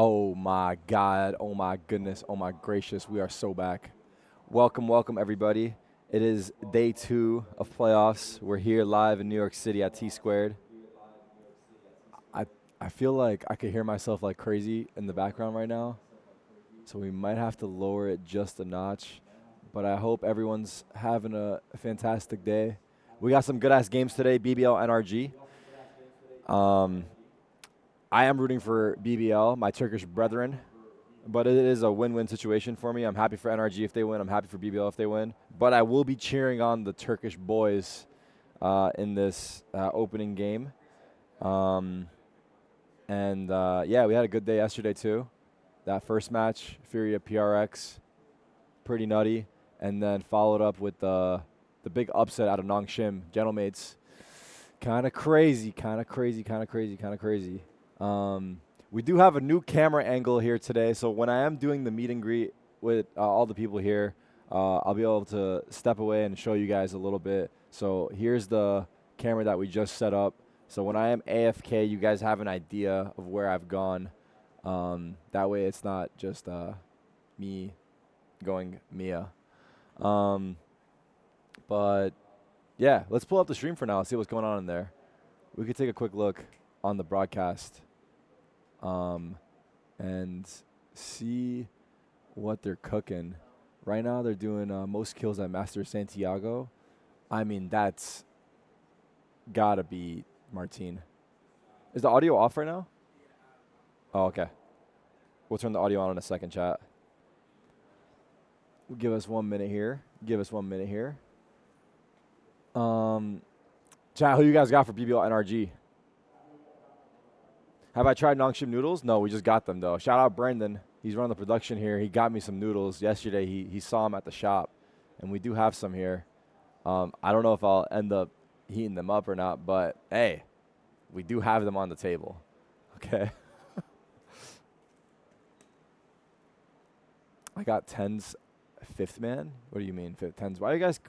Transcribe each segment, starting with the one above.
Oh my God, oh my goodness, oh my gracious, we are so back. Welcome, welcome everybody. It is day 2 of playoffs. We're here live in New York City at T Squared. I feel like I could hear myself like crazy in the background right now, so we might have to lower it just a notch. But I hope everyone's having a fantastic day. We got some good-ass games today, BBL, NRG. I am rooting for BBL, my Turkish brethren, but it is a win-win situation for me. I'm happy for NRG if they win. I'm happy for BBL if they win. But I will be cheering on the Turkish boys in this opening game. Yeah, we had a good day yesterday too. That first match, Furia PRX, pretty nutty. And then followed up with the big upset out of Nongshim, Gentlemates. Kind of crazy. We do have a new camera angle here today, so when I am doing the meet and greet with all the people here, I'll be able to step away and show you guys a little bit. So here's the camera that we just set up. So when I am AFK, you guys have an idea of where I've gone. That way it's not just me going Mia. But yeah, let's pull up the stream for now and see what's going on in there. We could take a quick look on the broadcast and see what they're cooking. Right now they're doing most kills at Master Santiago. I mean, that's gotta be Martine. Is the audio off right now? Oh, okay. We'll turn the audio on in a second, chat. Give us 1 minute here. Chat, who you guys got for BBL NRG? Have I tried Nongshim noodles? No, we just got them, though. Shout out Brendan. He's running the production here. He got me some noodles yesterday. He saw them at the shop, and we do have some here. I don't know if I'll end up heating them up or not, but, hey, we do have them on the table. Okay. I got 10's fifth man? What do you mean, 10's? Why are you guys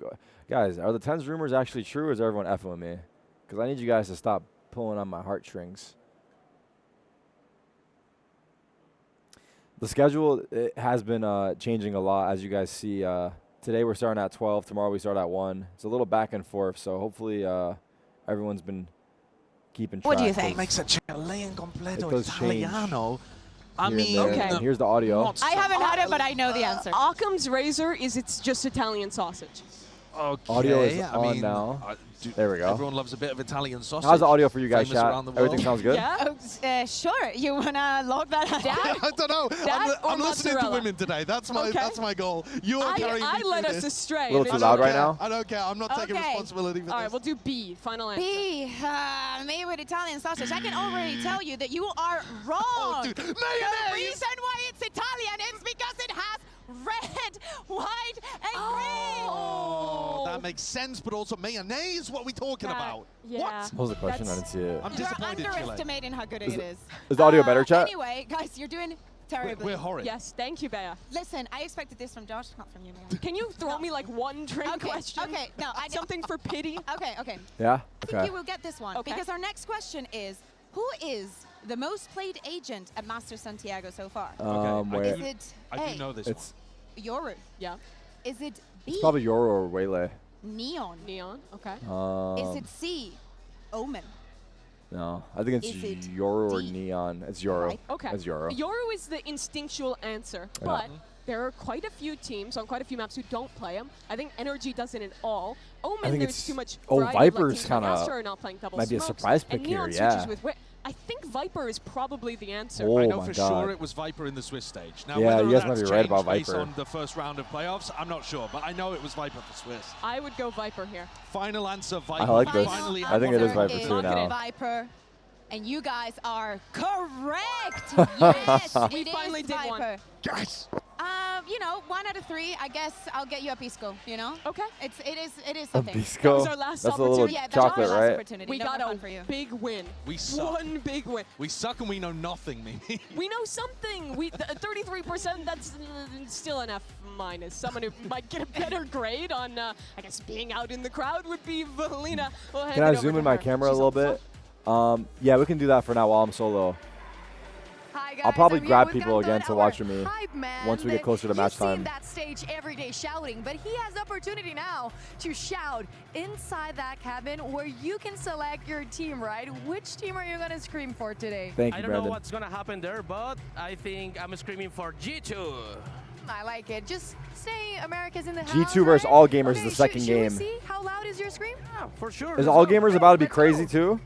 guys, are the 10's rumors actually true, or is everyone effing with me? Because I need you guys to stop pulling on my heartstrings. The schedule, it has been changing a lot, as you guys see. Today we're starting at 12. Tomorrow we start at 1. It's a little back and forth, so hopefully everyone's been keeping track. What do you think? Makes a Chilean completo does Italiano. I mean, okay. And here's the audio. I haven't had it, but I know the answer. Occam's razor is it's just Italian sausage. Okay. Audio is on now. There we go. Everyone loves a bit of Italian sausage. How's the audio for you guys, Famous chat? around the Everything world. sounds good? Yeah. Sure. You wanna log that out? I don't know. Dad or I'm listening to mozzarella? women today. That's my goal. You are carrying me I through led us this. astray. A little too loud right now? I don't care. I'm not taking Okay. responsibility for All this. right, we'll do B. Final answer. B. Made with Italian sausage. I can already tell you that you are wrong. Oh, dude. The Mayonnaise! reason why it's Italian is because it has red, white, and green. Oh, that makes sense, but also mayonnaise? What are we talking about? Yeah. What? What was the question? I didn't see it. I'm You're disappointed, Chile. underestimating how good it is. Is the audio better, chat? Anyway, guys, you're doing terribly. We're horrid. Yes, thank you, Bea. Listen, I expected this from Josh, not from you, man. Can you throw me like one train question? Okay, no, I Something for pity? Okay. Yeah? I think you will get this one. Okay. Because our next question is, who is the most played agent at Master Santiago so far? Where Is it I A, do know this it's Yoru? Yeah. Is it B, probably Yoro or Waylay. Neon? Neon. Okay. Is it C, Omen? No, I think Is it's it Yoro or D? Neon. It's Yoro. Right. Okay. It's Yoro. Yoru is the instinctual answer, Yeah. but there are quite a few teams on quite a few maps who don't play him. I think NRG doesn't at all. Omen, think there's it's- too much oh, variety, like Viper's teams like kinda Astra are not playing double might be a smokes, surprise and pick here, Neon yeah. switches with I think Viper is probably the answer. Oh I know my for God. sure it was Viper in the Swiss stage. Now, Yeah, whether you guys might that's be right about changed based Viper. on the first round of playoffs, I'm not sure, but I know it was Viper for Swiss. I would go Viper here. Final answer, Viper. I like this. Finally I think it is Answer Viper too now. Viper. And you guys are correct. Yes, We it finally is did one. Viper. Yes! You know, 1 out of 3. I guess I'll get you a pisco. You know. Okay. It is A something. bisco. That was our last That's a little opportunity. Yeah, that's chocolate, our last right? opportunity. We No got more a fun for you. big win. We suck. One big win. We suck and we know nothing, Mimi. We know something. We 33%. That's still an F minus. Someone who might get a better grade on, I guess, being out in the crowd would be Valina. We'll hand Can it I over zoom to in my her. camera a She's little on the bit? Yeah, we can do that for now while I'm solo. Hi, Hi guys, I'll probably I'm here grab with people again Gandan, to our watch me hype man once we get that closer to match you see time. in that stage every day shouting, but he has the opportunity now to shout inside that cabin where you can select your team, right? Which team are you gonna scream for today? Thank I you, don't know Brandon. what's gonna happen there, but I think I'm screaming for G2. I like it. Just say America's in the house. G2 versus right? All Gamers is Okay, the second should we game. see how loud is your scream? Yeah, for sure. Is let's All go. Gamers about to be let's crazy go. too?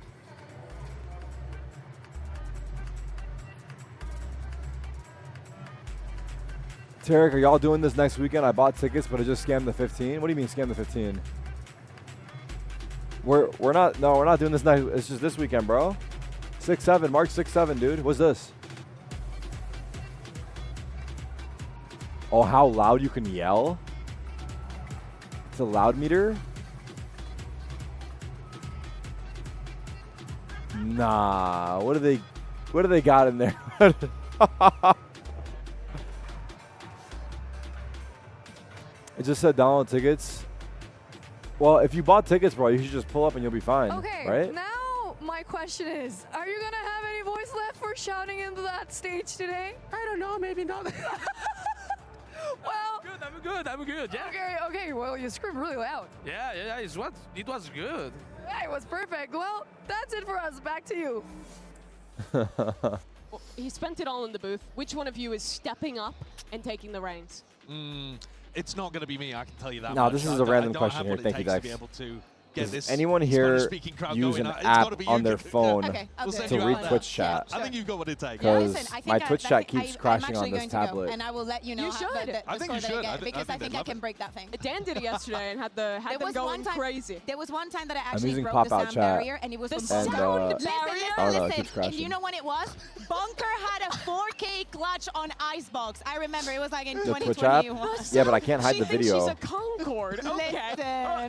Tarik, are y'all doing this next weekend? I bought tickets, but I just scammed the 15. What do you mean scam the 15? We're not doing this next. It's just this weekend, bro. 6/7, March 6/7, dude. What's this? Oh, how loud you can yell? It's a loud meter? Nah. What do they got in there? It just said download tickets. Well, if you bought tickets, bro, you should just pull up and you'll be fine. Okay, right? now my question is, are you gonna have any voice left for shouting into that stage today? I don't know, maybe not. Well, I'm good, yeah. okay, well, you screamed really loud. Yeah, it was good. Yeah, it was perfect. Well, that's it for us. Back to you. Well, he spent it all in the booth. Which one of you is stepping up and taking the reins? It's not going to be me, I can tell you that. No, much. this is I a don't- random I don't question have here. what it Thank you, takes to Dex. be able to get Does this anyone here Spanish-speaking crowd use going. an It's gotta app be on you. their phone Okay, I'll We'll do send it. to you read out there. Twitch chat? I think you've got what it takes. Yeah. Listen, I think my Twitch chat keeps I'm crashing on actually this going to go, tablet. and I will let you know You how should. the I think score you that should. I I get, because I think think they'd I love can it. break that thing. Dan did it yesterday and had them going crazy. There was one time that I I'm actually using broke the pop-out sound chat. barrier, and it was The from And, Bunker. sound barrier? I don't know, it Listen, keeps and crashing. you know what it was? Bunker had a 4K clutch on Icebox. I remember it was like in The Twitch app? 2021. Yeah, but I can't hide She the thinks video. she's a Concorde. Okay.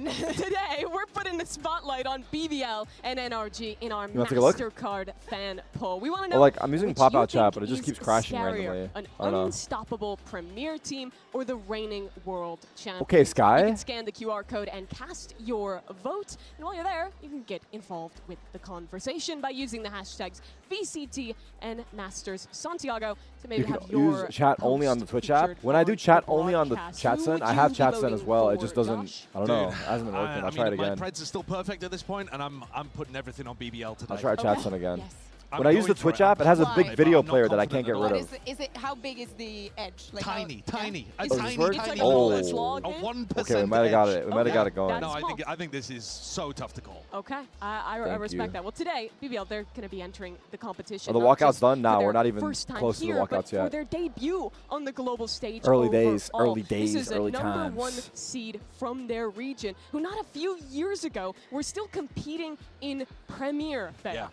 Listen. Today, we're putting the spotlight on BBL and NRG in our wanna take a look? MasterCard fan poll. We want to know. Well, like, I'm using which pop-out you chat, think but it just is keeps crashing scarier, randomly. An I don't know. unstoppable premier team or the reigning world champion. Okay, Sky. You can scan the QR code and cast your vote. And while you're there, you can get involved with the conversation by using the hashtags VCT and Masters Santiago to maybe You can have your use chat only on the post Twitch app. featured When I do on chat the only on the broadcast. chat Who send, would I you have be chat send voting as well. It for, just doesn't. Josh? I don't know. Dude, It hasn't been working. I'll try it My again. Preds are still perfect at this point, and I'm putting everything on BBL today. I'll try chat Okay. send again. Yes. I'm When I use the going for Twitch it. app, it has a Why? big But video I'm not player that I can't confident get at rid all. of. Is it how big is the edge? Like Tiny, how, tiny, yeah? a Is Oh, it- does tiny, this work? It's tiny like a little Oh. edge. slog A in? 1% Okay, we might have got edge. it. We might have got it going. No, That's I think this is so tough to call. Okay, I Thank respect you. that. Well, today, BBL, they're going to be entering the competition. Oh, the not walkout's just done for now. their We're not even first time close to the here, but walkouts yet. for their debut on the global stage. Early days, overall. early days, This is early a number one times. seed from their region, who not a few years ago were still competing in Premier Fair. Yeah.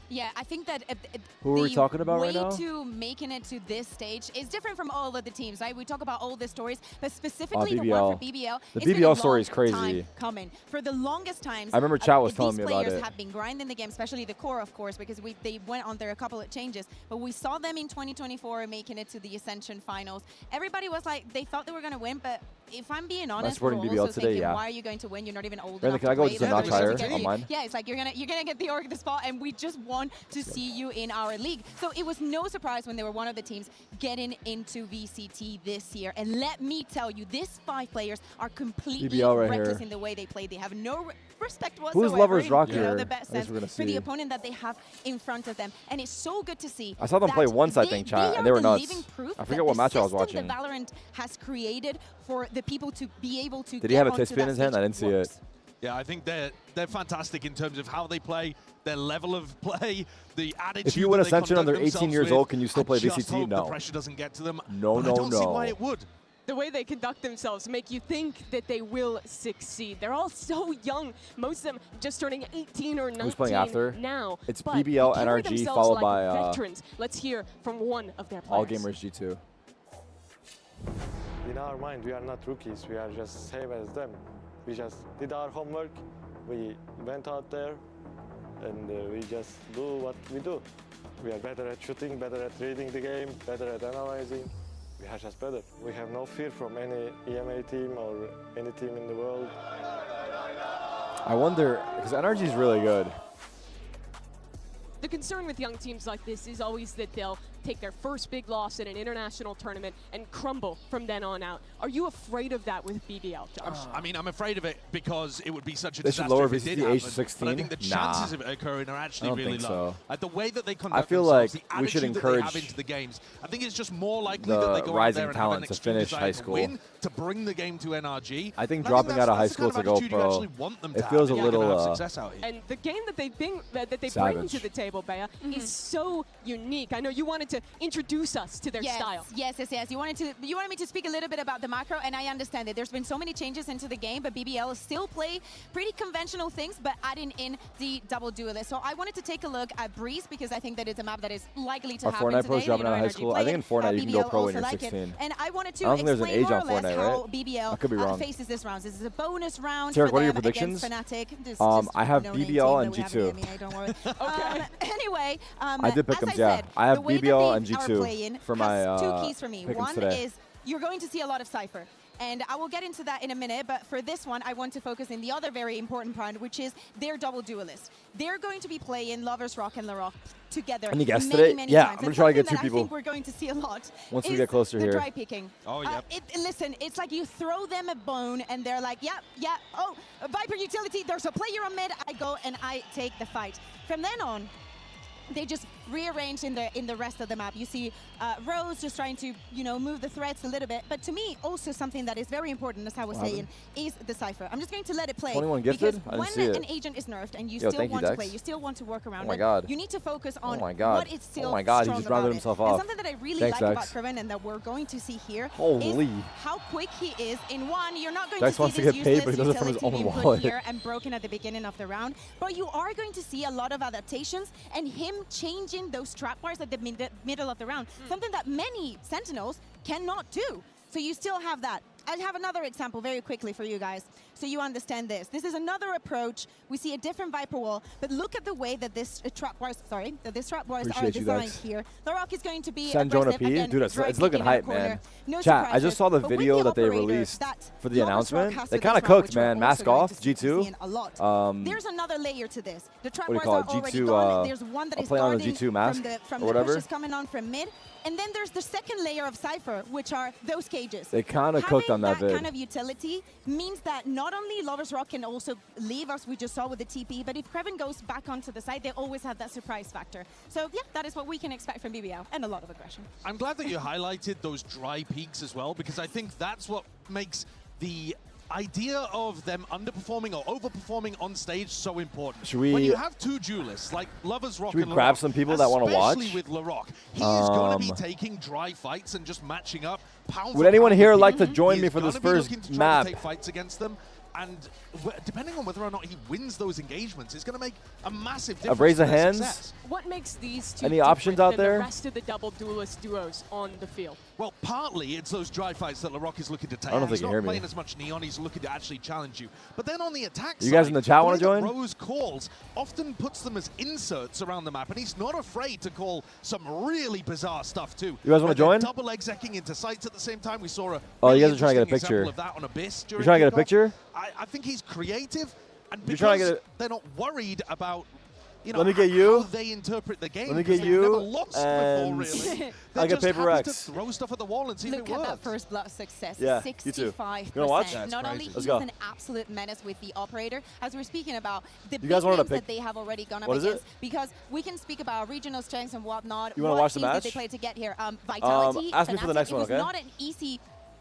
Yeah, I think that Who are we talking about right now? The way to making it to this stage is different from all of the teams, right? We talk about all the stories, but specifically the BBL. one for BBL. The it's been a BBL story is long crazy. time coming. For the longest times, I remember chat was telling these me about players it. have been grinding the game, especially the core, of course, because they went on there a couple of changes. But we saw them in 2024 making it to the Ascension Finals. Everybody was like, they thought they were going to win, but if I'm being honest, we're supporting also BBL today, thinking, yeah. why are you going to win? You're not even old Brandon, enough can I to go play just a this. notch We're supposed higher to get on you. mine? Yeah, it's like you're gonna get the org the spot, and we just want to see you in our league. So it was no surprise when they were one of the teams getting into VCT this year. And let me tell you, these 5 players are completely BBL right reckless here. in the way they play. They have no respect Who's whatsoever. Lovers in, Rock you know, here? the best I guess sense we're gonna for the see. opponent that they have in front of them. And it's so good to see. I saw them play that once, I they- think, chat, they and are they were the nuts. living proof I that forget what the match I was system watching. that Valorant has created for the people to be able to Did get he have a onto Tispy in that his hand? stage I didn't see it. works. Yeah, I think they're fantastic in terms of how they play, their level of play, the attitude. If you win that they Ascension conduct under 18 themselves years with. old, can you still play I just VCT? hope No. the pressure doesn't get to them. No, but no, I don't see no. why it would. The way they conduct themselves make you think that they will succeed. They're all so young. Most of them just turning 18 or 19 Who's playing after? now. It's But BBL, they carry NRG, themselves followed like by, veterans. Let's hear from one of their All players. Gamers G2. In our mind, we are not rookies. We are just same as them. We just did our homework. We went out there, and we just do what we do. We are better at shooting, better at reading the game, better at analyzing. We are just better. We have no fear from any EMA team or any team in the world. I wonder, because NRG is really good. the concern with young teams like this is always that they'll take their first big loss in an international tournament and crumble from then on out. Are you afraid of that with BBL, Josh? I mean, I'm afraid of it because it would be such a They should disaster lower if it did VCT happen. age 16. But I think the chances of it occurring are actually don't really think low. so. Like the way that they conduct feel themselves, like the we should attitude that they have encourage into the games, I think it's just more likely the that they go out rising there and have an talent to extreme finish desire high to school. win, to bring the game to NRG. I think And dropping out of high that's the school kind to of go attitude you pro, actually want them to it have feels a if you're gonna little, have success out here. And the game that they bring Savage. to the table, Bea, is so unique. I know you wanted to introduce us to their style. Yes. You wanted me to speak a little bit about the macro, and I understand that there's been so many changes into the game, but BBL still play pretty conventional things, but adding in the double duelist. So I wanted to take a look at Breeze because I think that it's a map that is likely to Are happen Fortnite today. pros dropping out of high NRG school? play I think in it. Fortnite you can go BBL pro when also you're like 16. it. And I wanted I to don't think there's an explain age more on or less Fortnite, how right? BBL I could be wrong. faces this round. This is a bonus round Tarik, for what are your them predictions? against Fnatic. Just I have no name BBL team and that we have G2. in the NBA, don't worry. Anyway, I did pick as them, yeah. said, I have the way that BBL they and are G2 playing for has my two keys for me. pick'ems One today. is you're going to see a lot of Cypher. And I will get into that in a minute, but for this one, I want to focus in the other very important part, which is their double duelist. They're going to be playing Lovers Rock and LaRock together. And you guessed many, it? many Yeah, times. I'm gonna And try to get something two people. I think we're going to see a lot. Once we is get closer the here. dry picking. Oh, yep. Listen, it's like you throw them a bone, and they're like, yeah. Oh, a Viper utility. There's a player on mid. I go and I take the fight. From then on, they just rearrange in the rest of the map. You see Rose just trying to, move the threats a little bit. But to me, also something that is very important, as I was saying, is the Cypher. I'm just going to let it play. 21 gifted? Because I didn't when see it. an agent is nerfed and you Yo, still thank you, want to Dex. play, you still want to work around my it, God. you need to focus on my God. what is still Oh my God, he strong just rounded about himself it. And off. something that I really Thanks, like about Dex. Kraven and that we're going to see here Holy. is how quick he is. In one, you're not going Dex to wants see to this get paid, but he useless does it from his utility own being put wallet. here and broken at the beginning of the round, but you are going to see a lot of adaptations and him changing those trap bars at the middle of the round, something that many Sentinels cannot do. So you still have that. I have another example very quickly for you guys, so you understand this. This is another approach. We see a different Viper wall, but look at the way that this trap bars, are Appreciate you, designed Dex. here. The Rock is going to be Send Jonah aggressive, P. again, Dude, it's dry looking picking in hype, the corner. man. No Chat, I surprises. just saw the But with video the that they operator, released that for the Lovers Rock announcement. has They for kind of this round, cooked, which we're man. also Mask going off, to see G2. a lot. There's another layer to this. The trap What do you bars call are it? already G2, gone. There's one that I'll is play on the guarding G2 mask from or the whatever. pushes coming on from mid. And then there's the second layer of Cypher, which are those cages. They kind of cooked on that Having vid. kind of utility means that not only Lovers Rock can also leave us, we just saw with the TP, but if Kraven goes back onto the side, they always have that surprise factor. So yeah, that is what we can expect from BBL, and a lot of aggression. I'm glad that you highlighted those dry peaks as well, because I think that's what makes the idea of them underperforming or overperforming on stage so important. Should we- when you have two duelists like Lovers Rock Should we and grab LaRock, some people that wanna watch? especially with LaRock, he is going to be taking dry fights and just matching up pound for Would anyone pound here with like people. to join He me is for this gonna be first looking to try map? to take fights against them. And depending on whether or not he wins those engagements, it's going to make a massive difference. raise to of their hands? success. What makes these two Any different options out than there? the rest of the double duelist duos on the field? Well, partly it's those dry fights that LaRock is looking to take. I don't know if they He's can not hear me. playing as much Neon, he's looking to actually challenge you. But then on the attack You side, guys in the chat wanna way that join? Rose calls often puts them as inserts around the map, and he's not afraid to call some really bizarre stuff too. You guys wanna Where they're join? Double execing into sites at the same time. We saw a Oh, you really guys are trying to get a interesting picture. example of that on Abyss during trying to get a kickoff. picture? I think he's creative, and You're trying to because get they're not worried about Let me get you. how they interpret the game. Let me because get they've you, never lost before, and really. I'll They're get just Paper happy to X. throw stuff at the wall and see Look if it at works. that first blood success, Yeah, you too. 65%. You wanna watch? That's Not only crazy. Let's he's go. an absolute menace with the operator, as we're speaking about the You guys big wanted to names that pick- they have already gone up What is it? against, because we can speak about regional strengths and whatnot. You wanna what watch the teams match? did they play to get here? Vitality, ask me for the Fnatic, next one, it was okay? not an easy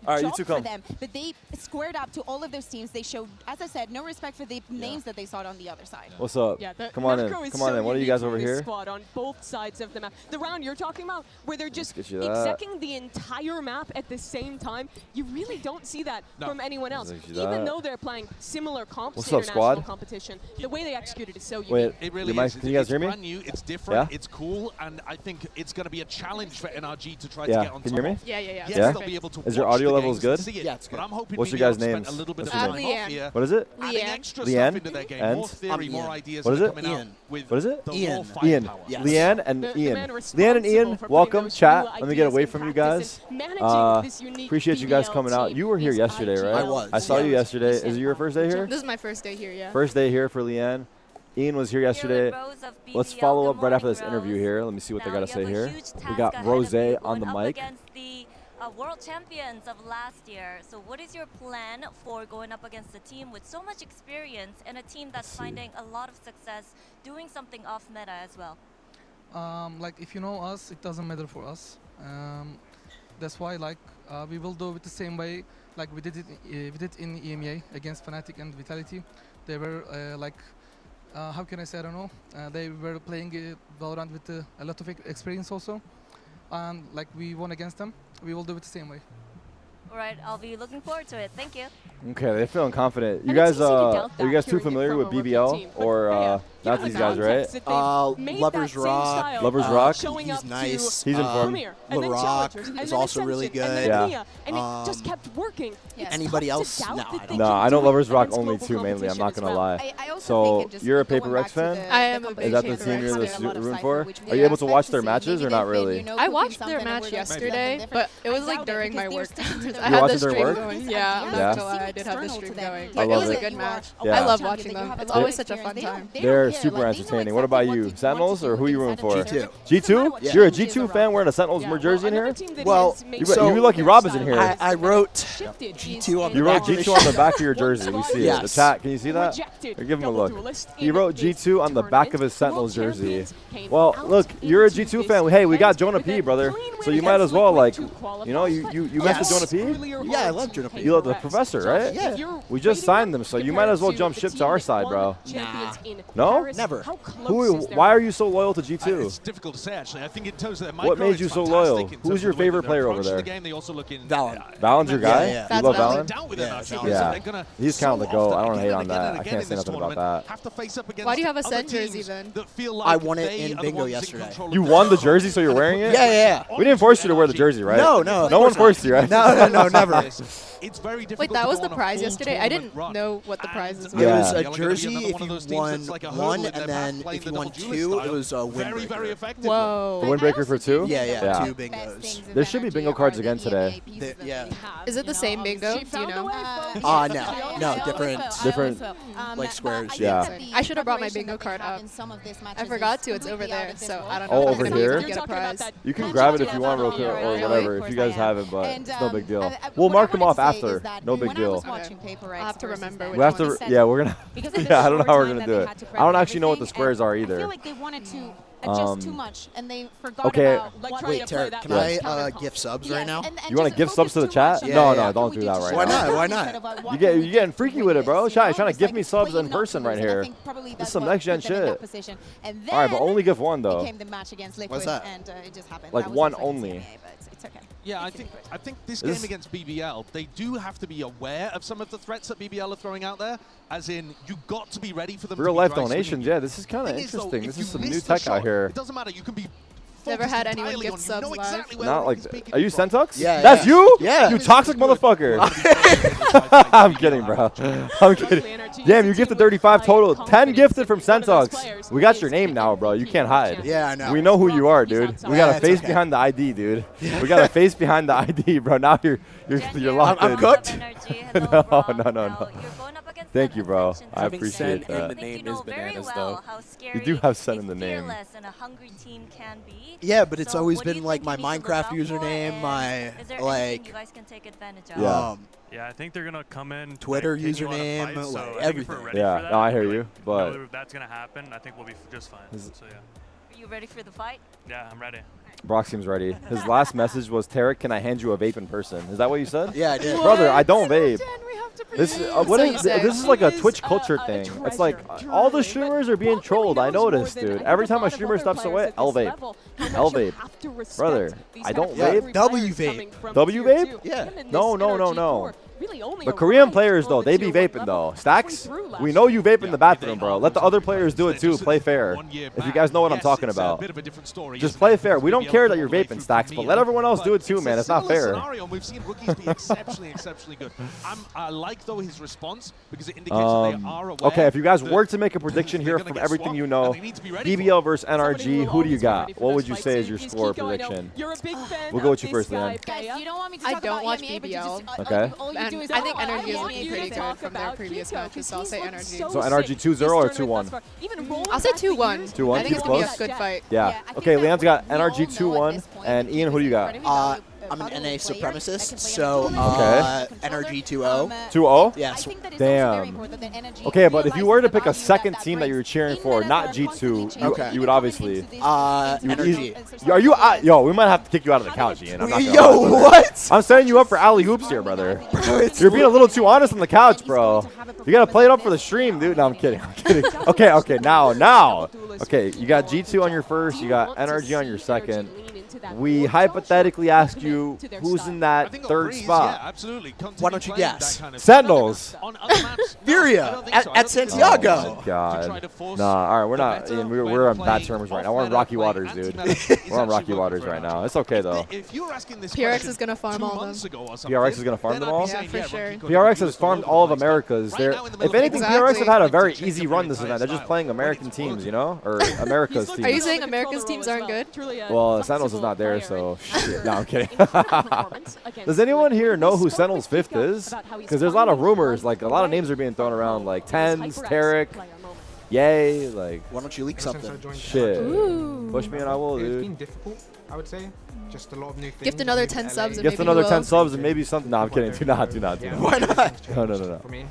All right, you job two for come. them, but they squared up to all of those teams. They showed, as I said, no respect for the names that they saw on the other side. What's up? Yeah, the Come on in. macro is Come on so in. What are you unique guys from over this here? Squad on both sides of the map. The round you're talking about, where they're just get you that. execing the entire map at the same time, you really don't see that from anyone else. Let's get you Even that. though they're playing similar comps What's in up, international squad? competition, the way they execute it is so unique. Wait, It really your mic- is. can you guys It's hear me? brand new, it's different, Yeah? it's cool, and I think it's going to be a challenge for NRG to try Yeah. to get on Can top you hear me? of. Yeah. Yes, Yeah? they'll be able to Is your watch audio the levels games and good? see it, Yeah, it's but good. I'm hoping What's your BBL guys' spent names? a little bit What's of your time name? off here, What is it? adding Leanne. extra Leanne? stuff into their game, And? more theory, I'm more Ian. ideas What that is are it? coming out Ian. with What is it? the Ian. raw Ian. firepower. Yes. Leanne and The Ian. man Leanne and responsible Ian, for welcome. putting those Chat. new Let me get ideas away in from you practice guys. and managing this unique Appreciate you guys BBL coming out. team You were here is yesterday, right? I was. I saw you Yeah. yesterday. Is it your first day here? This is my first day here, yeah. First day here for Leanne. Ian was here yesterday. Let's follow up right after this interview here. Let me see what they got to say here. We got Rose on the mic. World champions of last year. So what is your plan for going up against a team with so much experience and a team that's finding a lot of success doing something off meta as well? Like if you know us, it doesn't matter for us. That's why we will do it the same way like we did in EMEA against Fnatic and Vitality. They were how can I say, I don't know. They were playing Valorant with a lot of experience also. And like we won against them, we will do it the same way. All right, I'll be looking forward to it. Thank you. Okay, they're feeling confident. You guys, are you guys too familiar with BBL or not these guys, right? Lovers Rock. Lovers Rock. He's nice. He's informed. LaRock is also really good. Yeah. And it just kept working. Anybody else? No, I don't. No, I know Lovers Rock only two mainly. I'm not gonna lie. So you're a Paper Rex fan? I am a big Is that the team you're rooting for? Are you able to watch their matches or not really? I watched their match yesterday, but it was like during my work hours. I You had watching the their stream work? going. Yeah, I'm not gonna lie, I did have the stream going. But it was a good match. Yeah. I love watching them. It's always such a fun time. They're super entertaining. What about you? Sentinels or who are you rooting for? G2. G2? Yeah. You're a G2 fan wearing a Sentinels jersey in here? Well, You Lucky Rob is in here. I wrote G2 on the You wrote back of G2 on the back of your jersey. We see it. The Yes. chat, can you see that? Here, give him a look. He wrote G2 on the back of his Sentinels jersey. Well, look, you're a G2 fan. Hey, we got Jonah P, brother. So you might as well, like, you know, you mess with Jonah P? Yeah, I love Jonah P. You love the professor, right? Yeah. We just signed them, so you might as well jump ship to our side, bro. No? Never. Why are you so loyal to G2? It's difficult to say, actually. I think in terms of their What micro, made you it's so fantastic loyal? in terms Who's your of the way favorite that they're player over approaching there? the game. They also look in, Valen. Valen's your guy? Yeah. You love That's Valen? down with them, actually, so Yeah. they're gonna He's kind of the so GOAT. often, I don't hate again on and again that. and I again can't in say this nothing about tournament, that. have to face up against Why do you have a other Sen teams jersey then? that feel like I won it they in are the bingo ones in yesterday. control of You the won the game. jersey, so you're wearing it? Yeah. We didn't force you to wear the jersey, right? No. No one forced you, right? No, never. It's very difficult Wait, that to was go the on a prize full yesterday? I didn't tournament run. know what the prizes It were. Yeah. was You're a gonna be jersey another if one of you those teams won that's like a hurdle one, in their and path then playing if you the won double duelist two, it style. was a Very, very windbreaker. effective. Whoa. The windbreaker for two? Yeah, 2 bingos. There should be bingo cards again today. Yeah. Is it the same bingo? Do you know? No, different. Like squares. Yeah. I should have brought my bingo card up. I forgot to. It's over there, so I don't know. Oh, if I'm over gonna be here? able to get a prize. You can grab it if you want real quick or whatever, if you guys have it, but it's no big deal. We'll mark them off after. No big deal. I'll have to remember which We have one. to, yeah, we're gonna, yeah, I don't know how we're gonna do it. I don't actually know what the squares are I either. feel like they wanted to adjust too much, and they forgot Okay. about what Wait, Tarik, can I gift subs right now? You want to give subs to the chat? Yeah, No, yeah. no, don't do that right Why now. not? Why not? You're getting freaky with it, bro. Shy, trying to gift me subs in person right here. This is some next gen shit. All right, but only give one though. What's that? Like one only. Yeah, I think this game against BBL, they do have to be aware of some of the threats that BBL are throwing out there. As in, you got to be ready for them. Real to be life dry donations, swimming. yeah. This is kind of Thing is, though, interesting. if This you is some miss new the tech shot, out here. It doesn't matter. You can be. Never had anyone entirely gift on, you subs know live. exactly where Not the like, rock is peaking are you from. Sentux? Yeah, That's yeah. you? Yeah. You toxic motherfucker. I'm kidding, bro. I'm kidding. Damn, you gifted 35 total. 10 gifted from Sentux. We got your name now, bro. You can't hide. Yeah, I know. We know who you are, dude. We got a it's face okay. behind the ID, dude. We got a face behind the ID, bro. Now you're locked in. I'm cooked. No. Thank you, bro. I Having appreciate Sen in that. the name is bananas, though. You do have Sen in the name. And a hungry team can be. Yeah, but it's So always what do been you like think my you need to look Minecraft out for, username, and my is there anything like you guys can take advantage of? Yeah. Yeah, I think they're gonna come in. Twitter like, taking you on a username, fight, so like, I think if everything. we're ready Yeah, for that, no, I hear we're, you, like, but- know that's gonna happen. I think we'll be just fine. So yeah. Are you ready for the fight? Yeah, I'm ready. Brock seems ready. His last message was, Tarik, can I hand you a vape in person? Is that what you said? Yeah, I did. Brother, I don't vape. This So you said this is like a Twitch a culture thing. treasure, It's like all the streamers are being trolled. I noticed, dude. Every time a streamer steps away, L vape. L vape. Brother, I don't vape. W vape. W vape? Yeah. No. But Korean players, though, they be vaping, though. Stacks, we know you vape in the bathroom, bro. Let the other players do it, too. Play fair. If you guys know what I'm talking about. Just play fair. We don't care that you're vaping, Stacks, but let everyone else do it, too, man. It's not fair. We've seen rookies be exceptionally good. I like, though, his response because it indicates that they are aware. Okay, if you guys were to make a prediction here from everything you know, BBL versus NRG, who do you got? What would you say is your score prediction? We'll go with you first, Leanne. I don't watch BBL. Okay. I do is think I NRG is want looking you pretty to good talk from their about previous Kiko, matches, so I'll say NRG. So NRG 2-0 or 2-1? I'll say 2-1. 2-1, I think keep it's going to be close? a good fight. Yeah. Okay, Leon's got NRG 2-1, and Ian, who do you got? I'm an NA supremacist, so Okay. NRG 2-0. 2-0? Yes. Damn. Okay, but if you were to pick a second team that you were cheering for, not G2, you would obviously. NRG. Are you? Yo, we might have to kick you out of the couch, Ian. I'm not gonna Yo, lie, brother. what? I'm setting you up for alley hoops here, brother. You're being a little too honest on the couch, bro. You gotta play it up for the stream, dude. No, I'm kidding. I'm kidding. Okay, now. Okay, you got G2 on your first. You got NRG on your second. We hypothetically ask you who's in that third spot. Yeah, absolutely. Why don't you guess? Sentinels. Furia at Santiago. Oh, my God. Nah, all right, we're not. Ian, we're on bad terms right now. We're on rocky waters, dude. We're on rocky waters right now. It's okay, though. PRX is going to farm all of them. PRX is going to farm them all? Yeah, for sure. PRX has farmed all of America's. If anything, PRX have had a very easy run this event. They're just playing American teams, you know? Or America's teams. Are you saying America's teams aren't good? Well, Sentinels is not there, so shit. No, I'm kidding. Does anyone here know who Sentinels 5th is? Because there's a lot of rumors, like a lot of names are being thrown around, like Tens, Tarik, Yay, like. Why don't you leak something? Shit. Push me and I will, dude. It's been difficult, I would say. Just a lot of new things. Gift another 10 subs and Gift maybe another you 10 will. subs and maybe something. No, I'm kidding. Do not. Why not? No. For me,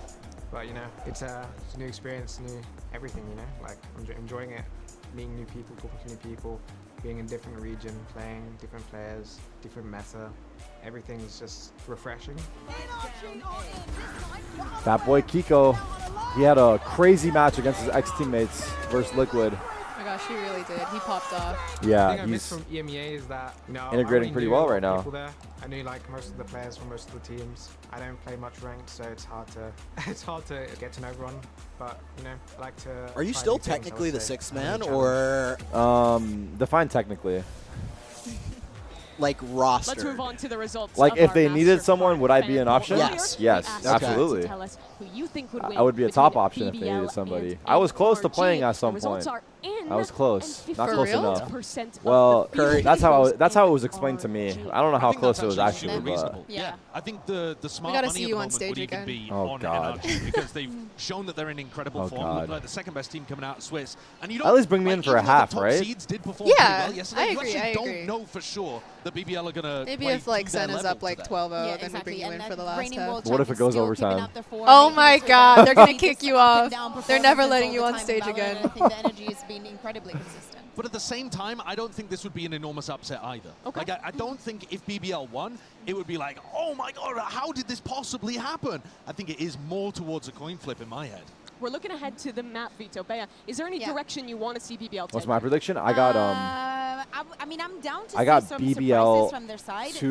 but you know, it's a new experience, new everything. You know, like I'm enjoying it, meeting new people, talking to new people, being in different region, playing different players, different meta. Everything's just refreshing. That boy Kiko, he had a crazy match against his ex-teammates versus Liquid. Oh my gosh, he really did. He popped off. Yeah, the thing I missed from EMEA is that integrating pretty well right now. There. I knew like most of the players from most of the teams. I don't play much ranked, so it's hard to get to know everyone. But you know, I like to. Are you still technically the sixth man, or define technically? Like roster. Let's move on to the results. Like if they needed someone, would I be an option? Yes. Yes, absolutely. Tell us who you think would win I would be a top between option if they BBL needed somebody. and I was close to NRG. playing at some The results point. are in, I was close, and not close 50% enough. of Well, the BBL that's how it was in explained to me. NRG. I don't know how I think close that's it was actually, but reasonable. Yeah. I think the smart gotta money see at you the on moment stage would even again. be Oh, on God. NRG because they've shown that they're in incredible Oh, form. God. Look like the second best team coming out of Swiss. And you don't, At least bring me in like, for a even though half, the top right? Seeds did perform Yeah, pretty well yesterday. I You agree, actually I don't agree. know for sure that BBL are going to Maybe if like Sen Sen is up like 12-0, then we bring you in for the last half. What if it goes overtime? Oh my God, they're gonna kick you off. They're never letting you on stage again. I think the energy has been incredibly consistent. But at the same time, I don't think this would be an enormous upset either. Okay. Like, I don't think if BBL won, it would be like, oh my God, how did this possibly happen? I think it is more towards a coin flip in my head. We're looking ahead to the map, Vito. Bea, is there any direction you want to see BBL take? What's my prediction? I got I mean, I'm down to I got see some BBL surprises from their side. 2-1. To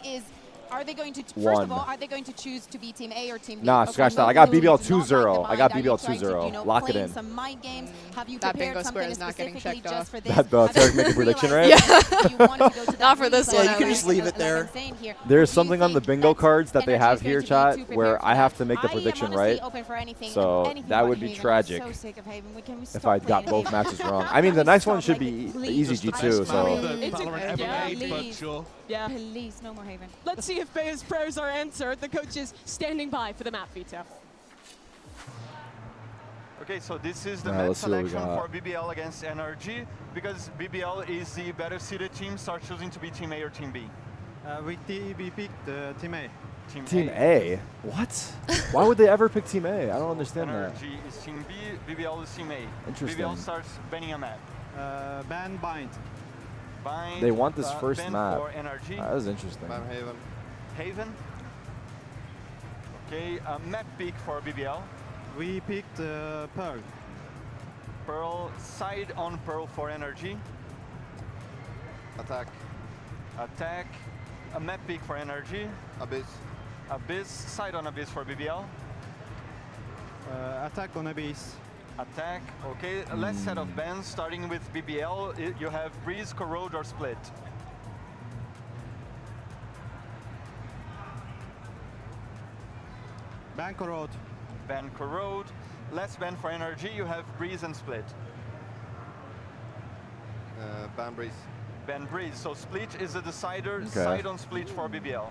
me, is are they going to first of all, are they going to choose to be Team A or Team B? Nah, Okay, scratch that. no I got moves, BBL not 2-0. like I got the mind. BBL Are you trying to, 2-0. you know, Lock it play in. some mind games? Have you That prepared bingo square something is not getting specifically checked just off. for this? That Tarik make a prediction, right? Yeah. Not for this one. Yeah, you can just leave it there. There's something on the bingo cards that they have here, chat, where I have to make the prediction right. So that would be tragic if I got both matches wrong. I mean, the next one should be easy G2, so. Yeah. Please, no more Haven. Let's see if Bea's prayers are answered. The coach is standing by for the map, Vito. Okay, so this is the Alright, map let's see what we selection got. for BBL against NRG. Because BBL is the better seeded team, start choosing to be Team A or Team B. We picked Team A. Team A? What? Why would they ever pick Team A? I don't understand that. NRG is Team B, BBL is Team A. Interesting. BBL starts banning a map. Ban Bind. Bind, They want this first ban map. for NRG. That is interesting. Ban Haven. Haven. Okay, map pick for BBL. We picked Pearl. Pearl, side on Pearl for NRG. Attack. Attack. A map pick for NRG. Abyss. Abyss, side on Abyss for BBL. Attack on Abyss. Attack, okay. Last set of bans, starting with BBL, you have Breeze, Corrode, or Split. Ban Corrode. Ban Corrode. Last ban for NRG, you have Breeze and Split. Ban Breeze. Ban Breeze, so Split is a decider, Okay. side on Split for BBL.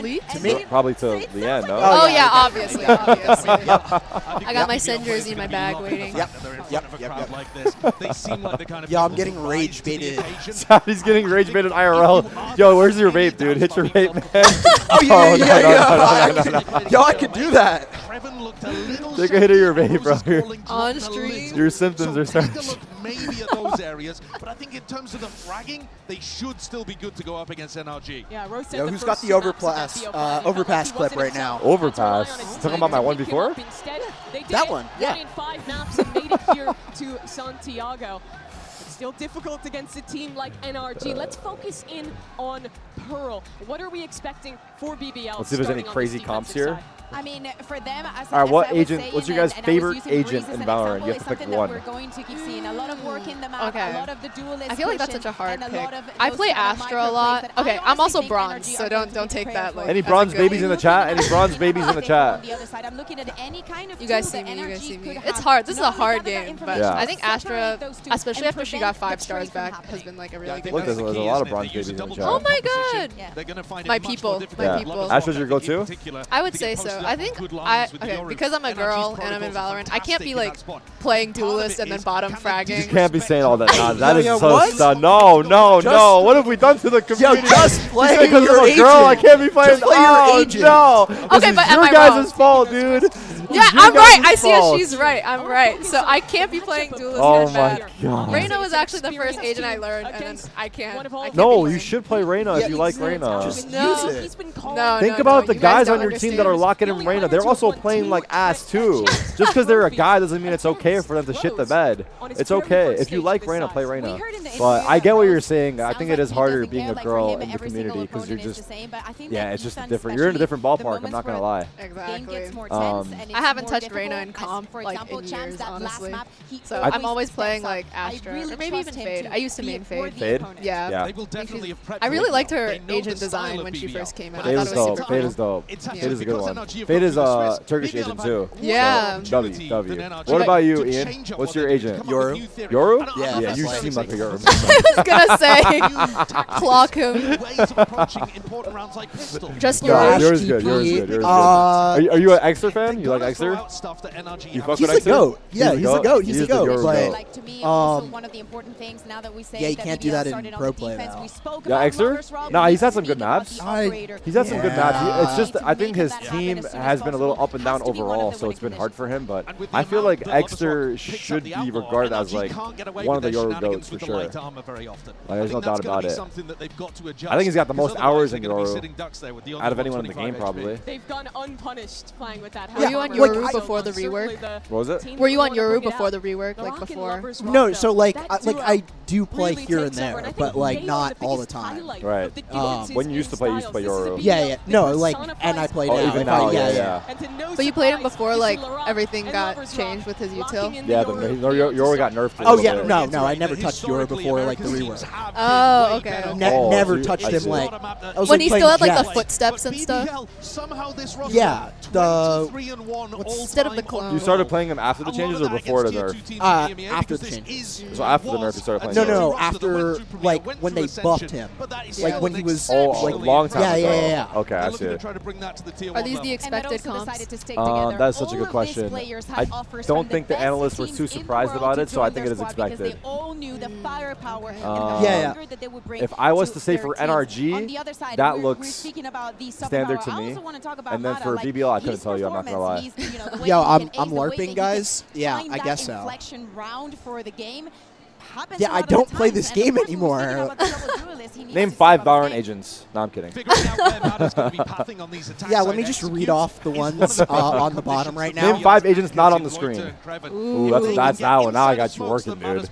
Lee? To me? Probably to the end, no? Oh, yeah, obviously. obviously. I I got my Sen jersey in my bag waiting. Yep. They seem like the kind of Yeah, I'm people getting who rise rage to the baited. occasion. He's getting rage baited IRL. Yo, where's your vape, dude? Hit your vape, man. Oh, yeah, no, yeah, no, yeah. no, no, no, no, no, no. Yo, I could do that. Treven looked a little Take a hit of your vape, bro. On stream. Your symptoms are starting. Take a look maybe at those areas, but I think in terms of the fragging, they should still be good to go up against NRG. Yeah, Rose said Yo, the who's first got the two maps of that BO5 overpass clip right now? Overpass. Talking about my one before? Instead, they did That it one, yeah. in 5 maps and made it here to Santiago. It's still difficult against a team like NRG. Let's focus in on Pearl. What are we expecting for BBL? Let's see if there's any crazy comps here. I mean, for them, as All right, what as I was agent? saying, What's your guys' and I was favorite using agent Breeze in as an Valorant? example, You have is to pick something that one. we're going to keep seeing a lot of work in the map, Okay. a lot of the duelist I feel like that's pushing, such a hard and pick. lot of I those play kind of Astra a micro lot. plays that Okay, I I'm also honestly think bronze, NRG so are going don't to be take that prepared like. for. Any as a bronze good babies thing. in the chat? Any bronze babies in the chat? On the other side, I'm looking at any kind of You guys tool see that me, you guys NRG see me. could It's have hard. to This is not a only hard gather that game, but information, Yeah. I think separate Astra, those two especially and after she got prevent 5 the stars trade from back, happening. has been like a Yeah, I really think good Look, that's there's the a key, lot isn't of it? bronze They use babies a in the double Oh chat. my composition. god! They're gonna find it My much more people, difficult. my Yeah. people. Astro's your go-to? I would say so. I think okay, because I'm a girl and I'm in Valorant, I can't be like playing duelist and then bottom You fragging. can't be saying all that nonsense. That is Yeah, so what? stuff. No, no, no. What have we done to the community? just play because your I'm a girl, I agent. can't be playing. Just play your Oh, agent. no. Okay, This is but am your I guys' wrong? fault, dude. This Yeah, is your I'm right. guys' I see it. fault. She's right. I'm right. So I can't be playing duelist Oh and my bad. god. Reyna was actually the first agent I learned, and then I can't. No, you should play Reyna if you like Reyna. Just No. use it. No, Think no, about no, the you guys guys don't on your team that are understand. locking in Reyna. They're also playing like ass too. Just because they're a guy doesn't mean it's okay for them to shit the bed. It's okay. If you like Reyna, play Reyna. But I get what you're saying. I think it is harder being a girl in the community because you're just, yeah, it's just different. You're in a different ballpark. I'm not gonna lie. Exactly. I I haven't touched Reyna in comp like in years, honestly. So I'm always playing like Astra or maybe even Fade. I used to main Fade. Fade? Yeah. Yeah. They will definitely have prepped I really for it liked now. her They know agent the style design of when she BBL. first came out. Fade I is thought it was dope. super Fade cool. is dope. It's Fade is a actually good because one. NRG have Fade gone is through the Swiss. Turkish BBL agent have too. had Yeah. more W, opportunity W. than NRG What about you, to Ian? change up What's what your they do, agent? come up with Yoru? new theories. Yoru? I don't Yeah, know Yeah, if you that's seem fair like to a say. Yoru. I was gonna say, New tactics, clock him. new ways of approaching important rounds like pistol. Just No, your yours is good. Yours is good. Yours is good. Are you an Exer fan? You like Exer? You fuck He's with the Exer? goat. Yeah, he's the goat. He's the goat. Yoru But Like to me, also one of the important things now that we say yeah, you that can't BBL do that in started on pro the play defense, now. we spoke Yeah, about Exer? Lover's Rob, Nah, we he's had need some to good speak about maps. the operator. He's had some good maps. It's just, To I think make his that team happen as soon as has been a little possible up and down has to be one of overall, the so it's been winning hard for him. But And with the I feel amount like that Lover's Exer Rock picks up should the be outlaw, regarded as NRG like can't get away one of the with their Yoru goats shenanigans for with the sure. light armor very often. Like, there's no doubt about it. Something that they've got to adjust, I think he's got the most because otherwise hours they're in gonna be Yoru sitting ducks there with the out of anyone in the 125 game, probably. They've gone unpunished playing with that. Were you on Yoru before the rework? What was it? Were you on Yoru before the rework, like before? No, so like I do play here and there, but like not all the time. Right. When you used to play Yoru. Yeah, yeah. No, like, and I play Oh, now. even Like, now, yeah. But you played him before, like everything got changed with his util. Yeah, Yoru got nerfed. Oh yeah, no, I never touched Yoru before like the rework. Oh, okay. Never touched him like. I was When he still had like the Jett. footsteps and stuff. Yeah, the instead of the clone. You started playing him after the changes or before the nerf? After the changes. So after the nerf, you started playing. No, after like when they buffed him, like when he was like long time ago. Yeah. Okay, I see. Are these the expected comps? That's such a good question. I don't think the analysts were too surprised about it, so I think it is expected. Yeah. If I was to say for NRG, that looks standard to me. And then for BBL, I couldn't tell you. I'm not gonna lie. Yo, I'm LARPing, guys. Yeah, I guess so. Yeah, I don't play this game anymore. Name 5 Valorant agents. No, I'm kidding. Yeah, let me just read off the ones on the bottom right now. Name 5 agents not on the screen. Ooh, that's that one. Now I got you working, dude.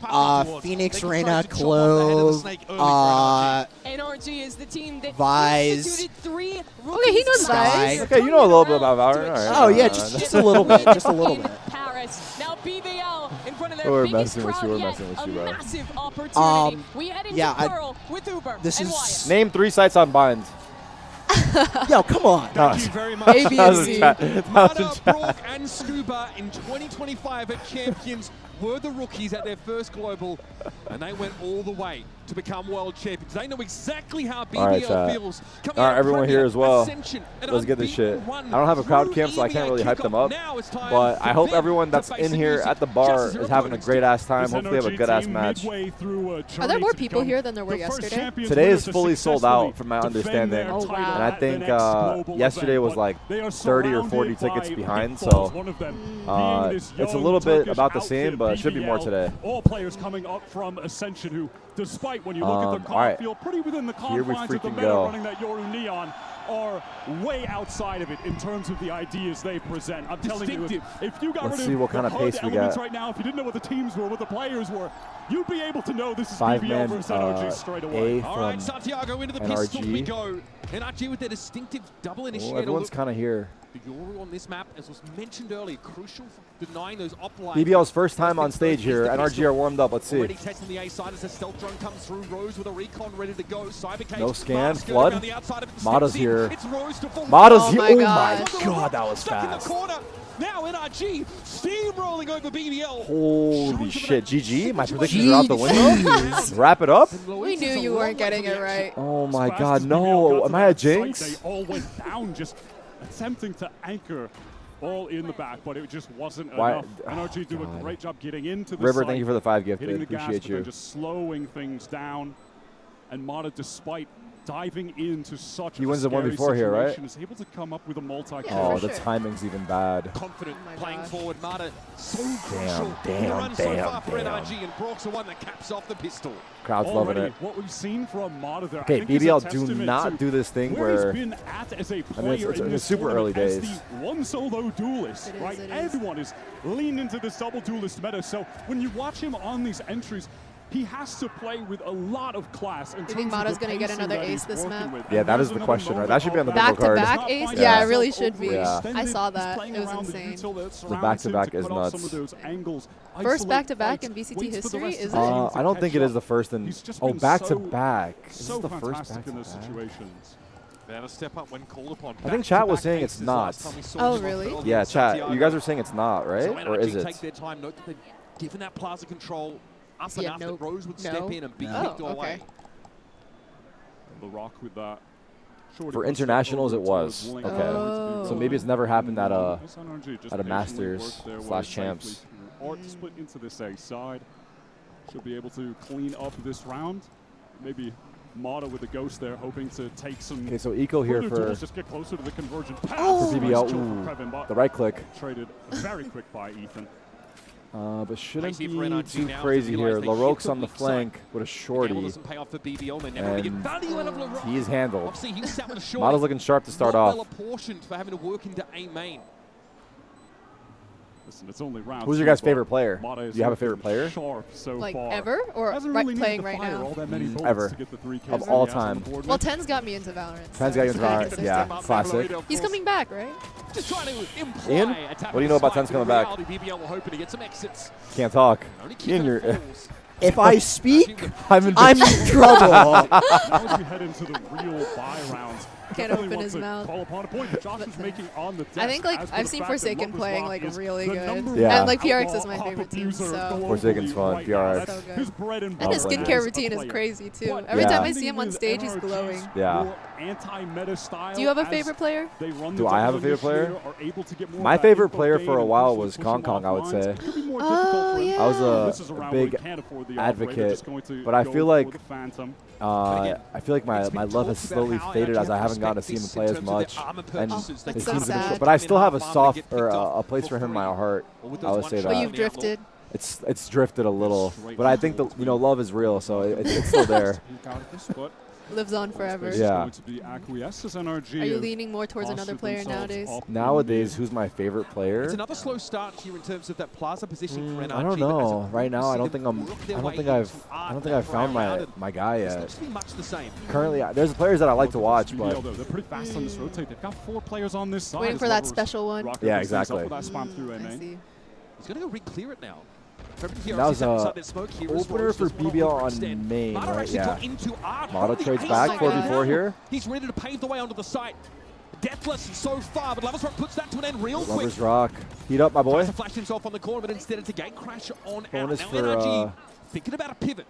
Phoenix, Reyna, Clove, NRG is the team that Vise. instituted 3 Okay, he knows Vise. Okay, you know a little bit about Valorant. All right. Oh yeah, just a little bit, just a little bit. Paris. Now BBL in front of their We're biggest messing with crowd you. We're yet. messing with you, A bro. massive opportunity. We head into yeah, Pearl with Uber this and is- Wyatt. Name 3 sites on Bind. Yo, come on. Thank you very much. A, B, and C. Mada, Brock, and Scuba in 2025 at Champions were the rookies at their first global, and they went all the way to become world champions. They know exactly how All right, BBL feels. All right, everyone here as well. Ascension, Let's get this shit. I don't have a crowd cam, so I can't really hype them up. But I hope everyone that's in here at the bar is having a great-ass time. Hopefully they have a good-ass match. Are there more people here than there were yesterday? Today is fully sold out, from my understanding. Oh, wow. And I think yesterday was like 30 or 40 tickets behind, so it's a little bit about the same, but it should be more today. All players coming up from Ascension who, despite when you look at the comp, feel pretty within the confines of the meta running that Yoru Neon, are way outside of it in terms of the ideas they present. I'm telling you, if you got Let's rid see of what kind of pace we got right now, if you didn't know what the teams were, what the players were, you'd be able to know this is Five-man, BBL versus NRG straight away. A All right, Santiago into the pistol we go. NRG with their distinctive double initiator. Everyone's kind of here. The Yoru on this map, as was mentioned earlier, crucial for denying those up lines. BBL's first time on stage here. NRG are warmed up. Let's see. Already testing the A side as a stealth drone comes through. Rose with a recon ready to go. No scan. Flood. Mata's here. Mata's here. Oh my god, that was fast. Now NRG steamrolling over BBL. Holy shit. GG. My predictions are out the window. Wrap it up. We knew you weren't getting it right. Oh my god, no. Am I a jinx? They all went down just attempting to anchor all in the back, but it just wasn't enough. NRG do a great job getting into the River, site, thank you for the 5 gift. hitting the Appreciate gas, you. But just slowing things down. And Mata, despite diving into such He wins the 1v4 here, right? is able to come up with a multi-kill. Oh, the timing's even bad. Confident playing forward. Mata so Damn, crucial. The run so far for damn. NRG, and Brock's the one that caps off the pistol. Crowd's loving it. What we've seen from Mata there, Okay, I think is a BBL, do testament not to do this thing where where, he's been at as a I player mean, in it's this super early tournament days. as the one solo duelist, right? Everyone is leaned into this double duelist meta, so when you watch him on these entries, he has to play with a lot of class. You think Mata's going to get another ace this map? Yeah, that is the question, right? That should be on the bingo card. Back-to-back ace? Yeah, it really should be. I saw that. It was insane. The back-to-back is nuts. First back-to-back in VCT history, is it? I don't think it is the first in. Oh, back-to-back. Is this So the first fantastic in those back-to-back? situations. They had to step up when called upon. I think chat was saying it's not. Oh, really? Yeah, chat. You guys are saying it's not, right? Or is Take it? their time. Note that they've given that plaza control up enough that Rose would step in and be No. kicked away. The Rock with that. For internationals, it was. Okay. So maybe it's never happened at a Masters/Champs. Or split into this A side. Should be able to clean up this round. Maybe Mata with the ghost there, hoping to take some. Okay, so Eco here for just get closer to the convergent path. for BBL. Ooh, the right click. Traded very quick by Ethan. But shouldn't be too crazy here. LaRoque's on the flank with a shorty, and he's handled. Mata's looking sharp to start off. For having to work into A main. Listen, it's only round Who's your guys' favorite player? Do you have a favorite player? Like ever? Or playing right now? Ever. Of all time. Well, 10's got me into Valorant. 10's got you into Valorant. Yeah, classic. He's coming back, right? Just trying to imply Ian, what do you know about 10's coming back? BBL will hoping to get some exits. Can't talk. Ian, you're... If I speak, I'm in trouble. Now as we head into the real buy rounds, Can't open his mouth. I think I've seen Forsaken playing like really good. Yeah. And like PRX is my favorite team, so. Forsaken's fun. PRX. So good. And his skincare routine is crazy too. Every time I see him on stage, he's glowing. Yeah. Do you have a favorite player? Do I have a favorite player? My favorite player for a while was Kong Kong, I would say. Oh, yeah. I was a big advocate, but I feel like my love has slowly faded as I haven't gotten to see him play as much, and his team's a bit short. But I still have a soft or a place for him in my heart. I would say that. But you've drifted. It's drifted a little, but I think love is real, so it's still there. Lives on forever. Yeah. Are you leaning more towards another player nowadays? Nowadays, who's my favorite player? It's another slow start here in terms of that plaza position for NRG. I don't know. Right now, I don't think I've found my guy yet. Currently, there's players that I like to watch, but they're pretty fast on this rotate. They've got 4 players on this side. Waiting for that special one. Yeah, exactly. I see. He's going to go re-clear it now. That was a opener for BBL on main, right? Yeah. Mata trades back 4v4 here. He's ready to pave the way onto the site. Deathless so far, but Lovers Rock puts that to an end real quick. Lovers Rock. Heat up, my boy. Tries to flash himself on the corner, but instead it's a gate crash on out. Now Bonus NRG thinking about a pivot.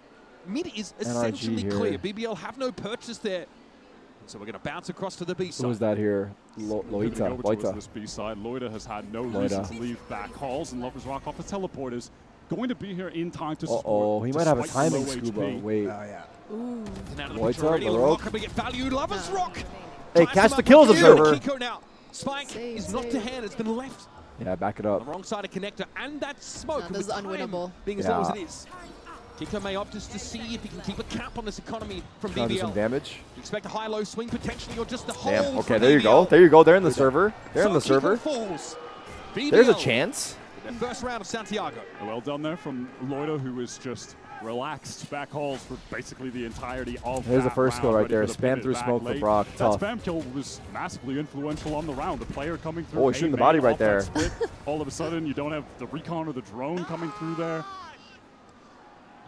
mid is essentially clear. BBL have no purchase there. So we're going to bounce across to the B side. Who's that here? Loita. This B side. Loita has had no reason to leave back halls, and Lovers Rock off the teleporters. Going to be here in time to support. Oh, he might have a timing scuba. Wait. Oh, yeah. Ooh. Loita, Can we get value? Lovers Rock. Hey, catch the kills, Observer. Kiko now. Spike is not to hand. It's been left. Yeah, back it up. On the wrong side of connector, and that smoke. This is unwinnable. Being as low as it is. Kiko may opt just to see if he can keep a cap on this economy from BBL. Do some damage. You expect a high-low swing potentially, or just the hold. Damn. Okay, there you go. There you go. They're in the server. They're in the server. Falls. There's a chance. The first round of Santiago. Well done there from Loita, who was just relaxed back halls for basically the entirety of There's that the first round, kill right ready there. for the Spam pivot through back smoke for late. Brock. That Tough. spam kill was massively influential on the round. The player coming through. Oh, he's shooting the body right there. All of a sudden, you don't have the recon or the drone coming through there.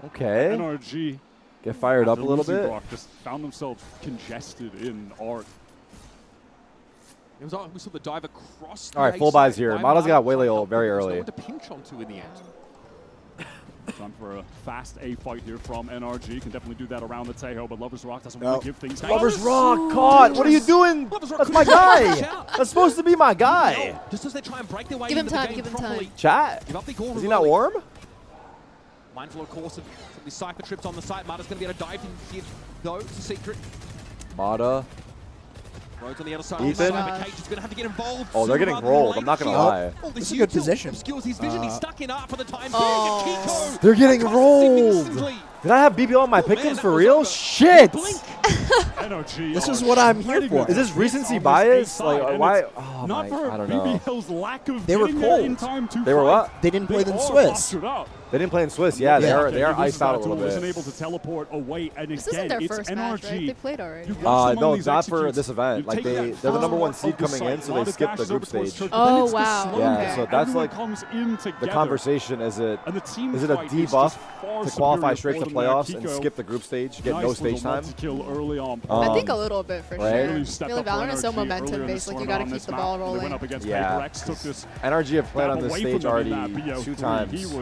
Okay. NRG. Get fired up a little bit. Brock just found themselves congested in arc. It was, we saw the dive across the All right, full buys here. Mada's got Waylay very early. To pinch onto in the end. Time for a fast A fight here from NRG. Can definitely do that around the Tejo, but Lovers Rock doesn't want to give things. Lovers Rock caught. What are you doing? That's my guy. That's supposed to be my guy. Just as they try and break their way Give him into the time. game Give him properly. time. Chat. Give up the call. Is he not warm? Mindful, of course, of some of these Cypher trips on the site. Mada's going to be able to dive in here, though. It's a secret. Mada. Rhodes on the other side. Ethan. Cage is going to have to get involved. Oh, they're getting rolled. I'm not going to lie. This is a good position. Obscures his vision. He's stuck in art for the time being. Kiko They're getting rolled. Did I have BBL on my pickings for real? Shit. This is what I'm here for. Is this recency bias? Like, why? Oh, my, I don't know. They were cold. They were what? They didn't play in Swiss. They didn't play in Swiss. Yeah, they are iced out a little bit. Wasn't able to teleport away, and This again, isn't their it's first NRG. match, right? They played already. No, not for this event. Like they're the #1 seed coming in, so they skipped the group stage. Oh wow. Yeah, so that's like the conversation. Is it a debuff to qualify straight to playoffs and skip the group stage, get no stage time? I think a little bit for sure. Really, Valorant is so momentum based. Like you got to keep the ball rolling. Yeah. NRG have played on this stage already 2 times,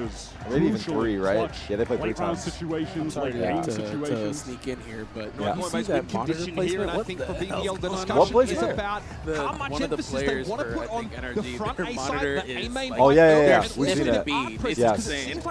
maybe even 3, right? Yeah, they played 3 times. Situations, like to sneak in here, but you see that monitor placement? What the hell's going on? What place is about one of the players for I think NRG, their monitor is like, oh yeah. We've seen it. It's insane.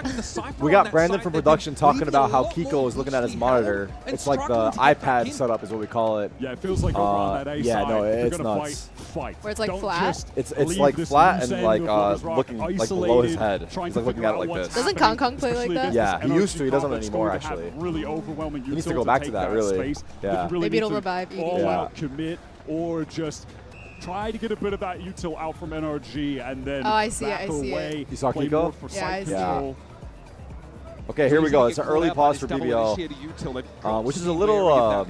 We got Brandon from production talking about how Kiko is looking at his monitor. It's like the iPad setup is what we call it. Yeah, it feels like over on that A yeah, side, no, they're it's gonna nuts. Where it's like flat? It's like flat and like looking like below his head. He's like looking at it like this. Doesn't Kong play like that? Yeah, he used to. He doesn't anymore actually. Really overwhelming. He needs to go back to that really. Yeah. Maybe it'll revive you. All out commit or just try to get a bit of that util out from NRG and then back away. You saw play Kiko? more precise Yeah, I see. control. Okay, here we go. It's an early pause for BBL, which is a little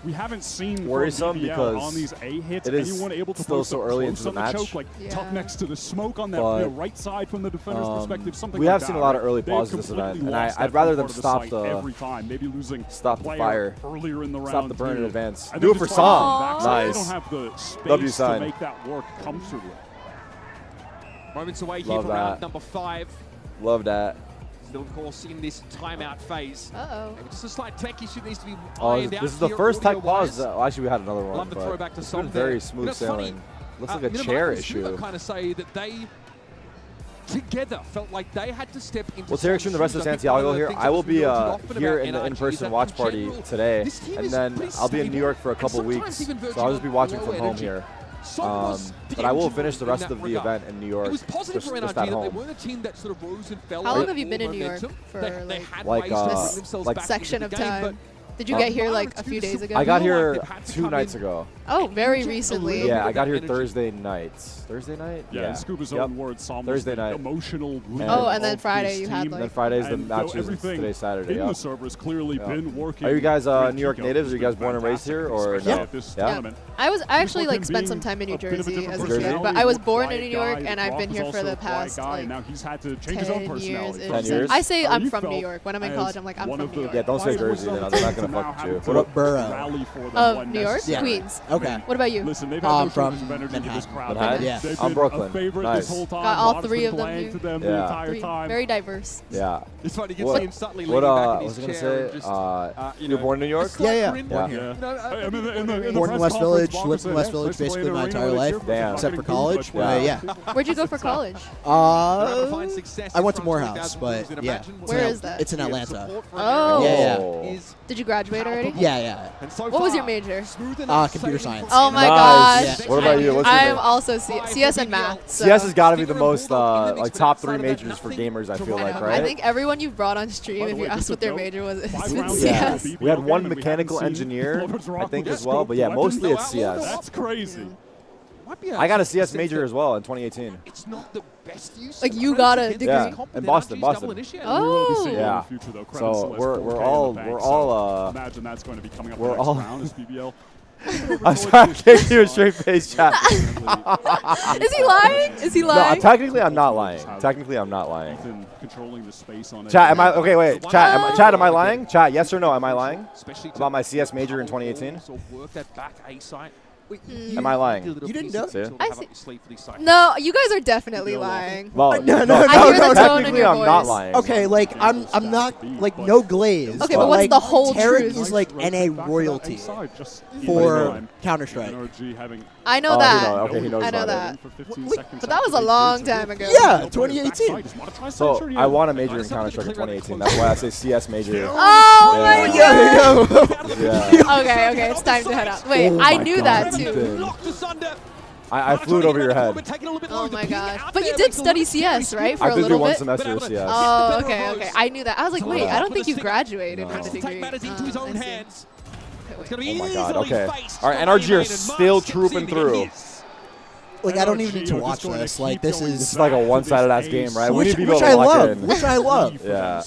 we haven't seen worrisome from BBL because on these A hits it is anyone able to still post so up early close into the on match. choke, like tuck next to the smoke on that right side from the defender's perspective. Something we like have that, seen a lot of right? early They've pauses this event, completely and lost I'd that rather front them part of stop the every time, maybe losing the fire, earlier in the round. stop the burn in advance. And Do it then for just try to Song. come back, so they Nice. don't have the space W to sign. make that work comfortably. Moments away here Love from round that. number 5. Love that. Still, of course, in this timeout phase. Uh-oh. Maybe just a slight tech issue needs to be Oh, ironed out this is the here first tech audio-wise. pause. Well, actually, we had another one, Love the but throwback to it's Song been very there. smooth It's funny, sailing. Looks like a chair issue. kind of say that they together felt like they had to step into. Well, Tarik and the rest of Santiago here. I will be here in the in-person watch party today, and then I'll be in New York for a couple weeks, so I'll just be watching from home here. But I will finish the rest of the event in New York. It was positive for NRG at that they home. weren't a team that sort of rose and fell. How long have you been in New York for like section of time? Did you get here like a few days ago? I got here 2 nights ago. Oh, very recently. Yeah, I got here Thursday nights. Thursday night? Yeah, in Scuba's own words, Sam was Thursday the night. emotional leader Oh, and then of Friday this you had team. like. And then Friday's the And though matches. everything Today's Saturday. in the server has clearly been working. Are you guys with New York Kiko. natives? Are you It's guys been born and raised here, or fantastic, no? especially at this Yeah. tournament. I actually like spent being some time in New a bit of a Jersey different as a kid, personality. but I was born Quiet in New York guy. and I've Brock been is here also for the a quiet past guy. like Now he's had to change his own 10 years. personality. 10 years? I say How I'm you from New felt York. When I'm in as college, I'm like, I'm one from of New the York. Yeah, don't say Jersey, then they're not going to fuck with you. What borough? Of New York? Yeah. Queens. Okay. What about you? Listen, they've from Manhattan. Manhattan. Yeah. They've I'm been Brooklyn. a favorite Nice. this whole time. Got all Mod's three been of them playing here. to them Yeah. the entire time. Very diverse. Yeah. It's funny, you can What- see him subtly What leaning back in was his I gonna chair say? and just, You were born in New York? Yeah. Yeah. Born here. In the Born in press West conference, Village, Bonker lived in said, West "Yes, Village let's play basically the my arena entire with life, Chip, Damn. except for but college. yeah. Where'd you go for college? I went to Morehouse, but yeah. Where is that? It's in Atlanta. Oh. Yeah. Did you graduate already? Yeah. What was your major? Computer science. Oh my Nice. gosh. What about you? What's your I'm major? also CS and math. So. CS has got to be the most like top 3 majors for gamers. I feel like, I right? think everyone you've brought on stream, if you asked what their major was, it's been Yeah. CS. We had one mechanical engineer, I think, as well. But yeah, mostly it's CS. That's crazy. I got a CS major as well in 2018. It's not the best use. Like you got a degree? Yeah, in Boston. Oh. Yeah. So we're all imagine that's going to be coming up we're next all round as BBL. I'm sorry, I gave you a straight face chat. Is he lying? Is he No, lying? technically I'm not lying. Technically I'm not lying. Controlling the space on Chat, am I okay? Wait, chat, am I lying? Chat, yes or no? Am I lying about my CS major in 2018? Am I lying? You didn't know? I see. No, you guys are definitely lying. Well, No, I hear the tone in technically your I'm not voice. lying. Okay, like I'm not like no glaze. Okay, but what's like, the whole Tarik truth? is like NA royalty for Counter Strike. I know that. Okay, he knows I know about that. it. But that was a long time ago. Yeah, 2018. So I want a major in Counter Strike in 2018. That's why I say CS major. Oh my god. Yeah. Okay, it's time to head out. Wait, I knew that too. I flew it over your head. Oh my gosh. But you did study CS, right? For I a did little do one bit? semester of CS. Oh, okay. I knew that. I was like, wait, I don't think you graduated from the degree. Matters into his own hands. It's going to be Oh my easily god, okay. faced Alright, by NRG are United. still Mars trooping succeeding in through. his. Like I don't even need to watch this. Like this This is like a one-sided ass game, right? Which We need people I to lock love. in. Which I love. Yeah.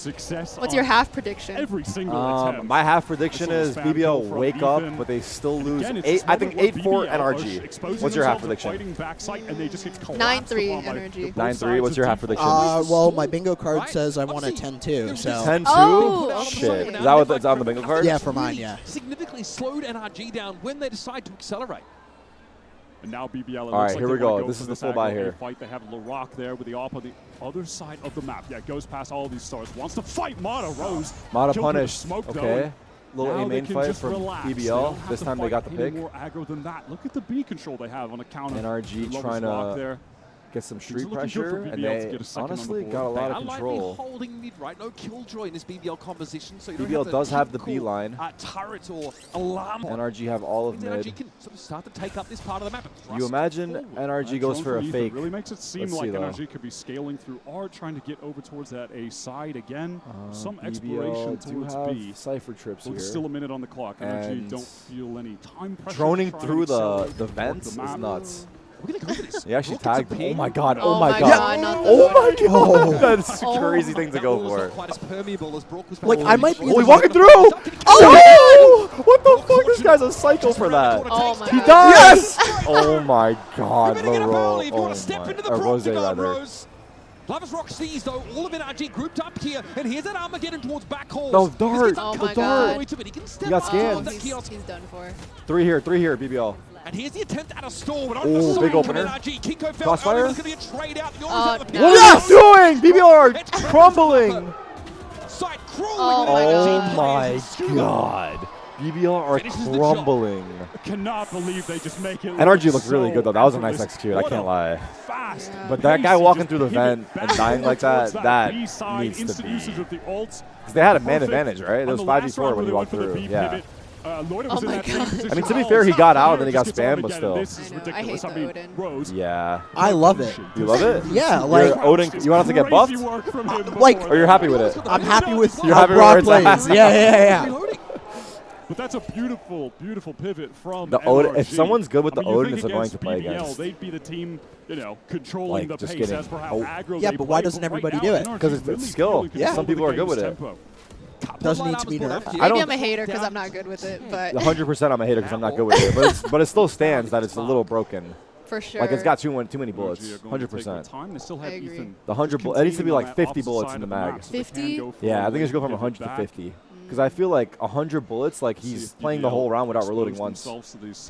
What's your half prediction? Every single attempt. My half prediction is BBL wake up, but they still lose. I think 8-4 NRG. What's your half prediction? 9-3 NRG. 9-3. What's your half prediction? Well, my bingo card says I want a 10-2. So 10-2. Oh. Shit. Is that what's on the bingo card? yeah, for mine, yeah. Significantly slowed NRG down when they decide to accelerate. And now BBL. All right, here we go. This is the full buy here. Fight. They have LaRock there with the AWP on the other side of the map. Yeah, goes past all these stars. Wants to fight Mata Rose. Mata Killed with punished. smoke, though, Okay. and Little now A they main can fight just from relax. They BBL. don't have This to time they fight got the any pick. more aggro than that. Look at the B control they have on account of NRG Lover's trying Rock to there. get some Things street are looking good pressure, for and BBL to they get a second on the honestly board. got a lot They of are likely control. holding mid, right? No killjoy in this BBL composition, so you BBL don't have does have the typical, B line. turret or alarm. NRG have all of NRG mid. can sort of start to take up this part of the map. You imagine NRG goes for a fake. Really makes it seem Let's like see, though. NRG could be scaling through R, trying to get over towards that A side again. Some BBL exploration do towards have B. Cypher trips But here. still a minute on the clock. NRG And don't feel any time pressure. droning to try through and accelerate the to work vents the is map. nuts. We're gonna go for this. He actually Rockets are tagged him. Oh paying. my god, Oh my god. God, not the Oh my Oh. god. That's a Oh. crazy thing to That go wall was for. not quite as permeable as Brock was Like, I might be Oh, he's the- walking through! Oh! What the fuck? This guy's a psycho for that. Oh my He god. died! Yes! Oh my god, You're gonna get a Laro. penalty if you Oh want to step into the my. Or Rose, Proctagon, rather. Rose. Lover's Rock sees, though, all of NRG grouped up here, and here's that Armageddon towards back halls. No, dart. Oh The my dart. god. He can step He got up scanned. towards that He's kiosk. done for. 3 here, BBL. And here's the attempt at a stall, but on Ooh, the side big from opener. NRG. Kiko felt Crossfire? earlier, there's going to be a trade out. Yours Oh, out the no. pit. What are you doing? BBL are crumbling. Side crawling Oh with my NRG Oh my players. Scuba. god. BBL are Finishes the job. crumbling. Cannot believe they just make it. NRG look looked really so good though. That was a nice effortless. execute. I What can't a lie. Fast. But that guy pace, walking just through the pivot vent and back dying like that, towards that B-side, needs to instant be. usage of the ults. Because they had a man Perfect. advantage, right? It On was the last 5v4 round when they you went walked for the through. B Yeah. pivot. Lloyd Oh was in my that same God. position. I mean, to be Oh, fair, he stop got out here, and then he got just gets on spammed, but again. still. This is I know. I ridiculous. hate I the mean, Odin. Rose. Yeah. I love it. You love it? Yeah, You're like Odin, you want it to get buffed? Crazy work from him like- before Or you're that. happy with it? I'm happy with You're how happy Brock with where it's plays. at? Yeah. But that's a beautiful, beautiful pivot from The Odin, NRG. if someone's good with the I mean, you Odin, think it's annoying against to play BBL, against. They'd be the team, controlling Like, the just pace getting- as for how oh. aggro Yeah, they but why play. doesn't Right everybody now, do it? NRG 'Cause it's really skill. controlling Yeah. Some people are the good with game's it. tempo. Doesn't need to be nerfed. I Maybe don't- I'm a hater because I'm not good with it, but 100% I'm a hater because I'm not good with it. But it still stands that it's a little broken. for sure. Like, it's got too many bullets. NRG are going to take 100%. their time. They still have I agree. Ethan The 100 just bullets. It needs to be continuing like on that 50 opposite bullets side in the of mag. map so they can 50? go for Yeah, I a think it should go from pivot 100 to back. 50. Because I feel like 100 bullets, like he's playing the whole round without reloading once.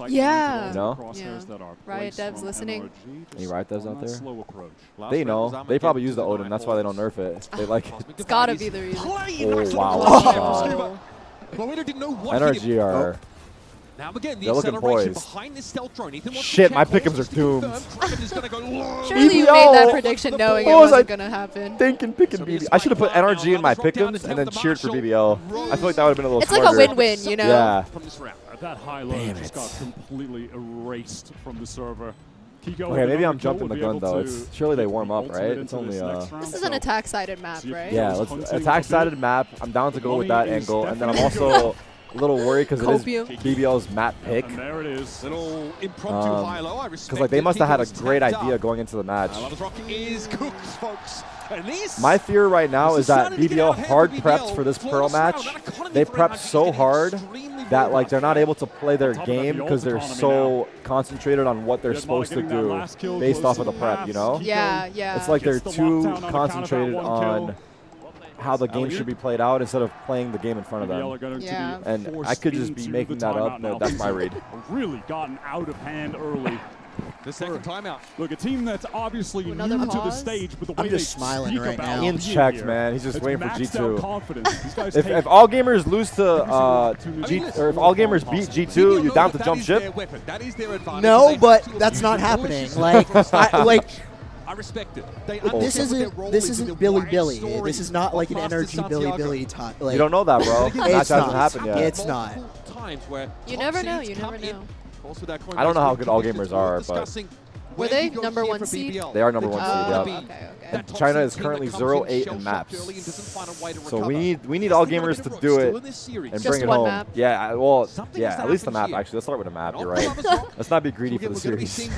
Yeah. You know? Yeah. Riot devs listening. Any Riot devs out there? They know. They probably use the Odin. That's why they don't nerf it. They like. It's gotta be the reason. Oh wow! NRG are. Now again, the they're looking acceleration poised. behind this stealth drone. Ethan wants Shit, to my check pick'ems are doomed. Surely you made that prediction knowing it wasn't gonna happen. Thinking picking BBL. I should have put NRG in my pick'ems and then cheered for BBL. I feel like that would have been a little It's smarter. like a win-win, you know? Yeah. That high low just got completely erased from the server. Okay, maybe I'm jumping the gun though. It's surely they warm up, right? It's only This is an attack-sided map, right? Yeah, let's attack-sided map. I'm down to go with that angle, and then I'm also a little worried because it is BBL's map pick. And there it is. Little impromptu high-low. I respect because like they must have had a great idea going into the match. Is cooked, folks. My fear right now is that BBL hard prepped for this Pearl match. They prepped so hard that like they're not able to play their game because they're so concentrated on what they're supposed to do based off of the prep, you know? Yeah, yeah. It's like they're too concentrated on how the game should be played out instead of playing the game in front of them. Yeah. And I could just be making that up, but that's my read. Really gotten out of hand early. The second timeout. Look, a team that's obviously new to the stage, but the way I'm just smiling right now. Ian's checked, man. He's just waiting for G2. if all gamers lose to or if all gamers beat G2, you down to jump ship? No, but that's not happening. Like, I respect it. This isn't Billy Billy. This is not like an NRG Billy time. Like, you don't know that, bro. That hasn't happened yet. It's not. You never know. You never know. I don't know how good all gamers are, but were they number 1 seed? They are number 1 seed. Yeah. Okay. And China is currently 0-8 in maps. So we need all gamers to do it and bring it home. Map. Yeah, well, yeah, at least the map. Actually, let's start with a map. You're right. Let's not be greedy for the series.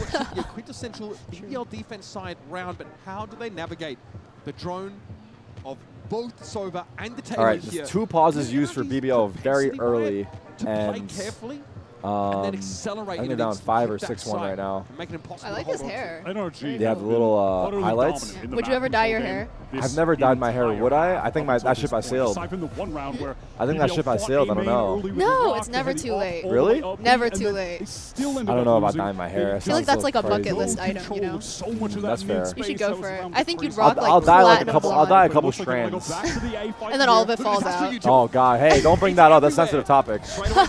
Quintessential BBL defense side round, but how do they navigate the drone of both Sova and the Tarik? All right, there's 2 pauses used for BBL very early, and and then accelerate. I think they're down 5 or 6-1 right now. I like his hair. NRG. They have the little highlights. Would you ever dye your hair? I've never dyed my hair. Would I? I think that ship I sailed. I think that ship I sailed. I don't know. No, it's never too late. Really? Never too late. I don't know about dyeing my hair. I feel like that's like a bucket list item, you know? That's fair. You should go for it. I think you'd rock I'll like dye like a platinum couple. blonde. I'll dye a couple strands. And then all of it falls out. Oh god! Hey, don't bring that up. That's a sensitive topic. Oh my god,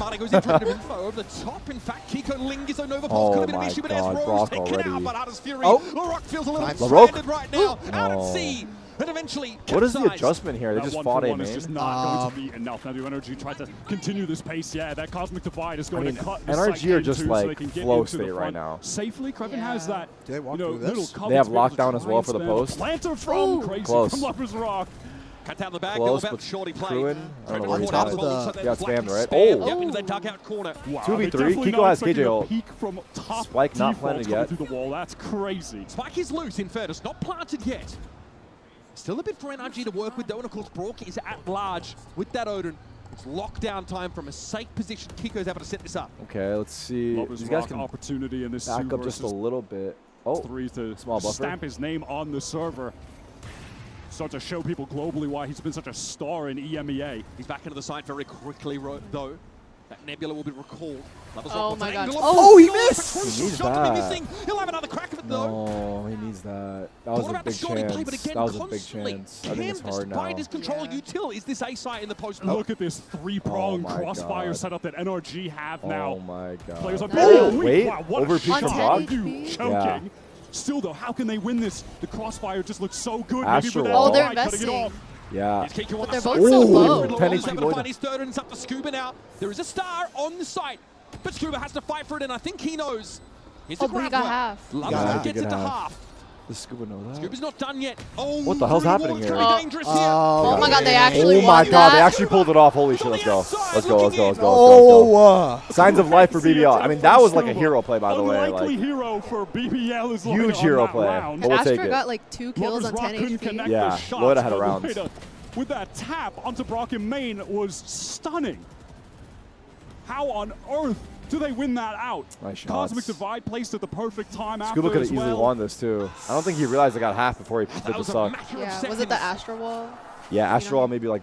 Brock already. Oh, LaRoque. Right now. Out at sea. And eventually, what is the adjustment here? They just fought A main. Just not going to be enough. Now do NRG try to continue this pace. Yeah, that cosmic divide is going to cut. NRG are just like flow state right now. Safely, Kreven has that. Do they walk through this? They have lockdown as well for the post. Planter from Crazy Close. from Lover's Rock. Cut down the back, Close, about but shorty play. Kruin, I don't know where he's top at. of the- Yeah, it's spammed, right? Yep, into that dugout corner. Wow, 2v3, definitely Kiko not has expecting KJ a ult. peek from top Spike not default planted coming yet. through the wall. That's crazy. Spike is loose, in fairness, not planted yet. Still a bit for NRG to work with, though, and of course, Brock is at large with that Odin. It's lockdown time from a safe position. Kiko's able to set this up. Okay, let's see. Lover's These guys Rock can opportunity in this back up just a little bit. Oh, 3 to small buffer. stamp his name on the server. Start to show people globally why he's been such a star in EMEA. He's back into the side very quickly, though. That Nebula will be recalled. Oh my god. Oh, he missed! He needs that. He'll have another crack of it, though. No, he needs that. That was a big chance. That was a big chance. I think it's hard now. Despite his control, util is this A site in the post. Look at this 3-pronged Oh my crossfire God. setup that NRG have now. Oh my god. Players are Oh, very wait, weak. Wow, what a overpeak shot. from Brock? Choking. Yeah. Still though, how can they win this? The crossfire just looks so good. Astro Maybe Wall. Oh, they're cutting it investing. off. Yeah. But they're both so low. 10 HP Able to Void. find his third, and it's up to Scuba now. There is a star on the site, but Scuba has to fight for it, and I think he knows. Here's Oh, the but he grab got work. half. London gets it to half. Does Scuba know that? Scuba's not done yet. Oh, What the hell's happening here? Dangerous here. Oh my god, they actually Oh my won god, they that. actually pulled it off. Holy shit, let's go. Let's go, let's go, let's go, let's go. Oh, Signs of life for BBL. I mean, that was like a hero play, by the way. Unlikely Like, hero for BBL is huge on hero that play. round. But we'll take Astra it. got like 2 kills Lover's on Rock 10 couldn't HP. connect Yeah, the shots, Lloyd had a but round. With that tap onto Brock in main was stunning. How on earth do they win that out? Nice shots. Cosmic Divide placed at the perfect time after Scuba could have as easily well. won this too. I don't think he realized they got half before he did the suck. Yeah, was it the Astra Wall? Yeah, Astral maybe like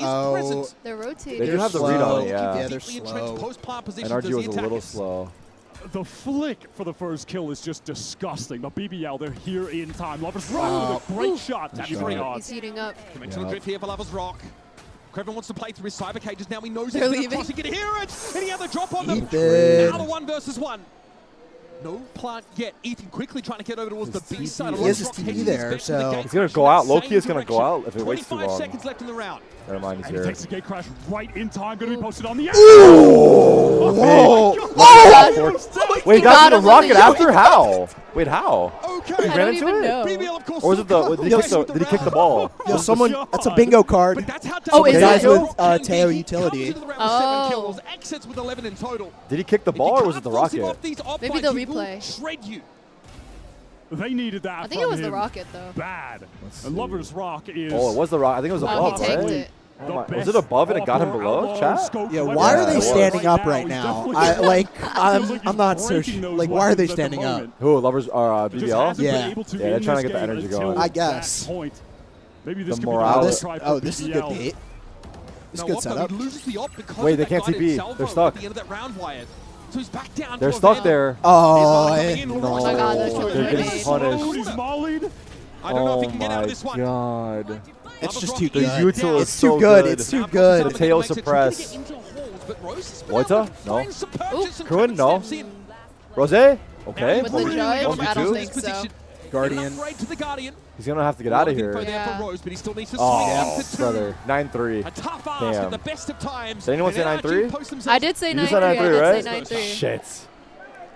is present. They're rotating. They do have the read on it, yeah. They're slow. Post-plant position NRG was a little slow. The flick for the first kill is just disgusting. But BBL, they're here in time. Lovers Rock with a great shot. He's heating up. Conventional drift here for Lovers Rock. Kreven wants to play through his cyber cages. Now he knows They're he's leaving. he can hear it. And he had the drop on them. Ethan. Now the 1 versus 1. No plant yet. Ethan quickly trying to get over towards the B side. He has his TV there, so he's gonna go out. Loki is gonna go out if it waits too 25 long. seconds left in the round. Never mind, he's And he here. takes the gate crash right in time. Going to be posted on the Wait, he got to the rocket after? How? Wait, how? Okay. He ran into it? BBL, of course, Or was it the? Did he kick the ball? Yo, someone, that's a bingo card. Oh, is guys it? with Teo utility. Oh. Exits with 11 in total. Did he kick the ball or was it the rocket? Maybe they'll replay. Shred you. They needed that. I think it was the rocket, though. Bad. And Lover's Rock is. Oh, it was the rocket. I think it was above, he tanked right? it. Oh my, was it above and it got him below, chat? Yeah, why are they standing up right now? I'm not so sure. Like, why are they standing up? Who, Lovers, BBL? Yeah. Yeah, they're trying to get the energy going. I guess. Maybe this The could morale. be This is a good bait. This is good setup. Wait, they can't TP. They're stuck. So he's back down. They're stuck there. Oh, Oh my God, that's They're really getting punished. I don't know if he can get out of this Oh one. my god. It's just too The good. util is It's so too good. good. It's too good. Tail suppress. What's No? Kruin? No. Rose? Okay. With the judge? 1v2. I don't think so. Guardian. He's gonna have to get out of here. Yeah. Oh, brother. 9-3. Damn. Did anyone say 9-3? I did say 9-3. You said 9-3, I right? did say 9-3. Shit.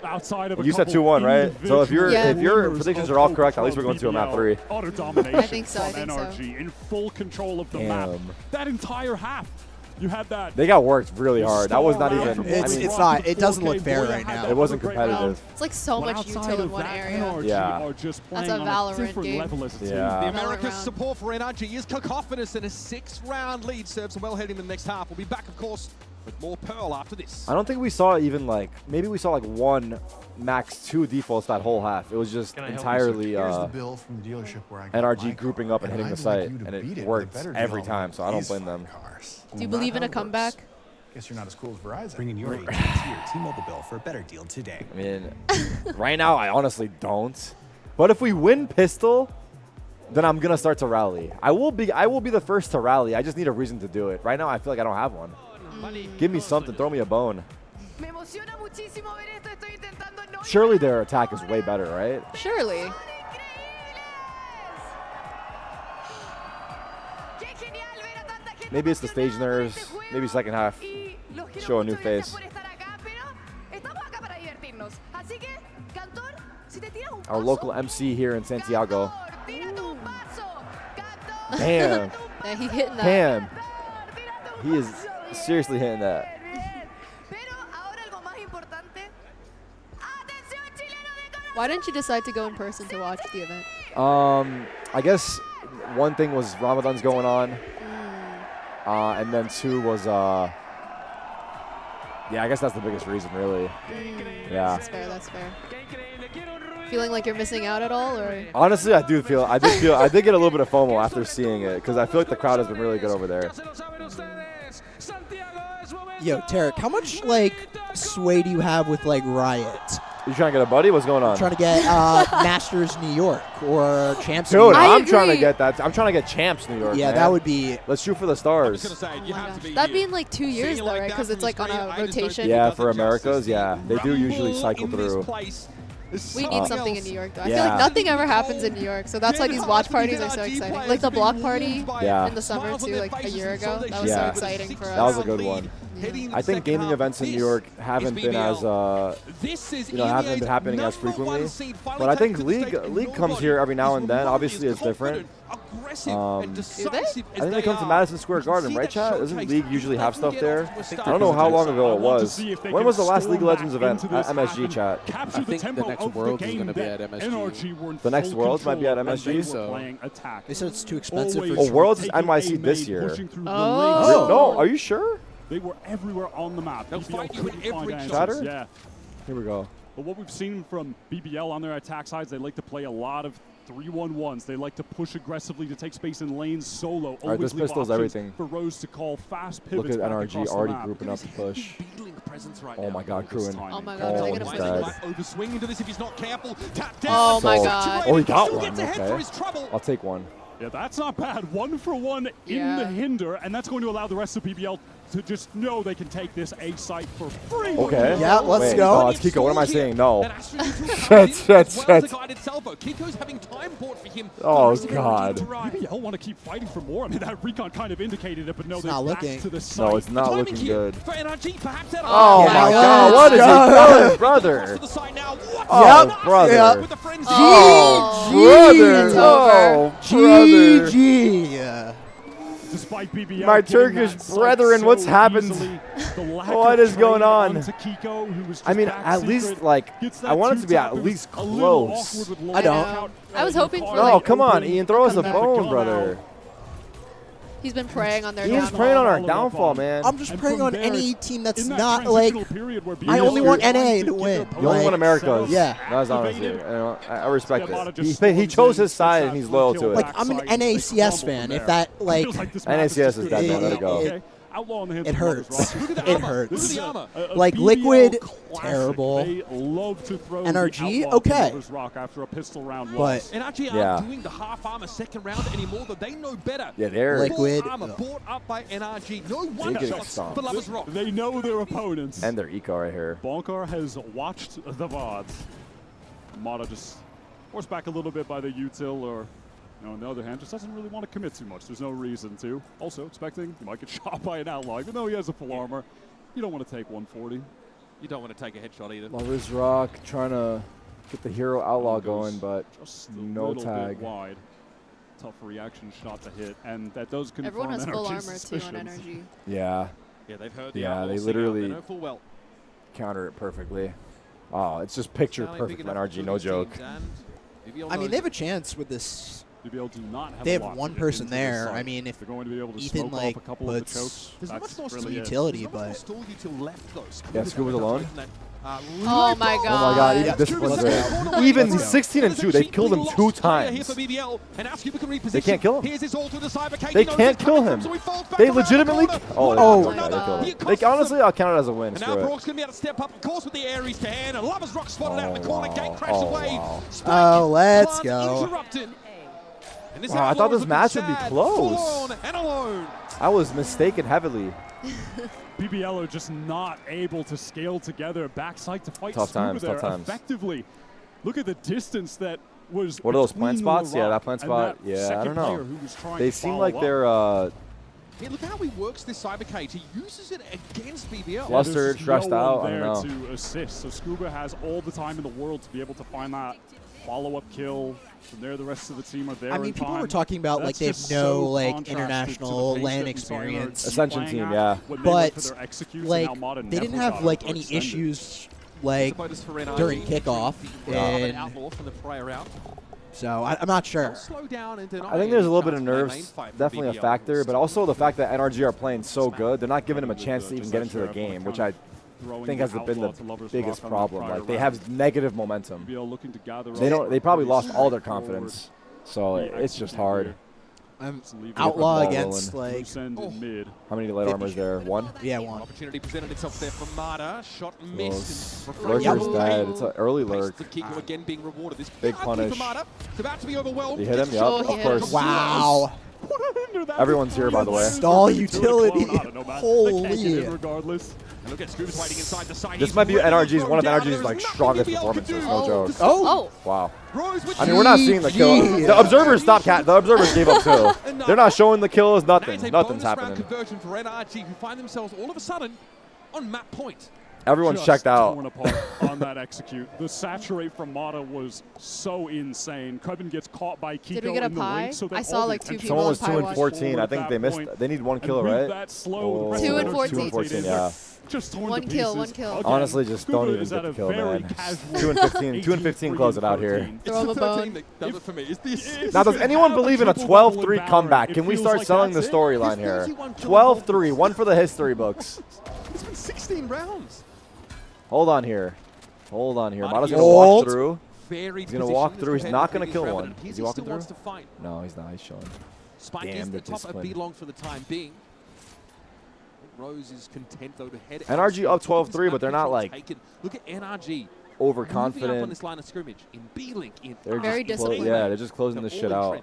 Outside of You said 2-1, right? So if your predictions are all correct, at least we're going to a map 3. Utter domination I think so, from I think so. NRG in full control of the map. That entire half. You had that. They got worked really hard. That was not even. It's not. It doesn't look fair right now. It wasn't competitive. It's like so much util in one area. Yeah. That's a Valorant game. Yeah. The America's support for NRG is cacophonous, and a 6-round lead serves them well heading in the next half. We'll be back, of course, with more Pearl after this. I don't think we saw even maybe we saw 1, max 2 defaults that whole half. It was just entirely NRG grouping up and hitting the site, and it worked every time, so I don't blame them. Do you believe in a comeback? Guess you're not as cool as Verizon. Bringing your AT&T or T-Mobile bill for a better deal today. I mean, right now I honestly don't. But if we win Pistol, then I'm gonna start to rally. I will be the first to rally. I just need a reason to do it. Right now I feel like I don't have one. Give me something. Throw me a bone. Surely their attack is way better, right? Surely. Maybe it's the stage nerves. Maybe second half. Show a new face. Our local MC here in Santiago. Damn. Yeah, he hitting that. Damn. He is seriously hitting that. Why didn't you decide to go in person to watch the event? I guess one thing was Ramadan's going on. And then 2 was, yeah, I guess that's the biggest reason, really. Yeah. That's fair, that's fair. Feeling like you're missing out at all, or? Honestly, I did get a little bit of FOMO after seeing it, because I feel like the crowd has been really good over there. Yo, Tarik, how much, sway do you have with, Riot? You trying to get a buddy? What's going on? I'm trying to get Masters New York or Champs New Dude, York. I'm trying to get that. I'm trying to get Champs New York. Yeah, man. that would be. Let's shoot for the stars. That'd be in 2 years, though, right? Because it's on a rotation. Yeah, for Americas, yeah. They do usually cycle through. We need something in New York, though. I feel like nothing ever happens in New York, so that's why these watch parties are so exciting. Like the block party in the summer, too, a year ago. That was so exciting for us. That was a good one. I think gaming events in New York haven't been as, haven't been happening as frequently. But I think League comes here every now and then. Obviously, it's different. Do they? I think they come to Madison Square Garden, right, chat? Doesn't League usually have stuff there? I don't know how long ago it was. When was the last League of Legends event at MSG, chat? I think the next Worlds is going to be at MSG. The next Worlds might be at MSG? They said it's too expensive for Worlds is NYC this year. Oh. No, are you sure? They were everywhere on the map. They'll fight you in every Chatter? Yeah. Here we go. But what we've seen from BBL on their attack sides, they like to play a lot of 3-1-1s. They like to push aggressively to take space in lanes solo. All right, this pistol's everything. For Rose to call fast Look pivots. at NRG already map. grouping up the push. Oh my God, Kruin. Oh my God, are they gonna he's play dead. Overswing into this if he's not careful. Tap down. Oh my God. Oh, he got one. Okay. I'll take one. Yeah, that's not bad. 1 for 1 in the hinder, and that's going to allow the rest of BBL to just know they can take this A site for free. Okay. Yeah, let's go. No, it's Kiko. What am I saying? No. Kiko's having time bought for him. Oh, God. BBL want to keep fighting for more. I mean, that recon kind of indicated it, but no, they're back to the site. No, it's not looking good. For NRG, perhaps Oh, my God. What is he doing, brother? Oh, brother. GG. Oh, brother. GG. Despite BBL my Turkish brethren, what's happened? What is going on? I mean, at least, like, I want it to be at least close. I don't. I was hoping for, No, like, come on, Ian, throw us a bone, brother. He's been preying on their He's downfall. preying on our downfall, man. I'm just praying on any team that's not like. I only want NA to win. You only want America's. Yeah. That's honestly. You know, I respect it. He chose his side and he's loyal to it. Like, I'm an NACS fan. If that, like. NACS is dead, man. Let it go. It hurts. It hurts. Like, Liquid, terrible. NRG, okay. But NRG aren't doing the half armor second round anymore. That they know better. Yeah, they're Liquid. Armor bought up by NRG. No wonder shots for Lovers Rock. They know their opponents. And their eco right here. Bonkar has watched the VODs. Mata just forced back a little bit by the util, or on the other hand, just doesn't really want to commit too much. There's no reason to. Also, expecting he might get shot by an outlaw, even though he has a full armor. You don't want to take 140. You don't want to take a headshot either. Lovers Rock trying to get the hero outlaw going, but just no little tag. Bit wide. Tough reaction shot to hit, and that does confirm everyone has full NRG's armor suspicions. too on NRG. Yeah. Yeah, they've heard the Yeah, they outlaw literally signal. They know full well. counter it perfectly. Oh, it's just picture perfect from NRG, no joke. I mean, they have a chance with this. BBL do not have they a have lot one to get person into there. this I mean, if they're going to be able to Ethan smoke like off a couple of the puts chokes, There's that's much more really utility, There's not but much more util left though. Yeah, Scuba's alone. Oh my God. Oh my God, even discipline's there. Even 16 and 2, they've killed him 2 times. They can't kill him. They can't kill him. They legitimately. Oh, okay, they killed him. They honestly, I'll count it as a win. And now Screw it. Brock's going to be able to step up, of course, with the Aries to hand. And Lovers Rock spotted out in the corner. Gate cracks away. Oh, let's go. Interrupted. Wow, I thought this match would be close. I was mistaken heavily. BBL are just not able to scale together backside to fight Tough Scuba times, there tough times. effectively. Look at the distance that was. What are those plant between spots? Yeah, LaRock that plant and spot. that Yeah, I second don't know. player who was trying They to seem follow like up. they're Hey, look how he works this Cyber Cage. He uses it against BBL. flustered, There's stressed no out. one I there don't know. to assist. So Scuba has all the time in the world to be able to find that follow-up kill. From there, the rest of the team are there. I mean, in people time. were talking about That's like they have just no so like contrasted to international the pace LAN that we saw NRG experience. Ascension playing team, at yeah. when they went for But their executes, like and Almada they never didn't have got like it any extended. issues like during kickoff, and Outlaw from the prior round. so I'm not sure. Slow down and deny I think there's a little bit of chance for their main nerves, fight from definitely a BBL. factor, but also the fact that NRG are playing so good, they're not giving him a chance to even get into the game, which I think has been the biggest problem. Like they have negative momentum. They probably lost all their confidence, so it's just hard. Outlaw against like how many light armors there? 1? Yeah, 1. Opportunity presented itself there for Mata. Shot and missed. Lurker's dead. It's an early lurk. The Kiko again being rewarded. This Big punish. for Mata. It's about to be overwhelmed. You hit him? Yep, of course. Wow. Everyone's here, by the way. Stall utility. Holy. Regardless. Look at Scuba's fighting inside the side. This might be one of NRG's like strongest performances. No joke. Oh. Wow. I mean, we're not seeing the kill. The observers stopped. The observers gave up too. They're not showing the kills. Nothing. Nothing's happening. Conversion for NRG, who find themselves all of a sudden on map point. Everyone's Just checked out. torn apart on that execute. The saturate from Mata was so insane. Coven gets caught by Kiko Did we get a in the pie? link, so I saw like 2 people Someone on was 2 pie and watch. 14. I think they missed. They need 1 kill, right? Oh, 2 and 14. 2 and 14. Yeah. Just torn 1 to kill, pieces. 1 kill. Again, Honestly, just Scuba don't even is get at the a kill, very man. casual 2 and 15. 2 and 15 close it out here. Throw him a bone. Does it for me. Is this? Now, does anyone believe in a 12-3 comeback? Can we start selling the storyline here? 12-3, 1 for the history books. It's been 16 rounds. Hold on here. Hold on here. Mata's Mata going to walk through. Very He's going to walk through. He's not going to previous kill round, one. and Is he he walking still through? wants to fight. No, he's not. He's showing. Spike is Damn, the the top of discipline. B-Long for the time being. Rose is content though to head NRG up 12-3, but they're not like Look at NRG overconfident. moving up on this line of scrimmage in B-Link in They're Very just disciplined. yeah, they're just closing this shit out.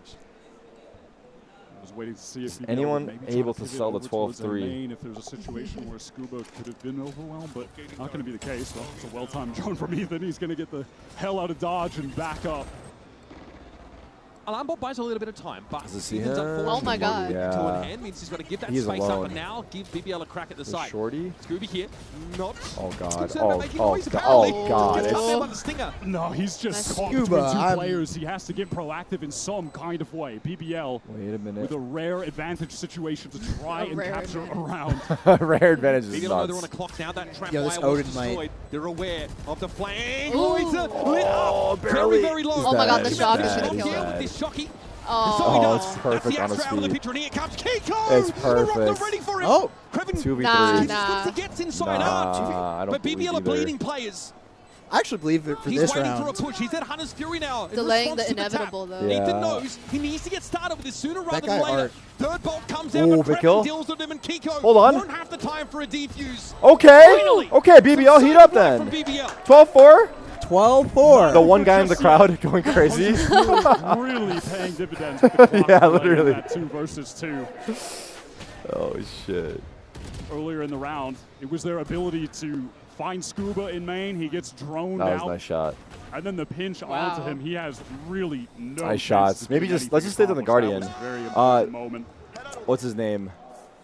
Just waiting to see if BBL anyone would maybe able try to pivot sell the over towards their 12-3? main if there's a situation where Scuba could have been overwhelmed, but not going to be the case. Well, it's a well-timed drone from Ethan. He's going to get the hell out of dodge and back up. Alarm bot buys a little bit of time, but Does it see Ethan's him? up 4 Oh my God. Yeah. to an hand, means he's got to give that He's space up alone. and now give BBL a crack at the The site. shorty? Scooby here, not. Oh God! concerned about making noise, Oh apparently. God! Gets up there It's, by the stinger. No, he's just caught Scuba, between 2 I'm- players. He has to get proactive in some kind of way. BBL wait a minute. with a rare advantage situation to try and rare capture advantage. a round. Rare advantage is BBL know they're on a nuts. clock now. That trap Yo, this wire was Odin might- destroyed. They're aware of the flank. Ooh. Loiter lit up. barely. Very low. He's Oh my God, bad, the he's shock is bad, gonna he's kill him. bad. This shocky. Oh. So he Oh, does. it's perfect That's the on his Astral of the feet. picture, and here comes Kiko. It's The Rock, they're perfect. ready for him. Oh. Krevin 2v3. Nah, he nah. gets inside Nah, out. I don't But believe BBL are either. bleeding players. I actually believe it for He's this waiting round. for a push. He's at Hunter's Fury now. in Delaying response the to inevitable, tap. though. Yeah. Ethan knows he needs to get started with this sooner rather guy than later. Art. Third bolt comes out, Ooh, but big Krevin kill. deals with him, and Kiko Hold on. won't have the time for a defuse. Okay. Finally, Okay. BBL, some heat up side from then. BBL. 12-4. 12-4. The one guy in the crowd going crazy. Really paying dividends with the clock Yeah, delay in literally. that 2 versus 2. Oh shit. Earlier in the round, it was their ability to find Scuba in main. He gets droned That was out. a nice shot. And then the pinch Wow. onto him. He has really no Nice chance shots. to Maybe do just let's just stay anything on the Guardian. accomplished. That was a very important moment. What's his name?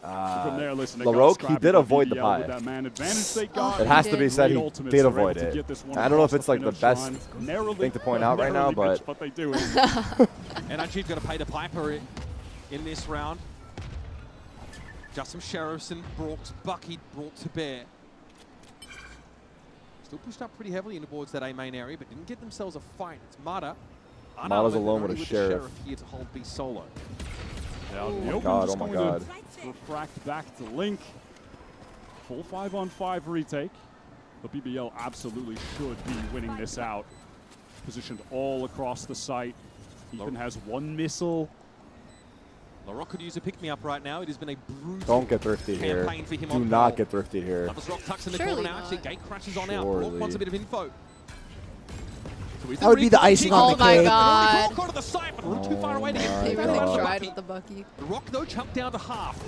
From there, listen, they got LaRoque, he scrappy did by avoid the BBL pie. with that man advantage they got. It has to be did. said Great he ultimates did are avoid able to it. get this one I don't know if across it's like the finish best line. Narrowly, thing to point out right now, narrowly but pitched, they do it. NRG's going to pay the piper in this round. Just some Sheriffson, brought Bucky, brought to bear. Still pushed up pretty heavily in towards that A main area, but didn't get themselves a fight. It's Mata. Mata's alone with a sheriff. Here to hold B solo. Now, Oh the my open God, just oh my going God. to refract back to Link. Full 5-on-5 retake. But BBL absolutely should be winning this out. Positioned all across the site. Ethan has 1 missile. LaRoque could use a pick-me-up right now. It has been a brutal don't get thrifty here. campaign for him Do on not goal. get thrifty here. Lovers Rock tucks in the Surely corner now. not. Actually, gate crashes on out. Surely. Brock wants a bit of info. So That would be the icing on the Oh my cake. God. Got to the side, but a little too far away to get my He really God. tried with the Bucky. The Rock, though, chunked down to half.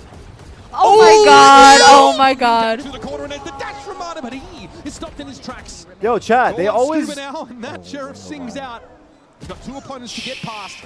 Oh my God. Oh my God. To the corner, and there's the dash from Mata, but he is stopped in his tracks. Yo, chat, they Go on always. Scuba now, and that Sheriff sings out. He's got 2 opponents to get past.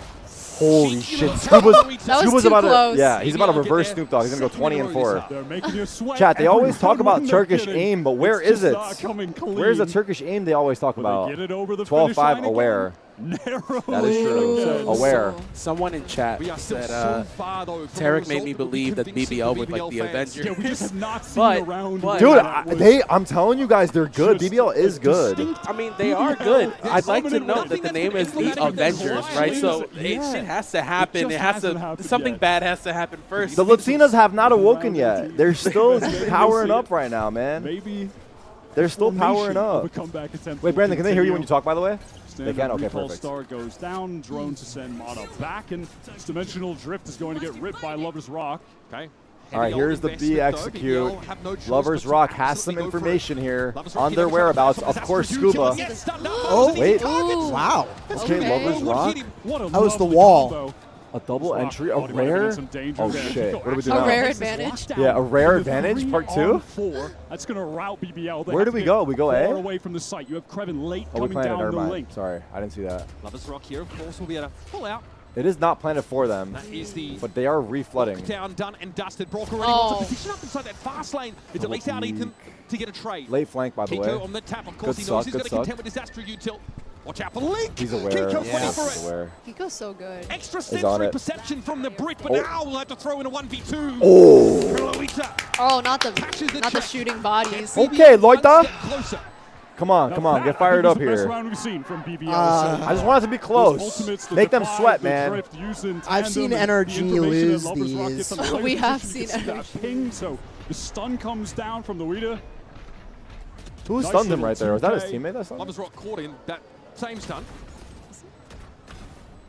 Holy Cheeky shit. little Scuba's, That was Scuba's too about close. to. Yeah, he's about to Maybe I'll reverse get Snoop Dogg. He's going to go there. 20-4. They're making you sweat. Chat, they always talk every about time they're Turkish getting. aim, but where It's is just it? not coming clean. Where's the Turkish aim they always talk But about? they get it over the finish 12-5 line aware. again. Narrow. That is true. Ooh. Aware. Someone in chat We are still said so far, though, from a Tarik result made me that would be believe that convincing BBL for would like BBL the fans. Avengers. Yeah, we just have not seen But- a round. but- where Dude, that was I'm telling you guys, they're good. just BBL is a good. distinct I mean, they are good. Yeah, I'd like to dominant know win. that the name is the That's what Avengers, it right? is. So Yeah. it has to happen. It It just has hasn't to. happened Something yet. bad has to happen first. The Latinas have not awoken Round yet. 18. They're still Maybe powering see up it. right now, man. Maybe They're still powering formation of a up. comeback attempt Wait, will Brandon, can they hear you when continue. you talk, by the way? Standard They can? Okay, recall perfect. star goes down. Drone to send Mata back, and this dimensional drift is going to get ripped by Lover's Rock. Okay. All right, here's the B execute. Lovers Rock has some information here on their whereabouts. Of course, Scuba. Oh, wait. Ooh. Wow. Okay, Lovers Rock. What a That was the lovely wall. combo. A double entry, a Thought he might have been rare. in some danger Oh there. shit! Kiko What do we do A now? rare takes this advantage. lockdown. Yeah, a rare With a advantage, part 2? 3-on-4. That's going to rout BBL. They Where have do to we get go? We go far A? away from the site. You have Krevin late Oh, we coming planted. down Never the mind. link. Sorry, I didn't see that. Lovers Rock here, of course, will be able to pull out. It is not planted for them, That is the but they are reflooding. down, done and dusted. Brock already Oh. wants to position up inside that fast lane. It's at least out Ethan to get a trade. Late flank, by the way. Kiko on the tap. Of course, Good he knows suck, he's good going to suck. contend with his Astro util. Watch out for Link. He's aware. Kiko Yeah. waiting for He's it. aware. He goes so good. Extra He's on sensory it. perception from the Brit, but Oh. now we'll have to throw in a 1v2. Oh! Loiter Oh, not the catches the not the track. shooting bodies. Okay, BBL one Loiter. step closer. Come on, Now come on, that, get fired I up think, is the here. best round we've seen from BBL. I just want it to be close. Make them sweat, man. I've seen NRG lose these. We have seen NRG. Ping, so the stun comes down from the leader. Who Nice stunned him little right there? Was that his 2K. teammate that stunned him? Lovers Rock caught in that same stun.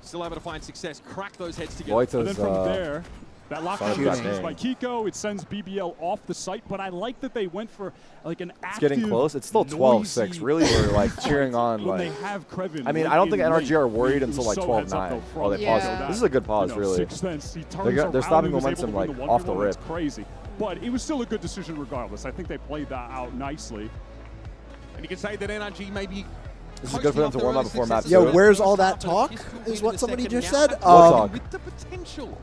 Still able to find success, crack those heads together. And then Loita's, from there, That lockdown is used by Kiko. It sends BBL off the site, but I like that they went for like an active. It's getting close. It's still 12-6. Really, we're like cheering on. When Like, they have Krevin, I mean, I don't think NRG are worried until like 12-9. Oh, they paused it. This is a good pause, really. They're stopping momentum like off the rip. Crazy, but it was still a good decision regardless. I think they played that out nicely. And you can say that NRG maybe. This is good for them to warm up before map 2. Yo, where's all that talk? Is what somebody just said. What talk? With the potential.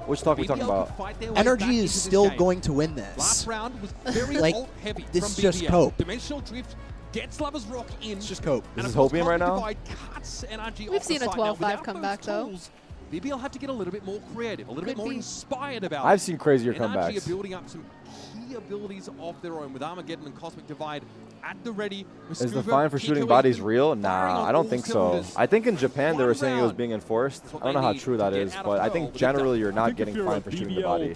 Which talk are we talking about? NRG is still going to win this. Last round was very like, heavy this from is just BBL. cope. Dimensional Drift gets Lover's Rock in. It's just cope. This is hopium right now? We've seen a 12-5 comeback, though. BBL have to get a little bit more creative, a little bit more inspired about I've seen crazier NRG comebacks. are building up some key abilities of their own with Armageddon and Cosmic Divide at the ready. Is the fine for shooting bodies real? Nah, I don't think so. I think in Japan they were saying it was being enforced. I don't know how true that is, but I think generally you're not getting fined for shooting the body.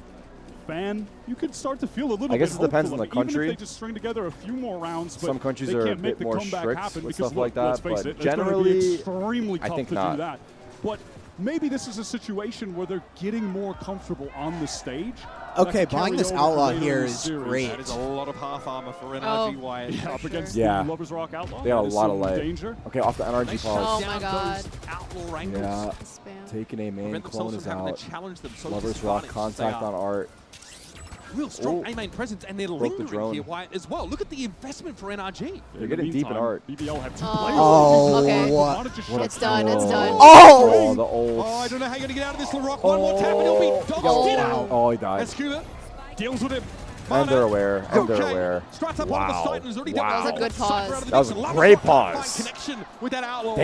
Fan, you could start to feel a little bit I guess it depends on the hopeful. country. Even if they just string together a few more rounds, but some countries they are a can't make bit the more comeback strict happen with because stuff like let's that, face but it, it's gonna be generally, extremely I tough think to not. do that. But maybe this is a situation where they're getting more comfortable on the stage. Okay, buying this Outlaw here is great. That is a lot of half armor for NRG. Wyatt. Yeah, up against the Lovers Rock Outlaw. They got a lot of light. Danger. Okay, off the NRG pause. Oh my god. Yeah, taking a main clone is out. Lovers Rock contact on Art. Real strong A main presence, and they're lingering here Wyatt, as well. Look at the investment for NRG. They're getting deep in Art. BBL have 2 players. Okay. What it's done. It's done. Oh, the old. Oh, I don't know how you're going to get out of this, LaRock. One more tap, and he'll be dodged out. Oh, he died. Escuba deals with him. And they're aware. And they're aware. Wow. That was a good pause. That was a great pause.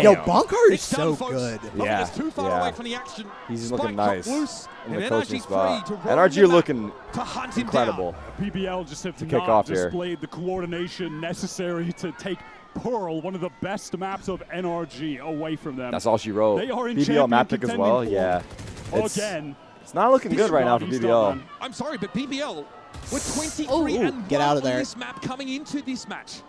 Yo, Bunkard is so good. Yeah. He's looking nice in the coaching spot. NRG are looking incredible. BBL just have to kick off here. Displayed the coordination necessary to take Pearl, one of the best maps of NRG, away from them. That's all she wrote. They are in BBL map pick as well. Yeah. It's not looking good right now for BBL. I'm sorry, but BBL with 23 and get out of there. On this map coming into this match.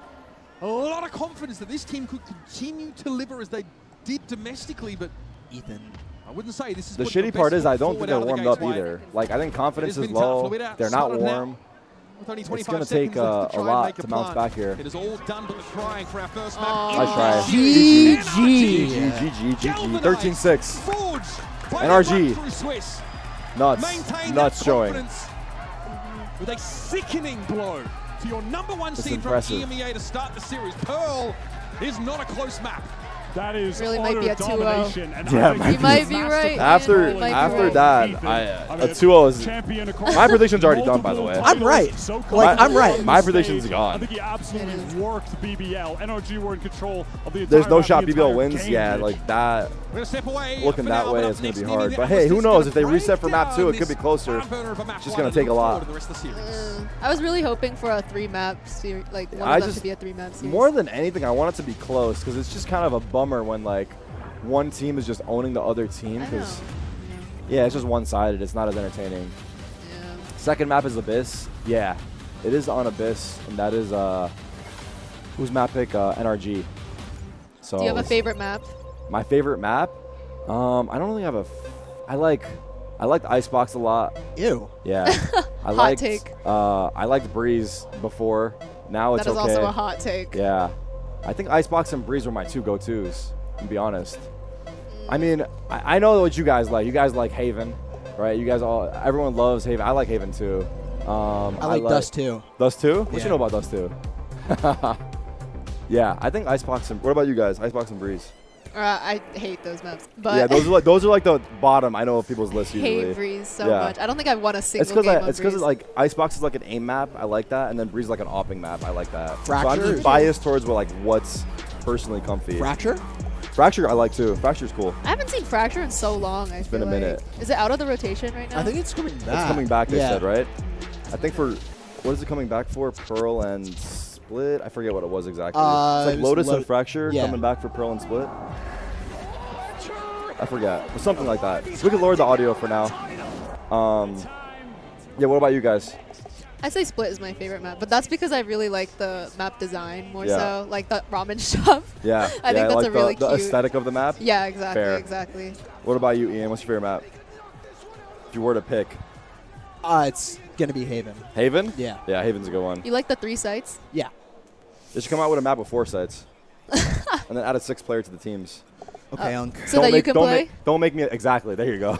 A lot of confidence that this team could continue to deliver as they did domestically, but Ethan, I wouldn't say this is the shitty part is I don't think they're warmed up either. Like, I think confidence is low. They're not warm. It's going to take a lot to bounce back here. It is all done but the trying for our first map. Nice try. GG. GG. 13-6. NRG. Nuts showing. With a sickening blow to your #1 seed from EMEA to start the series. Pearl is not a close map. That is really might be a 2-0. Yeah, you might be right. After that, a 2-0 is. My prediction's already done, by the way. I'm right. Like, I'm right. My prediction's gone. I think he absolutely worked BBL. NRG were in control of the entire There's no map, shot the BBL entire wins. game. Yeah, like that. Looking that way, it's going to be hard. But But hey, who knows? If they reset for map 2, it could be closer. It's just going to take a lot. I was really hoping for a 3-map series, like one of them to be a 3-map series. More than anything, I want it to be close because it's just kind of a bummer when like one team is just owning the other team. Because yeah, it's just one-sided. It's not as entertaining. Yeah. Second map is Abyss. Yeah, it is on Abyss, and that is whose map pick? NRG. So do you have a favorite map? My favorite map? I don't really have a. I liked Icebox a lot. Ew. Yeah. I Hot take. I liked Breeze before. Now it's that is okay. also a hot take. Yeah. I think Icebox and Breeze were my 2 go-tos, to be honest. I mean, I know what you guys like. You guys like Haven, right? You guys everyone loves Haven. I like Haven too. I like Dust 2. Dust 2? What you know about Dust 2? Yeah, I think Icebox and. What about you guys? Icebox and Breeze. I hate those maps. But yeah, those are like the bottom. I know of people's lists usually. Hate Breeze so much. I don't think I've won a single game on It's because Breeze. like Icebox is like an aim map. I like that, and then Breeze is like an opping map. I like that. Fracture? So I'm just biased towards like what's personally comfy. Fracture? Fracture I like too. Fracture's cool. I haven't seen Fracture in so long. It's been a minute. Is it out of the rotation right now? I think it's coming back. It's coming back. They said, right? I think for what is it coming back for? Pearl and Split. I forget what it was exactly. It's like Lotus and Fracture coming back for Pearl and Split. I forgot. But something like that. So we can lower the audio for now. Yeah, what about you guys? I say Split is my favorite map, but that's because I really like the map design more so, like the ramen shop. Yeah, I think that's like a really the cute aesthetic of the map. Yeah, exactly, Fair. exactly. What about you, Ian? What's your favorite map? If you were to pick. It's going to be Haven. Haven? Yeah. Yeah, Haven's a good one. You like the 3 sites? Yeah. They should come out with a map with 4 sites. And then add a 6th player to the teams. Okay, Unc. So that you can play? Don't make me exactly. There you go.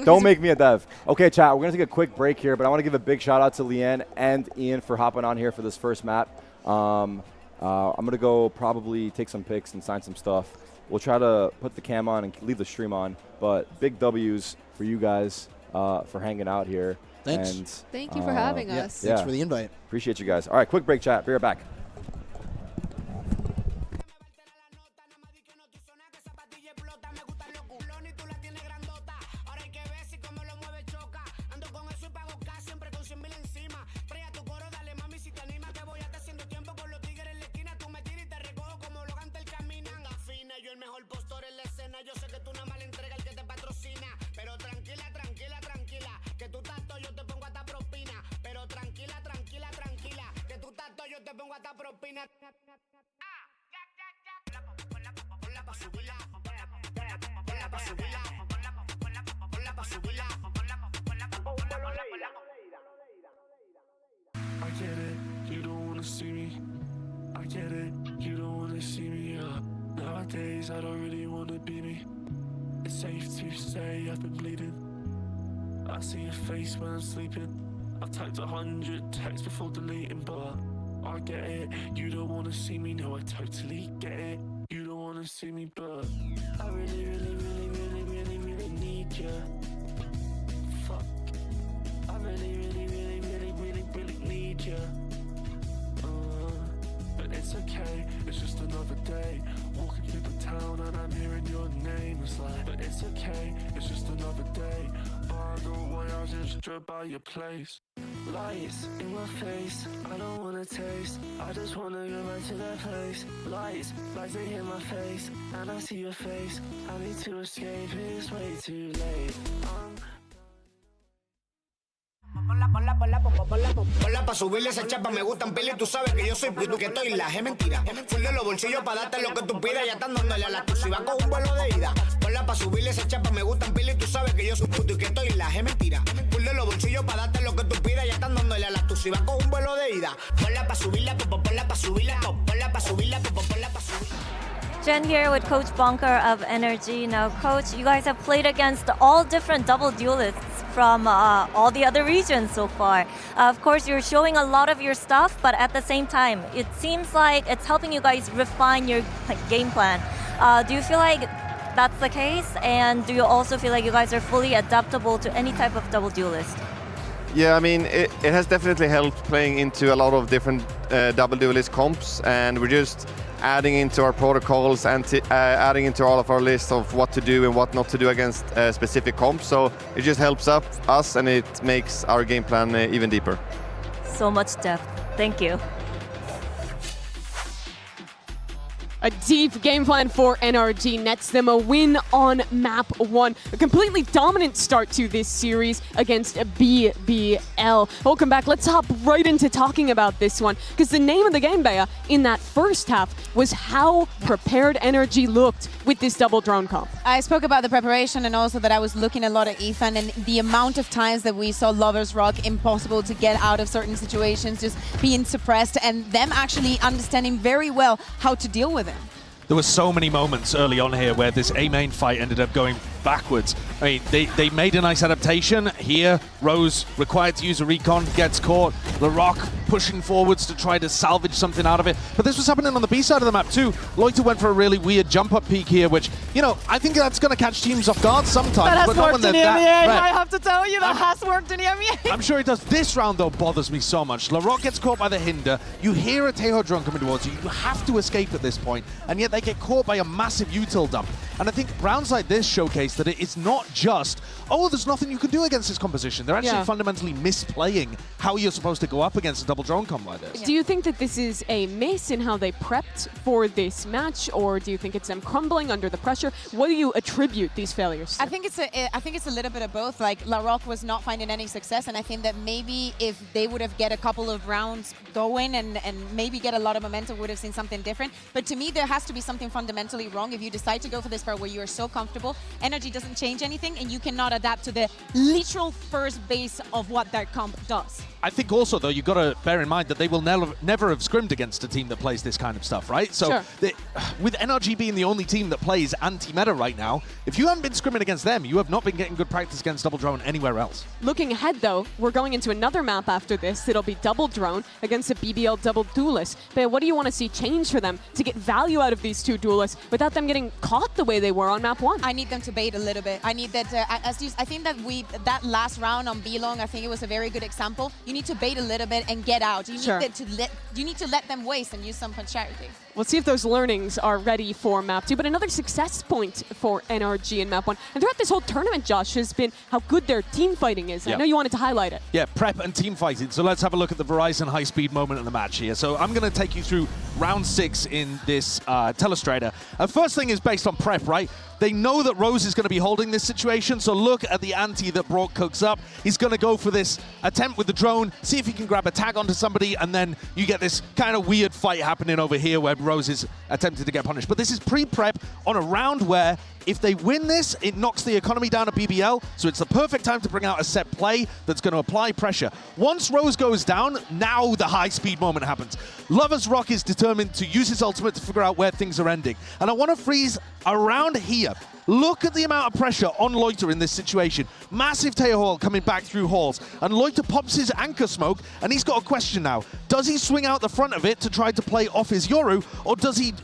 Don't make me a dev. Okay, chat. We're gonna take a quick break here, but I want to give a big shout out to Leanne and Ian for hopping on here for this first map. I'm gonna go probably take some pics and sign some stuff. We'll try to put the cam on and leave the stream on. But big W's for you guys for hanging out here. Thanks. And, Thank you for having us. Thanks for the invite. Appreciate you guys. All right, quick break, chat. Be right back. I get it, you don't wanna see me. I get it, you don't wanna see me. Nowadays I don't really wanna be me. It's safe to say I've been bleeding. I see your face when I'm sleeping. I've typed 100 texts before deleting, but I get it, you don't wanna see me. No, I totally get it, you don't wanna see me, but I really, really, really, really, really, really need you. Fuck, I really, really, really, really, really, really need you. But it's okay, it's just another day. Walking through the town and I'm hearing your name. It's like, but it's okay, it's just another day. By the way, I just drove by your place. Lights in my face, I don't wanna taste. I just wanna go back to that place. Lights they hit my face, and I see your face. I need to escape, it's way too late. Ponla pa' subirle esa chapa, me gustan pila y tú sabes que yo soy puto que estoy la es mentira. Full de los bolsillos pa' darte lo que tú pidas, ya están dándole a la tu si va con un vuelo de ida. Ponla pa' subirle esa chapa, me gustan pila y tú sabes que yo soy puto y que estoy la es mentira. Full de los bolsillos pa' darte lo que tú pidas, ya están dándole a la tu si va con un vuelo de ida. Ponla pa' subirla, ponla pa' subirla, ponla pa' subirla, ponla pa' subirla. Jen here with Coach Bunker of NRG. Now, Coach, you guys have played against all different double duelists from all the other regions so far. Of course, you're showing a lot of your stuff, but at the same time, it seems like it's helping you guys refine your game plan. Do you feel like that's the case? And do you also feel like you guys are fully adaptable to any type of double duelist? Yeah, I mean, it has definitely helped playing into a lot of different double duelist comps, and we're just adding into our protocols and adding into all of our lists of what to do and what not to do against specific comps. So it just helps us and it makes our game plan even deeper. So much depth. Thank you. A deep game plan for NRG nets them a win on map 1. A completely dominant start to this series against a BBL. Welcome back. Let's hop right into talking about this one, because the name of the game, Bea, in that first half was how prepared NRG looked with this double drone comp. I spoke about the preparation and also that I was looking a lot at Ethan and the amount of times that we saw Lover's Rock impossible to get out of certain situations, just being suppressed, and them actually understanding very well how to deal with it. There were so many moments early on here where this A main fight ended up going backwards. I mean, they made a nice adaptation. Here, Rose required to use a recon, gets caught. LaRock pushing forwards to try to salvage something out of it. But this was happening on the B side of the map too. Loiter went for a really weird jump up peek here, which, you know, I think that's going to catch teams off guard sometimes. That has worked in EMEA, I have to tell you, that has worked in EMEA. I'm sure it does. This round, though, bothers me so much. LaRock gets caught by the hinder. You hear a Tejo drone coming towards you. You have to escape at this point, and yet they get caught by a massive util dump. And I think rounds like this showcase that it's not just, oh, there's nothing you can do against this composition. They're actually fundamentally misplaying how you're supposed to go up against a double drone comp like this. Do you think that this is a miss in how they prepped for this match, or do you think it's them crumbling under the pressure? What do you attribute these failures to? I think it's a little bit of both. Like, LaRock was not finding any success, and I think that maybe if they would have get a couple of rounds going and maybe get a lot of momentum, would have seen something different. But to me, there has to be something fundamentally wrong if you decide to go for this part where you are so comfortable. NRG doesn't change anything. anything, and you cannot adapt to the literal first base of what that comp does. I think also, though, you've got to bear in mind that they will never have scrimmed against a team that plays this kind of stuff, right? So with NRG being the only team that plays anti-meta right now, if you haven't been scrimming against them, you have not been getting good practice against Double Drone anywhere else. Looking ahead, though, we're going into another map after this. It'll be Double Drone against a BBL Double Duelist. But what do you want to see change for them to get value out of these two duelists without them getting caught the way they were on map 1? I need them to bait a little bit. I need that, I think that that last round on B-Long, I think it was a very good example. You need to bait a little bit and get out. You need to let them waste and use some punctuality. We'll see if those learnings are ready for map 2. But another success point for NRG in map 1. And throughout this whole tournament, Josh, has been how good their team fighting is. I know you wanted to highlight it. Yeah, prep and team fighting. So let's have a look at the Verizon high-speed moment of the match here. So I'm going to take you through round 6 in this Telestrator. First thing is based on prep, right? They know that Rose is going to be holding this situation, so look at the ante that Brock cooks up. He's going to go for this attempt with the drone, see if he can grab a tag onto somebody, and then you get this kind of weird fight happening over here where Rose is attempting to get punished. But this is pre-prep on a round where if they win this, it knocks the economy down at BBL, so it's the perfect time to bring out a set play that's going to apply pressure. Once Rose goes down, now the high-speed moment happens. Lover's Rock is determined to use his ultimate to figure out where things are ending. And I want to freeze around here. Look at the amount of pressure on Loiter in this situation. Massive tail haul coming back through halls. And Loiter pops his anchor smoke, and he's got a question now. Does he swing out the front of it to try to play off his Yoru, or does he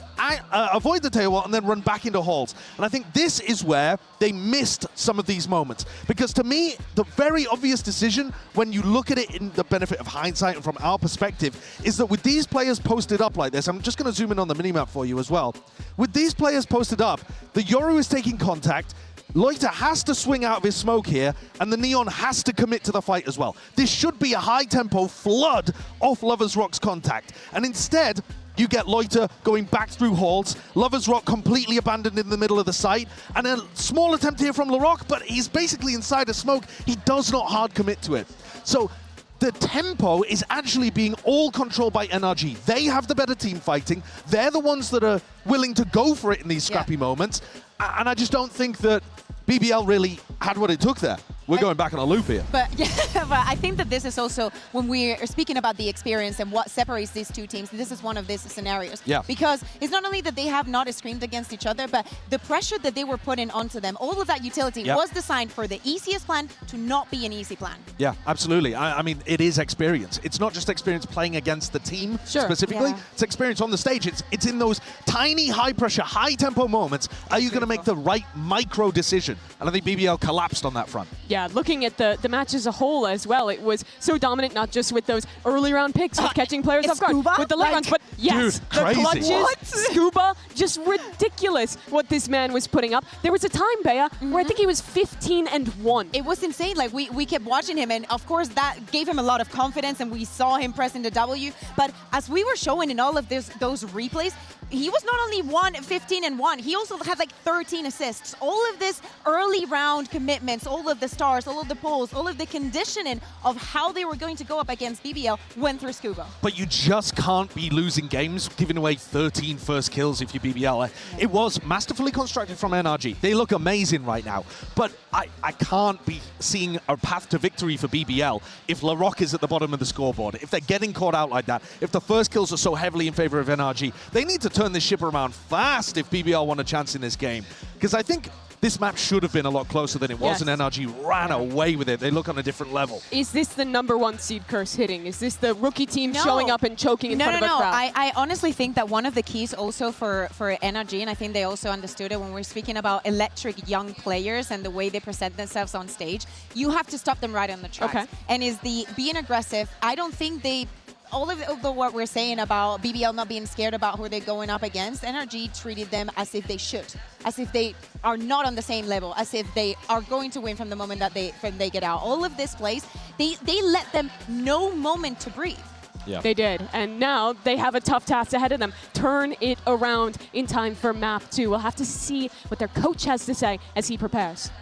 avoid the tail haul and then run back into halls? And I think this is where they missed some of these moments. Because to me, the very obvious decision, when you look at it in the benefit of hindsight and from our perspective, is that with these players posted up like this, I'm just going to zoom in on the minimap for you as well. With these players posted up, the Yoru is taking contact, Loiter has to swing out of his smoke here, and the Neon has to commit to the fight as well. This should be a high-tempo flood off Lover's Rock's contact. And instead, you get Loiter going back through halls, Lover's Rock completely abandoned in the middle of the site, and a small attempt here from LaRock, but he's basically inside a smoke. He does not hard commit to it. So the tempo is actually being all controlled by NRG. They have the better team fighting. They're the ones that are willing to go for it in these scrappy moments. And I just don't think that BBL really had what it took there. We're going back on a loop here. But I think that this is also, when we're speaking about the experience and what separates these two teams, this is one of these scenarios. Yeah. Because it's not only that they have not screamed against each other, but the pressure that they were putting onto them, all of that utility was designed for the easiest plan to not be an easy plan. Yeah, absolutely. I mean, it is experience. It's not just experience playing against the team specifically. It's experience on the stage. It's in those tiny, high-pressure, high-tempo moments. Are you going to make the right micro decision? And I think BBL collapsed on that front. Yeah, looking at the match as a whole as well, it was so dominant, not just with those early round picks, with catching players off guard, with the late rounds, but yes, dude, the crazy. clutches, Scuba, just ridiculous what this man was putting up. There was a time, Bea, where I think he was 15-1. It was insane. Like, we kept watching him, and of course that gave him a lot of confidence, and we saw him pressing the W. But as we were showing in all of those replays, he was not only 15-1, he also had like 13 assists. All of this early round commitments, all of the stars, all of the polls, all of the conditioning of how they were going to go up against BBL went through Scuba. But you just can't be losing games, giving away 13 first kills if you're BBL. It was masterfully constructed from NRG. They look amazing right now. But I can't be seeing a path to victory for BBL if LaRock is at the bottom of the scoreboard, if they're getting caught out like that, if the first kills are so heavily in favor of NRG. They need to turn this ship around fast if BBL want a chance in this game. Because I think this map should have been a lot closer than it was, and NRG ran away with it. They look on a different level. Is this the #1 seed curse hitting? Is this the rookie team showing up and choking in front of a crowd? I honestly think that one of the keys also for NRG, and I think they also understood it when we're speaking about electric young players and the way they present themselves on stage, you have to stop them right on the tracks. And is the being aggressive, I don't think they... All of what we're saying about BBL not being scared about who they're going up against, NRG treated them as if they should, as if they are not on the same level, as if they are going to win from the moment that they get out. All of this plays, they let them no moment to breathe. Yeah. They did, and now they have a tough task ahead of them. Turn it around in time for map 2. We'll have to see what their coach has to say as he prepares.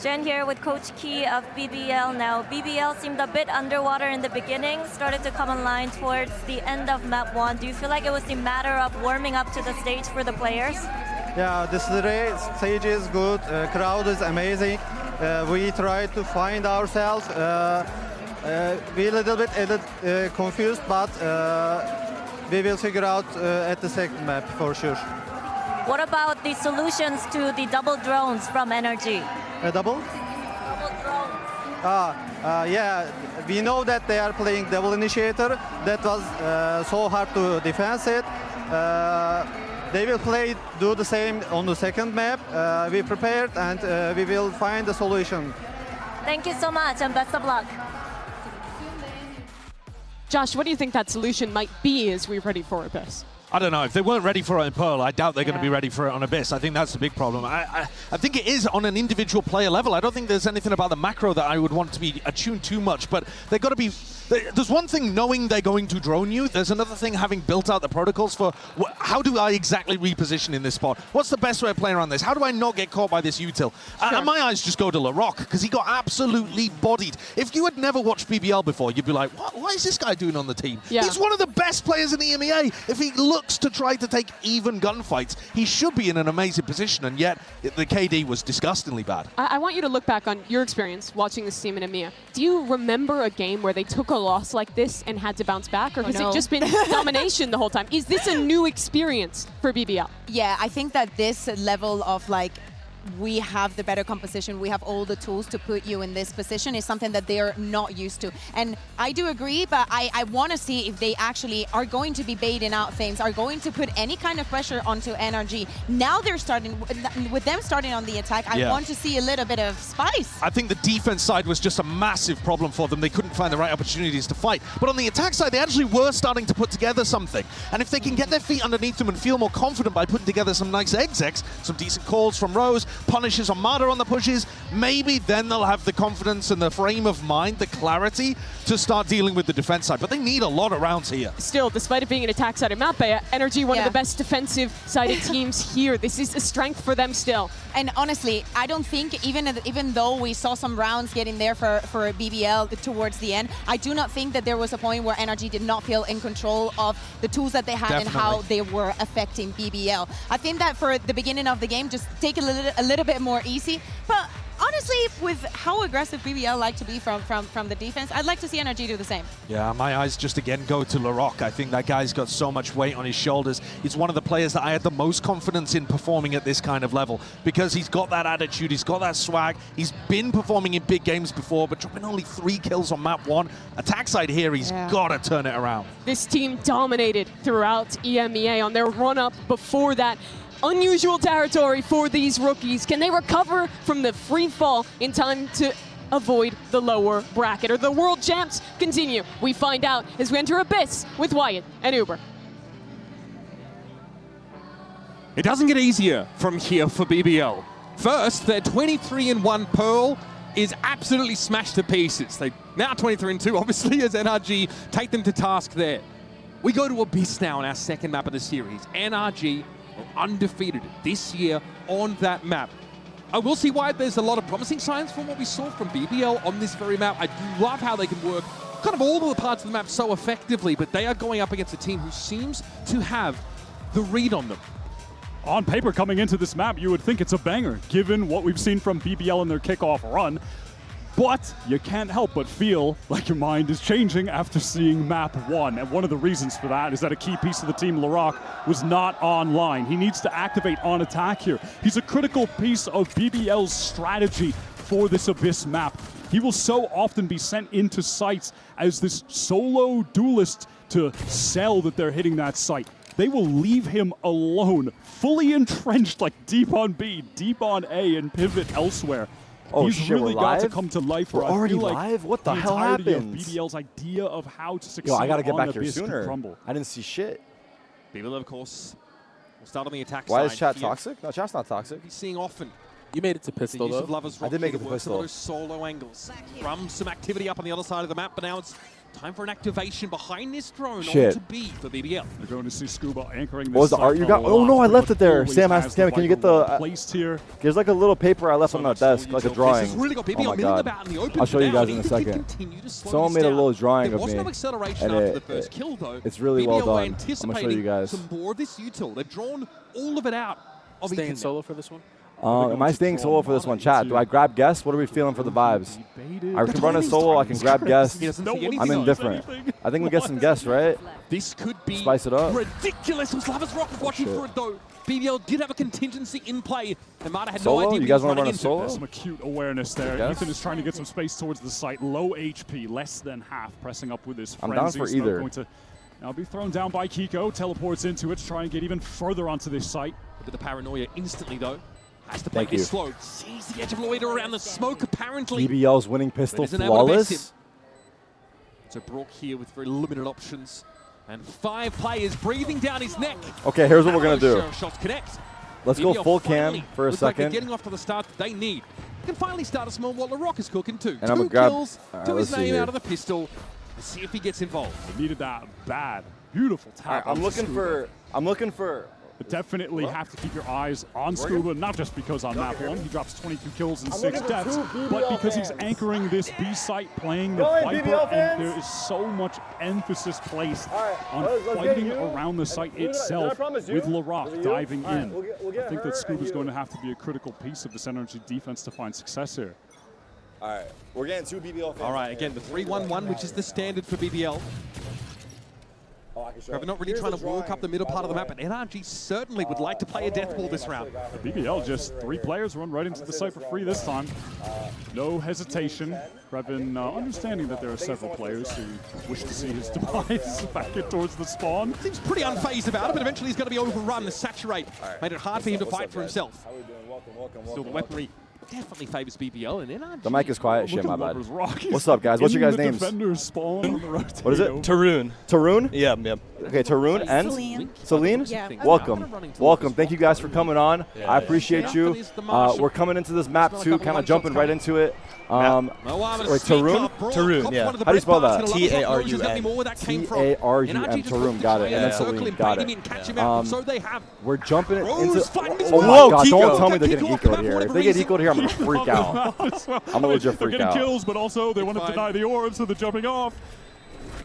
Jen here with Coach Key of BBL now. BBL seemed a bit underwater in the beginning, started to come online towards the end of map 1. Do you feel like it was the matter of warming up to the stage for the players? Yeah, the stage is good. Crowd is amazing. We try to find ourselves. We're a little bit confused, but we will figure out at the second map for sure. What about the solutions to the double drones from NRG? Double? Double drones. Yeah, we know that they are playing double initiator. That was so hard to defend it. They will do the same on the second map. We prepared and we will find a solution. Thank you so much and best of luck. Josh, what do you think that solution might be as we're ready for Abyss? I don't know. If they weren't ready for it in Pearl, I doubt they're going to be ready for it on Abyss. I think that's the big problem. I think it is on an individual player level. I don't think there's anything about the macro that I would want to be attuned too much, but they've got to be... There's one thing knowing they're going to drone you. There's another thing having built out the protocols for how do I exactly reposition in this spot? What's the best way of playing around this? How do I not get caught by this util? And my eyes just go to LaRock because he got absolutely bodied. If you had never watched BBL before, you'd be like, what is this guy doing on the team? Yeah. He's one of the best players in the EMEA. If he looks to try to take even gunfights, he should be in an amazing position, and yet the KD was disgustingly bad. I want you to look back on your experience watching this team in EMEA. Do you remember a game where they took a loss like this and had to bounce back, or has it just been domination the whole time? Is this a new experience for BBL? Yeah, I think that this level of like, we have the better composition, we have all the tools to put you in this position is something that they're not used to. And I do agree, but I want to see if they actually are going to be baiting out things, are going to put any kind of pressure onto NRG. Now they're starting, with them starting on the attack, I want to see a little bit of spice. I think the defense side was just a massive problem for them. They couldn't find the right opportunities to fight. But on the attack side, they actually were starting to put together something. And if they can get their feet underneath them and feel more confident by putting together some nice execs, some decent calls from Rose, punishes on Mada on the pushes, maybe then they'll have the confidence and the frame of mind, the clarity to start dealing with the defense side. But they need a lot of rounds here. Still, despite it being an attack-sided map, NRG, one of the best defensive-sided teams here. This is a strength for them still. And honestly, I don't think, even though we saw some rounds getting there for BBL towards the end, I do not think that there was a point where NRG did not feel in control of the tools that they had and how they were affecting BBL. I think that for the beginning of the game, just take a little bit more easy. But honestly, with how aggressive BBL like to be from the defense, I'd like to see NRG do the same. Yeah, my eyes just again go to LaRock. I think that guy's got so much weight on his shoulders. He's one of the players that I had the most confidence in performing at this kind of level because he's got that attitude, he's got that swag. He's been performing in big games before, but dropping only 3 kills on map 1. Attack side here, he's got to turn it around. This team dominated throughout EMEA on their run-up before that. Unusual territory for these rookies. Can they recover from the free fall in time to avoid the lower bracket? Or the world champs continue? We find out as we enter Abyss with Wyatt and Uber. It doesn't get easier from here for BBL. First, their 23-1 Pearl is absolutely smashed to pieces. They now 23-2, obviously, as NRG take them to task there. We go to Abyss now on our second map of the series. NRG undefeated this year on that map. I will see why there's a lot of promising signs from what we saw from BBL on this very map. I do love how they can work kind of all of the parts of the map so effectively, but they are going up against a team who seems to have the read on them. On paper, coming into this map, you would think it's a banger, given what we've seen from BBL in their kickoff run. But you can't help but feel like your mind is changing after seeing map 1. And one of the reasons for that is that a key piece of the team, LaRock, was not online. He needs to activate on attack here. He's a critical piece of BBL's strategy for this Abyss map. He will so often be sent into sites as this solo duelist to sell that they're hitting that site. They will leave him alone, fully entrenched like deep on B, deep on A, and pivot elsewhere. Oh, He's shit, really we're got live? to come to life. We're already live? What the hell happened? BBL's idea of how to succeed. Yo, I gotta get back here Abyss sooner. crumble. I didn't see shit. BBL, of course, will start on the attack Why side. is chat toxic? No, chat's not toxic. He's seeing often. You made it to pistol, The use though. of Lovers I did make it to work some of pistol. those solo angles. From some activity up on the other side of the map, but now it's time for an activation behind this drone Shit. onto B for BBL. We're going to see Scuba anchoring this What was the site art you from got? Oh no, I aloft, left but it there. always Sam has asked, Sam, can you get the? placed here. There's like a little paper I left on my desk, like a drawing. This has really got BBL Oh my milling god. about in the open I'll show you for now. guys in a They can second. continue to slow Someone this made a down. little drawing There of was me, no acceleration and after the first kill, though. it's really well BBL were done. I'm gonna show you anticipating guys. some more of this util. They've drawn all of it out. Staying solo for this one? Am I staying solo for this one? Chat, do I grab guest? What are we feeling for the vibes? I can run a solo, I can grab guest. I'm indifferent. I think we get some guests, right? This could be Spice it up. ridiculous. Slavas Rock was watching for it though. BBL did have a contingency in play. And Mata had Solo? no idea You guys want to run a solo? There's some acute awareness there. Ethan is trying to get some space towards the site. Low HP, less than half, pressing up with his frenzy. I'm down for either. Going to now be thrown down by Kiko. Teleports into it to try and get even further onto this site. Look at the paranoia instantly though. Has to play this slow. Sees the edge of Loiter around the smoke apparently. BBL's winning pistol flawless. So Brock here with very limited options. And 5 players breathing down his neck. Okay, here's what we're going to do. Shots connect. Let's go full cam for a Like second. getting off to the start that they need. Can finally start a small what LaRock is cooking too. And I'm 2 gonna grab, kills right, to his let's see name here. out of the pistol. Let's see if he gets involved. They needed that bad. Beautiful tap. I'm looking for. But definitely have to keep your eyes on Scuba, not just because on map 1 he drops 22 kills and 6 deaths, but because he's anchoring this B site, playing the Viper, and there is so much emphasis placed on fighting around the site itself with LaRock diving in. I think that Scuba's going to have to be a critical piece of this NRG defense to find success here. All right, we're getting 2 BBL fans. All right, again, the 3-1-1, which is the standard for BBL. They're not really trying to work up the middle part of the map, but NRG certainly would like to play a death ball this round. BBL, just 3 players run right into the site for free this time. No hesitation. Revan understanding that there are several players who wish to see his demise back in towards the spawn. Seems pretty unfazed about it, but eventually he's going to be overrun. The Saturate made it hard for him to fight for himself. Still, the weaponry definitely favors BBL and NRG. The mic is quiet. Shit, my bad. Rock. What's up, guys? What's your guys' names? What is it? Taroon. Taroon? Yeah. Okay, Taroon and Celine? Yeah. Welcome. Thank you guys for coming on. I appreciate you. We're coming into this map too, kind of jumping right into it. Wait, Taroon? Taroon, yeah. How do you spell that? T-A-R-U-N. T-A-R-U-N. Taroon, got it. And then Celine, got it. We're jumping into... Whoa, my God, Kiko. don't tell me they're getting ecoed here. If they get ecoed here, I'm going to freak out. I'm going to legit freak They're out. getting kills, but also they want to deny the orb, so they're jumping off.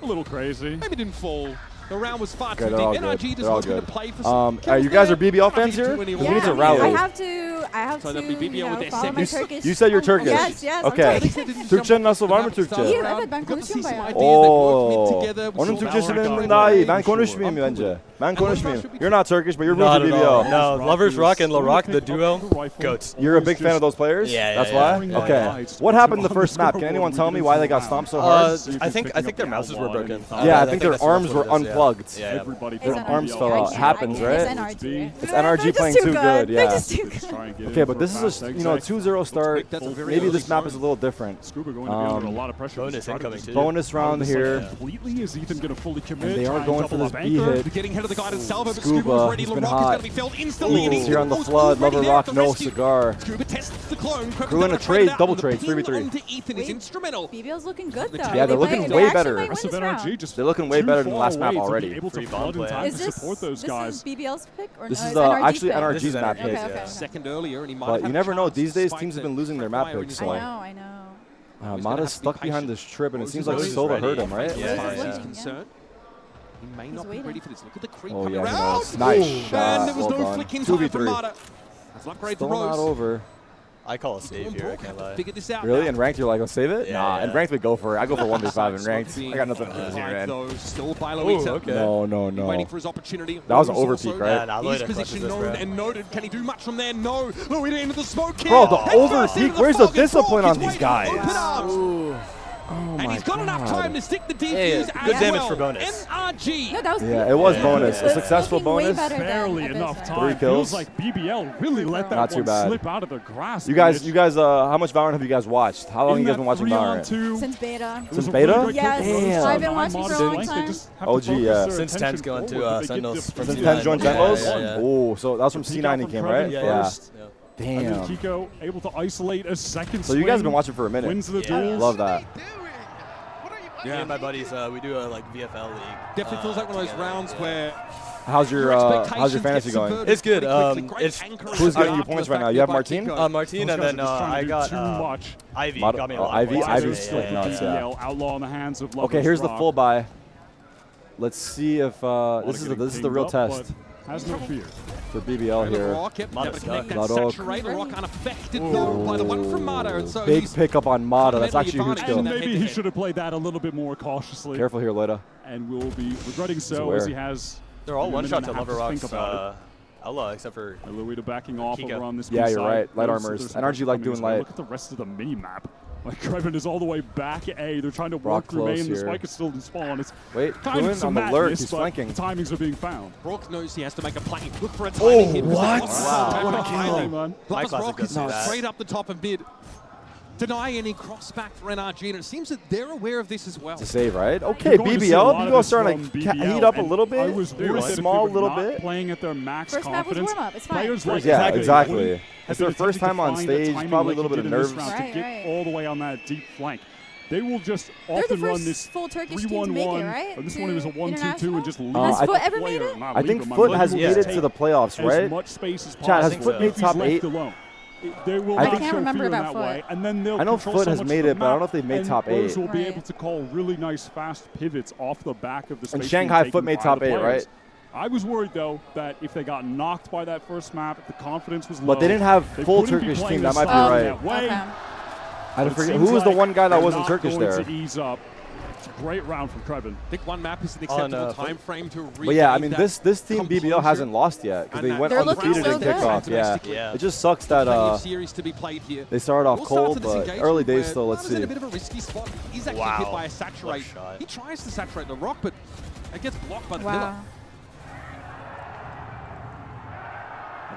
A little crazy. Maybe didn't fall. The round was far too Okay, deep. they're all NRG good. just wants me to play for All right, you guys are BBL fans here? We need to rally. I have to follow my Turkish. You said you're Turkish? Yes, Okay. Türkçen nasıl, var mı Türkçe? İyi, evet ben konuşuyorum bayağı. Onun Türkçesinden daha iyi. Ben konuşmayayım bence. Ben konuşmayayım. You're not Turkish, but you're rooting for BBL. No, Lovers Rock and LaRock, the duo, goats. You're a big fan of those players? Yeah, That's why? Okay. What happened in the first map? Can anyone tell me why they got stomped so hard? I think their mouses were broken. Yeah, I think their arms were unplugged. Yeah. Their arms fell out. Happens, right? It's NRG playing too good. Yeah. Okay, but this is a 2-0 start. Maybe this map is a little different. Bonus incoming too. Bonus round here. Completely, is Ethan going to fully commit? And they are going for this B hit. Getting ahead of the guidance salvo, but Scuba, ready. he's been LaRock hot. is going to be felled instantly. He's here on the flood. Lover Rock, no cigar. Scuba tests the clone. We're in a trade, double trade, 3v3. Onto Ethan is instrumental. BBL's looking good though. Yeah, they're looking way better. They're looking way better than the last map already. Is this BBL's pick or This no? is NRG's actually pick? NRG's map pick. Second earlier, and he might But have you never a know. chance These days, despite teams have been the losing their map fire picks. in So. I know. Mata's stuck behind this trip, and it seems like Rose is Solo ready. hurt him, right? Yeah. Concerned. He may not be ready for this. Look at the creep Oh, coming yeah, he around. knows. Nice shot. And there was Well no done. flick in time from 2v3. Mata. That's an upgrade for Still not Rose. over. I call a save here, I can't lie. Figure this out Really? now. In ranked, you're like, oh, save it? Yeah, Nah, yeah. in ranked, we go for it. I go for 1v5 in ranked. I got nothing to lose here, man. Though, still by Loiter. okay. No. Waiting for his opportunity. That was an Rose overpeak, also- right? Nah, His Loiter position clutches this, known bro. and noted. Can he do much from there? No. Loiter into the smoke here. Bro, the Head first into overpeak. Where's the fog, and discipline Brock on is these waiting with guys? open arms. Oh And my he's got enough God. time to stick the defuse Hey, as good damage well. for bonus. NRG. No, that was Yeah, it was bonus. A successful looking way bonus. better than Barely Abyss, enough right? time. 3 kills. Feels like BBL really let that Not too one bad. slip out of their grasp. You guys, how much Valorant have you guys watched? How long have you guys been watching Valorant? Since beta. Since beta? Yes. Damn. I've been watching for a long time. OG, yeah. Since 10's going to Sentinels. Since 10 joined Sentinels? Yeah. Oh, so that was from C9 he came, right? Yeah. Damn. Kiko able to isolate a second So you guys have been watching for a minute. Wins the Yeah. duels. Love that. Me and my buddies, we do a VFL league. Definitely feels like one of those rounds where How's your fantasy going? It's good. Who's getting you points right now? You have Martine? Martine, and then I got Ivy. Got me a lot of points. Ivy's like nuts, yeah. Outlaw in the hands of Okay, here's the full buy. Let's see if this is the real test. Has no fear. For BBL here. Big pickup on Mata. That's actually a huge kill. Maybe he should have played that a little bit more cautiously. Careful here, Loida. And will be regretting so as he has. They're all one shot to Loverrock's Ella, except for Loida backing off over on this. Yeah, you're right. Light armors. NRG like doing light. Look at the rest of the mini map. Like Kreven is all the way back A. They're trying to work through main. The spike is still in spawn. It's wait, Kuhn on the lurk. He's flanking. Timings are being found. Brock knows he has to make a play. Look for a timing hit. What? Wow. What a kill. Brock is straight up the top of mid. Deny any crossback for NRG, and it seems that they're aware of this as well. It's a save, right? Okay, BBL. BBL starting to heat up a little bit. Small little bit. Playing at their max First map was warm up. It's fine. Yeah, exactly. It's their first time on stage. Probably a little bit of nerves. Right, to get all the way on that deep flank. They will just often run this full Turkish team to make it, right? This one was a 1-2-2 and just leave. Has Foot ever made it? I think Foot has made it to the playoffs, right? As much space as possible. Chad, has Foot made top 8? They will I can't remember about Foot. Way, and then they'll I know Foot has made it, but I don't know if they've made top 8. Will be able to call really nice fast pivots off the back of the space. And Shanghai Foot made top 8, right? I was worried, though, that if they got knocked by that first map, the confidence was low. But they didn't have full Turkish team. That might be right. I forget who was the one guy that wasn't Turkish there. To ease up. It's a great round from Kreven. I think one map is an acceptable time frame to regain. But yeah, I mean, this team BBL hasn't lost yet because they went undefeated in kickoff. Yeah, it just sucks that they started off cold, but early days still. Let's see. A bit of a risky spot. He's actually hit by a saturate. He tries to saturate the rock, but it gets blocked by the pillar.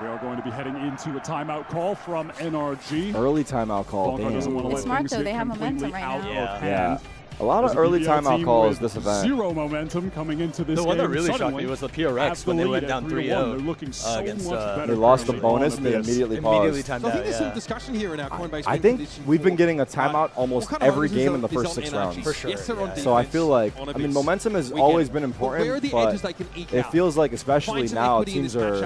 We are going to be heading into a timeout call from NRG. Early timeout call. It's smart though. They have momentum right now. Yeah. A lot of early timeout calls this event. Zero momentum coming into this game. The one that really shocked me was the PRX when they went down 3-0. They're looking so against, much better. They lost the bonus and they immediately paused. So I think there's some discussion here in our Coinbase. I think we've been getting a timeout almost every game in the first 6 rounds. For sure. So I feel like, I mean, momentum has always been important, but it feels like especially now teams are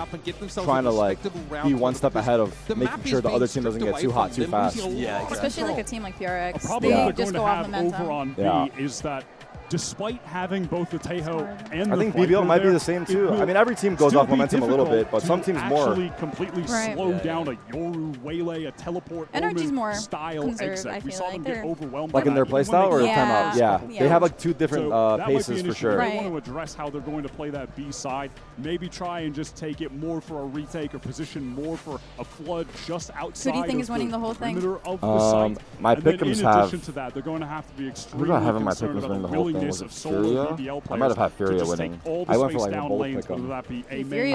trying to like be one step ahead of making sure the other team doesn't get too hot too fast. Yeah, especially like a team like PRX. A problem they're going to have over on B is that despite having both the Tejo and I think BBL might be the same too. I mean, every team goes off momentum a little bit, but some teams more. Actually completely slow down a Yoru, Waylay, a teleport, NRG's more style exec. We saw them get overwhelmed. Like in their playstyle or timeout? Yeah, they have like 2 different paces for sure. They want to address how they're going to play that B side. Maybe try and just take it more for a retake or position more for a flood just outside. Who do you think is winning the whole thing? My pick'ems have. In addition to that, they're going to have to be extremely concerned about the willingness of Furia? I might have had Furia winning. I went for like a bold pick'em. I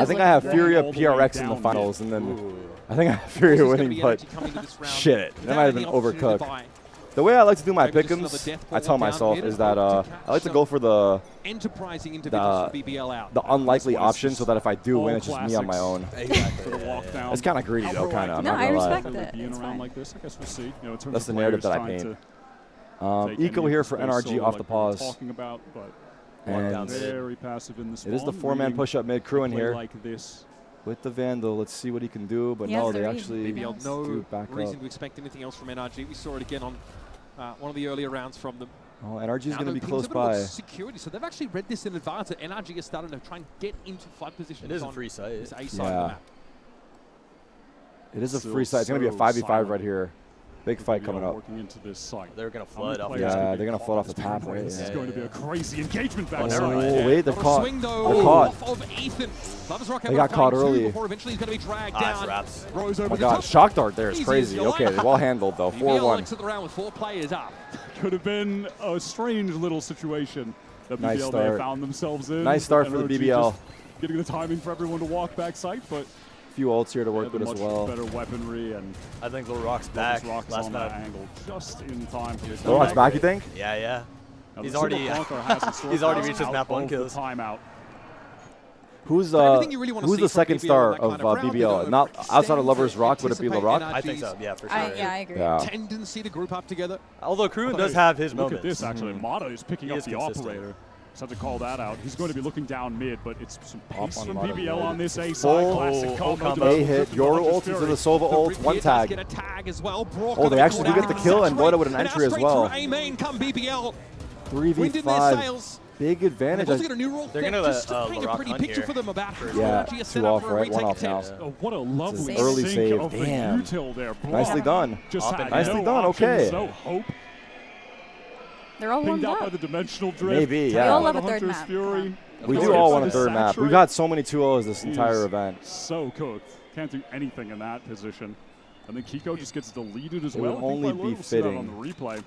think I have Furia PRX in the finals, and then I think I have Furia winning, but shit, that might have been overcooked. The way I like to do my pick'ems, I tell myself, is that I like to go for the unlikely option, so that if I do win, it's just me on my own. It's kind of greedy though, kind of. No, I respect it. That's the narrative that I paint. Eco here for NRG off the pause. And very passive in the it is the 4-man push-up mid crew in here. With the Vandal, let's see what he can do. But no, they actually do back up. No reason to expect anything else from NRG. We saw it again on one of the earlier rounds from them. Oh, NRG is going to be close by. Security, so they've actually read this in advance. That NRG is starting to try and get into fight position. It is a free site. This A side of the map. It is a free site. It's going to be a 5v5 right here. Big fight coming up. Working into this site. They're going to flood off. Yeah, they're going to flood off the top. Right? This is going to be a crazy engagement back there. Oh, wait, they're caught. They're caught. They got caught early. Oh my God, shock dart there is crazy. Okay, well handled though. 4-1. Could have been a strange little situation that nice BBL start. found themselves in. Nice start for the BBL. Getting the timing for everyone to walk back site, but few ults here to work with as well. Better weaponry, and I think Little Rock's back. Rock's last on that angle just in time. Little Rock's back, you think? Yeah. He's already reached his map 1 kills. Timeout. Who's the second star of BBL? Not outside of Lovers Rock, would it be LaRock? I think so. Yeah, for sure. I agree. Yeah. Tendency to group up together. Although Crew does have his moments. Look at this, actually. Mata is picking up the operator. Just have to call that out. He's going to be looking down mid, but it's some pace from BBL on this A side. Classic combo. A hit. Yoru ult into the Sova ult. 1 tag. Oh, they actually do get the kill, and Loida with an entry as well. 3v5. big advantage. They're going to let paint a pretty picture for them about yeah, 2 off, right? 1 off now. Oh, what a lovely early save. Of Damn. the there. Nicely done. Nicely done. Options, okay. No hope. They're all warmed up by up. the dimensional drift. Maybe, yeah. We all love a third map. Fury. We do all want a third map. We've got so many 2-0s this entire event. So cooked. Can't do anything in that position. And then Kiko just gets deleted as it well. Would only be fitting. On the replay.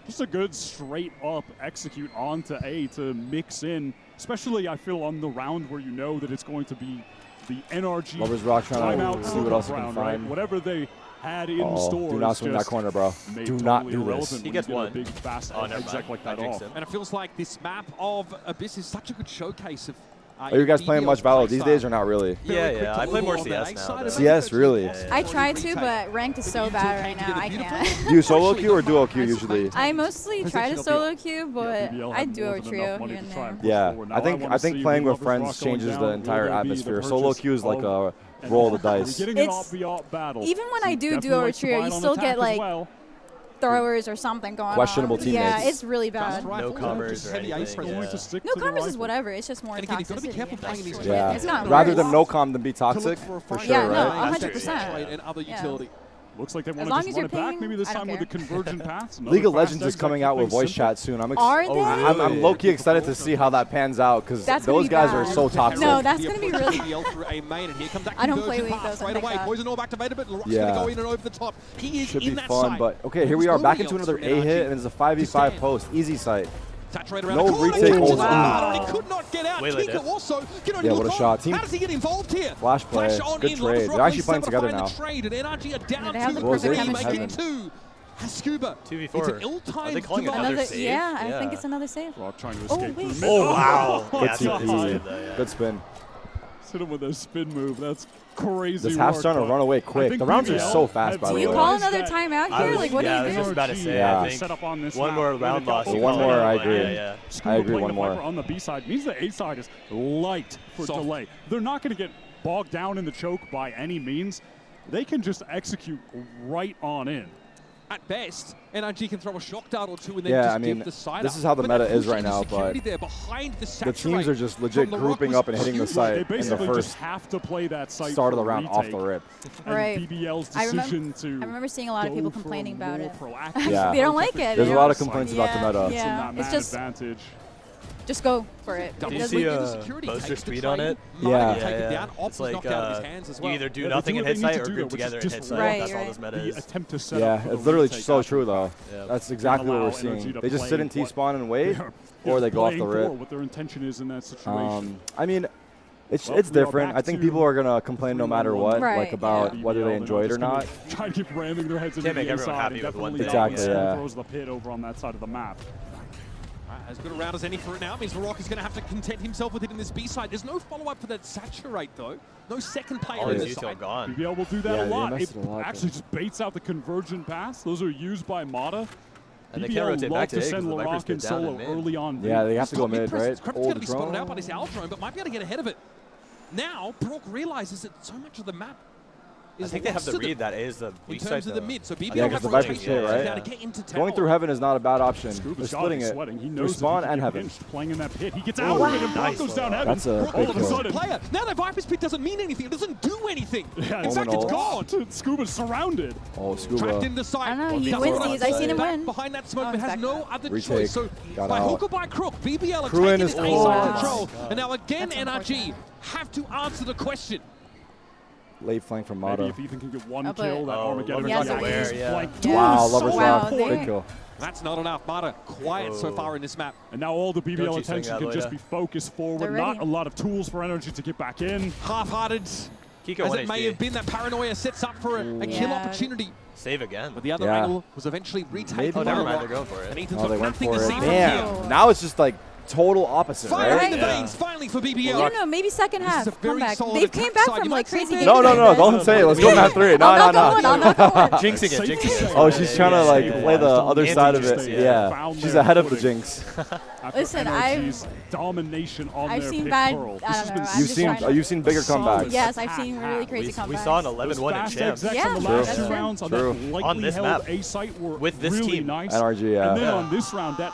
Just a good straight up execute onto A to mix in, especially I feel on the round where you know that it's going to be the NRG Lovers Rock trying timeout to see what else we can round, find. Right? Whatever they had in store. Do not swing that corner, bro. Do not do this. He gets one. Big fast exec like that off. And it feels like this map of Abyss is such a good showcase of. Are you guys playing much Valor these days or not really? Yeah. I play more CS now. CS, really? Yeah. I try to, but ranked is so bad right now. I can't. Do you solo queue or duo queue usually? I mostly try to solo queue, but I duo trio here and there. Yeah, I think playing with friends changes the entire atmosphere. Solo queue is like a roll the dice. Even when I do duo or trio, you still get like throwers or something going Questionable on. teammates. Yeah, it's really bad. No comers or anything. No comers is whatever. It's just more toxicity. Yeah. It's not Rather worse. than no com than be toxic, for sure, yeah, right? no, 100%. Yeah. Looks like they want As to long just as run you're it back, paying, maybe this I don't time with the care. convergent paths. League of Legends is coming out with voice chat soon. Are they? I'm low-key excited to see how that pans out because those guys are so toxic. No, that's going to be really... I don't play League of right away. Poison Orb activated, but Laroc's yeah. going to go in and over the top. He is Should in be that fun, side. but okay, here we are back into another A hit, and it's a 5v5 post. Easy site. No retake ult. He could not get out. Kiko also get on what a shot. Team How does he get involved here? Flash play. Good trade. They're actually playing together now. Trade, and NRG are down they have to the perfect making chemistry. 2. Scuba. 2v4. It's an ill-timed Are they calling another save? Yeah, I think it's another save. Rock trying to escape wait. through Oh, wow. Good TP. Good spin. Hit him with a spin move. That's crazy. This half's trying to run away quick. The rounds are so fast, by the way. Do you call another timeout here? Like, what do you do? I was just about to say, I think one more round loss. One more, I agree. I agree, one more. On the B side means the A side is light for delay. They're not going to get bogged down in the choke by any means. They can just execute right on in. At best, NRG can throw a shock dart or two and then just give the side this is how the meta is right now, but the teams are just legit grouping up and hitting the site in the basically first just have to play that site start of the round off the rip. Right. BBL's I decision to remember seeing a lot of people complaining about it. Yeah. They don't like it. There's a lot of complaints about the meta. Yeah, it's just advantage. Just go for it. Did you see Boaster's tweet on it? Yeah. It's like you either do nothing in hit site or group together in hit site. That's all this meta is. Yeah, it's literally so true though. That's exactly what we're seeing. They just sit in T-spawn and wait, or they go off the rip. What their intention is in that situation. I mean, it's different. I think people are gonna complain no matter what, like about whether they enjoy it or not. Try to keep ramming their heads into the inside. Exactly. Yeah. Throws the pit over on that side of the map. As good a round as any for it now means Larocque is going to have to content himself with it in this B side. There's no follow-up for that Saturate, though. No second player in this side. BBL will do that a lot. It actually just baits out the convergent pass. Those are used by Mata. And they can't rotate back to send Larocque and solo early on. Yeah, they have to go mid, right? Crep's going to be spotted out by this Al drone, but might be able to get ahead of it. Now, Brock realizes that so much of the map I think they have the read that is the weak side. In terms of the mid, so BBL yeah, because the Viper's hit, right? Going through Heaven is not a bad option. They're splitting it. Through Spawn and Heaven. Playing in that pit. He gets out of it and Brock goes down Heaven. That's a big kill. Player. Now that Viper's pit doesn't mean anything. It doesn't do anything. In fact, it's gone. Scuba's surrounded. Oh, Scuba. Trapped in the side. I don't know, he wins these. I've seen him win. Behind that smoke, but has no other choice. So Got by out. hook or by crook, BBL are Crew in taking is this A-side control. And now again, NRG have to answer the question. Late flank from Mata. Maybe if Ethan can get one kill, that Armageddon is Wow, Lover's Rock. Good kill. That's not enough. Mata quiet so far in this map. And now all the BBL attention can just be focused forward. Not a lot of tools for NRG to get back in. Half-hearted, Kiko as it may have been, that paranoia sets up for a kill opportunity. Save again. But the other angle was eventually retaken. Oh, never mind, they're going for it. And Ethan's Oh, they got went nothing for to it. see from Damn. here. Now it's just like total opposite, Fire right? in the veins, finally for BBL. I don't know, maybe second half. Come back. solid They've came back from like crazy games. No, don't say it. Let's go map 3. No. Jinxing it. Oh, she's trying to like play the other side of it. Yeah, she's ahead of the jinx. Listen, I've seen bad. I don't know. You've seen bigger comebacks. Yes, I've seen really crazy comebacks. We saw an 11-1 in champs. Yeah, that's true. On this map with this team. Nice. NRG, yeah. And then on this round, that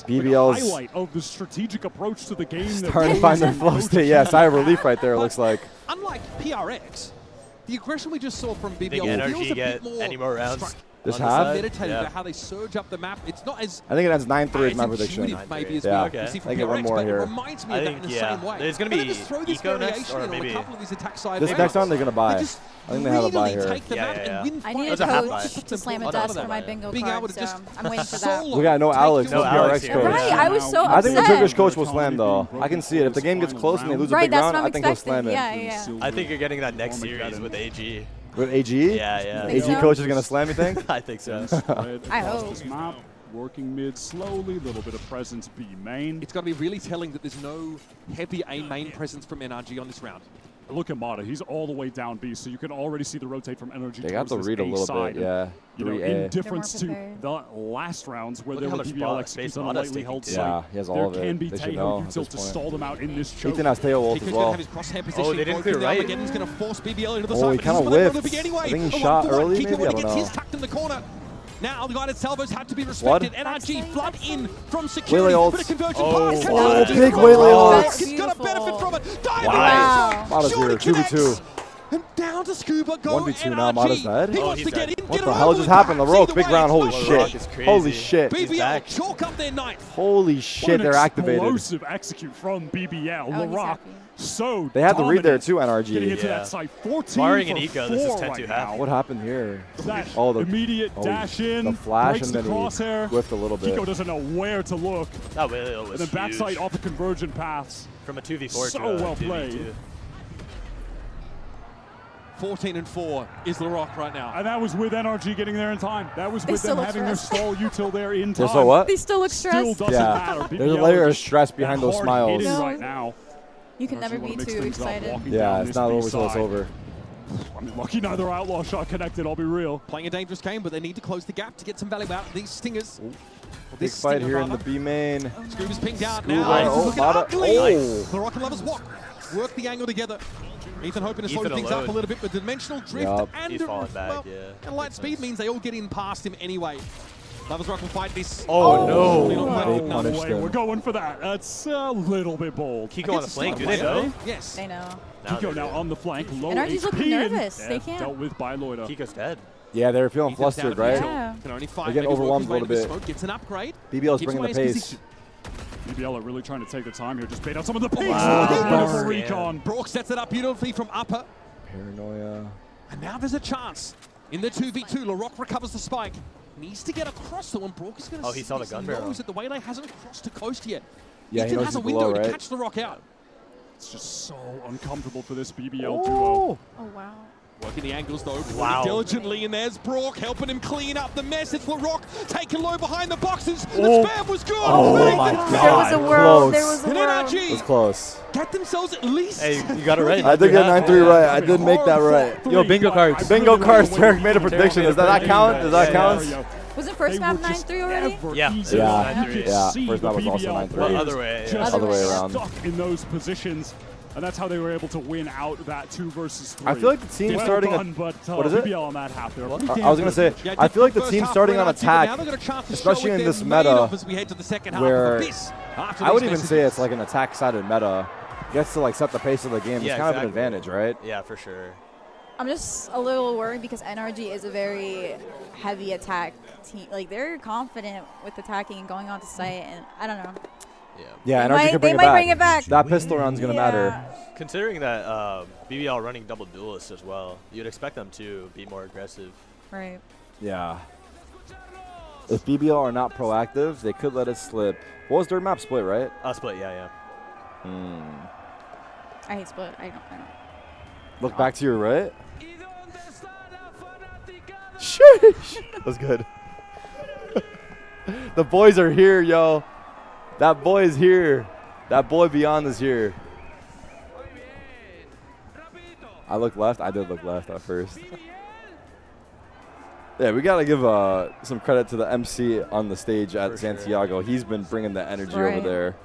BBL's highlight of the strategic approach to the game. Starting to find their flow state. Yeah, sigh of relief right there, it looks like. Unlike PRX, the aggression we just saw from BBL think feels NRG a get bit more any more rounds? This half? Meditated about how they surge up the map. It's not as I think it ends 9-3 is my prediction. Maybe as yeah, we can see I from get one PRX, more but it here. reminds me of that in the same way. There's going to be Eco next, or maybe... This next round they're going to buy. I think they have a buy here. I need a coach to slam a desk for my bingo card, so I'm waiting for that. We got no Alex, no PRX coach. Right, I was so upset. I think the Turkish coach will slam, though. I can see it. If the game gets close and they lose a big round, I think he'll slam it. Yeah. I think you're getting that next series with AG. With AG? Yeah. AG coach is going to slam, you think? I think so. I hope. Working mid slowly, little bit of presence B main. It's got to be really telling that there's no heavy A main presence from NRG on this round. Look at Mata, he's all the way down B, so you can already see the rotate from NRG. They got to read a little bit, yeah. You know, in difference to the last rounds where there were BBL executes on a lightly held site. Yeah, he has all of it. There can be they should Taeho know util to stall them out in this choke. Ethan has Taeho ult as well. Oh, they didn't clear right. He's going to force BBL into the oh, he kind of whiffed. I think he shot early, maybe? I don't know. He's tucked in the corner. Now the guided salvos have to be respected. NRG flood in from security. Waylay But a conversion ults. pass. Oh, big Waylay ults. He's got a benefit from it. Wow. Mata's here, 2v2. And down to Scuba, go 1v2 now, Mata's dead. He wants to get in, what the hell just happened? LaRoque, big round, holy shit. Holy shit. BBL chalk up their ninth. Holy shit, they're activated. Explosive execute from BBL. LaRoque, so they had to read there too, NRG. Getting into that site, 14 Barring an eco, this is 10-2 half. What happened here? Oh, the immediate dash in, the flash, breaks and then the crosshair. He whiffed a little bit. Kiko doesn't know where to look. That Waylay was and then backside off the convergent paths. From a 2v4 so to a well 2v2. played. 14-4 is LaRoque right now. And that was with NRG getting there in time. That was with them having their stall util there in time. So what? They still look stressed. Still doesn't matter. There's a layer of stress behind those smiles. Right now. You can never be too excited. Yeah, it's not over till it's over. I mean, lucky neither outlaw shot connected, I'll be real. Playing a dangerous game, but they need to close the gap to get some value out. These stingers. Big fight here in the B main. Scuba's pinged out Scuba, now. oh, Looking ugly. Oh. The Rocket Lovers work the angle together. Ethan hoping to slow things up a little bit, but dimensional drift and he's falling back, and light speed means they all get in past him anyway. Lovers Rock will fight this. Oh, no. They punished him. We're going for that. That's a little bit bold. Kiko on the flank, do they know? Yes. They know. Kiko now on the flank, low NRG's HP looking nervous. They can't. Dealt with by Loida. Kiko's dead. Yeah, they're feeling flustered, right? Yeah. Can only fight. They're getting overwhelmed a little bit. Gets an upgrade. BBL's bringing the pace. BBL are really trying to take the time here, just bait out some of the pace. Wow. Recon. Brock sets it up beautifully from upper. Paranoia. And now there's a chance. In the 2v2, LaRoque recovers the spike. Needs to get across the one. Brock is going to he saw the gun barrel. knows that the Waylay hasn't crossed to coast yet. Yeah, Ethan he knows has a he's window below, to right? catch LaRoque out. It's just so uncomfortable for this BBL duo. Oh, wow. Working the angles though, wow. diligently, and there's Brock helping him clean up the mess. It's LaRoque taken low behind the boxes. Oh. The spam was good. Oh my God! There was a world. Close. There was a world. It was close. Get themselves at least. Hey, you got it right. I did get 9-3 right. I did make that right. Yo, bingo cards. Bingo cards. Tarik made a prediction. Does that count? Does that count? Was it first map 9-3 already? Yeah. First map was also 9-3. Well, other way. Yeah. Other way around. Stuck in those positions. And that's how they were able to win out that 2 versus 3. I feel like the team starting done, but, what is it? BBL on that half there. I was going to say, I feel like the team starting on attack, especially in this meta, where I would even say it's like an attack-sided meta, gets to like set the pace of the game. It's kind of an advantage, right? Yeah, for sure. I'm just a little worried because NRG is a very heavy attack team. Like, they're confident with attacking and going onto site, and I don't know. Yeah, they might bring it back. That pistol round's going to matter. Considering that BBL running double duelists as well, you'd expect them to be more aggressive. Right. Yeah. If BBL are not proactive, they could let it slip. What was their map? Split, right? Split, yeah. I hate split. I don't. Look back to your right. Sheesh. That's good. The boys are here, yo. That boy is here. That boy beyond is here. I looked left. I did look left at first. Yeah, we got to give some credit to the MC on the stage at Santiago. He's been bringing the energy over there,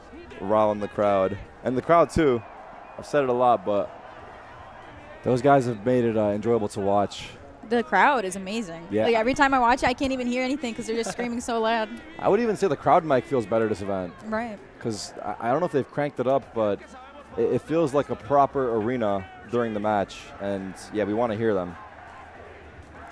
riling the crowd. And the crowd, too. I've said it a lot, but those guys have made it enjoyable to watch. The crowd is amazing. Yeah. Like, every time I watch it, I can't even hear anything because they're just screaming so loud. I would even say the crowd mic feels better this event. Right. Because I don't know if they've cranked it up, but it feels like a proper arena during the match. And, yeah, we want to hear them.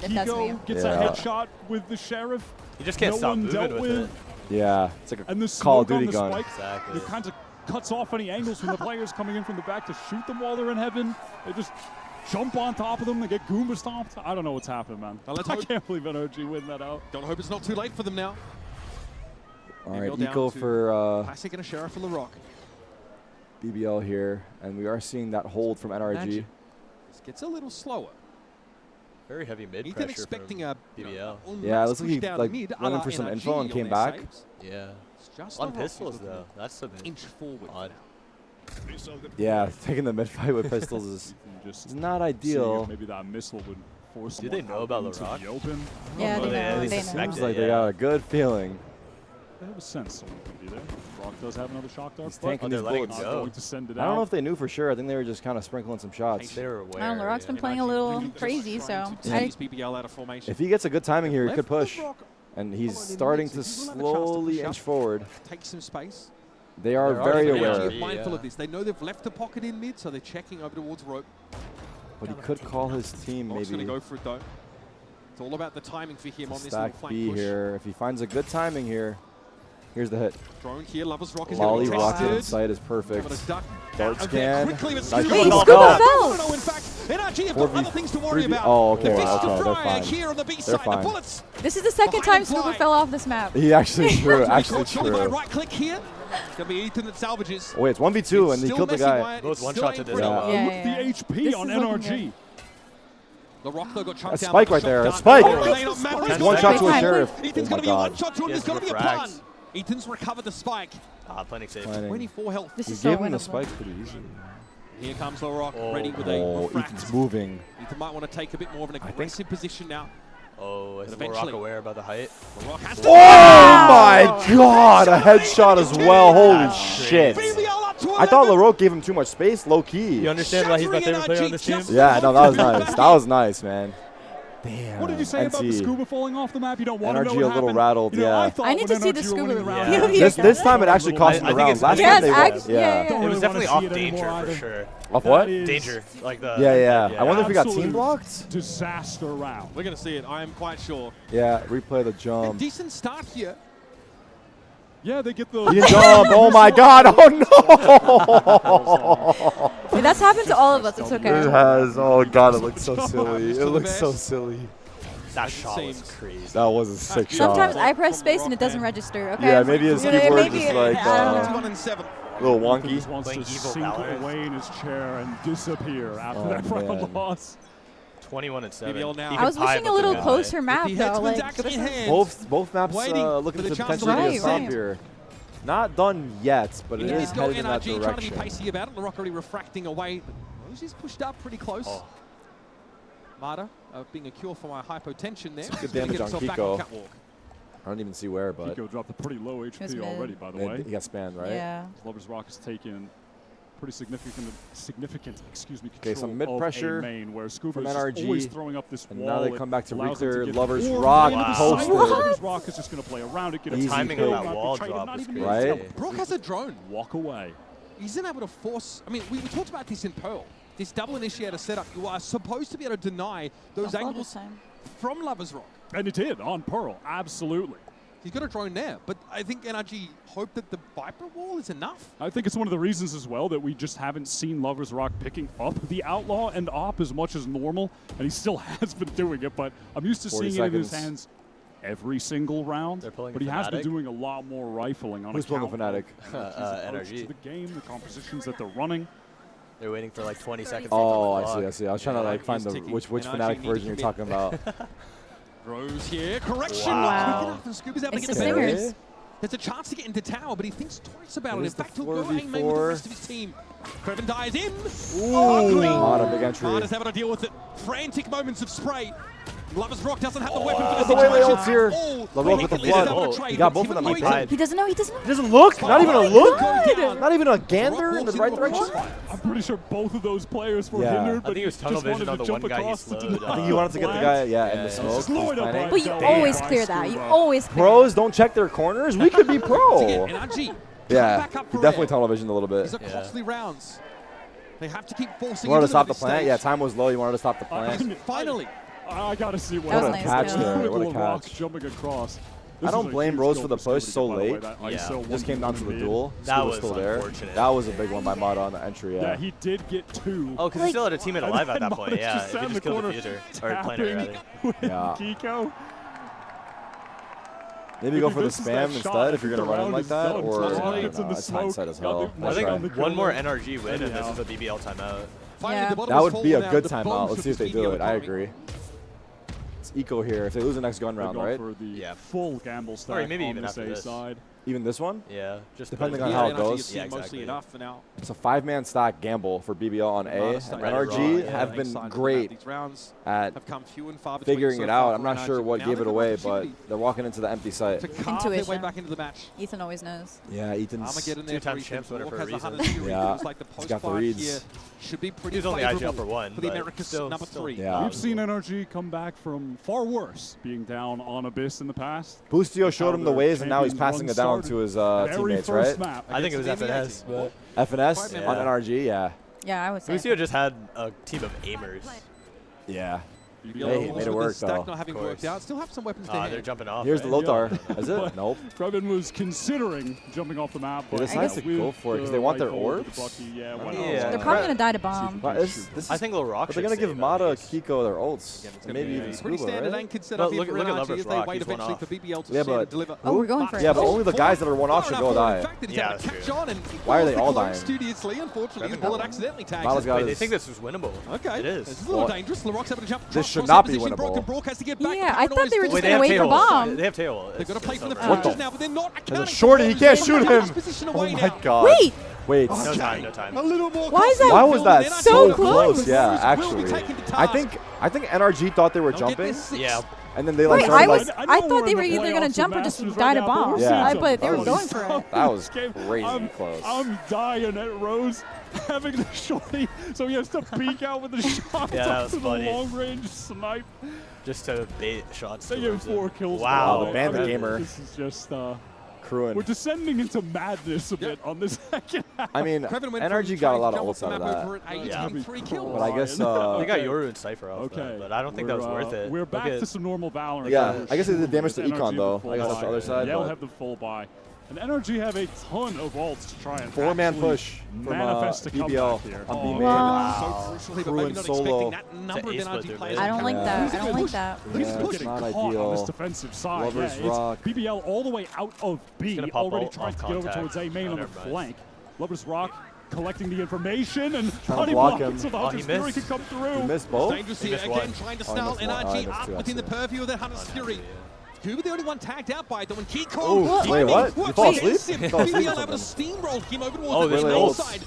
bad if that's me. Gets a headshot with the Sheriff. You just can't stop moving with it. Yeah, it's like and the a Call of Duty the gun. Spike, Exactly. it kind of cuts off any angles from the players coming in from the back to shoot them while they're in heaven. They just jump on top of them. They get Goomba stomped. I don't know what's happening, man. Now let's I can't believe NRG win that out. Gotta hope it's not too late for them now. All right, eco for Classic and a Sheriff for the Rock. BBL here, and we are seeing that hold from NRG. This gets a little slower. Very heavy mid Ethan pressure expecting from a BBL. Yeah, it looks like he went in for some info and came back. Yeah. On pistols though, that's an inch forward. Odd. Yeah, taking the mid fight with pistols is not ideal. Maybe that missile would force. Do they know about the Rock? Yeah, they know. It seems like they got a good feeling. They have a sense someone can be there. Rock does have another shock dart. He's tanking these bullets. Going to send it I don't know if they knew for sure. I think they were just kind of sprinkling some shots. They were aware. I don't know, Rock's been playing a little crazy, so. BBL out of formation. If he gets a good timing here, he could push. And he's starting to slowly inch forward. Take some space. They are very aware. Mindful of this. They know they've left a pocket in mid, so they're checking over towards rope. But he could call his team maybe. He's going to go for it though. It's all about the timing for him on this Stack little flank B push. here. If he finds a good timing here, here's the hit. Drone here, Lovers Rock is Lolly going to rocket in sight is perfect. Dart scan. Quickly, Nice Scuba fell. fell. In fact, NRG have got other things to worry about. Oh, okay. The Okay, they're fine. here on the B They're side. fine. The bullets. This is the second time Scuba fell off this map. He actually true. Actually Surely by true. right click here. It's going to be Ethan that salvages. Oh, wait, it's 1v2 and he killed the guy. Both one shot to this. The HP on NRG. The Rock though got chunked A down. spike right there. A spike. He's one shot to a sheriff. Ethan's Oh my going to be one god. shot to him. There's going to be a plan. Ethan's recovered the spike. Plenty safe. 24 health. This He is so gave him the winnable. spike pretty easy. Here comes the Rock, ready with a Oh, refract. Ethan's moving. Ethan might want to take a bit more of an aggressive position now. Oh, is the Rock eventually- aware about the height? The Rock has Oh to my god! A headshot as well. Holy shit. I thought LaRoque gave him too much space, low key. You understand why he's my favorite player on this team? Yeah, no, that was nice. That was nice, man. Damn. What did you say about the NT. Scuba falling off the map? You don't want to know NRG what a little happened? rattled, You know, yeah. I need to see the Scuba round. This time it actually cost him the round. Last time they won. Yeah. It was definitely off danger for sure. Off what? Danger. Like the. Yeah. I wonder if he got team blocked? Disaster round. We're going to see it, I am quite sure. Yeah, replay the jump. Decent start here. Yeah, they get the. He didn't jump. Oh my god. Oh no. Hey, that's happened to all of us. It's okay. It has. Oh god, it looks so silly. It looks so silly. That shot was crazy. That was a sick shot. Sometimes I press space and it doesn't register. Okay. Yeah, maybe his keyboard just like I don't know. 1 and 7. a little wonky. Just wants to sink away in his chair and disappear after that round loss. 21 and 7. BBL now. I was wishing a little closer map though. Like Both maps looking to potentially be a sub here. Not done yet, but it is headed in that NRG trying to be direction. pacey about it. The Rock already refracting away. Rose is pushed up pretty close. Mata being a cure for my hypotension there. Good damage on Kiko. Catwalk. I don't even see where, but Kiko dropped a pretty low HP already, by the way. He got spanned, right? Yeah. Lovers Rock has taken pretty significant control Okay, some mid pressure of A main, where Scuba from is NRG, always throwing up this and wall. now they come back to allows them reclear. get Lovers more Rock into the posted. side. Lovers Rock is just going to play around it, get a Easy timing kill. on that wall drop was crazy. Right? Brock has a drone. Walk away. He's able to force. I mean, we talked about this in Pearl. This double initiator setup, you are supposed to be able to deny those angles from Lovers Rock. And it did on Pearl, absolutely. He's got a drone there, but I think NRG hope that the Viper wall is enough. I think it's one of the reasons as well that we just haven't seen Lovers Rock picking up the Outlaw and Op as much as normal, and he still has been doing it, but I'm used to 40 seeing it in his seconds. hands every single round. They're pulling but a he has been Fnatic. doing a lot more rifling on Who's account pulling a Fnatic? of NRG's approach NRG. to the game, the compositions that they're running. They're waiting for like 20 seconds. Oh, left on the I see. clock. I was trying to like find the ticking. which NRG Fnatic need to version you're commit. talking about. Rose here, correction. Wow. Quick enough, and Scuba's able It's to the get the singers. base. There's a chance to get into tower, but he thinks twice about it. In There's the fact, he'll go aim main with the 4v4. rest of his team. Creven dies in. Ooh, Mata, big entry. Mata's able to deal with it. Frantic moments of spray. Lovers Rock doesn't have the weapon for The the way they situation. ults here. Oh, LaRoque with the flood. He got both of them. He doesn't know. He doesn't know. He doesn't look. Not even a look. Not even a gander in the right direction. I'm pretty sure both of those players were Yeah. hindered, I but think it was tunnel just wanted vision on to the jump one guy he across to slowed. deny I think he wanted to get the guy, in the smoke. Slow it up, planning. But you Damn. always clear that. You always clear Pros don't check their corners. We could be pro. NRG. Yeah, Back up he for definitely air. tunnel visioned a little bit. These are costly rounds. They have to keep forcing You wanted to into stop them the at plant? this Yeah, stage. time was low. You wanted to stop the plant. Finally. I gotta see what That was What a nice catch kill. there. What a Rock catch. jumping across. I don't blame Rose for the push so late. Yeah. It just came down to the duel. That Scuba was still there. unfortunate. That was a big one by Mata on the entry. Yeah, Yeah. he did get two. Oh, because he still had a teammate And alive at then that point. Mata Yeah, just if sat you in just the killed the corner fuser. Or planner, rather. with Yeah. Kiko. Maybe go for the spam instead if you're going to run in like that, or it's hindsight as hell. I think one more NRG win and this is a BBL timeout. Yeah. That would be a good timeout. Let's see if they do it. I agree. It's eco here. If they lose the next gun round, right? Yeah. Full gamble stack or maybe even on after this this. side. Even this one? Yeah. Just depending on how it goes. Yeah, exactly. It's a 5-man stack gamble for BBL on A. And NRG have been great at figuring it out. I'm not sure what gave it away, but they're walking into the empty site. Intuition. Back into the match. Ethan always knows. Yeah, Ethan's two-time champ winner for a reason. Yeah, he's got the reads. Should be pretty He's only IGL for one, for the Americas number 3. Yeah. We've seen NRG come back from far worse, being down on Abyss in the past. Boostio showed him the ways, and now he's passing it down to his teammates, right? I think it was FNS. But FNS on NRG, yeah. Yeah, I would say. Boostio just had a team of aimers. Yeah. They made it work, though. Not having worked out. Still have some weapons to they're jumping off. Here's the Lothar. Is it? Nope. Krevin was considering jumping off the map. They decided to go for it because they want their orbs. They're probably going to die to bomb. I think LaRock. But they're going to give Mata, Kiko their ults. And maybe even Scuba, right? Look at Lover's Rock. He's one off. Yeah, but we're going for it. Yeah, but only the guys that are one off should go die. Yeah, that's true. Why are they all dying? Mata's got they think this was winnable. Okay. It is. It's a little dangerous. LaRock's having to jump. This should not be winnable. Yeah, I thought they were just going to wait for bomb. They have tail. They're going to play from the What the? now, but they're not. There's a shorty. He can't shoot him. Oh my god. Wait. No time. No time. A little more. Why is that? Why was that so close? Yeah, actually. I think NRG thought they were jumping. Yeah. And then they Wait, started I thought they were either going to jump or just die to bomb. Yeah. But they were going for it. That was crazy close. I'm dying at Rose having the shorty, so he has to peek out with the shots up to the long-range snipe. Just to bait shots. They get 4 kills. Wow, the Bandit Gamer. This is just crewing. We're descending into madness a bit on this second half. I mean, NRG got a lot of ults out of that. Yeah. But I guess they got Yoru and Cypher off, but I don't think that was worth it. We're back to some normal Valorant. Yeah, I guess they did damage to Econ though. I guess that's the other side. They'll have the full buy. And NRG have a ton of ults to try and 4-man push from manifest a BBL here. on B-main. Wow. Crew and solo. I don't like that. I don't like that. Yeah, it's not ideal. On this defensive side. Lover's Rock. BBL all the way out of B, already trying to get over towards A main on the flank. Lover's Rock collecting the information and trying to block him. So the Hunter's Fury could come through. He missed both? Dangerous here again, trying to snarl NRG up within the purview of the Hunter's Fury. Scuba the only one tagged out by it, though, when Kiko. Oh, wait, what? You fall asleep? BBL able to steamroll him over towards the main side.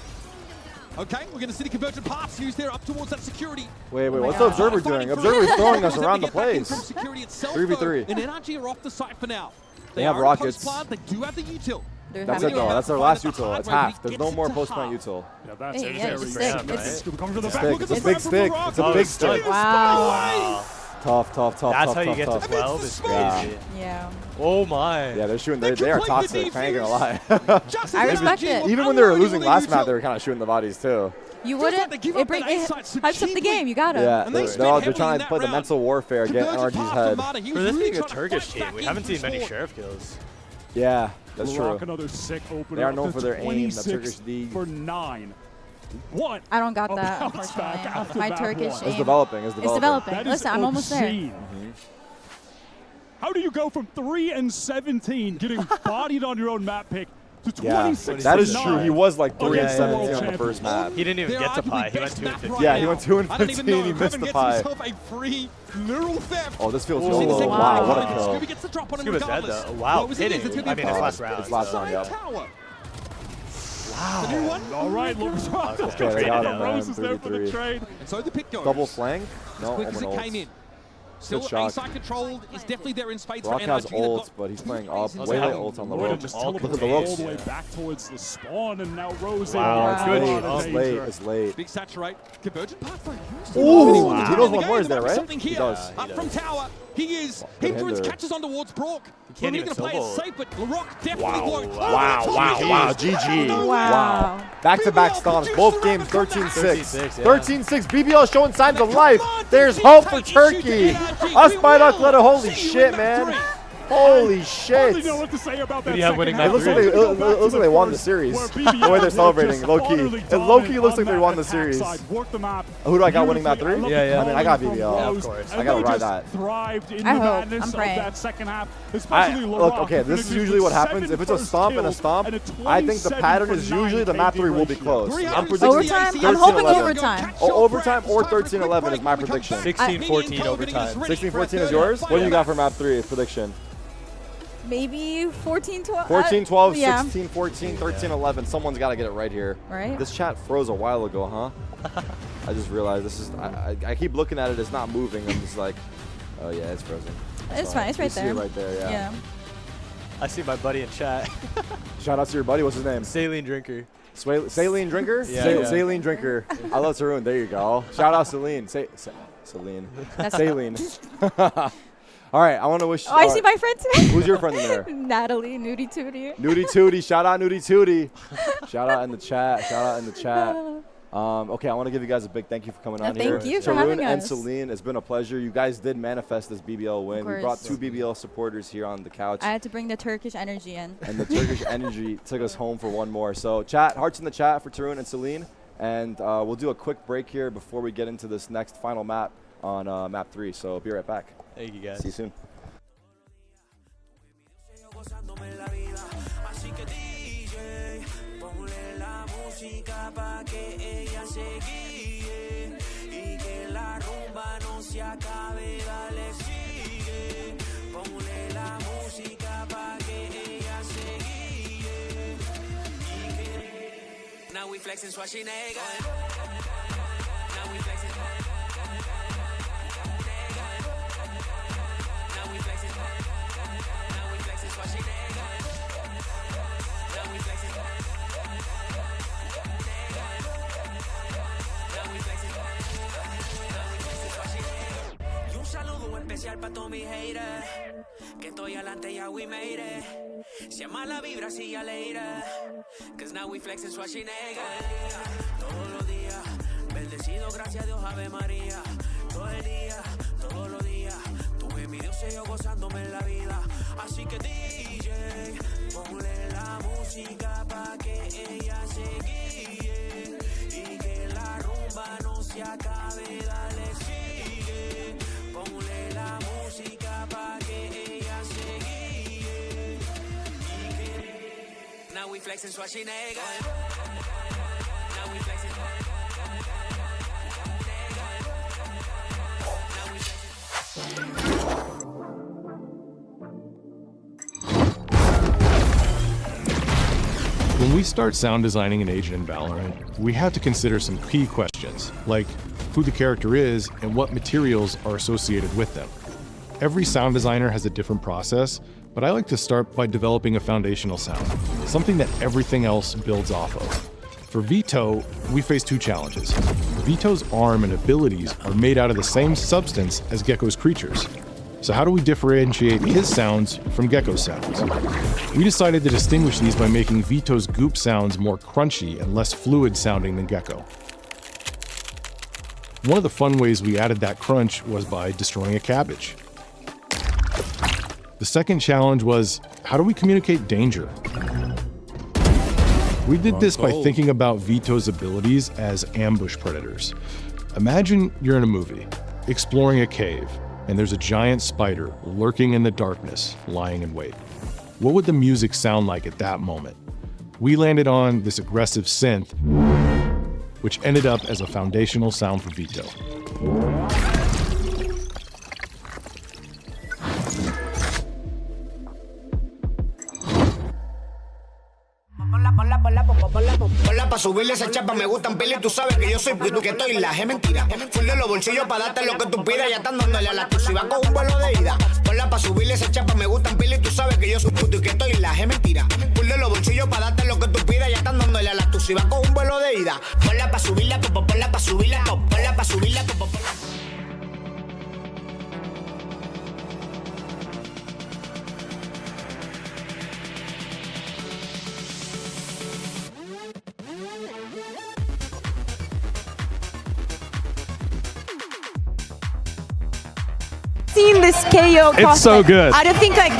Okay, we're going to see the convergent parts used there up towards that security. Wait, what's the Observer doing? Observer's throwing us around the place. 3v3. And NRG are off the site for now. They have rockets. They do have the util. That's it though. That's their last util. It's half. There's no more post-plant util. Yeah, that's it. It's a big stick. It's a big stick. Wow. Tough. That's how you get to 12. It's crazy. Yeah. Oh my. Yeah, they're shooting. They are toxic. I ain't gonna lie. I respect it. Even when they were losing last map, they were kind of shooting the bodies too. You wouldn't. It hypes up the game. You gotta. Yeah, they're trying to play the mental warfare, get NRG's head. For this being a Turkish team, we haven't seen many sheriff kills. Yeah, that's true. Another sick opener. They are known for their aim. The Turkish league. For 9. What? I don't got that, unfortunately. My Turkish aim. It's developing. It's developing. Listen, I'm almost there. How do you go from 3 and 17, getting bodied on your own map pick, to 26 that is true. He was like 3 and 17 on the first map. He didn't even get to pie. He went 2 and 15. Yeah, he went 2 and 15. He missed the pie. Oh, this feels so low. Wow, what a kill. Scuba's dead though. Wow, hitting. I mean, it's last round. It's last round, yeah. Wow. All right, Lover's Rock. Okay, they got him, man. Rose is there for the trade. And so the pick goes. Double flank? No, quick as it came in. Still A-side controlled is definitely there in spades for NRG. Rock has ult, but he's playing up. Way ult on the rope. Look at the ropes. All the way back towards the spawn, and now Rose. Wow, it's late. Big saturate. Convergent pathway. Ooh, he knows one more is there, right? He does. Up from tower. He is. Hindrance catches on towards Brock. He can't even play it safe, but LaRock definitely won't. Wow, GG. Wow. Back-to-back stomps, both games 13-6. 13-6, BBL showing signs of life. There's hope for Turkey. Us by luck, let it, holy shit, man. Holy shit! I hardly know what to say about that second half. It looks like they won the series. The way they're celebrating, low-key. It low-key looks like they won the series. Who do I got winning map 3? Yeah. I mean, I got BBL. Yeah, of course. I gotta ride that. I hope. I'm praying. That second half, Look, okay, this is usually what happens. If it's a stomp and a stomp, I think the pattern is usually the map 3 will be close. I'm predicting Overtime? I'm hoping 13-11. overtime. Overtime or 13-11 is my prediction. 16-14 overtime. 16-14 is yours? What do you got for map 3 prediction? Maybe 14-12. 14-12, yeah. 16-14, 13-11. Someone's got to get it right here. Right. This chat froze a while ago, huh? I just realized this is. I keep looking at it. It's not moving. I'm just like, oh yeah, it's frozen. It's fine. It's right there. See it right there. Yeah. I see my buddy in chat. Shout out to your buddy. What's his name? Saline Drinker. Saline Drinker? Yeah. Saline Drinker. I love Tarun. There you go. Shout out Celine. Celine. Saline. All right, I want to wish. Oh, I see my friend too. Who's your friend in there? Natalie, Nudie Tootie. Nudie Tootie. Shout out Nudie Tootie. Shout out in the chat. Shout out in the chat. Okay, I want to give you guys a big thank you for coming on here. Thank you for having us. And Celine, it's been a pleasure. You guys did manifest this BBL win. We brought 2 BBL supporters here on the couch. I had to bring the Turkish energy in. And the Turkish energy took us home for one more. So chat, hearts in the chat for Tarun and Celine. And we'll do a quick break here before we get into this next final map on map 3. So be right back. Thank you guys. See you soon. Pa' que ella se guíe y que la rumba no se acabe, dale sigue, ponle la música pa' que ella se guíe y que now we flexing Schwarzenegger, now we flexing, now we flexing, now we flexing Schwarzenegger, now we flexing. Un saludo especial para todos mis haters, que estoy adelante, ya we made it. Si es mala vibra, sí ya le iré, cause now we flexing Schwarzenegger. Todos los días, bendecido, gracias a Dios, Ave María. Todo el día, todos los días, tuve mi Dios y yo gozándome en la vida. Así que DJ, ponle la música pa' que ella se guíe y que la rumba no se acabe, dale sigue. Ponle la música pa' que ella se guíe y que now we flexing Schwarzenegger. Now we flexing. When we start sound designing an agent in Valorant, we have to consider some key questions, like who the character is and what materials are associated with them. Every sound designer has a different process, but I like to start by developing a foundational sound, something that everything else builds off of. For Vito, we face 2 challenges. Vito's arm and abilities are made out of the same substance as Gecko's creatures. So how do we differentiate his sounds from Gecko's sounds? We decided to distinguish these by making Vito's goop sounds more crunchy and less fluid sounding than Gecko. One of the fun ways we added that crunch was by destroying a cabbage. The second challenge was, how do we communicate danger? We did this by thinking about Vito's abilities as ambush predators. Imagine you're in a movie, exploring a cave, and there's a giant spider lurking in the darkness, lying in wait. What would the music sound like at that moment? We landed on this aggressive synth, which ended up as a foundational sound for Vito. Ponla pa' subirle esa chapa, me gustan pila y tú sabes que yo soy puto que estoy la, es mentira. Full de los bolsillos pa' darte lo que tú pidas, ya están dándole a la tuya. Va con un vuelo de ida. Ponla pa' subirle esa chapa, me gustan pila y tú sabes que yo soy puto y que estoy la, es mentira. Full de los bolsillos pa' darte lo que tú pidas, ya están dándole a la tuya. Va con un vuelo de ida. Ponla pa' subirla, ponla pa' subirla, ponla pa' subirla, ponla. Seen this KO. It's so good. I don't think like.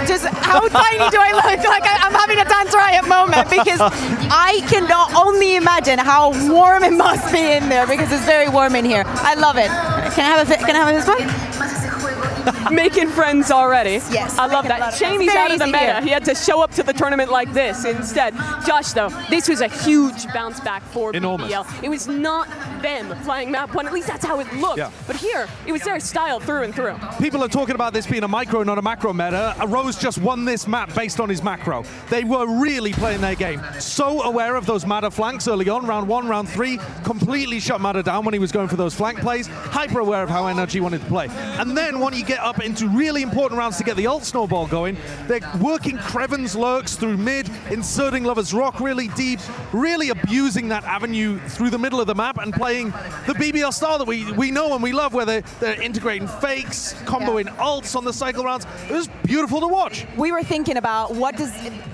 Just how tiny do I look? Like I'm having a Tantriet moment because I cannot only imagine how warm it must be in there because it's very warm in here. I love it. Can I have this one? Making friends already. Yes. I love that. Shame he's out of the meta. He had to show up to the tournament like this instead. Josh, though, this was a huge bounce back for BBL. It was not them playing map 1. At least that's how it looked. Yeah. But here, it was their style through and through. People are talking about this being a micro, not a macro meta. Rose just won this map based on his macro. They were really playing their game. So aware of those Mata flanks early on, round 1, round 3, completely shut Mata down when he was going for those flank plays. Hyper aware of how NRG wanted to play. And then when you get up into really important rounds to get the ult snowball going, they're working Creven's lurks through mid, inserting Lover's Rock really deep, really abusing that avenue through the middle of the map and playing the BBL style that we know and we love, where they're integrating fakes, comboing ults on the cycle rounds. It was beautiful to watch. We were thinking about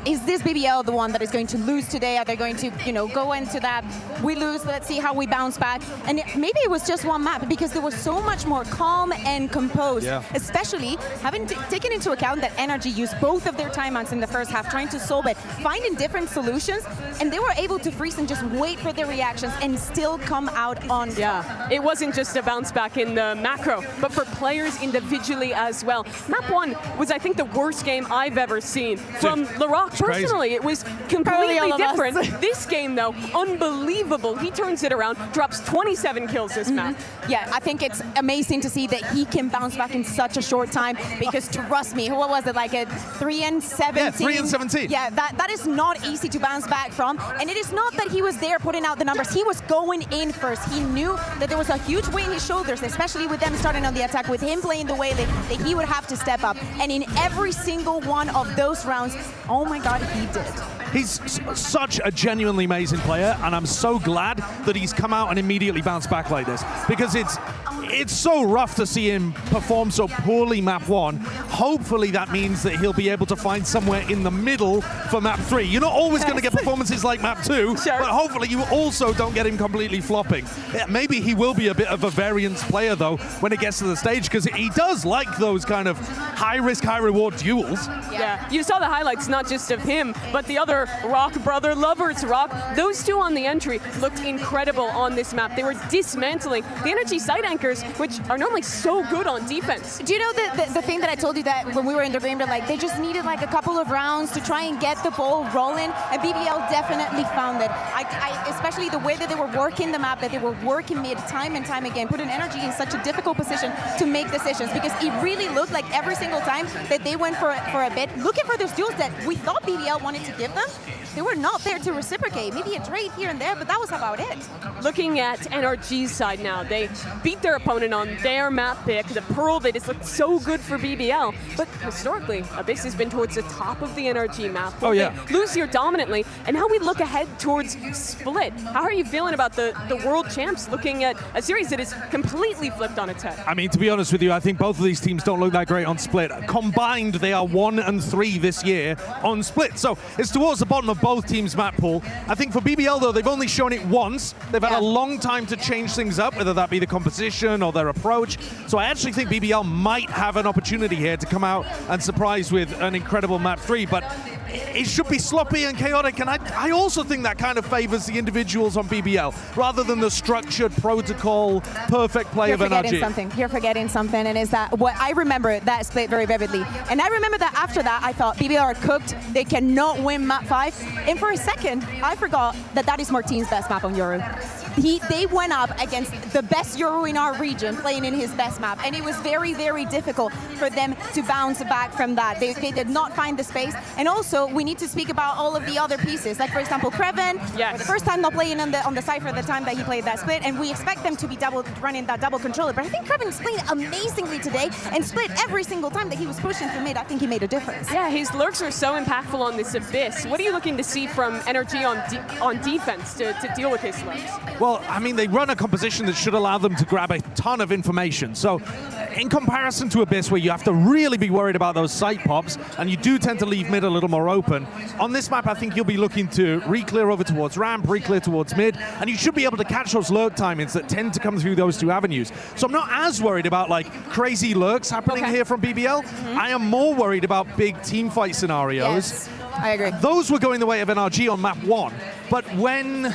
is this BBL the one that is going to lose today? Are they going to, go into that, we lose, let's see how we bounce back? And maybe it was just one map because they were so much more calm and composed, especially having taken into account that NRG used both of their timeouts in the first half, trying to solve it, finding different solutions, and they were able to freeze and just wait for their reactions and still come out on top. Yeah, it wasn't just a bounce back in the macro, but for players individually as well. Map 1 was, I think, the worst game I've ever seen from LaRock. Personally, it was completely different. This game, though, unbelievable. He turns it around, drops 27 kills this map. Yeah, I think it's amazing to see that he can bounce back in such a short time because trust me, what was it, like a 3 and 17? Yeah, 3 and 17. Yeah, that is not easy to bounce back from. And it is not that he was there putting out the numbers. He was going in first. He knew that there was a huge weight in his shoulders, especially with them starting on the attack, with him playing the way that he would have to step up. And in every single one of those rounds, oh my God, he did. He's such a genuinely amazing player, and I'm so glad that he's come out and immediately bounced back like this, because it's so rough to see him perform so poorly map 1. Hopefully that means that he'll be able to find somewhere in the middle for map 3. You're not always going to get performances like map 2, but hopefully you also don't get him completely flopping. Yeah, maybe he will be a bit of a variance player, though, when it gets to the stage, because he does like those kind of high-risk, high-reward duels. Yeah, you saw the highlights, not just of him, but the other Rock brother, Lover's Rock. Those two on the entry looked incredible on this map. They were dismantling the NRG side anchors, which are normally so good on defense. Do you know the thing that I told you that when we were in the game, that like they just needed like a couple of rounds to try and get the ball rolling, and BBL definitely found it. Especially the way that they were working the map, that they were working mid time and time again, putting NRG in such a difficult position to make decisions, because it really looked like every single time that they went for a bit, looking for those duels that we thought BBL wanted to give them, they were not there to reciprocate. Maybe a trade here and there, but that was about it. Looking at NRG's side now, they beat their opponent on their map pick, the Pearl. They just looked so good for BBL. But historically, Abyss has been towards the top of the NRG map. Oh, yeah. They lose here dominantly, and now we look ahead towards Split. How are you feeling about the world champs looking at a series that is completely flipped on its head? I mean, to be honest with you, I think both of these teams don't look that great on Split. Combined, they are 1 and 3 this year on Split. So it's towards the bottom of both teams' map pool. I think for BBL, though, they've only shown it once. They've had a long time to change things up, whether that be the composition or their approach. So I actually think BBL might have an opportunity here to come out and surprise with an incredible map 3, but it should be sloppy and chaotic, and I also think that kind of favors the individuals on BBL rather than the structured protocol, perfect play of NRG. You're forgetting something, and is that what I remember that Split very vividly. And I remember that after that, I thought BBL are cooked. They cannot win map 5. And for a second, I forgot that is Martin's best map on Yoru. They went up against the best Yoru in our region, playing in his best map, and it was very, very difficult for them to bounce back from that. They did not find the space, and also we need to speak about all of the other pieces, like for example Creven, for the first time not playing on the Cypher the time that he played that Split, and we expect them to be running that double controller, but I think Creven's played amazingly today, and Split every single time that he was pushing through mid, I think he made a difference. Yeah, his lurks are so impactful on this Abyss. What are you looking to see from NRG on defense to deal with his lurks? Well, I mean, they run a composition that should allow them to grab a ton of information. So in comparison to Abyss, where you have to really be worried about those site pops, and you do tend to leave mid a little more open, on this map I think you'll be looking to re-clear over towards ramp, re-clear towards mid, and you should be able to catch those lurk timings that tend to come through those two avenues. So I'm not as worried about like crazy lurks happening here from BBL. I am more worried about big team fight scenarios. Yes, I agree. Those were going the way of NRG on map 1, but when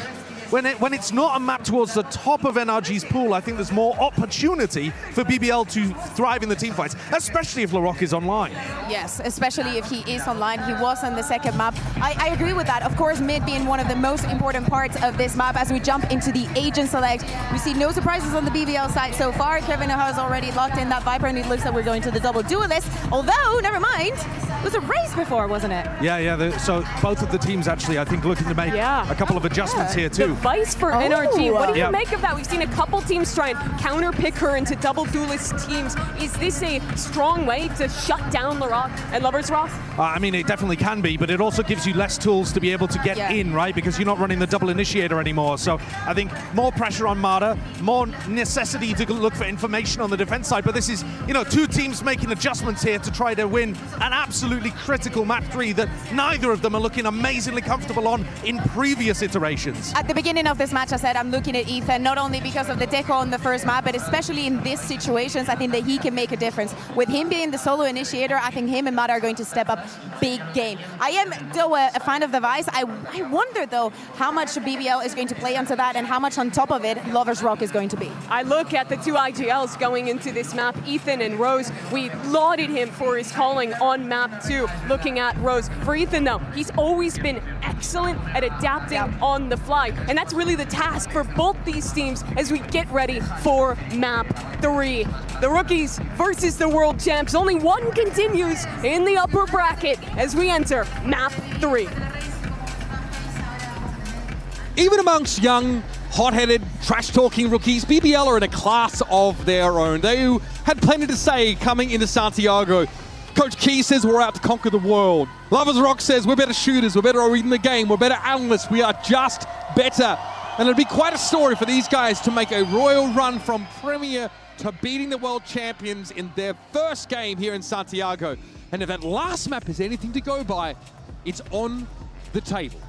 it's not a map towards the top of NRG's pool, I think there's more opportunity for BBL to thrive in the team fights, especially if LaRock is online. Yes, especially if he is online. He was on the second map. I agree with that. Of course, mid being one of the most important parts of this map. As we jump into the agent select, we see no surprises on the BBL side so far. Kevin has already locked in that Viper, and it looks like we're going to the double duelist. Although, never mind, it was a race before, wasn't it? Yeah. So both of the teams actually, I think, looking to make a couple of adjustments here too. Device for NRG. What do you make of that? We've seen a couple teams try and counter-pick her into double duelist teams. Is this a strong way to shut down LaRock and Lover's Rock? I mean, it definitely can be, but it also gives you less tools to be able to get in, right? Because you're not running the double initiator anymore. So I think more pressure on Mada, more necessity to look for information on the defense side. But this is, you know, two teams making adjustments here to try to win an absolutely critical map 3 that neither of them are looking amazingly comfortable on in previous iterations. At the beginning of this match, I said I'm looking at Ethan, not only because of the deco on the first map, but especially in these situations, I think that he can make a difference. With him being the solo initiator, I think him and Mada are going to step up big game. I am, though, a fan of the Vice. I wonder, though, how much BBL is going to play onto that and how much on top of it Lover's Rock is going to be. I look at the two IGLs going into this map, Ethan and Rose. We lauded him for his calling on map 2, looking at Rose. For Ethan, though, he's always been excellent at adapting on the fly, and that's really the task for both these teams as we get ready for map 3. The rookies versus the world champs. Only one continues in the upper bracket as we enter map 3. Even amongst young, hot-headed, trash-talking rookies, BBL are in a class of their own. They had plenty to say coming into Santiago. Coach Key says we're out to conquer the world. Lover's Rock says we're better shooters, we're better reading the game, we're better analysts, we are just better. And it'll be quite a story for these guys to make a royal run from Premier to beating the world champions in their first game here in Santiago. And if that last map is anything to go by, it's on the table.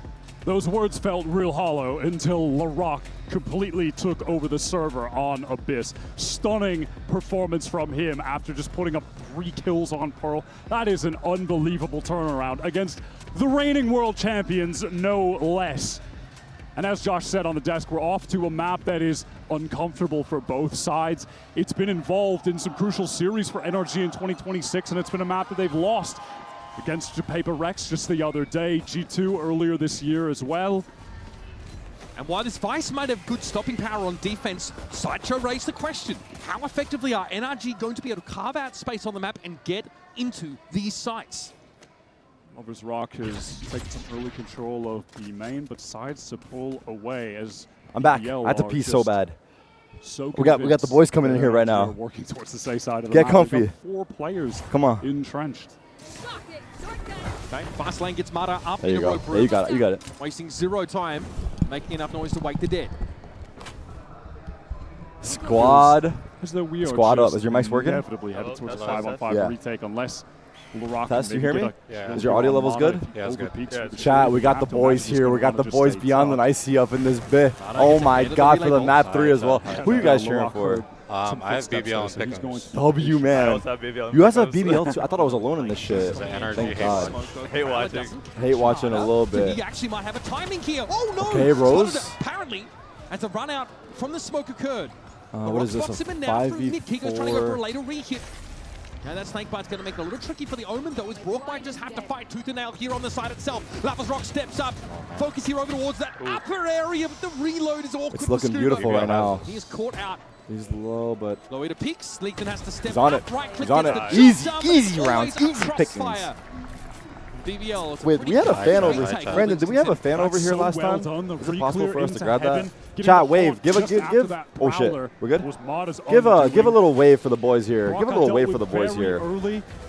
Those words felt real hollow until LaRock completely took over the server on Abyss. Stunning performance from him after just putting up 3 kills on Pearl. That is an unbelievable turnaround against the reigning world champions, no less. And as Josh said on the desk, we're off to a map that is uncomfortable for both sides. It's been involved in some crucial series for NRG in 2026, and it's been a map that they've lost against Japaper Rex just the other day, G2 earlier this year as well. And while this Vice might have good stopping power on defense, Sideshow raised the question, how effectively are NRG going to be able to carve out space on the map and get into these sites? Lover's Rock has taken some early control of the main, but decides to pull away as I'm back. BBL I had to pee so bad. So we got the boys coming in here right now. Working towards the safe side of the Get map. comfy. 4 players entrenched. Okay, fast lane gets Mada up There in you a go. rope There you got it. You got it. Wasting 0 time, making enough noise to wake the dead. Squad. Squad up. Is your mics working? Inevitably headed towards a 5-on-5 retake unless LaRock Test, you maybe hear me? get a Is your audio levels good? Yeah, it's good. Chat, we got the boys here. We got the boys beyond the icy up in this bit. Oh my god, for the map 3 as well. Who are you guys cheering for? I have BBL and Pickens. W, man. I also have BBL and You guys have Pickens. BBL too? I thought I was alone in this shit. Thank God. Hate watching. Hate watching a little bit. He actually might have a timing here. Oh no! Okay, Rose. Apparently, as a run out from the smoke occurred. What is this? A 5v4? Trying to go for a later re-hit. Now that Snakebite's going to make it a little tricky for the Omen, though, as Brook might just have to fight tooth and nail here on the side itself. Lover's Rock steps up, focus here over towards that upper area, but the reload is awkward. It's looking beautiful right now. He is caught out. He's low, but Low to peaks. Leakton has to step he's on up. it. Right He's on it. Easy rounds, easy pickings. BBL. Wait, we had a fan over. Brandon, did we have a fan over here last time? Is it possible for us to grab that? Chat, wave. Give. Oh shit, we're good. Give a little wave for the boys here. Give a little wave for the boys here.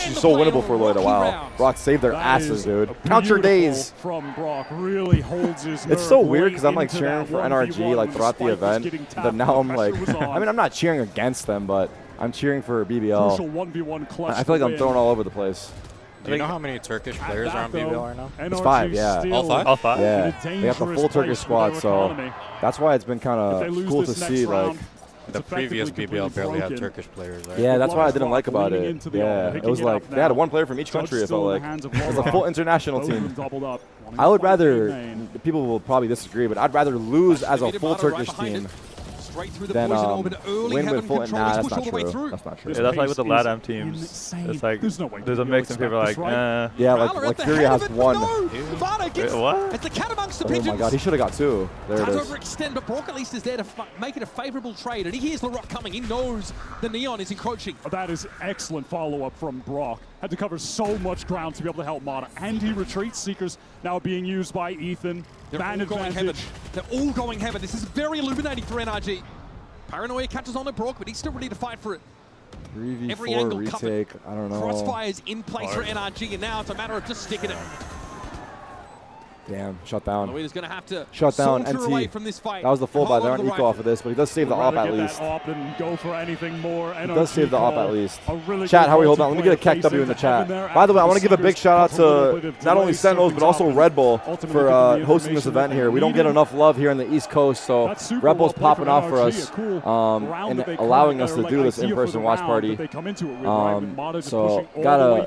actually so winnable for Lloyd. Wow. Brock saved their asses, dude. Count your days. From Brock really holds his It's so weird because I'm like cheering for NRG like throughout the event. But now I'm like, I mean, I'm not cheering against them, but I'm cheering for BBL. I feel like I'm thrown all over the place. Do you know how many Turkish players are on BBL right now? It's 5, yeah. All 5? All 5? Yeah. They got the full Turkish squad, so that's why it's been kind of cool to see, like. The previous BBL barely had Turkish players, right? Yeah, that's what I didn't like about it. Yeah, it was like they had one player from each country, it felt like. It was a full international team. I would rather, people will probably disagree, but I'd rather lose as a full Turkish team then win with full. Nah, that's not true. That's not true. Yeah, that's like with the LATAM teams. It's like there's a mix, and people are like, yeah, like Fury has one. Wait, what? It's the cat amongst the Oh pigeons. my God, he should have got two. There it Does is. overextend, but Brock at least is there to make it a favorable trade, and he hears the rock coming. He knows the Neon is encroaching. That is excellent follow-up from Brock. Had to cover so much ground to be able to help Mata, and he retreats. Seekers now being used by Ethan. They're all going heaven. They're all going heaven. This is very illuminating for NRG. Paranoia catches on to Brock, but he's still ready to fight for it. 3v4 retake. I don't know. Crossfire's in place for NRG, and now it's a matter of just sticking it. Damn, shut down. Noita's going to have to shut down saunter away NT. from this fight. That was the full buy. They're on eco off of this, but he does save the op at least. Go for anything more. He does save the op at least. Chat, how are we holding on? Let me get a Keck W in the chat. By the way, I want to give a big shout out to not only Sentinels, but also Red Bull for hosting this event here. We don't get enough love here on the East Coast, so Red Bull's popping off for us and allowing us to do this in-person watch party. So gotta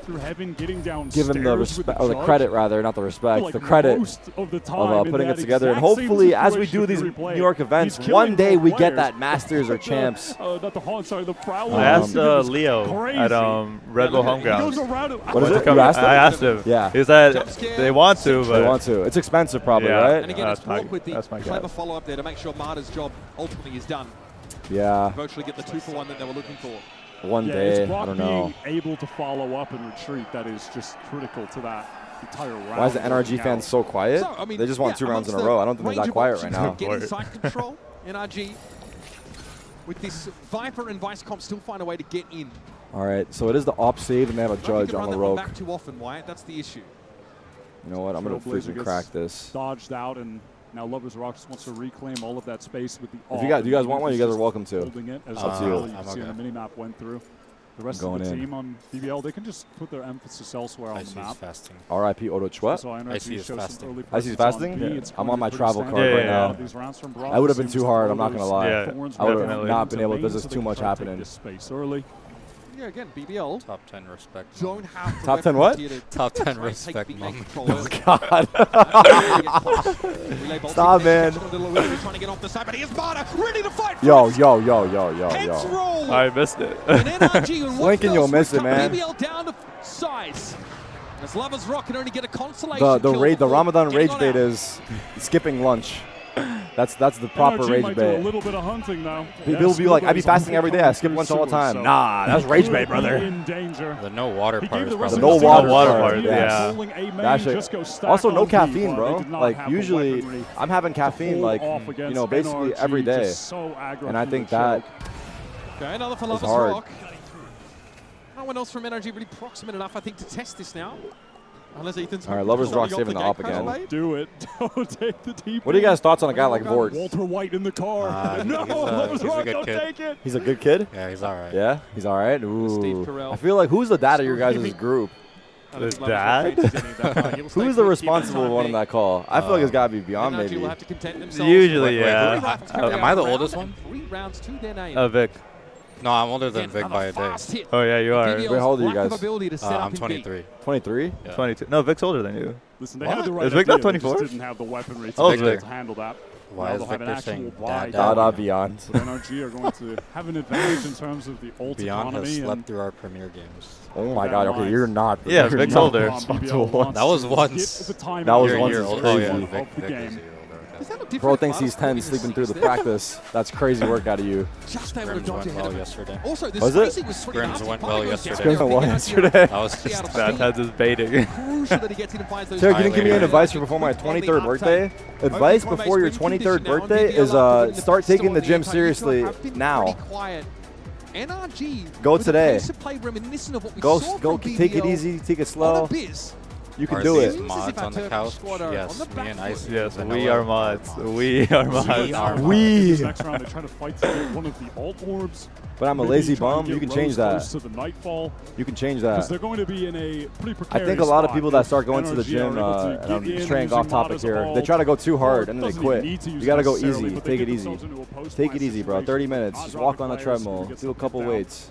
give him the respect, or the credit rather, not the respect, the credit of putting it together. And hopefully, as we do these New York events, one day we get that Masters or Champs. I asked Leo at Red Bull Homeground. What is it? You asked him? I asked him. Yeah. He said they want to, but they want to. It's expensive, probably, yeah. right? And again, it's Brock with the clever clever follow-up there to make sure Mata's job ultimately is done. Yeah. Virtually get the 2-for-1 that they were looking for. One day, I don't know. Being able to follow up and retreat, that is just critical to that entire round. Why is the NRG fans so quiet? So, I mean, they just want 2 rounds in a row. I don't think they're that quiet right now. Get inside control, NRG. With this Viper and Vice Comp still find a way to get in. All right, so it is the op save, and they have a judge on the rope. Back too often, Wyatt. That's the issue. You know what? I'm going to freaking crack this. Dodged out, and now Lovers Rock just wants to reclaim all of that space with the If you guys, do you guys want one? You guys are welcome to. Holding it as up to you. you can see the mini-map went through. The rest of the team on BBL, they can just put their emphasis elsewhere on the map. Fasting. R.I.P. Odo Chwet. So I see he's fasting. I see he's fasting? Yeah. I'm on my travel card right now. That would have been too hard, I'm not going to lie. Yeah, I would have not been able to. There's just too much happening. Space early. Yeah, again, BBL. Top 10 respect. Don't have Top 10 what? Top 10 respect, mom. Oh, God. Stop, man. Yo. I missed it. Lincoln, you'll miss it, man. BBL down to size. As Lovers Rock can only get a consolation. The Ramadan rage bait is skipping lunch. That's the proper rage bait. A little bit of hunting now. People will be like, I be fasting every day. I skip lunch all the time. Nah, that's rage bait, brother. The no water part is probably the no water part. Yeah. That shit. Also, no caffeine, bro. Like usually, I'm having caffeine like basically every day, and I think that okay, another for Lovers hard. Rock. No one else from NRG really proximate enough, I think, to test this now. Unless Ethan's all right, Lovers Rock saving the op again. Do it. Don't take the deep. What are you guys' thoughts on a guy like Vort? Walter White in the car. No, Lovers Rock, don't take it. He's a good kid? Yeah, he's all right. Yeah, he's all right. Ooh. I feel like who's the dad of your guys' group? His dad? Who's the responsible one in that call? I feel like it's got to be Beyond, maybe. Usually, yeah. Am I the oldest one? 3 rounds to their name. Vic. No, I'm older than Vic by a day. Oh, yeah, you are. Wait, how old are you guys? I'm 23. 23? Yeah. 22. No, Vic's older than you. Listen, they had the right Is Vic not 24? Didn't have the weaponry to handle that. Why is Victor saying Dada Beyond? NRG are going to have an advantage in terms of the ult Beyond economy. has slept through our premier games. Oh my God! Okay, you're not. Yeah, Vic's older. That was once. That was once. Oh yeah, Vic is a year older. Bro thinks he's 10 sleeping through the practice. That's crazy work out of you. Scrims went well yesterday. Also, this was it? Scrims went well yesterday. Scrims went well yesterday. That was just Bad heads is baiting. Tarik, you didn't give me any advice for before my 23rd birthday? Advice before your 23rd birthday is start taking the gym seriously now. Go today. Go take it easy, take it slow. You can do it. Mods on the couch? Yes, me and Ice. Yes, we are mods. We are mods. We. Next round, they try to fight to get one of the alt orbs. But I'm a lazy bum. You can change that. You can change that. They're going to be in a pretty precarious I think a lot of people that start going NRG to the gym, and I'm straying off topic here, they try to go too hard and then they quit. You got to go easy. Take it easy. Take it easy, bro. 30 minutes. Just walk on the treadmill. Do a couple weights.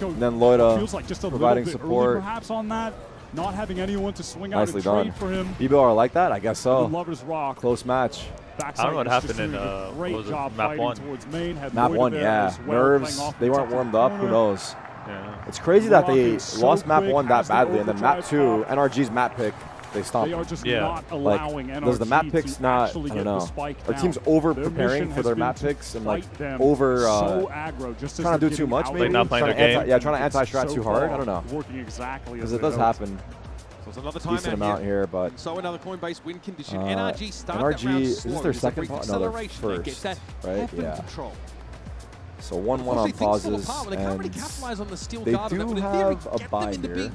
And then Loida feels like just a providing little bit support. early perhaps on that. Not having anyone to swing out Nicely and trade done. for him. BBL like that? I guess so. Lover's Rock. Close match. I don't know what happened in map 1. Map 1, yeah. Nerves, they weren't warmed up. Who knows? Yeah. It's crazy that they lost map 1 that badly, and then map 2, NRG's map pick, they stomped. Like, does the map picks not, I don't know. Our team's over preparing for their map picks and like over trying to do too much, maybe? Like not playing their game. Yeah, trying to anti-strat too hard. I don't know. Because it does happen. So it's another time Decent amount here, but so another coin-based win condition. NRG start that round is this their second pause? No, their first, right? Yeah. Control. So 1-1 on pauses, and they do have a buy here.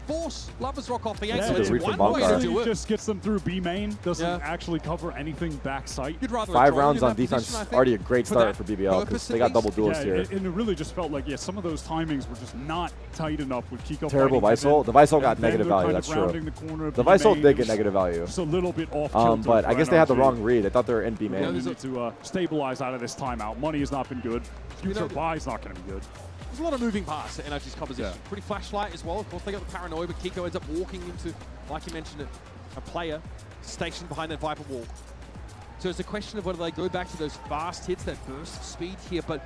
Force Lovers Rock off the Yeah, angle. It's one way to do it. Just gets them through B main. Doesn't actually cover anything back site. 5 rounds on defense, already a great start for BBL because they got double duels here. And it really just felt like, some of those timings were just not tight enough with Kiko. Terrible Visol. The Visol got negative value, that's true. The Visol did get negative value. Just a little bit off but I guess they had the wrong read. I thought they were in B main. They need to stabilize out of this timeout. Money has not been good. Future buy is not going to be good. There's a lot of moving parts to NRG's composition. Pretty flashlight as well. Of course, they got the paranoia, but Kiko ends up walking into, like you mentioned, a player stationed behind that Viper wall. So it's a question of whether they go back to those fast hits, that burst of speed here. But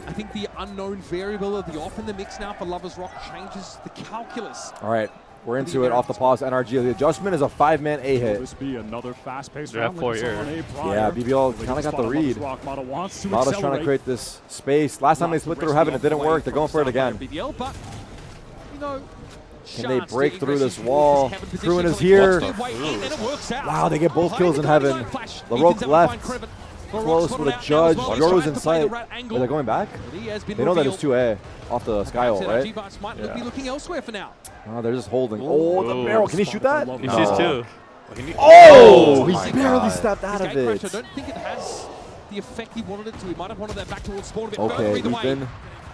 I think the unknown variable of the off in the mix now for Lovers Rock changes the calculus. All right. We're into it off the pause. NRG. The adjustment is a 5-man A hit. This be another fast-paced round. 4 years. Yeah, BBL kind of got the read. Model's trying to create this space. Last time they split through heaven, it didn't work. They're going for it again. Can they break through this wall? Kruin is here. Wow, they get both kills in heaven. LaRoque left. Close with a judge. Yoro's in sight. Are they going back? They know that it's 2A off the sky ult, right? Yeah. Oh, they're just holding. Oh, the barrel. Can he shoot that? He sees 2. Oh, he barely stepped out of it. I don't think it has the effect he wanted it to. He might have wanted that back towards spawn a bit further either way. Ethan.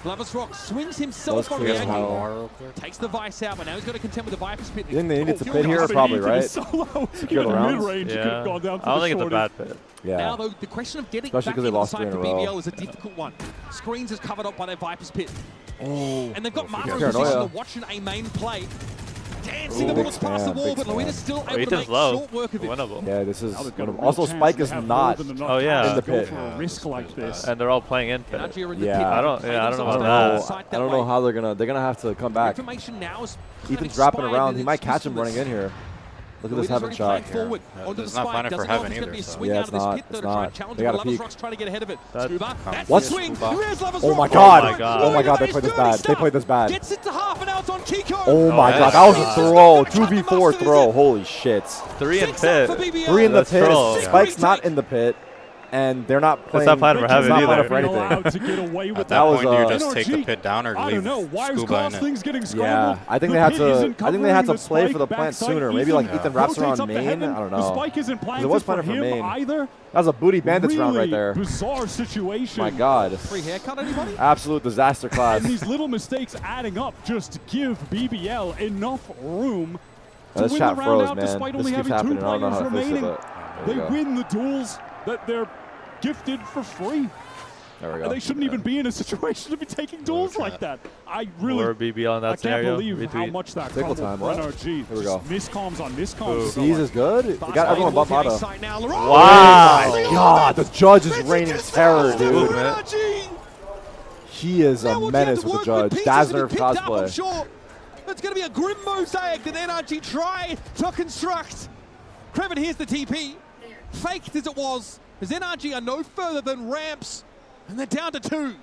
Lovers Rock swings himself on the angle. Takes the Vice out, but now he's got to contend with the Viper's pit. You think they needed to pit here? Probably, right? Secure the rounds. Yeah. I don't think it's a bad pit. Yeah. Now, though, the question of getting back inside for BBL is a difficult one. Screens is covered up by their Viper's pit. Oh. And they've got Mara in position to watch a main play. Dancing the bullets past the wall, but Luina's still able to make short work of it. Winnable. Yeah, this is also Spike is not in the pit. For a risk like this. And they're all playing in pit. Yeah. I don't know about that. I don't know how they're gonna have to come back. Ethan's dropping around. He might catch him running in here. Look at this heaven shot. It's not planted for heaven either. So. Yeah, it's not. It's not. They got to peek. Trying to get ahead of it. What? Oh my god. Oh my god, they played this bad. They played this bad. Gets it to half and out on Kiko. Oh my god, that was a throw. 2v4 throw. Holy shit. 3 in pit. 3 in the pit. Spike's not in the pit. And they're not playing. It's not planted for heaven either. For anything. At that point, do you just take the pit down or leave Scuba in it? Yeah, I think they had to. I think they had to play for the plant sooner. Maybe like Ethan wraps around main. I don't know. Because it was planted for main. That was a booty bandits round right there. Bizarre situation. My god. Free haircut, anybody? Absolute disaster class. And these little mistakes adding up just give BBL enough room to win the round out despite only having 2 players remaining. They win the duels that they're gifted for free. There we go. They shouldn't even be in a situation to be taking duels like that. I really or BBL in that scenario. I can't believe how much that crumbled for NRG. Here we go. Miscoms on miscoms. Seize is good. They got everyone but Mata. Wow. Oh my god, the judge is reigning terror, dude. He is a menace with the judge. Dazzler cosplay. It's going to be a grim mosaic that NRG try to construct. Kreven, here's the TP. Faked as it was, as NRG are no further than ramps, and they're down to 2.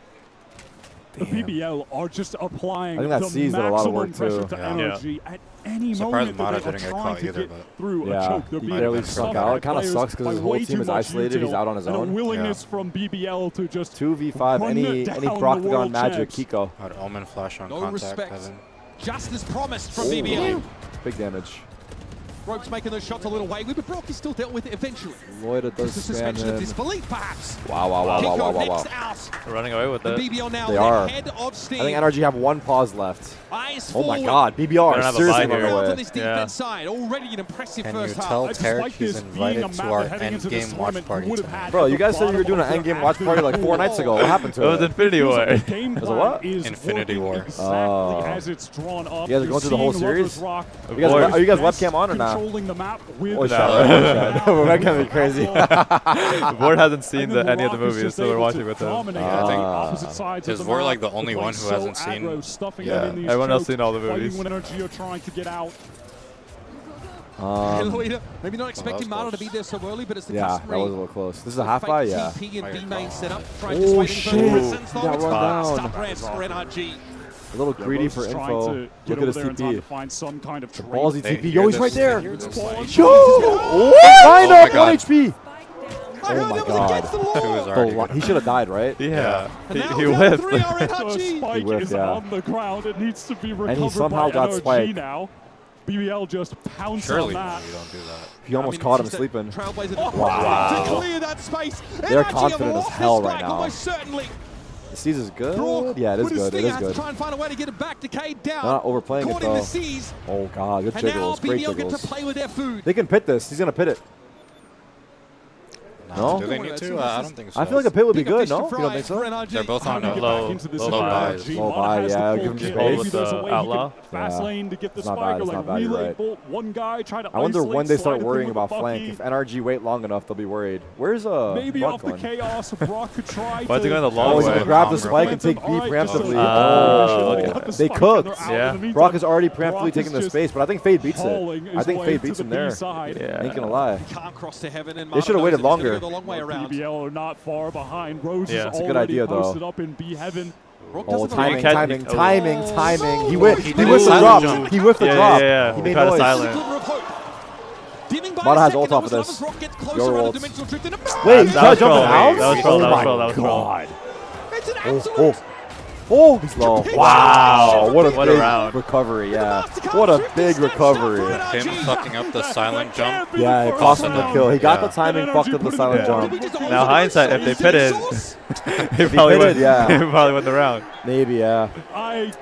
The BBL are just applying the maximum pressure to NRG at any moment that they're trying to get through a choke. They're he barely struck out. It kind of sucks because his whole team is isolated. He's out on his own. A willingness from BBL to just 2v5, any Proctagon magic, Kiko. Omen flash on no contact. Respect. Just as promised from BBL. Big damage. Ropes making those shots a little wayward, but Brock is still dealt with it eventually. Loida does spam suspension of disbelief, perhaps. Wow. They're running away with it. BBL now they are. Head of steam. I think NRG have 1 pause left. Eyes oh my god, BBL are seriously running away. On this defense side, already an impressive first half. Can you tell Tarik he's invited to our endgame watch party tonight? Bro, you guys said you were doing an endgame watch party like 4 nights ago. What happened to it? It was Infinity War. Was it what? Infinity War. Oh. You guys are going through the whole series? Are you guys webcam on or not? controlling the map with We're gonna be crazy. The board hasn't seen any of the movies, so we're watching with them. I think is Vor like the only one who hasn't seen? Yeah, everyone else seen all the movies. When NRG are trying to get out. Maybe not expecting Mara to be there so early, but it's the that was a little close. This is a half buy, yeah. TP and B main setup. Oh shit! Got run down. For NRG. A little greedy for info. Look at his TP. Find some kind of ballsy TP. Yo, he's right there. Yo! Oh, Line up, 1 HP. Oh my god. He should have died, right? Yeah. He whiffed. He whiffed, yeah. On the ground. It needs to be recovered and he somehow got spiked. Now. BBL just pounced on that. You don't do that. He almost caught him sleeping. Wow. To clear that space. They're confident as hell right now. Almost certainly. The Seas is good. Yeah, it is good. It is good. Try and find a way to get it back. Decade down. Not overplaying it though. Oh god, good jiggles. Great jiggles. They can pit this. He's gonna pit it. No? Do they need to? I don't think so. I feel like a pit would be good, no? You don't think so? They're both on low buys. Low buy, yeah. Give him space. With the outlaw. Fast lane to get the it's not spiker, bad. It's not bad. You're right. One guy try to I wonder when they start slide worrying with about Bucky. flank. If NRG wait long enough, they'll be worried. Where's maybe Brock off going? the chaos, Brock could try. Why is he going the long Oh, he's way? gonna grab the spike and take B preemptively. Oh, they cooked. Yeah. Brock is already preemptively taking the space, but I think Fade beats it. I think Fade beats him there. Yeah. Ain't gonna lie. Can't cross to heaven and They should have waited longer. BBL are not far behind. Rose is It's a good already idea, though. posted up in B heaven. Oh, timing. He whiffed the drop. He whiffed the drop. Yeah. He made got noise. silent. Mata has ult off of this. Your ult. Wait, Wait, jump out? That was troll. That was troll. Oh, he's low. Wow, what a big round. recovery, yeah. What a big recovery. Him fucking up the silent jump. Yeah, it cost him the kill. He got the timing, fucked up the silent jump. Now hindsight, if they pitted, he probably won the round. Maybe, yeah.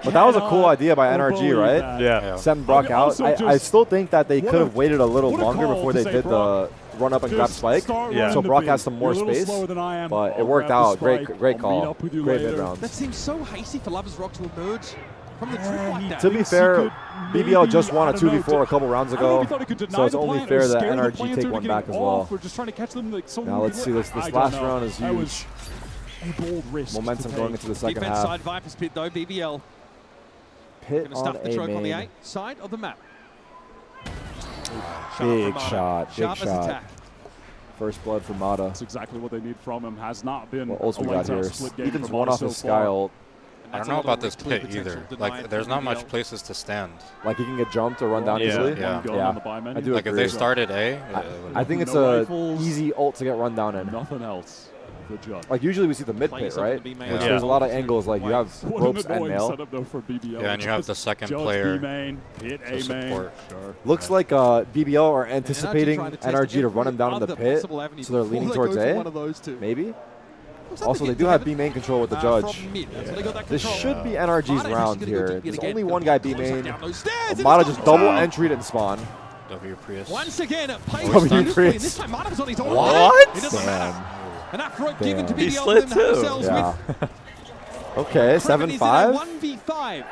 But that was a cool idea by NRG, right? Yeah. Send Brock out. I still think that they could have waited a little longer before they did the run up and grab spike. Yeah. So Brock has some more space, but it worked out. Great call. Great mid round. That seems so hasty for Lovers Rock to emerge from the trip like that. To be fair, BBL just won a 2v4 a couple rounds ago, so it's only fair that NRG take one back as well. Now let's see, this last round is huge. Momentum going into the second half. Side Vipers pit though, BBL. Pit on the A on the main. A side of the map. Big shot. First blood for Mata. That's exactly what they need from him. Has not been. What ults we got here? Eden's one off his Sky ult. I don't know about this pit either. Like, there's not much places to stand. Like, he can get jumped or run down easily? Yeah. I do like, agree. if they started A, I think it's a easy ult to get run down in. Nothing else. Like, usually we see the mid pit, right? Which there's a lot of angles. Like, you have ropes and mail. Yeah, and you have the second player to support. Looks like BBL are anticipating NRG to run him down in the pit, so they're leaning towards A. Maybe? Also, they do have B main control with the judge. This should be NRG's round here. There's only one guy B main. Mata just double entry'd and spawn. W Prius. Once again, W Prius. this time Mata was on his own. What? It doesn't matter. And that throw given to BBL. He slid too. Yeah. Okay, 7-5. 1v5.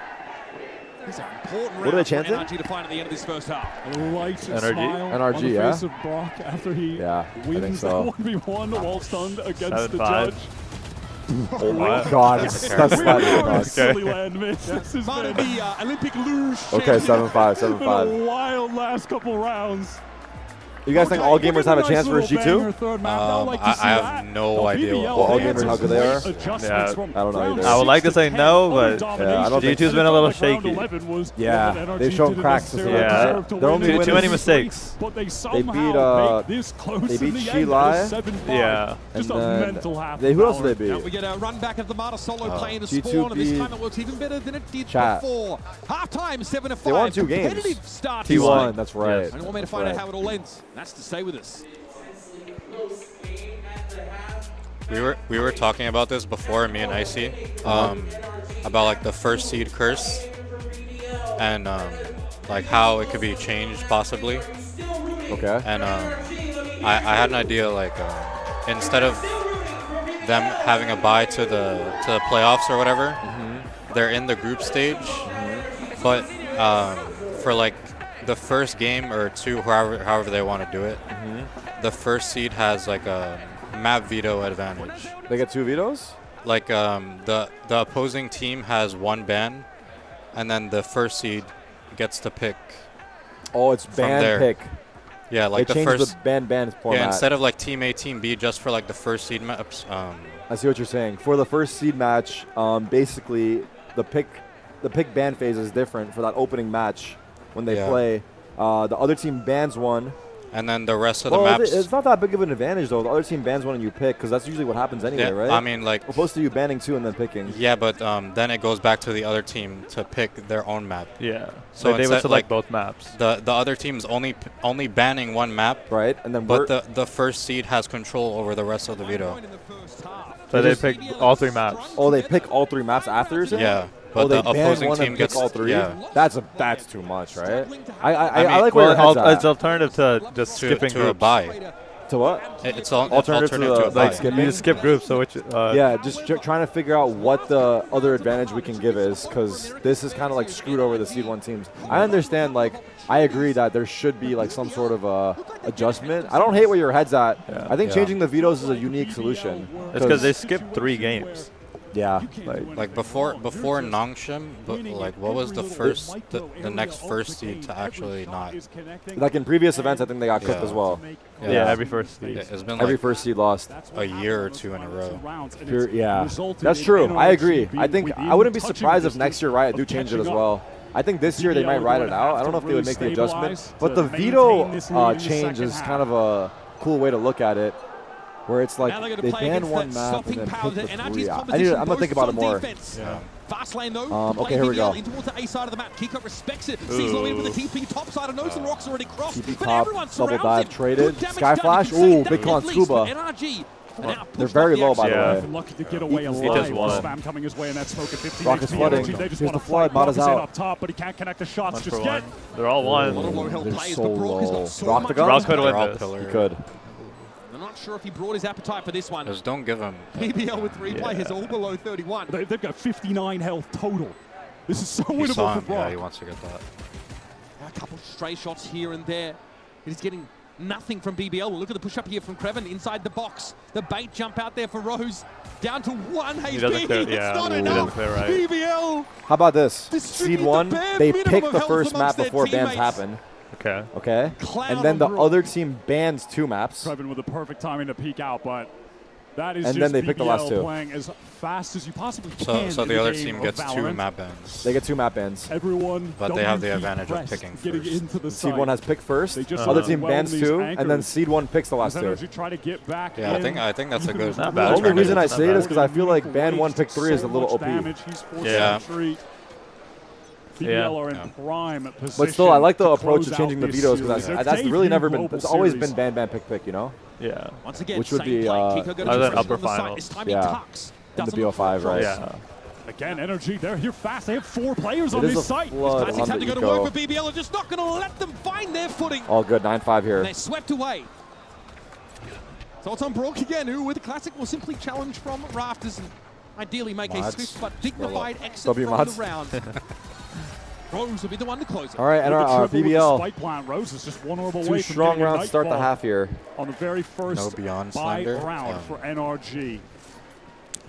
What are they chanting? NRG to find at the end of this first half. NRG, yeah. Face of Brock after he I think so. 1v1 while stunned against the judge. Oh my god, that's slightly Olympic luge. Okay, 7-5, 7-5. A wild last couple rounds. You guys think all gamers have a chance for a G2? I have no idea. Well, all gamers, how good they are? Yeah, I don't know either. I would like to say no, but I don't think G2's been a little shaky. Yeah, they've shown cracks. Yeah, they're only too many mistakes. They beat Shilai. Yeah, and then who else did they beat? We get a run back of the Mata solo play in the spawn, and this time it works even better than it did before. Half time, 7-5. They won 2 games. T1, that's right. And one way to find out how it all ends. That's to stay with us. We were talking about this before, me and Icy, about like the first seed curse and like how it could be changed possibly. Okay. And I had an idea, like instead of them having a bye to the playoffs or whatever, they're in the group stage, but for like the first game or two, however they want to do it, the first seed has like a map veto advantage. They get 2 vetoes? Like the opposing team has 1 ban, and then the first seed gets to pick. Oh, it's ban pick. Yeah, like they the first the ban format. Yeah, instead of like team A, team B, just for like the first seed maps. I see what you're saying. For the first seed match, basically the pick ban phase is different for that opening match when they play. The other team bans one. And then the rest of the maps. It's not that big of an advantage, though. The other team bans one and you pick, because that's usually what happens anyway, right? I mean, like. Opposed to you banning 2 and then picking. Yeah, but then it goes back to the other team to pick their own map. Yeah. So they would select both maps. The other team's only banning 1 map. Right, and then. But the first seed has control over the rest of the veto. So they pick all 3 maps. Oh, they pick all 3 maps after you're saying? Yeah. But the opposing team gets all 3. Yeah. That's too much, right? I like where your head's at. It's alternative to just skipping to groups. a bye. To what? It's alternative to a bye. Like skipping. You just skip groups, so which. Yeah, just trying to figure out what the other advantage we can give is, because this is kind of like screwed over the seed 1 teams. I understand, like, I agree that there should be like some sort of adjustment. I don't hate where your head's at. Yeah. I think changing the vetoes is a unique solution. It's because they skipped 3 games. Yeah, like before Nongshim, like what was the next first seed to actually not? Like in previous events, I think they got clipped as well. Yeah, every first seed. It's been every like first seed lost a year or 2 in a row. Yeah, that's true. I agree. I think I wouldn't be surprised if next year Riot do change it as well. I think this year they might ride it out. I don't know if they would make the adjustment, but the veto change is kind of a cool way to look at it. Where it's like they ban 1 map and then pick the 3. I'm gonna think about it more. Yeah. Fast lane though. Okay, here we go. In towards the A side of the map. Kiko respects it. Sees low in for the TP top side and knows the rocks already crossed. TP but top, everyone double dive him. Traded. Sky Flash. Ooh, big con scuba. NRG. They're very low, by the way. Lucky to get away alive. Spam coming his way, and that smoke at 15 Rocket's HP. flooding. Here's the flood. Mata's out. Up top, but he can't connect the shots just one. yet. They're all 1. They're so low. Rock the gun? Rock could win this. He could. I'm not sure if he brought his appetite for this one. Just don't give him. BBL with 3 players all below 31. They've got 59 health total. This is so winnable for Brock. Yeah, he wants to get that. A couple stray shots here and there. He's getting nothing from BBL. Look at the push up here from Kreven inside the box. The bait jump out there for Rose. Down to 1 HP. It's not enough. Right. BBL. How about this? Seed 1, they pick the first map before bans happen. Okay. And then the other team bans 2 maps. Kreven with the perfect timing to peek out, but that is and just then they BBL pick the last 2. Playing as fast as you possibly can. So the other team gets 2 map bans. They get 2 map bans. Everyone, but they have the advantage of picking first. Seed 1 has pick first. Other team bans 2, and then seed 1 picks the last 2. Try to get back yeah, I think that's a good. The only reason I say it is because I feel like ban 1 pick 3 is a little OP. Yeah. BBL are in prime position. But still, I like the approach of changing the vetoes because that's really never been. It's always been ban pick. You know. Yeah. Once again, which would be other than upper final. Yeah. In the BO5, right? Yeah. Again, NRG, they're here fast. They have 4 players on this site. Classics have to go to work for BBL. Are just not going to let them find their footing. All good, 9-5 here. And they're swept away. So it's on Brock again, who with the classic will simply challenge from rafters and ideally make a swift but dignified exit from the round. Rose will be the one to close it. All right, and our BBL. Plant. Rose is just 1 orb away 2 strong rounds to start the half here. On the very first buy round for NRG.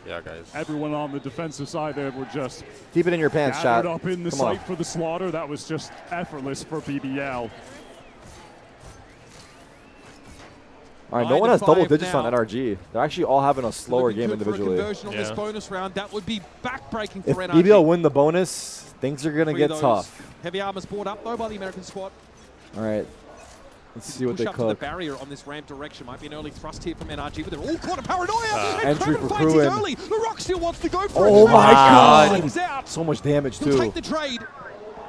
Yeah, guys. Everyone on the defensive side there were just keep it in your pants, chat. Up in the site for the slaughter. That was just effortless for BBL. All right, no one has double digits on NRG. They're actually all having a slower game individually. On this bonus round, that would be backbreaking for NRG. If BBL win the bonus, things are going to get tough. Heavy armor's brought up, though, by the American squad. All right. Let's see what they cook. Push up to the barrier on this ramp direction. Might be an early thrust here from NRG, but they're all caught in paranoia. Entry for Kruin. Early. The Rock still wants to go for it. Oh my God. So much damage, too. He'll take the trade.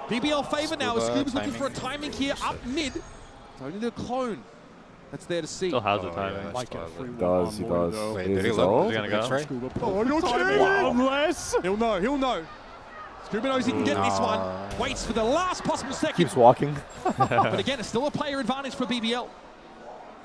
BBL favor now. Scuba's looking for a timing here up mid. It's only the clone that's there to see. Still has the timing. Does, he does. Wait, did he look? Is he going to go? Oh, you're kidding. Unless. He'll know. He'll know. Scuba knows he can get this one. Waits for the last possible second. Keeps walking. But again, it's still a player advantage for BBL.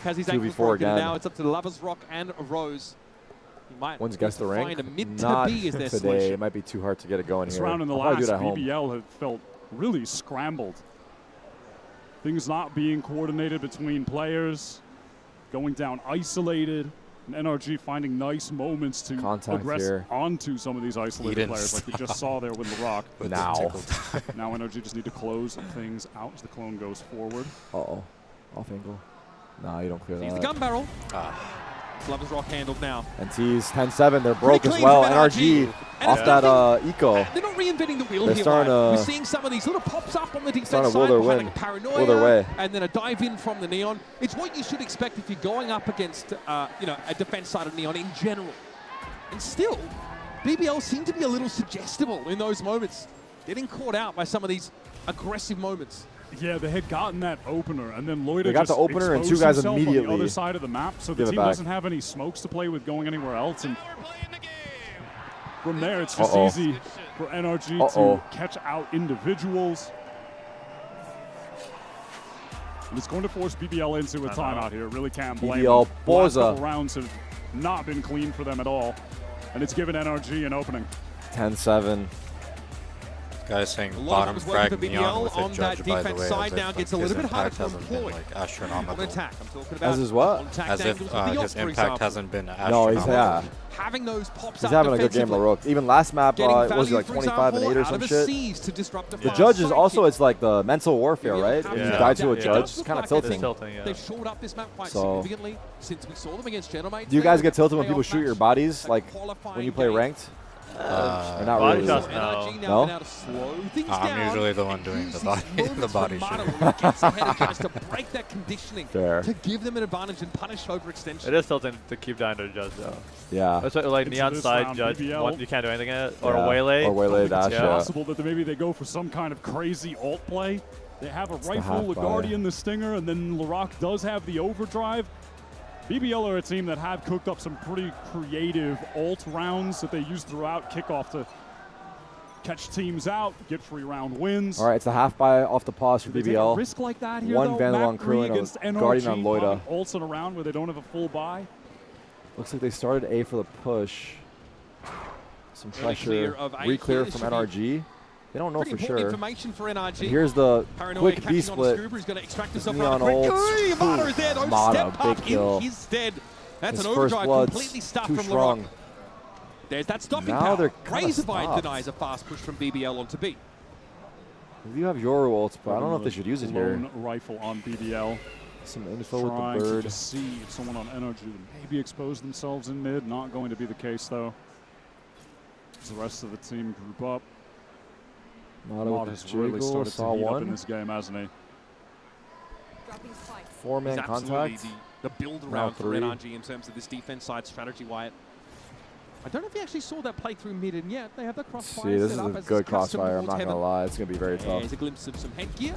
Rock has his ankle 2v4 broken. again. Now it's up to Lovers Rock and Rose. He might One's guessed the rank. find a mid Not to B as their today. solution. It might be too hard to get it going This here. round in the I'll probably last, do it at home. BBL had felt really scrambled. Things not being coordinated between players, going down isolated. And NRG finding nice moments to progress onto some of these isolated players, like we just saw there with LaRock. Now NRG just need to close things out as the clone goes forward. Uh-oh. Off angle. Nah, you don't clear that. He's the gun barrel. Lover's Rock handled now. And T's 10-7. They're broke as well. NRG off that eco. They're not reinventing the wheel here. We're seeing some of these little pops up on the defense side. Like a paranoia, and then a dive in from the Neon. It's what you should expect if you're going up against, you know, a defense side of Neon in general. And still, BBL seem to be a little suggestible in those moments, getting caught out by some of these aggressive moments. Yeah, they had gotten that opener, and then Loida got just the opener and 2 guys immediately on the other side of the map, so the team doesn't have any smokes to play with going anywhere else. And from there, it's just easy for NRG to catch out individuals. And it's going to force BBL into a timeout here. Really can't blame them. The last couple rounds have not been clean for them at all, and it's given NRG an opening. 10-7. Guys saying bottom frag Neon with on a that judge, by the defense way, side now gets a little bit harder to employ. Like astronomical. Attack. I'm talking about as is what? As if his impact hasn't been astronomical. No, having those pops he's having a good game, LaRock. Even last map, was he like 25 and 8 or some shit? The judge is also, it's like the mental warfare, right? If you die to a judge, it's kind of tilting. They've shored up this map quite significantly since we saw them against Gentlemen. Do you guys get tilted when people shoot your bodies, like when you play ranked? Or not really? No? I'm usually the one doing the body shooting. Gets ahead and tries to break that conditioning to give them an advantage and punish overextension. It is tilting to keep dying to a judge, though. Yeah. That's like Neon side judge, you can't do anything in it. Or a waylay. Or waylay dash, It's possible that maybe they go for some kind of crazy ult play. They have a rifle, a Guardian, the Stinger, and then LaRock does have the overdrive. BBL are a team that have cooked up some pretty creative ult rounds that they use throughout kickoff to catch teams out, get free round wins. All right, it's a half buy off the pause for BBL. Risk like that here, one Vandalon crew and a Guardian on Loida. Ults in a round where they don't have a full buy. Looks like they started A for the push. Some pressure. Re-clear from NRG. They don't know for sure. Information for NRG. And here's the quick B split. Neon ult. Mata, big kill. That's his an first overdrive blood's completely stopped too from strong. There's that stopping now power. They're kind of Razorvine denies a fast push from BBL onto B. You have your ults, but I don't know if they should use it here. Rifle on BBL. Some info with the bird. To see if someone on NRG would maybe expose themselves in mid. Not going to be the case though. As the rest of the team group up. Mata has really started to heat up in this game, hasn't he? 4-man contact. The build around for NRG in terms of this defense side strategy, Wyatt. I don't know if he actually saw that play through mid, and yet they have the crossfire. See, this is a good crossfire. I'm not gonna lie, it's gonna be very tough. Here's a glimpse of some headgear.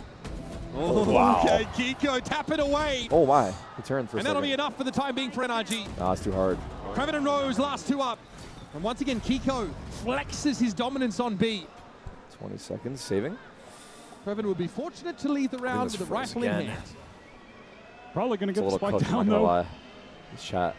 Oh, wow. Okay, Kiko, tap it away. Oh my, he turned for a second. And that'll be enough for the time being for NRG. Nah, it's too hard. Kreven and Rose, last two up. And once again, Kiko flexes his dominance on B. 20 seconds, saving. Kreven would be fortunate to leave the round with a rifle in hand. Probably going to get the spike down, though. Chat.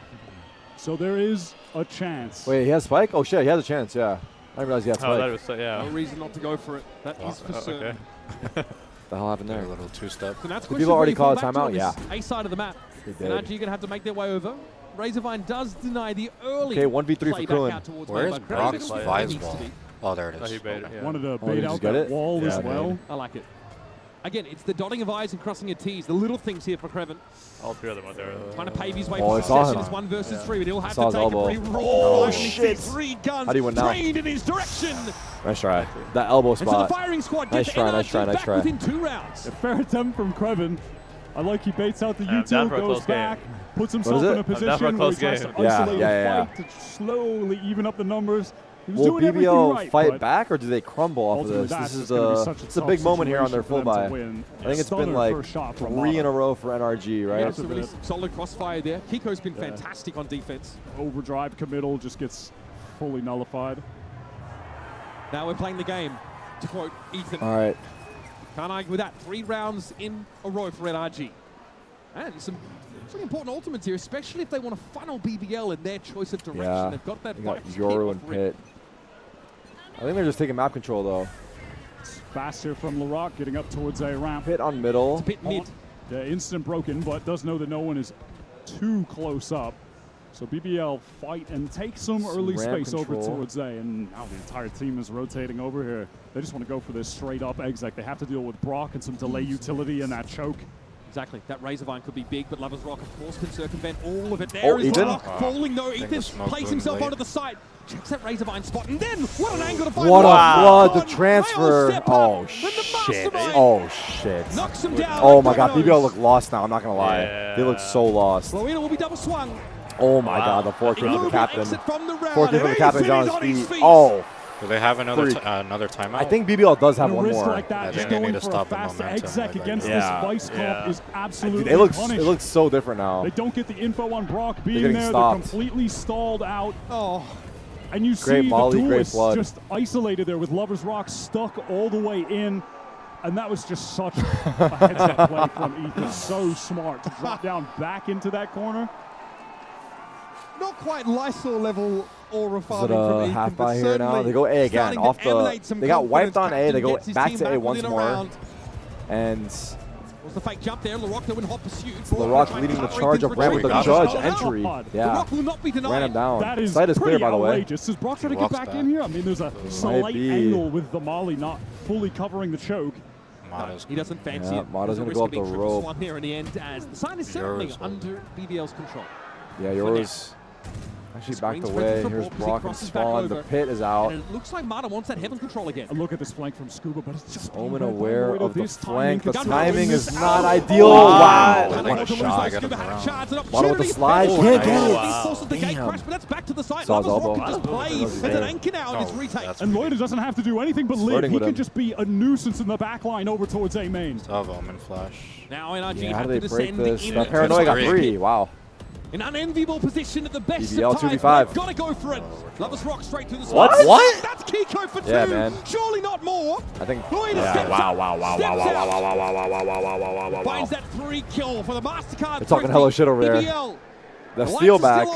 So there is a chance. Wait, he has spike? Oh, shit, he has a chance, yeah. I didn't realize he had spike. That was, yeah. No reason not to go for it. That is for certain. What the hell happened there? A little two-step. Did people already call a timeout? Yeah. A side of the map. NRG going to have to make their way over. Razorvine does deny the early. Okay, 1v3 for Krillin. Where's Brock's Vice wall? Oh, there it is. He baited, yeah. Wanted to bait out that wall as well. I like it. Again, it's the dotting of I's and crossing of T's. The little things here for Kreven. All three of them are there. Trying to pave his way for possession. It's 1 versus 3, but he'll have to take a pretty raw. Oh, shit. 3 guns How do you win now? trained in his direction. Nice try. That elbow spot. And so the firing squad nice gets try, NRG nice try, nice back try. within 2 rounds. A fair attempt from Kreven. I like he baits out the util, goes back, puts himself in a position where he tries to isolate a fight to slowly even up the numbers. Will BBL fight back, or do they crumble off of this? This is it's a big moment here on their full buy. I think it's been like 3 in a row for NRG, right? Yeah, it's a really solid crossfire there. Kiko's been fantastic on defense. Overdrive committal just gets fully nullified. Now we're playing the game, to quote Ethan. All right. Can't argue with that. 3 rounds in a row for NRG. And some really important ultimates here, especially if they want to funnel BBL in their choice of direction. Yeah. They've got that Yoru and Pit. I think they're just taking map control, though. It's faster from LaRock, getting up towards a ramp. Pit on middle. It's Pit mid. The instant broken, but does know that no one is too close up. So BBL fight and take some early ramp space control over towards A, and now the entire team is rotating over here. They just want to go for this straight-up exec. They have to deal with Brock and some delay utility and that choke. Exactly. That Razorvine could be big, but Lover's Rock, of course, can circumvent all of it. There is Ethan? Rock falling, though. Ethan plays himself onto the side. Checks that Razorvine spot, and then what an angle to find. What a flood, the transfer. Oh, shit. Oh, shit. Knocks him down. Oh, my God. BBL look lost now. I'm not going to lie. They look so lost. Lowita will be double swung. Oh, my God. The 4K from the captain. 4K from the captain on his feet. Oh. Do they have another timeout? I think BBL does have one more. Like that, I think they need to stop the momentum. Exec against this Vice comp is absolutely Dude, it looks so different now. They don't get the info on Brock being there. Stopped. They're completely stalled out. Oh. And you Great see Molly, the great duelists flood. just isolated there with Lover's Rock stuck all the way in. And that was just such a heads-up play from Ethan. So smart to drop down back into that corner. Not quite Lysol level aura farming Is it from a Ethan, half but by here now? They go A again. Off the. They got wiped on A. They go back to A once more. And was the fake jump there? LaRock though in hot pursuit. LaRock leading the charge of ramp with the judge entry. Yeah. LaRock will not be denied. Ran him down. That is Sight is clear, by the way. Outrageous. Is Brock trying to get back in here? I mean, there's a slight angle with the Molly not fully covering the choke. He doesn't fancy it. Mata's going to go up the rope. One here in the end as the sign is certainly under BBL's control. Yeah, yours. Actually backed away. Here's Brock and Spawn. The pit is out. And it looks like Mata wants that heaven control again. And look at this flank from Scuba, but it's just Omen aware of the flank. The timing timing is not ideal. Wow. What a shot. Mata with the slide. Can't get it. Damn. But that's back to the side. Saw his elbow. Just play as an anchor now in his retake. And Loida doesn't have to do anything but live. He can just be a nuisance in the back line over towards A main. Omen flash. Now NRG how have do to they break descend this? in. That Paranoia got 3. Wow. An unenviable position at the best BBL of times. 2v5. Gotta go for it. Lover's Rock straight through the spot. What? That's Kiko for 2. Yeah, man. Surely not more. I think. Yeah. Wow. Finds that 3 kill for the MasterCard. They're talking hella shit over there. BBL. The steal back.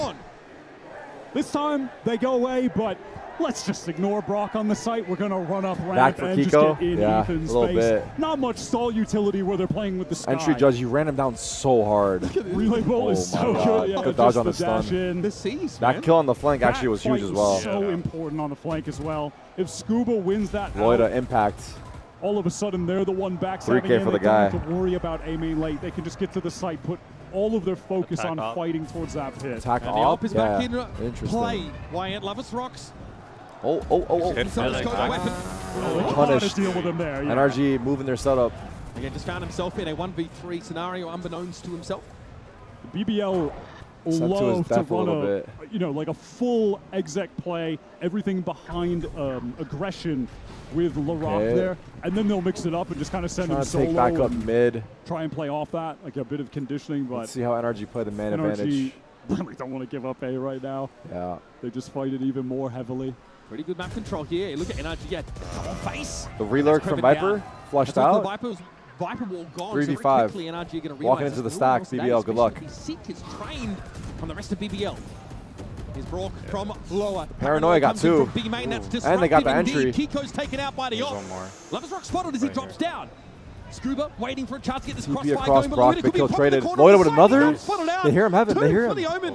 This time they go away, but let's just ignore Brock on the site. We're going to run up ramp Back for and Kiko? just get in Yeah, Ethan's a little space. bit. Not much stall utility where they're playing with the sky. Entry judge, you ran him down so hard. Relay ball is so good. Yeah, good dodge on the just dash stun. in. The C's, That kill on the flank actually was huge as well. So important on the flank as well. If Scuba wins that Loida out, impact. all of a sudden they're the one back 3K for the They guy. don't have to worry about A main late. They can just get to the site, put all of their focus on fighting towards that pit. Attack And the off. up is back in play. Wyatt Lover's Rocks. Oh. Punished. Deal with him there. Yeah. NRG moving their setup. Again, just found himself in a 1v3 scenario unbeknownst to himself. BBL love to run like a full exec play, everything behind aggression with LaRock there, and then they'll mix it up and just kind of send him solo. Take back up mid. Try and play off that, like a bit of conditioning, but let's see how NRG play the man NRG advantage. really don't want to give up A right now. Yeah. They just fight it even more heavily. Pretty good map control here. Look at NRG on face. The relurk from Viper flushed out. Viper wall gone. 3v5. So quickly NRG going to walking into the stack. BBL, good luck. Seek is trained from the rest of BBL. Here's Brock from lower. Paranoia got 2. B-main, that's and they got the entry. Kiko's taken out by the off. Lover's Rock spotted as he drops down. Scuba waiting for a chance to get this crossfire going. Brock, big kill traded. Loida with another. They hear him, Heaven. They hear him.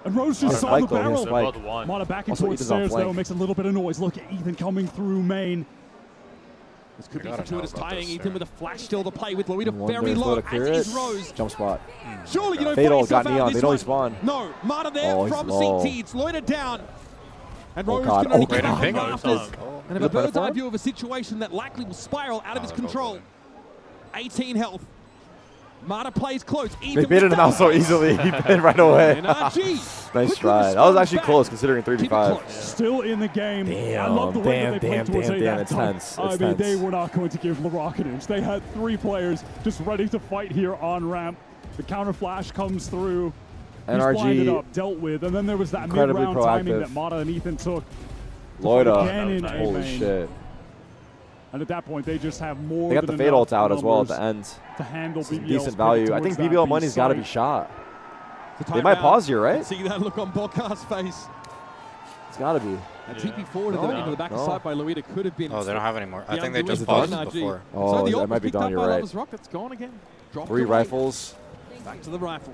And Rose just saw the barrel. Mata Mata back into the stairs though, makes a little bit of noise. Look at Ethan coming through main. This could be fortuitous tying Ethan with a flash still to play with Loida very low, as is Rose. Jump spot. Surely you don't Fatal play got Neon, they know he spawned. No, Mata there from CT, it's Loida down. And Rose God. can only get God. the rafters. And have a bird's eye view of a situation that likely will spiral out of his control. 18 health. Mata plays close. They baited him out so easily. He bit right away. Nice try. That was actually close considering 3v5. Still in the game. Damn, I love the way that they played towards A that it's time. tense. I mean, they were not going to give LaRock an inch. They had 3 players just ready to fight here on ramp. The counter flash comes through. NRG up, dealt with, and then there was that mid-round timing that Mata and Ethan took. Loida. Holy shit. And at that point, they just have more. They got the fatal ult out as well at the end. To handle BBL's decent value. I think BBL money's got to be shot. They might pause here, right? See that look on Bokkar's face. It's got to be. A TP forward into the back of side by Loida could have been. Oh, they don't have any more. I think they just paused before. Oh, that might be done. You're right. Rock, that's gone again. 3 rifles. Back to the rifle.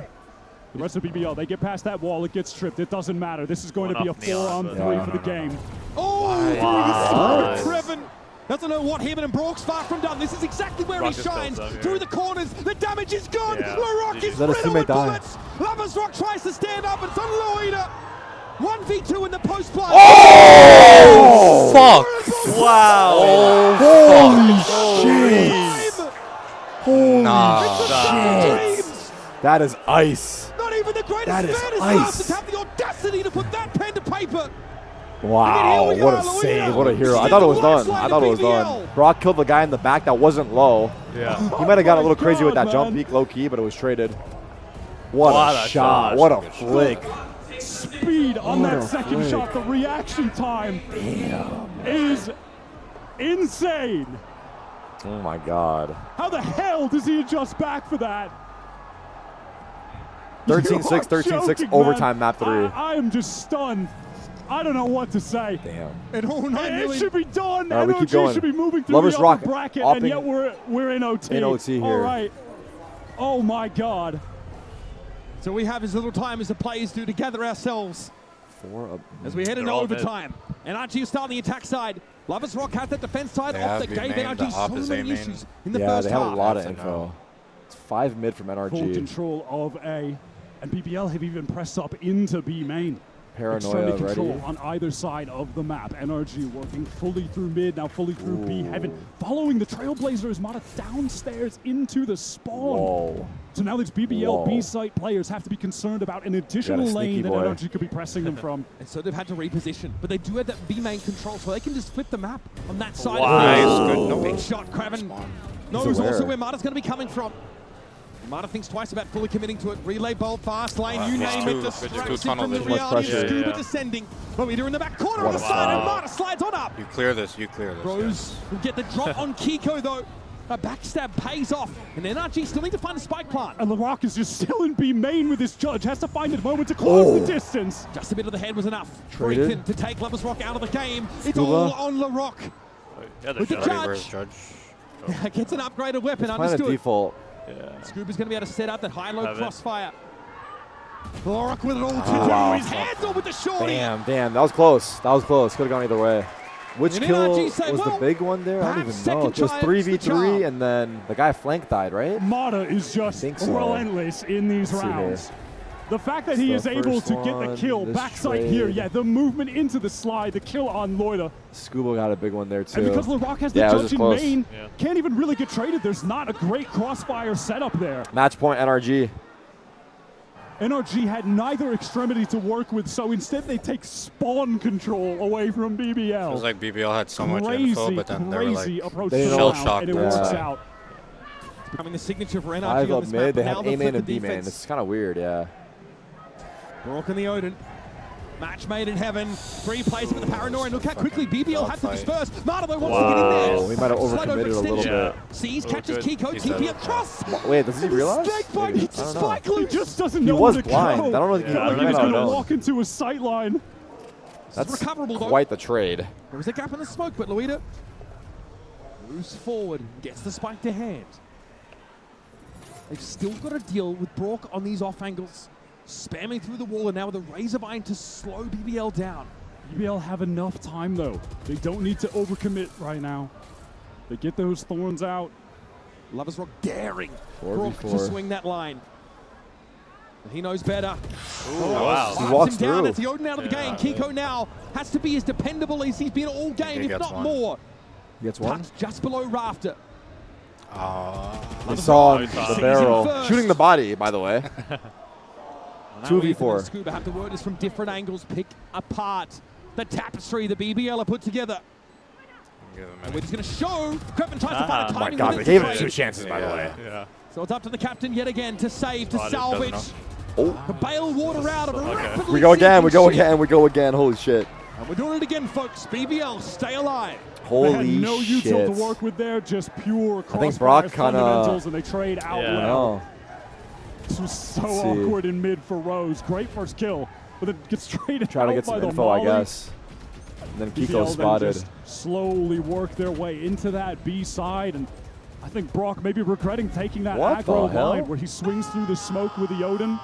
The rest of BBL, they get past that wall, it gets tripped. It doesn't matter. This is going to be a 4-on-3 for the game. Oh, Wow. Kreven doesn't know what him and Brock's far from done. This is exactly where he shines. Through the corners, the damage is gone. LaRock is riddled with bullets. Lovers Rock tries to stand up, and it's on Loida. 1v2 in the post play. Oh, fuck! Wow! Holy shit! That is ice. Not even the greatest That is fan ice. have the audacity to put that pen to paper. Wow, what a save, what a hero. I thought it was done. I thought it was done. Brock killed the guy in the back that wasn't low. Yeah. He might have got a little crazy with that jump peek low key, but it was traded. What a shot. What a flick. Speed on that second shot. The reaction time is insane. Oh my God. How the hell does he adjust back for that? 13-6, 13-6, overtime map 3. I am just stunned. I don't know what to say. Damn. And it should be done. We keep going. Should be moving through Lovers the Rock upper bracket, upping and yet we're in OT. In OT here. All right. Oh my God. So we have as little time as the players do to gather ourselves as we head into overtime. NRG start on the attack side. Lovers Rock has that defense side off that gave NRG so many issues in the first half. Yeah, they have a lot of info. It's 5 mid from NRG. Full control of A, and BBL have even pressed up into B main. Paranoia control ready. on either side of the map. NRG working fully through mid, now fully through B heaven. Following the Trailblazers, Mata downstairs into the spawn. Whoa. So now these BBL B site players have to be concerned about an additional lane that NRG could be pressing them from. And so they've had to reposition, but they do have that B main control, so they can just flip the map on that side. Wow. Big shot, Kraven knows also where Mata's going to be coming from. Mata thinks twice about fully committing to it. Relay bolt, fast lane, you name it. Distracts him from the reality of Scuba descending. But we're in the back corner of the side, and Mata slides on up. You clear this, you clear this. Rose will get the drop on Kiko, though. A backstab pays off, and NRG still need to find a spike plant. And LaRock is just still in B main with his judge. Has to find a moment to close the distance. Just a bit of the head was enough. Traded. For Ethan to take Lovers Rock out of the game. It's all on LaRock. With the judge. Gets an upgraded weapon, understood. Default. Yeah. Scuba's going to be able to set up that high-low crossfire. LaRock with it all to do. His hands on with the shorty. Damn, that was close. That was close. Could have gone either way. Which kill was the big one there? I don't even know. It was 3v3, and then the guy flank died, right? Mata is just relentless in these rounds. The fact that he is able to get the kill backside here, the movement into the slide, the kill on Loida. Scuba got a big one there too. And because LaRock has the judge in main, can't even really get traded. There's not a great crossfire setup there. Match point NRG. NRG had neither extremity to work with, so instead they take spawn control away from BBL. It was like BBL had so much info, but then they were like shell-shocked. And it works out. It's becoming the signature for NRG 5 on up this mid, map, they have A main and B main. This is kind of weird, Brock in the Odin. Match made in heaven. 3 plays with the paranoia. Look how quickly BBL had to disperse. Mata though wants to get in there. We might have overcommitted a little bit. Sees, catches Kiko, TP across. Wait, does he realize? Spike Lou just doesn't know where to go. He was blind. I don't know if he was going to walk into a sight line. That's recoverable, quite the trade. There was a gap in the smoke, but Loida moves forward, gets the spike to hand. They've still got to deal with Brock on these off angles. Spamming through the wall, and now with a razor vine to slow BBL down. BBL have enough time though. They don't need to overcommit right now. They get those thorns out. Lovers Rock daring Brock to swing that line. And he knows better. Wow. He walks him down. through. That's the Odin out of the game. Kiko now has to be as dependable as he's been all game, if not more. He gets one. Tucked just below Rafter. We saw the barrel. Shooting the body, by the way. 2v4. Scuba have to word is from different angles. Pick apart the tapestry the BBL are put together. And we're just going to show Kreven tries to find a timing. Oh my God, they gave him 2 chances, by the way. So it's up to the captain yet again to save, to salvage. To bail water out of a rapidly We go again. Holy shit. And we're doing it again, folks. BBL, stay alive. Holy they had no shit. util to work with there, just pure I think Brock fundamentals, and they trade out well. This was so awkward in mid for Rose. Great first kill, but it gets traded Try to out get by some the info, Molly. I guess. And then Kiko BBL spotted. Then just slowly work their way into that B side, and I think Brock may be regretting taking that aggro line where he swings through the smoke with the Odin.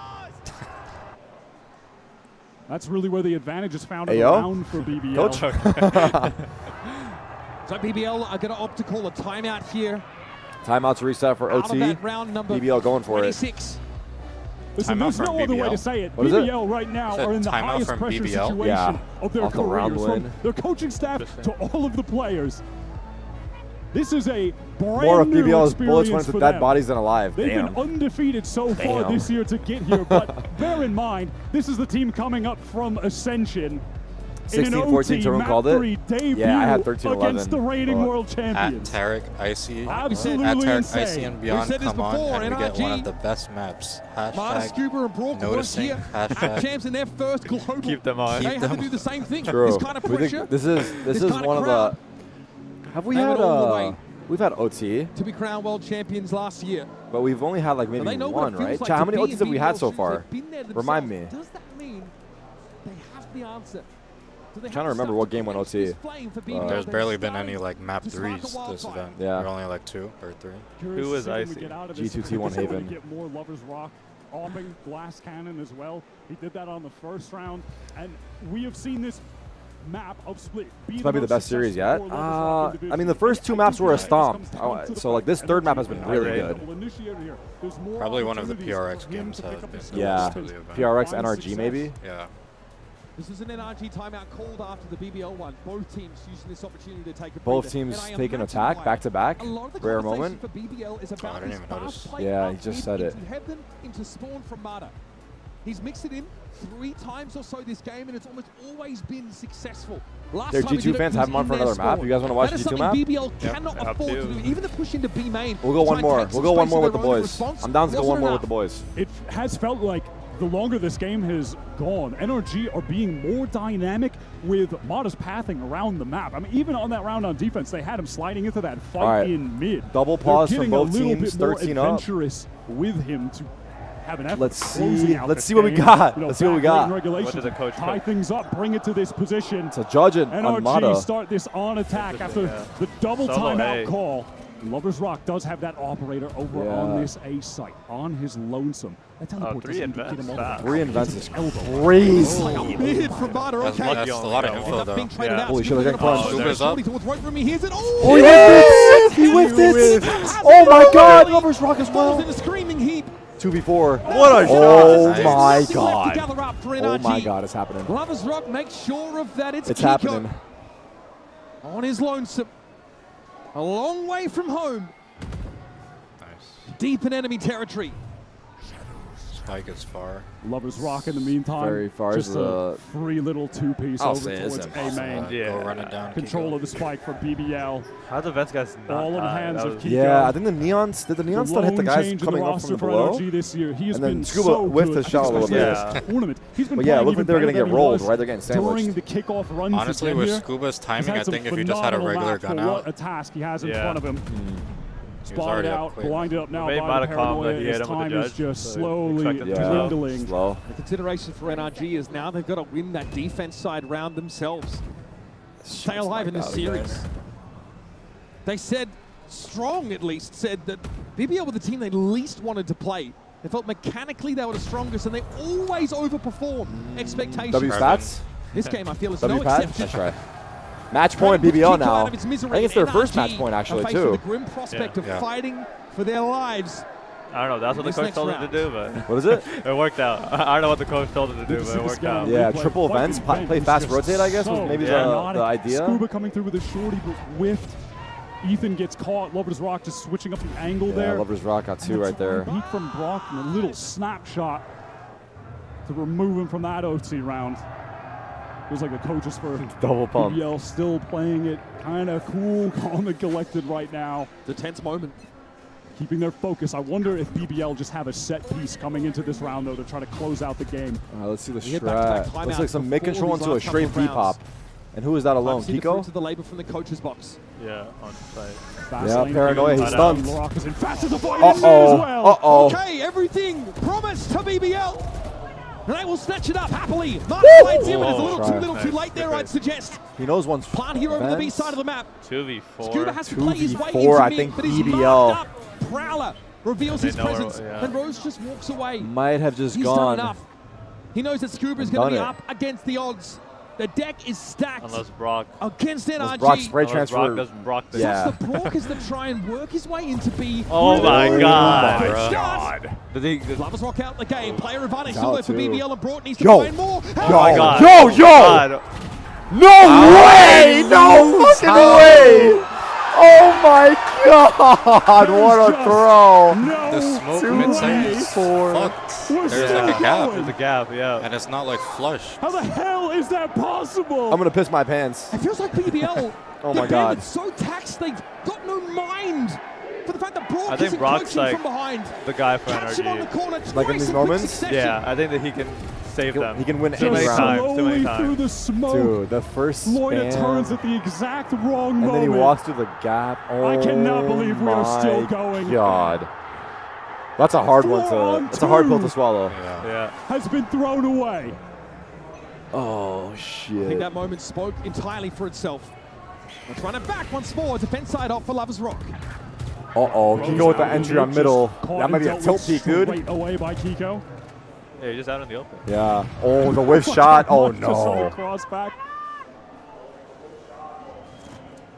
That's really where the advantage is found in the round for BBL. Go Chuck. So BBL are going to opt to call a timeout here. Timeout's reset for OT. BBL going for 26. it. Listen, there's no other way to say it. What BBL right now are in the highest pressure situation of their careers, from their coaching staff to all of the players. This is a brand new BBL's bullets went experience to for dead them. bodies than alive. They've been undefeated so far this year to get here, but bear in mind, this is the team coming up from Ascension. 16-14, Tarun called it. Yeah, I had 13-11. Against the reigning world champions. At Tarik, Icy, Absolutely at Tarik, insane. Icy and beyond, come on, and we get one of the best maps. Scuba and Brock noticing, at champs in their first global. Keep them on. They have to do the same thing. True. This kind of pressure. This is one of the. Have we had we've had OT to be crowned world champions last year, but we've only had like maybe one, right? How many OTs have we had so far? Remind me. Does that mean they have the answer? I'm trying to remember what game went OT. There's barely been any like map 3s this event. Yeah. There are only like 2 or 3. Who was Icy? G2T1 Haven. Get more Lovers Rock, bombing glass cannon as well. He did that on the first round, and we have seen this map of Split. This might be the best series yet. I mean, the first 2 maps were a stomp. So like this third map has been really good. Probably one of the PRX games have been. Yeah, PRX NRG maybe. Yeah. This is an NRG timeout called after the BBL one. Both teams using this opportunity to take a Both teams take an attack back to back. Rare moment. For BBL is about I didn't even notice. Yeah, he just said it. Into spawn from Mata. He's mixed it in 3 times or so this game, and it's almost always been successful. Their G2 fans have him on for another map. You guys want to watch the G2 map? BBL cannot afford to do. Even the push into B main. We'll go one more. We'll go one more with the boys. I'm down to go one more with the boys. It has felt like the longer this game has gone, NRG are being more dynamic with Mata's pathing around the map. I mean, even on that round on defense, they had him sliding into that fight in mid. Double pause from both teams, 13 up. They're getting a little bit more adventurous with him to have an effort. Let's see what we got. Let's see what we got. What did the coach tie things up, bring it to this position. So judging on Mata. NRG start this on attack after the double timeout call. Lovers Rock does have that operator over on this A site, on his lonesome. That teleport 3 invents. 3 invents is crazy. That's a lot of info though. Yeah. Holy shit, they're getting punched. Scuba's up. Oh, he whiffed it! He whiffed it! Oh my god, Lovers Rock as well. 2v4. What a oh shot. My god. Oh my god, it's happening. Lovers Rock makes sure of that. It's happening. On his lonesome. A long way from home. Nice. Deep in enemy territory. Spike is far. Lovers Rock in the meantime. Very far. Just a free little 2-piece over towards A main. Go run it down. Control of the spike for BBL. How the vets guys not all in the hands of Kiko. Yeah, I think the Neons, did the Neons still hit the guys coming up from below? This year. He has and then been Scuba so whiffed good. his shot a little bit. Tournament. He's been but yeah, it looked like they were going to get rolled, right? They're getting sandwiched. During the kickoff runs honestly, with Scuba's timing, I think if you just had a regular gun out. What a task he has in front of him. Spotted out, quick. blinded up now by by the paranoia. he His time is just slowly dwindling. The consideration for NRG is now they've got to win that defense side round themselves. Stay alive in this series. They said, Strong at least, said that BBL were the team they least wanted to play. They felt mechanically they were the strongest and they always overperform expectations. W-Spats? This game I feel is no exception. That's right. Match point BBL now. I think it's their first match point actually too. The grim prospect of fighting for their lives. I don't know. That's what the coach told them to do, but what is it? It worked out. I don't know what the coach told them to do, but it worked out. Yeah, triple events, play fast, rotate. I guess was maybe the idea. Scuba coming through with a shorty, but whiffed. Ethan gets caught. Lovers Rock just switching up the angle there. Lovers Rock got 2 right there. Beat from Brock and a little snapshot to remove him from that OT round. Feels like the coaches for double pump. BBL still playing it kind of cool, calm and collected right now. The tense moment. Keeping their focus. I wonder if BBL just have a set piece coming into this round, though, to try to close out the game. Let's see the strat. Looks like some mid-control into a straight B-pop. And who is that alone? Kiko? To the labor from the coach's box. Yeah, on site. Yeah, paranoia. He's stunned. Uh-oh. Okay, everything promised to BBL. And they will snatch it up happily. Mark slides in, but it's a little too late there, I'd suggest. He knows one's plant here over the B side of the map. 2v4. Scuba has to play his way into I think but he's BBL. marked up. Prowler reveals his presence, and Rose just walks away. Might have just He's gone. done enough. He knows that Scuba is going to be up against the odds. The deck is stacked. Unless Brock. Against NRG. Brock spray transfer. Brock doesn't Brock this. Yeah. The Brock is to try and work his way into B. Oh my God. Lovers Rock out the game. Player advantage still there for BBL, and Brock needs to Yo. find more. Oh my God. Yo! God. No way! No fucking way! Oh my God! What a throw! The smoke mid-side is fucked. There's like a gap. There's a gap, yeah. And it's not like flush. How the hell is that possible? I'm gonna piss my pants. It feels like BBL. Oh my God. It's so taxed, they've got no mind for the fact that Brock I think isn't Brock's coaching like from behind. the guy for Catch him on the NRG. corner Like in twice these in moments? quick Yeah, I think that he can save them. He can win too any many round. times. Too many Slowly through the times. smoke. Dude, the first Loida span, turns at the exact wrong and moment. then he walks through the gap. Oh I cannot believe we are still my going. God. That's a hard one to. That's a hard pill to swallow. Yeah. Has been thrown away. Oh I think shit. that moment spoke entirely for itself. Let's run it back once more. Defense side off for Lovers Rock. Uh-oh. Kiko with the entry on middle. That might be a tilt peek, dude. Straight away by Kiko. Yeah, you're just out in the open. Yeah. Oh, the whiff shot. Oh Just on no. the cross back.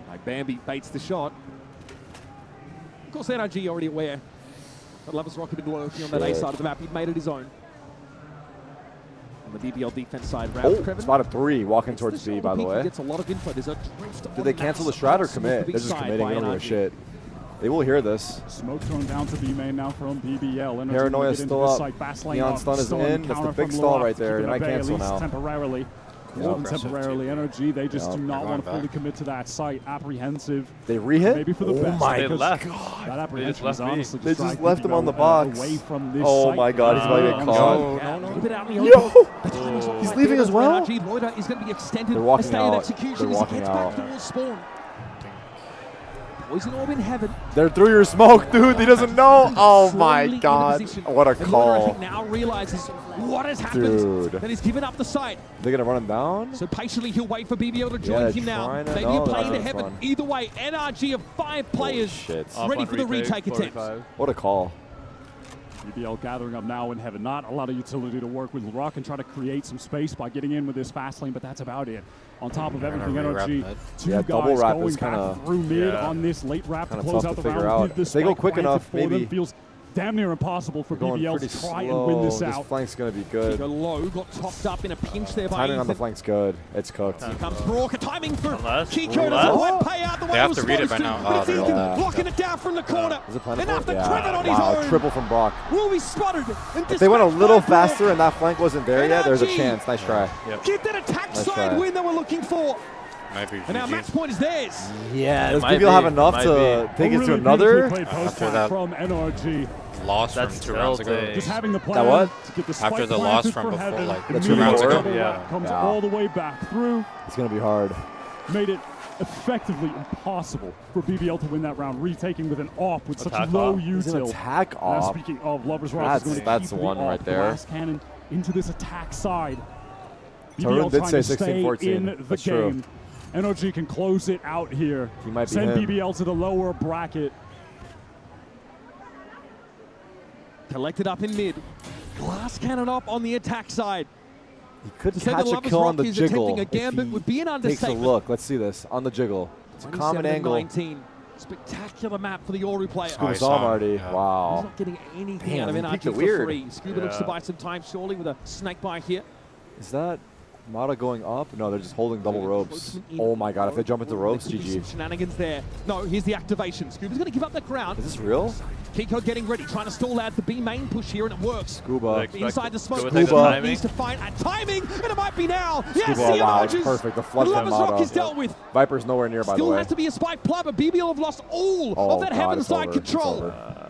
Like Bambi baits the shot. Of course, NRG already aware that Lovers Rock had been working on that A side of the map. He'd made it his own. On the BBL defense side, Oh, spotted 3 walking towards B, by the way. Gets a lot of info. There's a drift. Did they cancel the shroud or commit? They're just committing. They don't give a shit. They will hear this. Smoke thrown down to B main now from BBL. Paranoia still up. Neon stun is in. That's the big stall right there. They might cancel now. Temporarily. More than temporarily. NRG, they just do not want to fully commit to that site. Apprehensive. They re-hit? Maybe for the Oh best. my God. That apprehension is honestly They just dragging left him on the BBL box. away from this Oh site. my God, he's about to get caught. Keep it out in the Yo! open. He's leaving as well? NRG, Loida is going to be extended. They're walking A stay in out. execution They're as he walking gets out. back towards spawn. Poison orb in heaven. They're through your smoke, dude. He doesn't know. Oh my Slowly in God. position. What a And Loida, I call. think, now realizes what has happened. Dude. That he's given up the site. They're going to run him down? So patiently he'll wait for BBL to Yeah, join they're him now. trying to- Maybe no, a play they're to not heaven. fun. Either way, NRG of 5 players shit. ready for the retake attempt. What a call. BBL gathering up now in heaven. Not a lot of utility to work with Rock and try to create some space by getting in with this fast lane, but that's about it. On top of everything, NRG, two Yeah, double guys wrap going is kinda- back through mid yeah. on this late wrap to Kinda close tough out to the figure round. out. With this If they go spike quick planted enough, for them, maybe- feels damn near impossible for They're going BBL pretty to try slow. and win this This out. flank's going to be good. Go low, got topped up in a pinch there by Timing on the Ethan. flank's good. It's cooked. Here comes Brock, a timing for Unless- Kiko. Doesn't unless- quite pay out the way They it have was to read it supposed by to. now. But Oh, it's they're Ethan all blocking it down from the corner. Is it planted? Enough to Yeah. credit on his Wow, own. triple from Brock. Will be spotted. If they went a little faster and that flank wasn't there yet, there's a chance. Nice try. Get that attack Nice side try. win they were looking for. Might be And now GG. match point is theirs. Yeah, does might BBL have be. enough Might to take it to Really another? beautifully played post After back that- from NRG. Loss from That's 2 rounds ago. tilting. Just having the plan That what? to get the After spike the loss planted from for before, heaven. like, the 2 Immediately rounds ago? double Yeah. wrap comes Yeah. all the way back through. It's going to be hard. Made it effectively impossible for BBL to win that round, retaking with an off with such Attack low off. He's an util. attack Now, off. speaking of Lovers Rock, is going to That's keep one the right off, there. The last cannon into this attack side. Tarun BBL did trying say to stay 16-14. in the That's game. true. NRG can close it out here. He might be Send him. BBL to the lower bracket. Collected up in mid. Glass cannon up on the attack side. He could To say catch the a Lovers kill on Rock the is jiggle. attempting a if gambit he would be an takes a understatement. look. Let's see this. On the jiggle. It's a common 27 and angle. 19. Spectacular map for the Yoru player. Scuba I saw saw him him, already. yeah. He's Wow. not getting anything Damn, out of he NRG peeked it for weird. free. Scuba looks to Yeah. buy some time surely with a snake buy here. Is that Mata going up? No, they're just holding double ropes. Close in. Oh my God, if they jump into ropes, There could be GG. some shenanigans there. No, here's the activation. Scuba's going to give up the ground. Is this real? Kiko getting ready, trying to stall out the B main push here, and it works. Scuba. Inside the smoke, Scuba. Scuba. needs to find a timing, and it might be now. Yes, Scuba, he wow, it's emerges. perfect. The flood The from Lovers Rock Mata. is dealt with. Viper's nowhere near, by the Still way. has to be a spike play, but BBL have lost all Oh, of that God, heaven it's side over. It's control. over.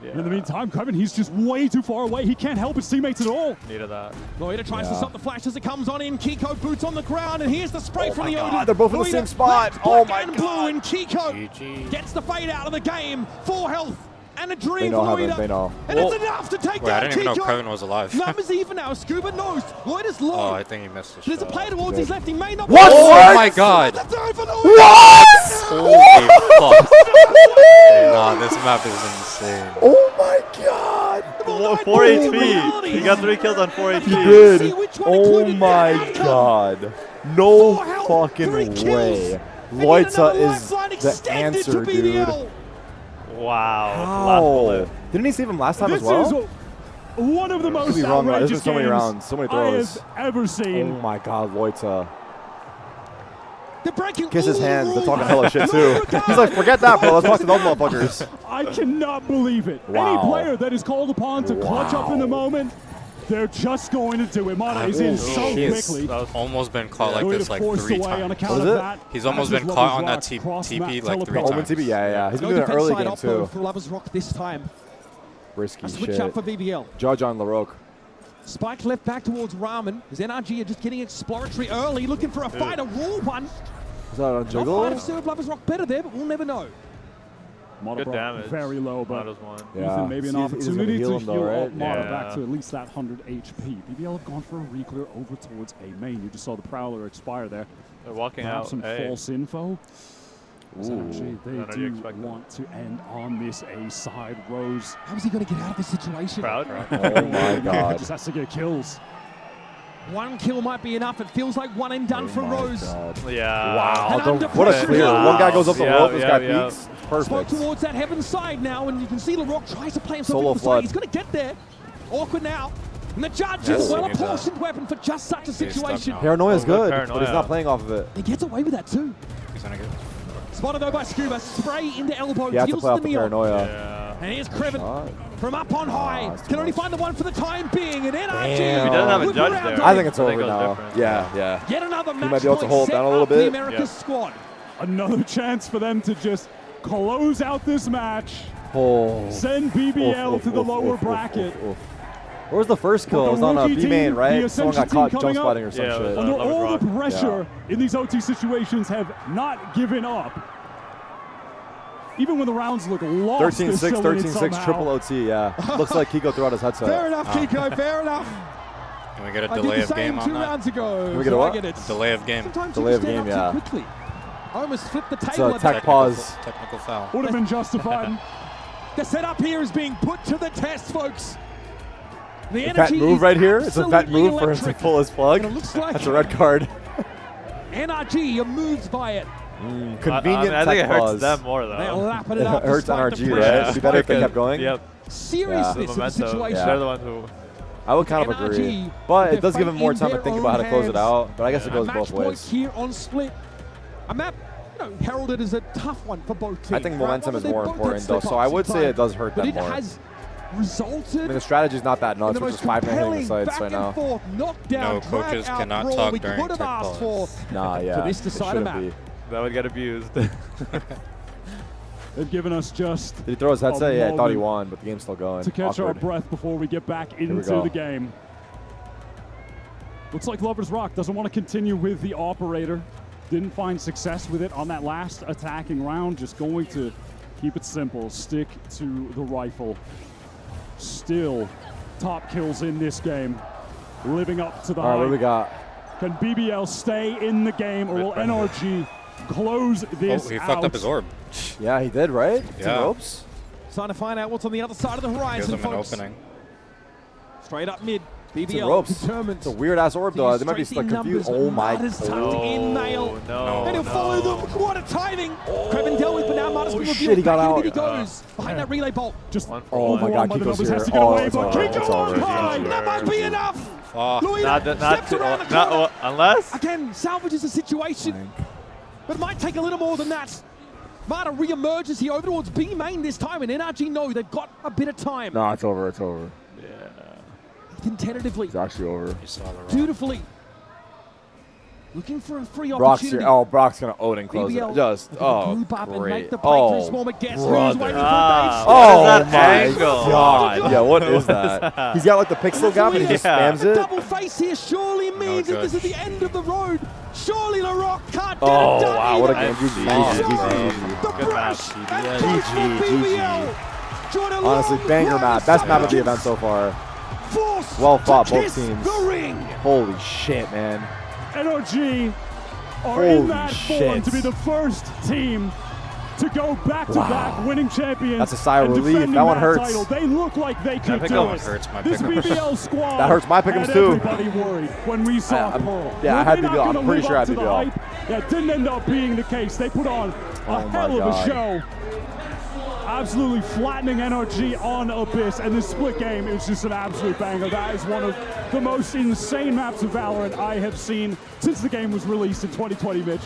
And in the meantime, Kevin, he's just way too far away. He can't help his teammates at all. Needed that. Loida tries to Yeah. stop the flash as it comes on in. Kiko boots on the ground, and here's the spray from the God, Odin. they're both in the Loida, same spot. left, Oh black my and blue, and Kiko GG. gets the fade out of the game. Full health and a They dream know for Heaven. Loida. They know. And it's enough to take Wait, I down didn't even know Kiko. Kevin was alive. Numbers even now. Scuba knows. Loida's low. Oh, I think he missed the There's a shot. play towards his left. He may not. What? Oh my God. The third for Loida. What? Holy fuck. Nah, this map is insane. Oh my God. The 4 HP. He got 3 kills on 4 HP. He did. Oh my god. No fucking way. Loitza is the answer, dude. Wow. How? Didn't he save him last time as well? This is one of the most There's outrageous been so many rounds, so many throws. I have ever seen. Oh my god, Loitza. They're breaking Kiss his hand. They're talking hella shit too. He's like, forget that, bro. Let's talk to those motherfuckers. I cannot believe it. Wow. Any player that is called upon to clutch up in the moment, they're just going to do it. Mana is in so quickly. He's almost been caught like this like 3 times. He's almost been caught on that TP like 3 times. TP, yeah. He's been doing it early game too. For Lovers Rock this time. Risky switch shit. up for BBL. Judge on LaRoque. Spike left back towards Ramen. His NRG are just getting exploratory early, looking for a fight, a raw one. Is that on Jiggle? Might have served Lovers Rock better there, but we'll never know. Good damage. Very low, but yeah. maybe an opportunity to heal right? Mata back to at least that 100 HP. BBL have gone for a reclear over towards A main. You just saw the Prowler expire there. They're walking Perhaps out. some false info. Ooh. They do want to end on this A side. Rose. How is he going to get out of this situation? Proud. Oh my god. Just has to get kills. One kill might be enough. It feels like one and done for Rose. Yeah. Wow. What a clear. One guy goes up the rope, this guy peeks. Perfect. Smoke towards that heaven side now, and you can see LaRoque tries to play himself Solo into the side. flood. He's going to get there. Awkward now. And the judge is a well-apportioned weapon for just such a situation. Paranoia's good, but he's not playing off of it. He gets away with that too. He's gonna get spotted though by Scuba. Spray into elbow. You have to Deals play off the the Neon. paranoia. Yeah. And here's Kreven from up on high. Can only find the one for the time being. And NRG. Damn. He doesn't have a judge there. I think it's I over think now. different. Yeah. Yet another match He might be able to point hold set down a little up the bit. America's squad. Another chance for them to just close out this match. Oh. Send BBL to the lower bracket. Where was the first kill? It was on a B main, right? Someone got caught jump spotting or some shit. Under all the pressure in these OT situations, have not given up. Even when the rounds look lost. 13-6, 13-6, triple OT, yeah. Looks like Kiko threw out his headset. Fair enough, Kiko, fair enough. Can we get a delay of game on 2 that? rounds ago. Can we get a what? Delay of game. Sometimes Delay you of just stand game, up too yeah. quickly. I almost flipped the It's table. a tech pause. Technical foul. Would have been justified. The setup here is being put to the test, folks. The Vet energy move is right here. It's a vet absolutely move for him to electric. pull his plug. And it looks like That's a red card. NRG are moved by it. Convenient I think tech it hurts pause. them more They're though. lapping it up. It hurts despite the NRG, pressure. right? It'd be better if they kept going. Yep. Seriousness of the situation. They're the ones who. I would kind of NRG, agree. But it does give him more in time to their think about how to own close it hands. out. But I guess it goes A both match point ways. here on split. A map, heralded as a tough one for both teams. I think momentum is They more both important had though, so I would say it does hurt but them it more. has resulted I mean, the strategy's not that in nuts, the which is most 5-man hitting the compelling sights right now. back-and-forth knockdown, No, coaches drag-out cannot brawl talk we during could have tech asked pause. for Nah, yeah. for this it decider shouldn't map. be. That would get abused. They've given us just Did he throw his headset? Yeah, I thought he moment won, but the game's still going. to catch our Awkward. breath before we get back we into go. the game. Looks like Lovers Rock doesn't want to continue with the operator. Didn't find success with it on that last attacking round. Just going to keep it simple. Stick to the rifle. Still top kills in this game. Living up to the All right, hype. what do we got? Can BBL stay in the game or will NRG close this He out? fucked up his orb. Yeah, he did, right? Yeah. Two ropes? Trying to find out what's on the other side of the horizon, Gives him an folks. opening. Straight up mid. Two BBL ropes. determined. It's a weird ass orb though. They might be Straight like confused. numbers. Oh my Marta's tucked god. in nail. No. And he'll follow them. What a timing. Kreven dealt with, but now Marta's been shit, revealed. he got Back in out. He goes behind that relay bolt. Just Oh my god, overrun by the Kiko's numbers, here. has to get Oh, away, it's but over. Kiko It's over. on high. That might be enough. Not unless. Again, salvages the situation. But it might take a little more than that. Marta re-emerges here over towards B main this time, and NRG know they've got a bit of time. No, it's over. It's over. Ethan tentatively, It's actually over. dutifully, looking for a free Brock's opportunity. here. Oh, Brock's gonna Odin close BBL it. Just group up and great. make the breakthrough Oh, small, but guess who's brother. waiting for Oh What is my that angle? god. Yeah, what is What is that? that? He's got like the pixel gap and he just Yeah. spams it. double face here surely means that this is the end of the road. Surely LaRoque can't get Oh it done wow, what a either. game. GG. The Good match. brush and touch from BBL. Join a Honestly, long banger match. Best map of the event so far. Well fought, both teams. Holy shit, man. NRG are in Holy that form shit. to be the first team to go back-to-back winning champions. That's a sigh of relief. That one hurts. Title. They look like they could do it. Hurts my this BBL squad that hurts my pick'ems too. Everybody worried when we saw Pearl. Yeah, I had BBL. I'm pretty sure I had BBL. That didn't end up being the case. They put on a hell of a show. Absolutely flattening NRG on Abyss, and this split game is just an absolute banger. That is one of the most insane maps of Valorant I have seen since the game was released in 2020, Mitch.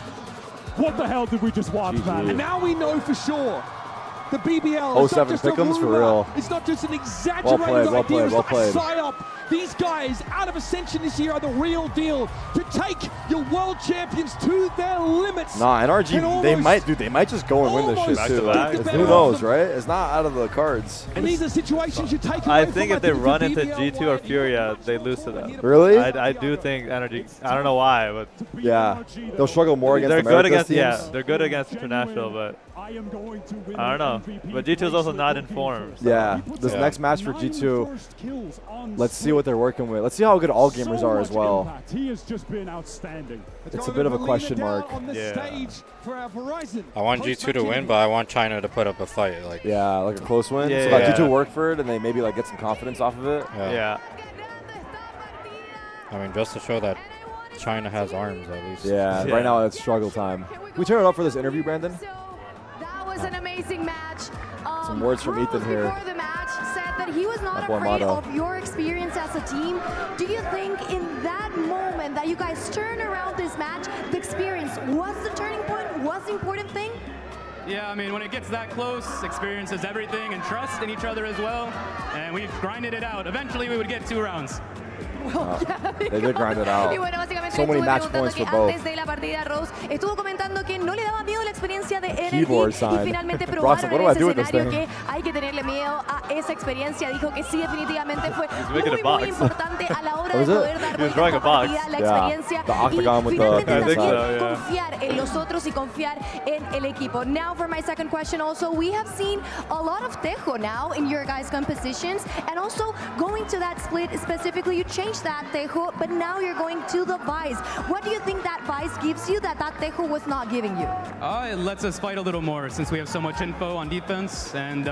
What the hell did we just watch, man? And now we know for sure. The BBL is not just a rumor. For real. It's not just an exaggerated idea. It's not a psyop. These guys out of Ascension this year are the real deal to take your world champions to their limits. Nah, NRG, they might just go and win this shit too. Who knows, right? It's not out of the cards. And these are situations you take away I think if they run into G2 or Furia, they lose to them. Really? I do think NRG, I don't know why, but yeah, they'll struggle more against they're good against teams. Yeah, they're good against international, but I don't know. But G2 is also not informed. So. Yeah, this next match for G2, let's see what they're working with. Let's see how good all gamers are as well. He has just been outstanding. It's a bit of a question mark. Yeah. I want G2 to win, but I want China to put up a fight. Like a close win. Yeah, so let G2 work for it, and they maybe like get some confidence off of it. Yeah. I mean, just to show that China has arms at least. Yeah. Right now it's struggle time. Can we turn it up for this interview, Brandon? That was an amazing match. Some words from Ethan here. Before the match said that he was not afraid of your experience as a team. Do you think in that moment that you guys turned around this match, the experience was the turning point, was the important thing? Yeah, I mean, when it gets that close, experience is everything, and trust in each other as well. And we've grinded it out. Eventually, we would get 2 rounds. They did grind it out. So many match points for both. Antes de la partida, Rose estuvo comentando que no le daba miedo la experiencia de NRG Keyboard y sign. finalmente Bronson, probaron what en do I ese do with this escenario thing? que hay que tenerle miedo a esa experiencia. Dijo que sí, definitivamente fue muy importante a la hora de poder dar vuelta a la partida, la experiencia y finalmente también confiar en los otros y confiar en el equipo. Now for my second question also, we have seen a lot of Tejo now in your guys' compositions, and also going to that split specifically, you changed that Tejo, but now you're going to the Vice. What do you think that Vice gives you that Tejo was not giving you? It lets us fight a little more since we have so much info on defense, and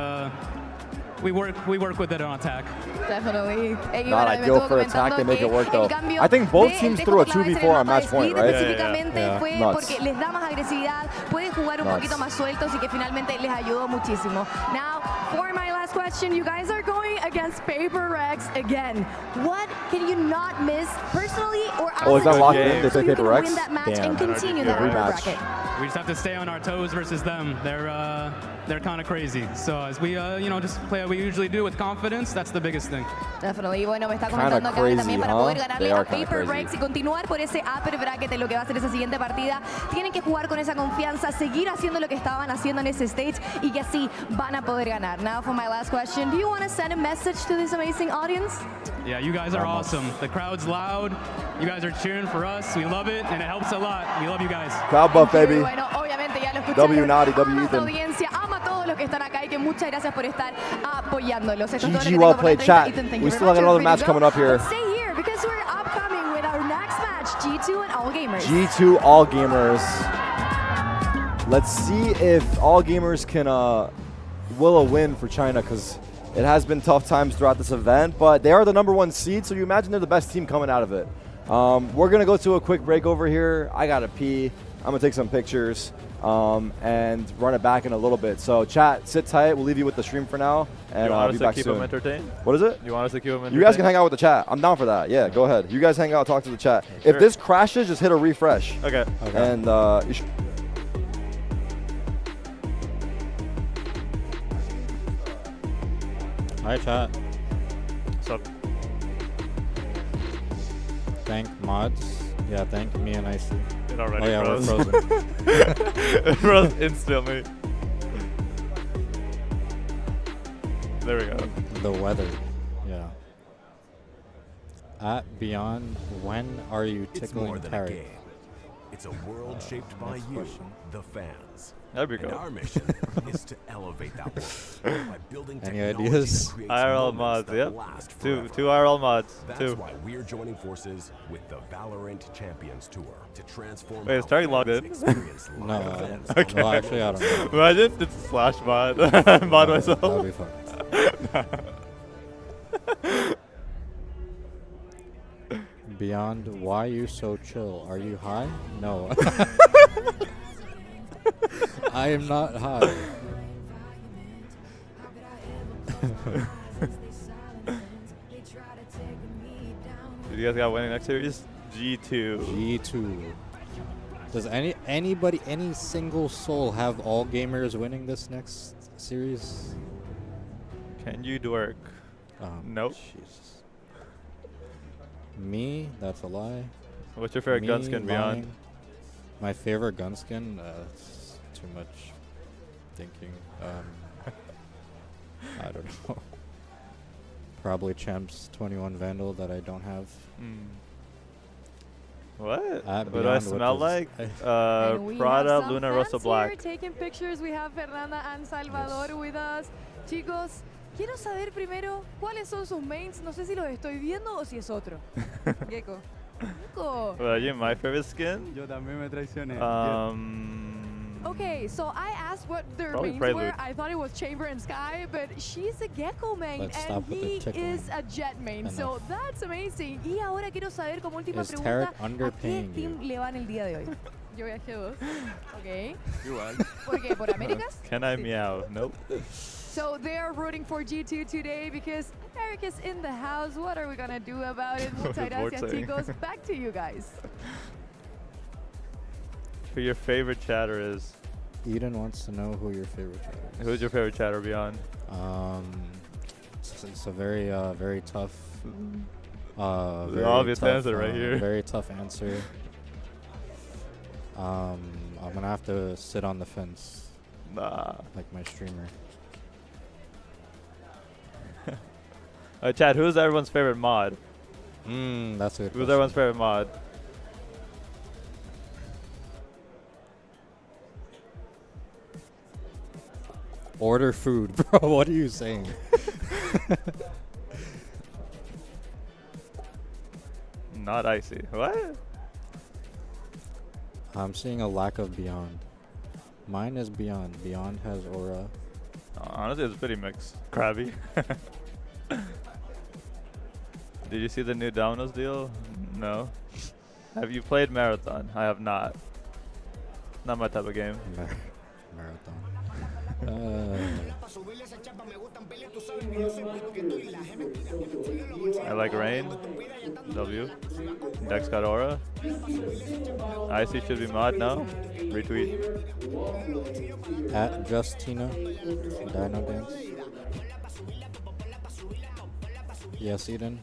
we work with it on attack. Definitely. Not ideal for attack, they make it work though. I think both teams threw a 2v4 on match point, right? Específicamente fue porque les da más agresividad, pueden jugar un poquito más sueltos y que finalmente les ayudó muchísimo. Now, for my last question, you guys are going against Paper Rex again. What can you not miss personally or as is that locked in? They so play you Paper can Rex? win that match Damn. and continue that bracket? We just have to stay on our toes versus them. They're kind of crazy. So as we just play what we usually do with confidence, that's the biggest thing. Definitely. Y bueno, me está comentando acá que también para poder ganarle a Paper Rex y continuar por ese upper bracket en lo que va a ser esa siguiente partida, tienen que jugar con esa confianza, seguir haciendo lo que estaban haciendo en ese stage y que así van a poder ganar. Now for my last question, do you want to send a message to this amazing audience? Yeah, you guys are awesome. The crowd's loud. You guys are cheering for us. We love it, and it helps a lot. We love you guys. Crowd buff, baby. Bueno, obviamente ya lo escucharon. W Naughty, W Ama Ethan. audiencia, ama a todos los que están acá y que muchas gracias por estar apoyándolos. Esto es todo lo que GG, tengo well por played, la chat. entrevista. Ethan, thank We you still very have much. another match coming up here. But stay here because we're upcoming with our next match, G2 and All Gamers. G2 All Gamers. Let's see if All Gamers can will a win for China, because it has been tough times throughout this event, but they are the #1 seed, so you imagine they're the best team coming out of it. We're going to go to a quick break over here. I got to pee. I'm going to take some pictures and run it back in a little bit. So chat, sit tight. We'll leave you with the stream for now, and I'll be back soon. You want us to keep them entertained? What is it? You want us to keep them entertained? You guys can hang out with the chat. I'm down for that. Yeah, go ahead. You guys hang out, talk to the chat. Sure. If this crashes, just hit a refresh. Okay. And you should. Hi, chat. What's up? Thank mods. Yeah, thank me and Icy. It already froze. We're frozen. It froze instantly. There we go. The weather. Yeah. At Beyond, when are you tickling Tarik? It's a world shaped by you, the fans. That'd be cool. And our mission is to elevate that world by building Any technology ideas? that creates IRL moments mods, that yep. last Two forever. IRL mods. That's Two. why we're joining forces with the Valorant Champions Tour to transform. Wait, is Tarik logged in? No. Okay. Well, actually, I don't know. Imagine it's slash mod. Mod myself. That'll be fun. Beyond, why you so chill? Are you high? No. I am not high. You guys got winning next series? G2. G2. Does anybody, any single soul have all gamers winning this next series? Can you work? Nope. Jesus. Me? That's a lie. What's your favorite gun skin, Beyond? My favorite gun skin? It's too much thinking. I don't know. Probably Champs 21 Vandal that I don't have. What? Beyond, What do I smell like? Prada Luna Rosa Black. Taking pictures. We have Fernanda and Salvador with us. Chicos, quiero saber primero cuáles son sus mains. No sé si los estoy viendo o si es otro. Gecko. Gecko. Well, you my favorite skin? Yo también me traicioné. Okay, so I asked what their Probably mains Prelude. were. I thought it was Chamber and Sky, but she's a Gecko main Let's and stop with the he tickling. is a Jet main. So Enough. that's amazing. Y ahora quiero saber como última Is pregunta, Tarik ¿a qué underpaying team le van el día de hoy? Yo voy a G2. Ok. Igual. ¿Por qué? ¿Por Américas? Can I meow? Nope. So they're rooting for G2 today because Tarik is in the house. What are we going to do about it? Muchas gracias, Vortex. chicos. Back to you guys. Who your favorite chatter is? Eden wants to know who your favorite chatter is. Who's your favorite chatter, Beyond? It's a very, very tough. The very obvious tough, answer right here. Very tough answer. I'm gonna have to sit on the fence. Nah. Like my streamer. Chad, who's everyone's favorite mod? That's a good Who's question. everyone's favorite mod? Order food, bro. What are you saying? Not icy. What? I'm seeing a lack of Beyond. Mine is Beyond. Beyond has Aura. Honestly, it's pretty mixed. Crabby. Did you see the new Domino's deal? No. Have you played Marathon? I have not. Not my type of game. Marathon. I like Rain. W. Dex got Aura. Icy should be mod now. Retweet. At Justina. Dino Dance. Yes, Eden.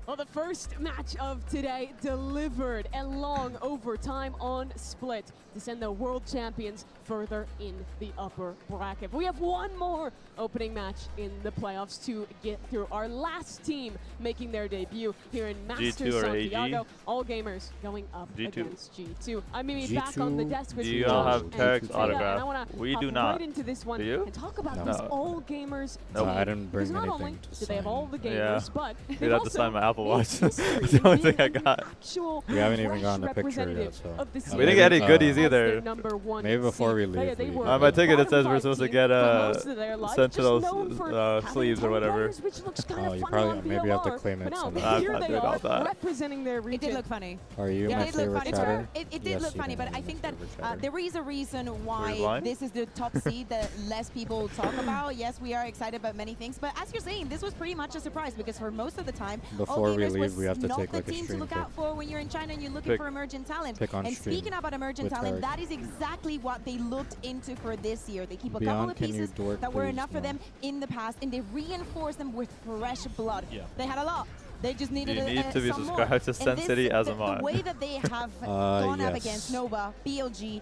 Well, the first match of today delivered a long overtime on Split to send the world champions further in the upper bracket. But we have one more opening match in the playoffs to get through. Our last team making their debut here in Masters G2 or Santiago. AG? All gamers going up G2. against G2. I'm Mimi G2. back on the desk with Do you Josh all have and Tarik's Zeta, autograph? and I wanna We do hop not. right into this one Do you? and talk about No. this all gamers Nope. team. I didn't bring Because not anything only to do they have sign. all the gamers, Yeah. but You'd they've have to sign my Apple made Watch. history That's the only being thing I an got. actual We haven't even fresh gotten a picture yet, representative so. of the We season. didn't get any goodies As their either. number one Maybe before we seed. leave. They we- were On my ticket it says bottom we're five supposed to team get for most of their lives, Sentinel just known for having sleeves or top whatever. players, which looks kind Oh, of you funny probably on maybe have to BLR, claim but it now somehow. I'm here not they doing all are that. representing their region. It did look funny. Are you Yeah, my it did look favorite funny. chatter? It did Yes, look funny, Eden but I is think my that favorite chatter. there is a reason Were you why blind? this is the top seed that less people talk about. Yes, we are excited about many things, but as you're saying, this was pretty much a surprise because for most of the time, Before All we Gamers leave, was we have to not take, the like, a team to stream look pick. out for when you're in China and you're looking Pick. for emerging talent. Pick on And stream speaking about emerging with talent, Tarik. that is exactly what they looked into for this year. They keep a Beyond, couple of can you pieces dork, that were please? enough for No. them in the past, and they reinforce them with fresh blood. Yeah. They had a lot. They just needed You need to be some more. subscribed to And Sen this- City as a the mod. way that they have gone up yes. against Nova, BLG,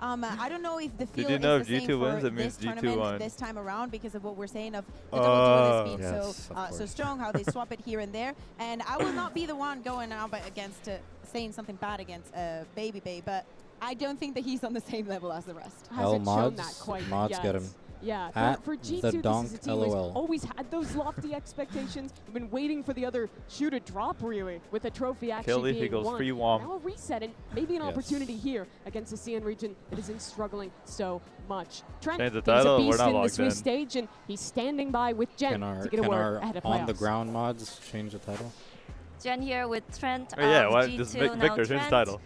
honestly. I don't know if the feel Did you is know the if same G2 for wins, it this means G2 tournament won. this time around because of what we're saying of the double duelist being Yes, so strong, how they swap it here and there. And I will not be the one going out against saying something bad against Baby Bay, but I don't think that he's on the same level as the rest. Hell, mods get him. Yeah, for G2, this is a team who's always had those lofty expectations. We've been waiting for the other shoe to drop, really, with a trophy actually being won. Free womp. Now a reset and maybe an opportunity here against the CN region that isn't struggling so much. Trent, he's a beast in the Swiss stage, and he's standing by with Jen to get a word ahead of playoffs. On the ground mods change the title? Jen here with Trent. Just make Victor change the title.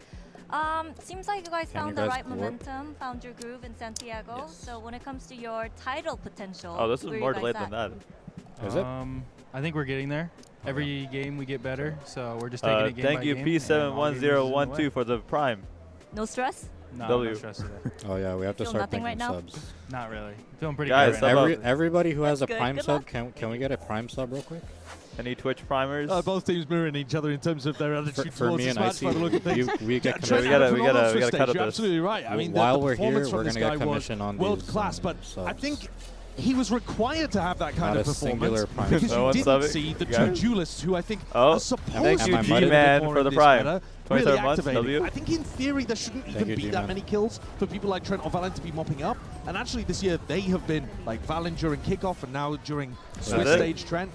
Seems like you guys found the right momentum, found your groove in Santiago. Yes. So when it comes to your title potential, oh, this is more delayed than that. Is it? I think we're getting there. Every game we get better, so we're just taking it game thank by you, game. P71012 for the prime. No stress? No, no stress today. Oh yeah, we have to start thinking subs. Not really. Feeling pretty Guys, good right now. Everybody who has a prime sub, can we get a prime sub real quick? Any Twitch primers? Both teams mirroring each other in terms of their attitude for towards me this and match. By the look of things. we get we gotta cut it. You're absolutely right. I mean, while the we're here, performance we're from this gonna guy get commission was on world these, class, but subs. I think he was required to have that kind Not of a singular performance prime because you sub. didn't see the two duelists who I think Oh, are supposed thank to you, be G-Man, more for in the this prime. meta, 23rd really month, activating. W. I think in theory there shouldn't even be that many kills for people like Trent or Valen to be mopping up. And actually this year they have been like Valen during kickoff and now during Swiss stage Trent.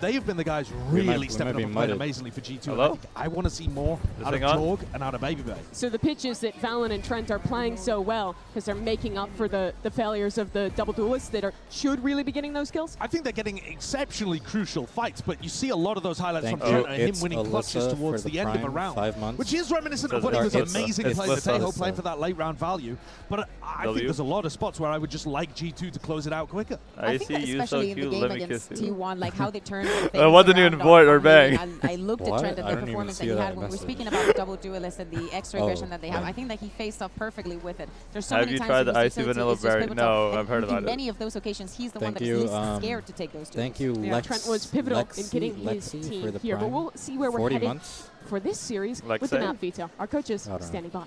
They have been the guys really stepping up and playing amazingly for G2. And I think I want to see more out of Jorg and out of BBL. So the pitch is that Valen and Trent are playing so well because they're making up for the failures of the double duelists that should really be getting those kills? I think they're getting exceptionally crucial fights, but you see a lot of those highlights from Trent and him winning clutches towards the end of a round, which is reminiscent of when he was amazing playing the Tahoe, playing for that late round value. But I think there's a lot of spots where I would just like G2 to close it out quicker. I think that especially in the game against T1, like how they turned wasn't even void or bang. I looked at Trent and the performance that he had when we were speaking about the double duelist and the extra aggression that they have. I think that he faced off perfectly with it. There's so many times tried the icy vanilla berry? No, I've heard about it. In many of those occasions, he's the one that is least scared to take those duels. Thank you, Lex. Trent was pivotal in getting his team here, but we'll see where we're headed for this series with the map veto. Our coaches standing by.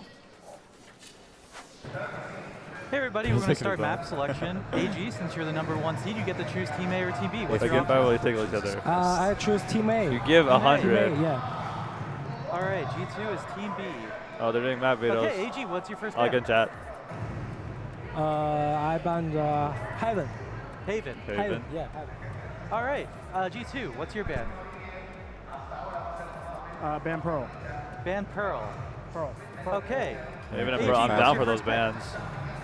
Hey everybody, we're going to start map selection. AG, since you're the #1 seed, you get to choose Team A or Team B. What's your option? Finally take each other. I choose Team A. You give 100. Yeah. All right, G2 is Team B. Oh, they're doing map vetoes. Okay, AG, what's your first I'll ban? get chat. I banned Haven. Haven. Yeah, Haven. All right, G2, what's your ban? Ban Pearl. Ban Pearl. Pearl. Okay. Even if I'm down for those bans.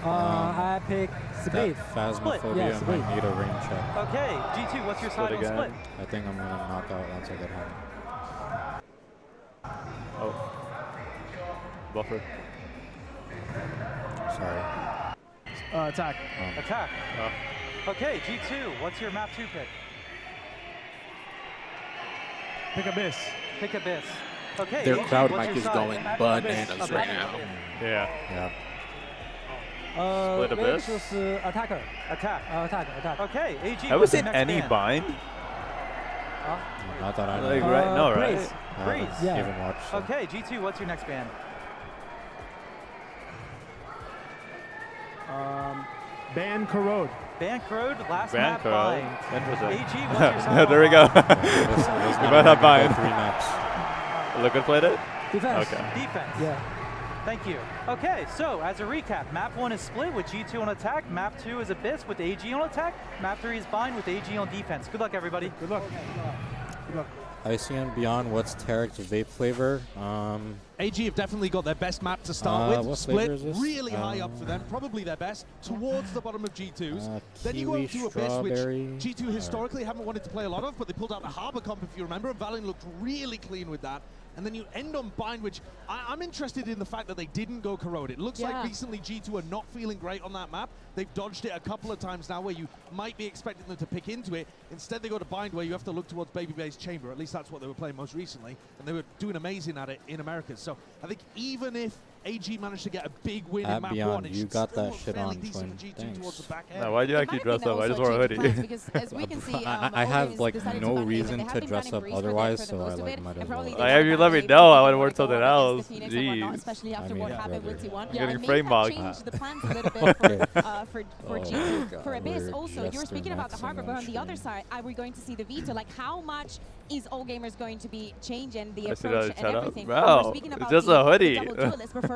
I pick Split. Phasmophobia might need a rain check. Okay, G2, what's your side on Split? I think I'm going to knock out once I get home. Oh. Buffer. Sorry. Attack. Attack. Okay, G2, what's your map 2 pick? Pick Abyss. Pick Abyss. Okay. Their AG, crowd what's mic your is side? going bananas right now. Yeah. Split Abyss. Attacker. Attack. Okay, AG. Have we seen any bind? Not that I know. Like, right? No, right? Breeze. Yeah. Even watched. So. Okay, G2, what's your next ban? Ban Corrode. Ban Corrode, last Ban map Corrode. bind. Interesting. AG, what's your side There we go. We might have bind. 3 maps. Look good played it? Defense. Okay. Defense. Yeah. Thank you. Okay, so as a recap, map 1 is Split with G2 on attack. Map 2 is Abyss with AG on attack. Map 3 is Bind with AG on defense. Good luck, everybody. Good luck. Good luck. ICN Beyond, what's Tarik's vape flavor? AG have definitely got their best map to start with. What Split flavor is this? really high up for them, probably their best, towards the bottom of G2's. Then you go kiwi, into Abyss, which strawberry. G2 historically haven't wanted to play a lot of, but they pulled out the Harbor comp, if you remember, and Valen looked really clean with that. And then you end on Bind, which I'm interested in the fact that they didn't go Corrode. It looks like recently G2 are not feeling great on that map. They've dodged it a couple of times now where you might be expecting them to pick into it. Instead, they go to Bind where you have to look towards Babybay's Chamber. At least that's what they were playing most recently. And they were doing amazing at it in America. So I think even if AG managed to get a big win in map Beyond, 1, it you should got still that look shit fairly on, decent Twin. for G2 towards the back end. No, why'd you actually dress up? I just wore a hoodie. Because as we can see, I have like no reason to dress up otherwise, so I like might as well. Like, if you let me know, I would have worn something else. Jeez. Especially after what happened with T1. Getting frame mocked. Changed the plans a little bit for G2. For Abyss also, you were speaking about the Harbor, but on the other side, are we going to see the veto? Like, how much is All Gamers going to be changing the approach and everything? Bro, We're speaking about it's just a hoodie. the double duelist, but for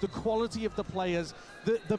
the quality of the players, the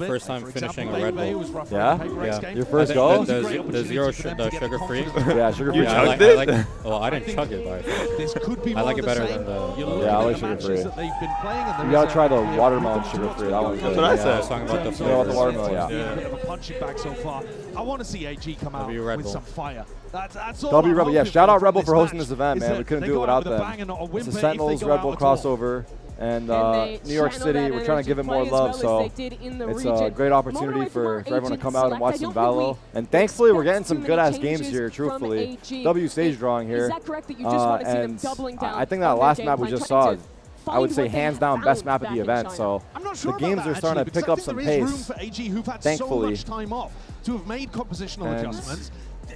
my first time finishing a Red Bull. Yeah? Yeah. Your first go? The sugar-free. Yeah, sugar-free. You chugged it? Well, I didn't chug it, but I like it better than the... Yeah, I like sugar-free. You gotta try the watermelon sugar-free. That one's good. That's what I said. I was talking about the flavors. About the watermelon, A bit of a punching bag so far. I want to see AG come out with some fire. That's all. W Rebel, yeah. Shout out Rebel for hosting this event, man. We couldn't do it without them. It's a Sentinels Rebel crossover. And New York City, we're trying to give it more love, so it's a great opportunity for everyone to come out and watch some Valo. And thankfully, we're getting some good-ass games here, truthfully. W stage drawing here. And I think that last map we just saw, I would say hands down best map of the event, so the games are starting to pick up some pace, thankfully. To have made compositional adjustments.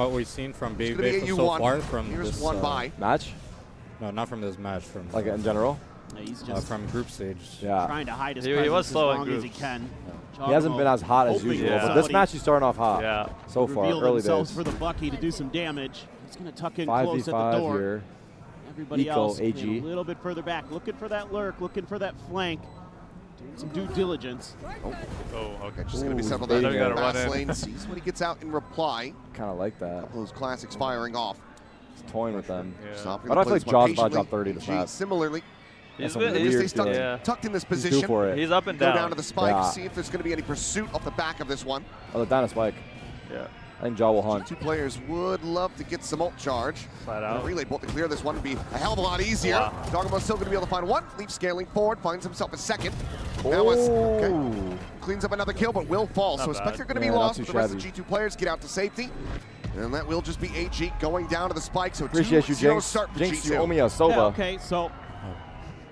what we've seen from gonna BBL get you so one. far from Here's this one by. Match? No, not from this match. From like in general. Yeah, he's just from group stage. Yeah. trying to hide his He presence was slow as in long as he groups. can. He hasn't been as hot as hoping usual, that but this somebody match he's starting off hot. Yeah. So far, reveal early themselves days. for the Bucky to do some damage. He's going to tuck in 5v5 close at the door. here. Everybody Eco, else AG. a little bit further back, looking for that lurk, looking for that flank, doing some due diligence. Okay, just going to be settled out in the fast lane. Sees when he gets out in reply. Kind of like that. Those classics firing off. He's toying with them. Yeah. I don't feel like Jaws about to drop 30 to snap. Similarly, He's tucked in this position. For it. He's up and Go down. down to the spike, see if there's going to be any pursuit off the back of this one. Oh, the down to spike. Yeah. I think Jaw will hunt. Two players would love to get some ult charge. Flat out. A relay bolt to clear this one would be a hell of a lot easier. Wow. Dogomo's still going to be able to find one. Leaf scaling forward, finds himself a second. That was okay. Cleans up another kill, but will fall. Not So bad. Spectre going to be lost. The rest of the G2 players get out to safety. And that will just be AG going down to the spike. So Appreciate you, 2-0 Jinx. start for Jinx, G2. you owe me a Sova. Yeah, okay, so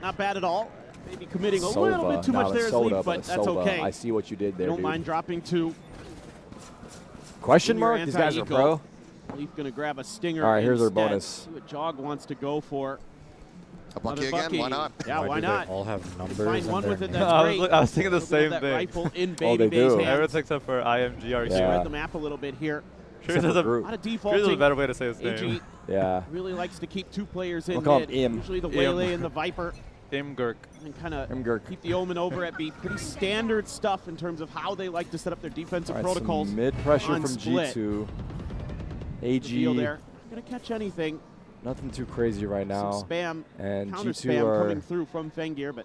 not bad at all. Maybe committing a little bit too much there as soda, Leaf, but that's Sova. okay. I see what you did there, Don't dude. mind dropping 2. Question mark? These guys are pro? Leaf gonna grab a stinger. All right, here's our instead. bonus. See what Jog wants to go for. A Bucky Another again? Why not? Yeah, why not? All have numbers. Find one with it, that's I great. was thinking the same that thing. Rifle in Oh, Baby Bay's hands. Everything except for IMG RQ. Spread the map a little bit here. Sure, there's a lot of defaulting. There's a better way to say his AG name. Yeah. really likes to keep 2 players in We'll call mid. him Im. Usually the Waylay and the Viper. Imgurk. And kind of Imgurk. keep the Omen over at B. Pretty standard stuff in terms of how they like to set up their defensive All right, protocols. some mid pressure on from split. G2. AG. Reveal there. Not gonna catch anything. Nothing too crazy right now. Some spam, and counter G2 spam are coming through from Fengir, but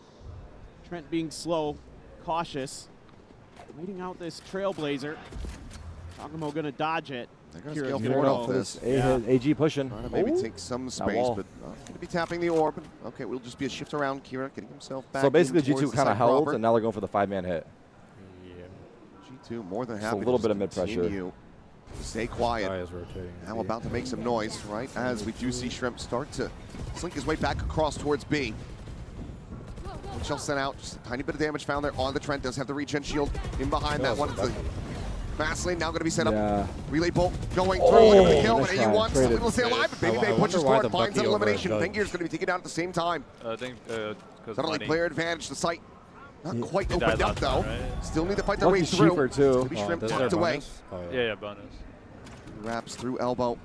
Trent being slow, cautious, waiting out this Trailblazer. Tagumo gonna dodge it. They're going Kira's to gonna scale forward go. off this. AG pushing. Trying to maybe Ooh. take some That space, wall. but not going to be tapping the orb. Okay, we'll just be a shift around. Kira getting himself back. So basically in towards G2 the kind of side held, proper. and now they're going for the 5-man hit. G2 more than Just a happy. little to bit of mid-pressure. continue to stay quiet. Guy is rotating. Now about to make some noise, right? As we do see Shrimp start to slink his way back across towards B. Shell sent out, just a tiny bit of damage found there on the Trent. Does have the regen shield in behind that one. It's the fast lane now going to be set up. Yeah. Relay bolt going through, looking for the kill, nice but try. AU1 still Traded. able to stay alive, but Baby I Bay wonder pushes why forward, the finds an Bucky over elimination. Judge. Fengir's going to be taken down at the same time. I think because Suddenly player advantage, the site not quite He opened died up last though. time, right? Still need to fight their way Lucky's through. cheaper too. Gonna be Shrimp this is tucked their away. bonus? Oh, Yeah, bonus. Wraps through elbow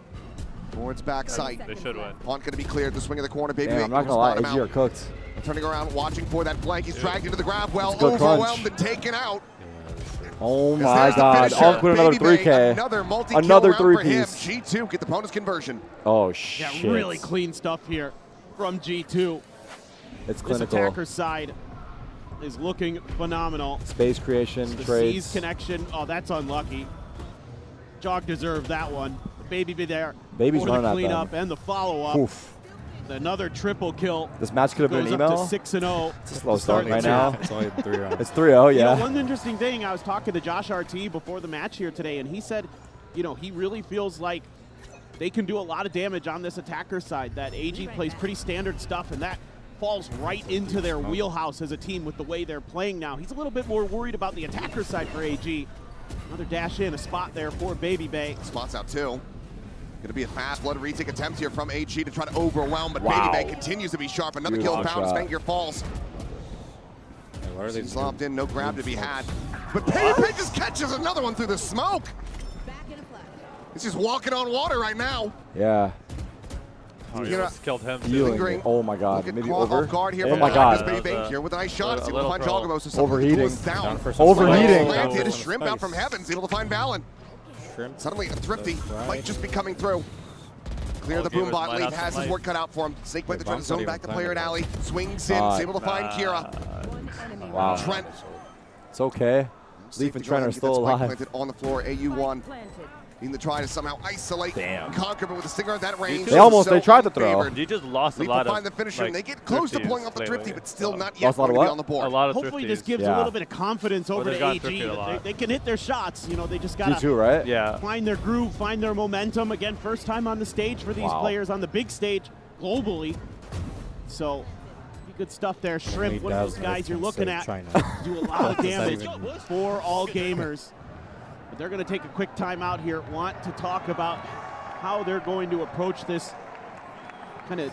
towards backside. They should win. Pont going to be cleared. The swing of the corner. Baby Damn, Bay I'm not will gonna lie, spot him AG are out. cooked. Turning around, watching for that flank. He's dragged into the grab well, It's a good crunch. overwhelmed and taken out. Oh As my there's the god. finisher. I'll put another Baby Bay, 3K. Another multi-kill Another round for him. 3-piece. G2 get the bonus conversion. Oh, Yeah, shit. really clean stuff here from G2. It's This clinical. attacker side is looking phenomenal. Space creation, The trades. C's connection, oh, that's unlucky. Jog deserved that one. Baby be there Baby's for the running at cleanup them. and the follow-up. Oof. Another triple kill. This match could have been Goes an up email. to 6-0. It's a slow start right It's now. It's only 3 rounds. It's 3-0, You yeah. know, one interesting thing, I was talking to Josh RT before the match here today, and he said, you know, he really feels like they can do a lot of damage on this attacker side, that AG plays pretty standard stuff, and that falls right into their wheelhouse as a team with the way they're playing now. He's a little bit more worried about the attacker side for AG. Another dash in, a spot there for Baby Bay. Spots out too. Going to be a fast blood retake attempt here from AG to try to overwhelm, but Wow. Baby Bay continues to be sharp. Another Dude, kill long found. shot. Fengir falls. Hey, why are they He's lobbed in, no grab to be had. But Baby Bay just catches another one through the smoke. He's just walking on water right now. Yeah. Oh, he Kira almost killed him. Feeling lingering. it. Oh my god. Get Maybe caught over. off guard here Oh from my behind god. this Baby Bay here with a nice shot. a He's able to little find crawl. Jogamo, so something Overheating. cools down. Down for some Overheating. space. Planted a Some shrimp out space. from heavens, able to find Balin. Shrimp. Suddenly a Thrifty Right. might just be coming through. Clear the All boom gamers bot might lead, have has some his light. work cut out for him. Snake Blade to try to Bomb's zone not back even to player at planted. alley. Swings in, is able to find Kira. Wow. Trent. It's okay. Leaf and Trent are still alive. Planted on the floor, AU1. Needing to try to somehow isolate, conquer, but with a stinger at that range. They tried to throw. unfavored. He just lost a Leaf lot will of. find the finisher, and they like, get close to thrifties pulling off the lately. Thrifty, but still not Lost yet a lot going of to be what? on the board. A lot of Hopefully thrifties. this gives Yeah. a little bit of confidence over they've to gone AG. thrifty a that lot. They can hit their shots. You know, they just got to G2, right? Yeah. find their groove, find their momentum. Again, first time on the stage for these Wow. players on the big stage globally. So, pretty good stuff there. Shrimp, one of those guys you're looking at, do a lot of damage for all gamers. But they're going to take a quick timeout here. Want to talk about how they're going to approach this kind of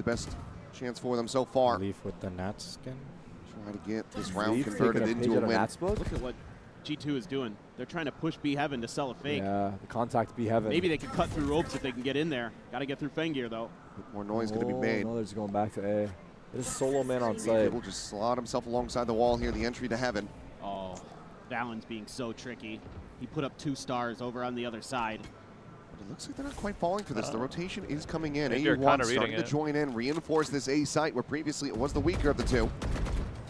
the best chance for them so far. Leaf with the Nat skin. Try to get this round converted into a win. Look at what G2 is doing. They're trying to push B Heaven to sell a fake. Yeah, the contact B Heaven. Maybe they could cut through ropes if they can get in there. Got to get through Fengear, though. More noise going to be made. No, they're just going back to A. There's a solo man on site. Will just slot himself alongside the wall here, the entry to Heaven. Oh, Valen's being so tricky. He put up 2 stars over on the other side. But it looks like they're not quite falling for this. The rotation is coming in. They're AU1 starting to join in, reinforce this A site where previously it was the weaker of the two.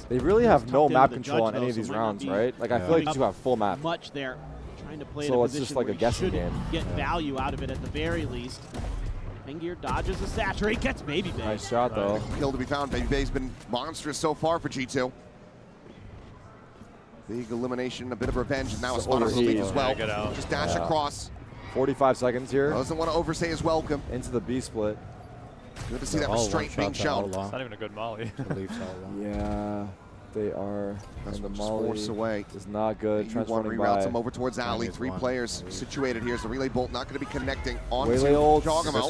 is. They really have no tucked map into the control on judge, any though, of these so might not rounds, be right? Like, I feel like you have full map. Much there. Trying to play So in a it's just position like a where you guessing should game. get value out of it at the very least. Gear dodges a saturate, gets Baby Bay. Nice shot, though. Kill to be found. Baby Bay's been monstrous so far for G2. Big elimination, a bit of revenge, and now a spot on the lead as well. Just dash across. 45 seconds here. Doesn't want to overstay his welcome. Into the B split. Good to see that restraint being shown. It's not even a good molly. Yeah, they are. That's and the just molly force away. is not good. One reroutes him over towards Ali. 3 players situated here as the relay bolt not going to be connecting onto Jogamo.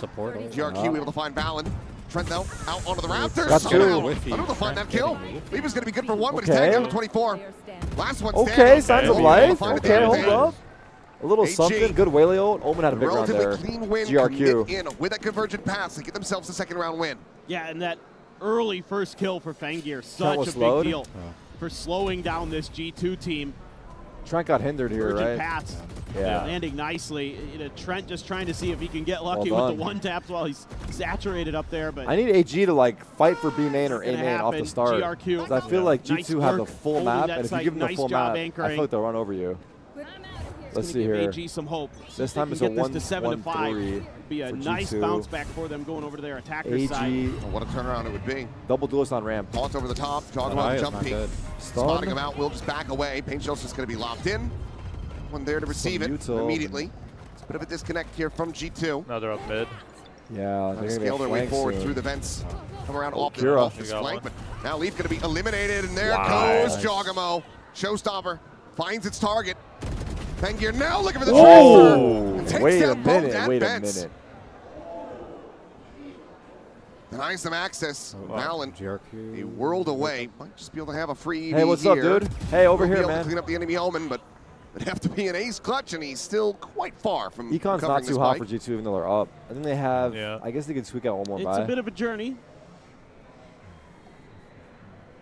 GRQ able to find Valen. Trent though out onto the Raptors. That's Somehow good. unable to find that kill. Leave is going to be good for 1, but he's tagged down to 24. Last one. Okay, signs of life. Okay, hold up. A little something. Good Whaley ult. Omen had a big round there. Clean win. GRQ. In with that convergent pass to get themselves a 2nd round win. Yeah, and that early first kill for Fangir, such a big deal for slowing down this G2 team. Trent got hindered here, right? Paths, yeah. Landing nicely. Trent just trying to see if he can get lucky with the 1-taps while he's saturated up there. But I need AG to like fight for B main or A main off the start. GRQ. I feel like G2 Nice have the work full map, and if you give them the full map, I anchoring. feel like they'll run over you. Let's see here. AG some hope. This time it's a 1-3. Be a nice G2. bounce back for them going over to their attacker AG. side. What a turnaround it would be. Double duelist on ramp. Taunts over the top. Jogamo jump peek. Spotting him out. Will just back away. Pain Shell's just going to be locked in. One there to receive it immediately. It's a bit of a disconnect here from G2. Now they're up mid. Yeah, they're scale their way forward through the vents. Come around off this flank, but now Leaf going to be eliminated, and there goes Jogamo. Showstopper finds its target. Fangir now looking for the transfer. Wait a minute. Denies them access. Valen, a world away. Might just be able to have a free EV Hey, what's up, dude? Hey, over here, man. To clean up the enemy Omen, but it'd have to be an ace clutch, and he's still quite far from Econ's not too hot for G2, even though they're up. I think they have, I guess they could squeak out one more It's buy. a bit of a journey.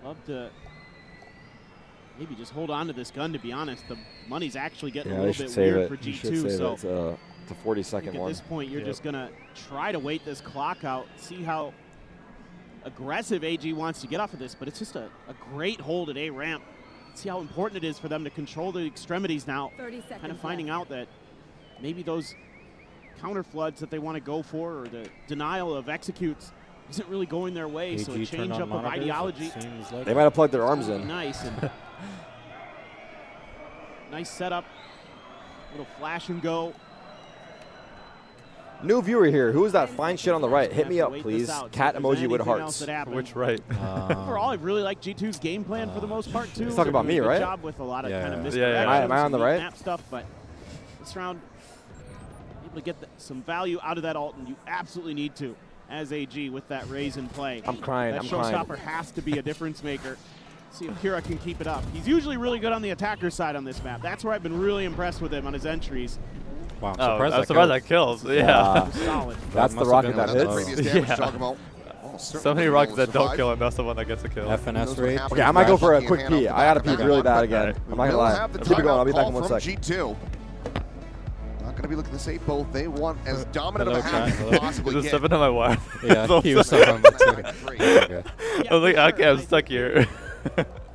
Love to maybe just hold on to this gun, to be honest. The money's actually getting a little bit weird for G2. So it's a 40-second one. At this point, you're just going to try to wait this clock out, see how aggressive AG wants to get off of this. But it's just a great hold at A ramp. See how important it is for them to control the extremities now. 30 seconds kind of finding out that maybe those counter floods that they want to go for, or the denial of executes, isn't really going their way. So a change up of ideology. Like they might have plugged their arms in. Nice. And nice setup. Little flash and go. New viewer here. Who is that fine shit on the right? Hit me up, please. Cat emoji with hearts. Which right? Overall, I really like G2's game plan for the most part, too. He's talking about me, right? Good job with a lot of kind of Am I on the right? Map stuff, but this round, able to get some value out of that ult, and you absolutely need to, as AG, with that raise in play. I'm crying. That showstopper has to be a difference maker. See if Kira can keep it up. He's usually really good on the attacker side on this map. That's where I've been really impressed with him on his entries. Wow, I'm surprised that kills. Yeah. Solid. That's the rocket that hits. Yeah. So many rockets that don't kill, and that's the one that gets a kill. FNS rate. Okay, I might go for a quick pee. I gotta pee really bad again. I'm not gonna lie. Keep it going. I'll be back in 1 second. G2. Not gonna be looking to save both. They want as dominant of a half as they possibly Just get. stepping on my wire. Yeah, he was stepping on my okay. I'm like, okay, I'm stuck here.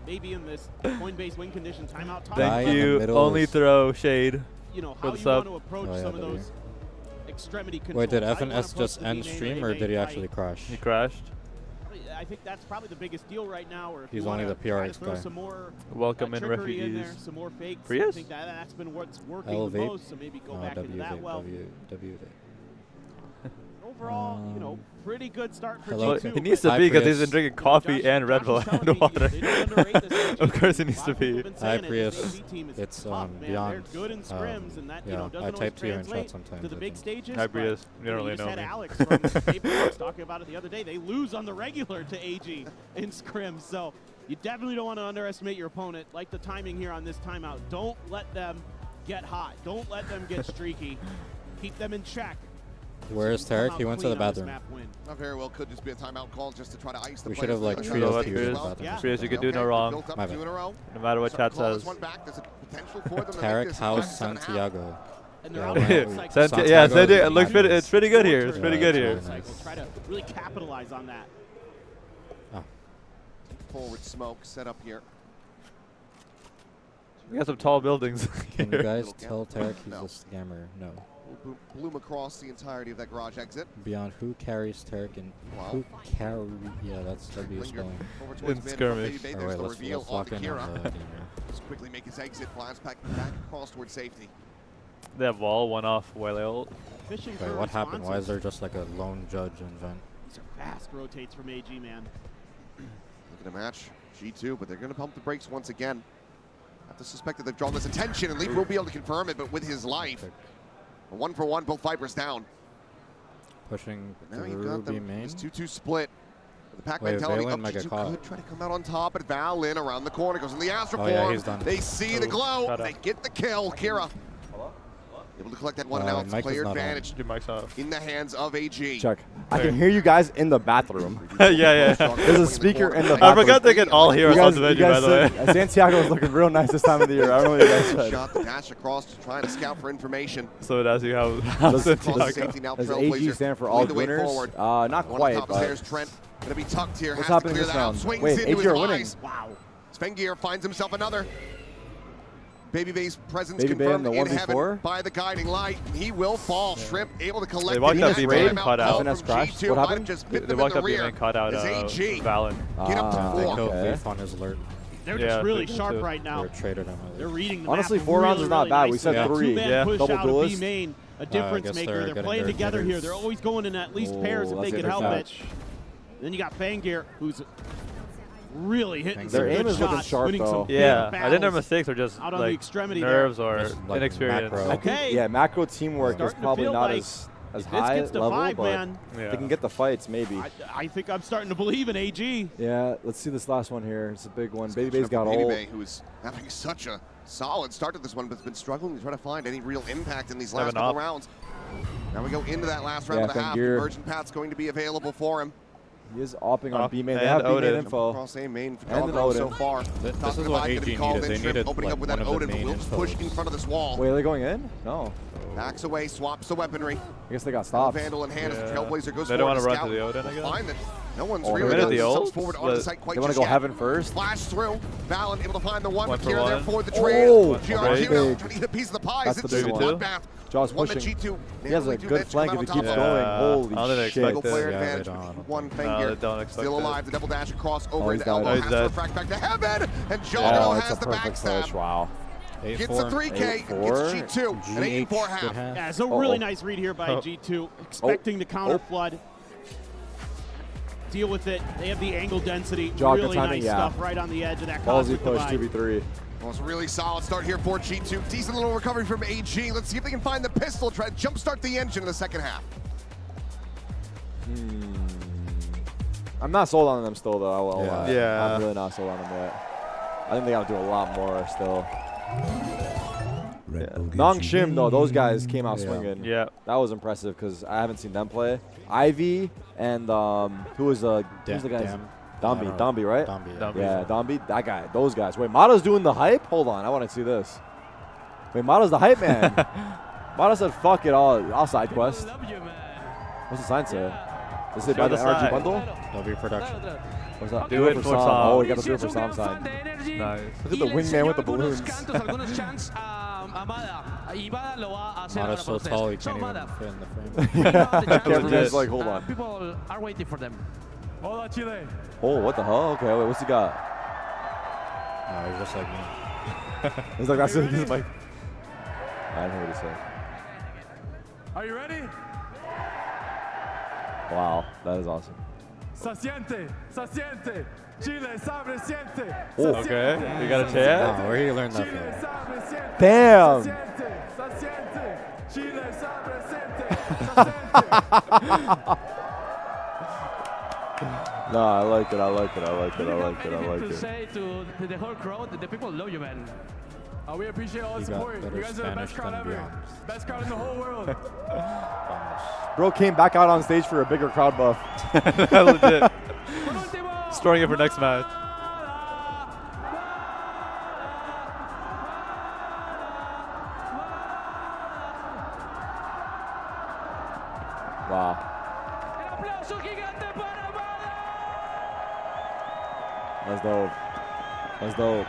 Maybe in this Coinbase win condition timeout. Thank you. Only throw shade. You know how you want to approach some of those extremity controls. Wait, did FNS just end stream, or did he actually crash? He crashed. I think that's probably the biggest deal right now. Or if he's you only the PRX throw guy. some more welcome in trickery refugees. in there, some more fakes. Prius? I think that's been what's working the most. So maybe go back into that well. Overall, you know, pretty good start for G2. He needs to be because he's been drinking coffee and Red Bull and water. Of course he needs to be. Hi Prius. It's beyond. Good in scrims, and that yeah, I type to you in chat sometimes. To the big stages. Hi Prius. You don't really know had me. Alex from Apex talking about it the other day. They lose on the regular to AG in scrims, so you definitely don't want to underestimate your opponent. Like the timing here on this timeout. Don't let them get hot. Don't let them get streaky. Keep them in check. Where is Tarik? He went to the bathroom. Not very well. Could just be a timeout call just to try to ice the We should have like trios trios. Prius, you can do no wrong. No matter what chat says. Tarik House Santiago. Yeah, Santiago. It looks pretty. It's pretty good here. It's pretty good here. We'll try to really capitalize on that. Forward smoke set up here. We got some tall buildings. Can you guys tell Tarik he's a scammer? No. bloom across the entirety of that garage exit. Beyond who carries Tarik and who carry? Yeah, that'd be a spelling. In skirmish. There's Alright, the let's reveal lock on in Kira. on the gamer. Just quickly make his exit, flies back across towards safety. They have wall, one off, Wile ult. Fishing Wait, for what happened? Why is responses. there just like a lone judge in vent? These are fast rotates from AG, man. Looking to match G2, but they're going to pump the brakes once again. I have to suspect that they've drawn this attention, and Leaf will be able to confirm it, but with his life. A 1-for-1, both Vipers down. Pushing Now the you've got Ruby them. main. This 2-2 split. The Pac-Man Wait, telling Valen up might get G2 caught. could try to come out on top, but Valen around the corner goes in the Astro Oh, yeah, form. he's done. They see the glow. Cut They up. get the kill. Kira able to collect that one, and now it's Mike is player not on. advantage Your mic's off. in the hands of AG. Check. I can hear you guys in the bathroom. Yeah. There's a speaker in the I bathroom. forgot they can all hear us on the venue, by the way. Santiago is looking real nice this time of the year. I don't know what you guys said. Shot the dash across to try to scout for information. So it asks you how Does Safety now, AG Trailblazer stand for lead all the way winners? forward. Not One quite, on top of but stairs, Trent gonna be tucked here. what's has to happening clear this that out. round? Swings Wait, into AG his are winning. eyes. Wow. Svengeir finds himself another. Baby Bay's presence Baby Bay in confirmed the in 1v4? heaven by the guiding light. He will fall. Shrimp able to collect They walked the up B main, cut out. Finesse crash. What happened? Just They bit them in walked the up B rear. main, cut out As AG Valen. get up to They 4. killed Okay. Leaf on his alert. They're Yeah, just really they sharp too. right now. Or traded him. They're reading the Honestly, map 4 rounds really, is not really bad. We nicely. said Yeah. 3. Two-man push Double out of duelist. B main, a difference guess maker. they're They're getting playing their together here. jitters. They're always going in at least pairs if Let's they get can their help it. catch. Then you got Fangir, who's really hitting some Their aim good is looking shots, sharp, winning some though. big Yeah, I think their battles mistakes are just out on the like extremity nerves there. or Just like inexperience. macro. Okay. Yeah, macro teamwork is Starting to probably feel not like as if this high gets to level, 5, but man, Yeah. they can get the fights maybe. I think I'm starting to believe in AG. Yeah, let's see this last one here. It's a big one. Baby Baby Bay's got Baby ult. Bay, who's having such a solid start to this one, but has been struggling to try to find any real impact in these last Seven couple up. rounds. Now we go into that last round Yeah, of the half. Fangir. Emergent path's going to be available for him. He is opping on Up B main. They and have B main Odin. info. Across A main for And an Colorado so Odin. far. This Top is of the what line gonna AG be called needed. in. They Shrimp needed opening like up with one that of the Odin, but main will just push in infos. front of this wall. Wait, are they going in? No. Backs away, swaps the weaponry. I guess they got stopped. Vandal in hand as the Trailblazer goes They forward don't want to run scout. to the Odin, I guess. Find that no one's Oh, really they're got at the themselves ult, forward onto the but site quite They want to just go yet. heaven first? Flash through. Valen able to find the one, One but for Kira there one. for the trade. Oh, GRQ big. now trying to get a piece of the pie. That's It's the a big one. bloodbath. Jaw's One that pushing. G2 He has a narrowly do good manage to flank come if out he on keeps top. going. Yeah. Holy I don't think they shit. expect Single player Yeah, advantage. they don't. One No, Fangir. they don't expect Still it. alive. The double dash across over he's into got it. elbow. Oh, he's Has to dead. refract back to heaven. And Oh, Jono it's has a the perfect push. backstab. Wow. Gets the 3K. 8-4. Gets G2. An 8-4 half. Yeah, it's a really nice read here by G2, expecting to counter flood. Deal with it. They have the angle density. Jaw, good really timing, nice yeah. stuff right on the edge of that Ballsy cosmic push, divide. 2v3. Well, it's a really solid start here for G2. Decent little recovery from AG. Let's see if they can find the pistol. Try to jumpstart the engine in the second half. I'm not sold on them still, though. I won't lie. Yeah. I'm really not sold on them yet. I think they got to do a lot more still. Nong Shim, though, those guys came out swinging. Yeah. That was impressive because I haven't seen them play. Ivy and who was the guy? Dombi, right? Dombi. Yeah, Dombi. That guy. Those guys. Wait, Mato's doing the hype? Hold on. I want to see this. Wait, Mato's the hype man. Mato said, fuck it, I'll side quest. What's the sign say? Does it by the NRG bundle? W production. What's that? Do it for Sam. Oh, we got the do it for Sam sign. Nice. Look at the wingman with the balloons. Mato's so tall he can't even fit in the frame. Cameraman's like, hold on. People are waiting for them. Oh, what the hell? Okay, wait, what's he got? No, he's just like me. He's like, that's it. He's like, I don't know what he said. Are you ready? Wow, that is awesome. Se siente, Chile sabe siente. Oh. Okay, you got a chance? Wow, where did you learn that from? Damn! Chile sabe No, I like it. To say to the whole crowd that the people love you, man. We appreciate all the You got support. better You guys are the best Spanish crowd than ever. Beyond. Best crowd in the whole world. Bro came back out on stage for a bigger crowd buff. Legit. Storing it for next match. Wow. That's dope. That's dope.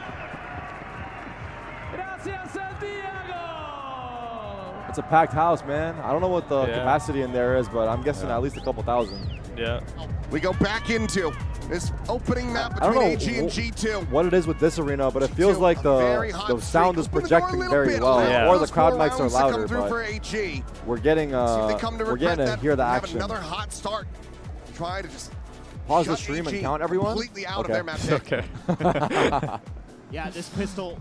It's a packed house, man. I don't know what the capacity in there is, but I'm guessing at least a couple thousand. Yeah. We go back into this opening map I don't between know AG and G2. what it is with this arena, but it feels like the sound is projecting very well, or the crowd mics are louder. But we're getting to hear the action. Another hot start. Try to just pause the stream and count everyone. Completely out of their map pick. Okay. Yeah, this pistol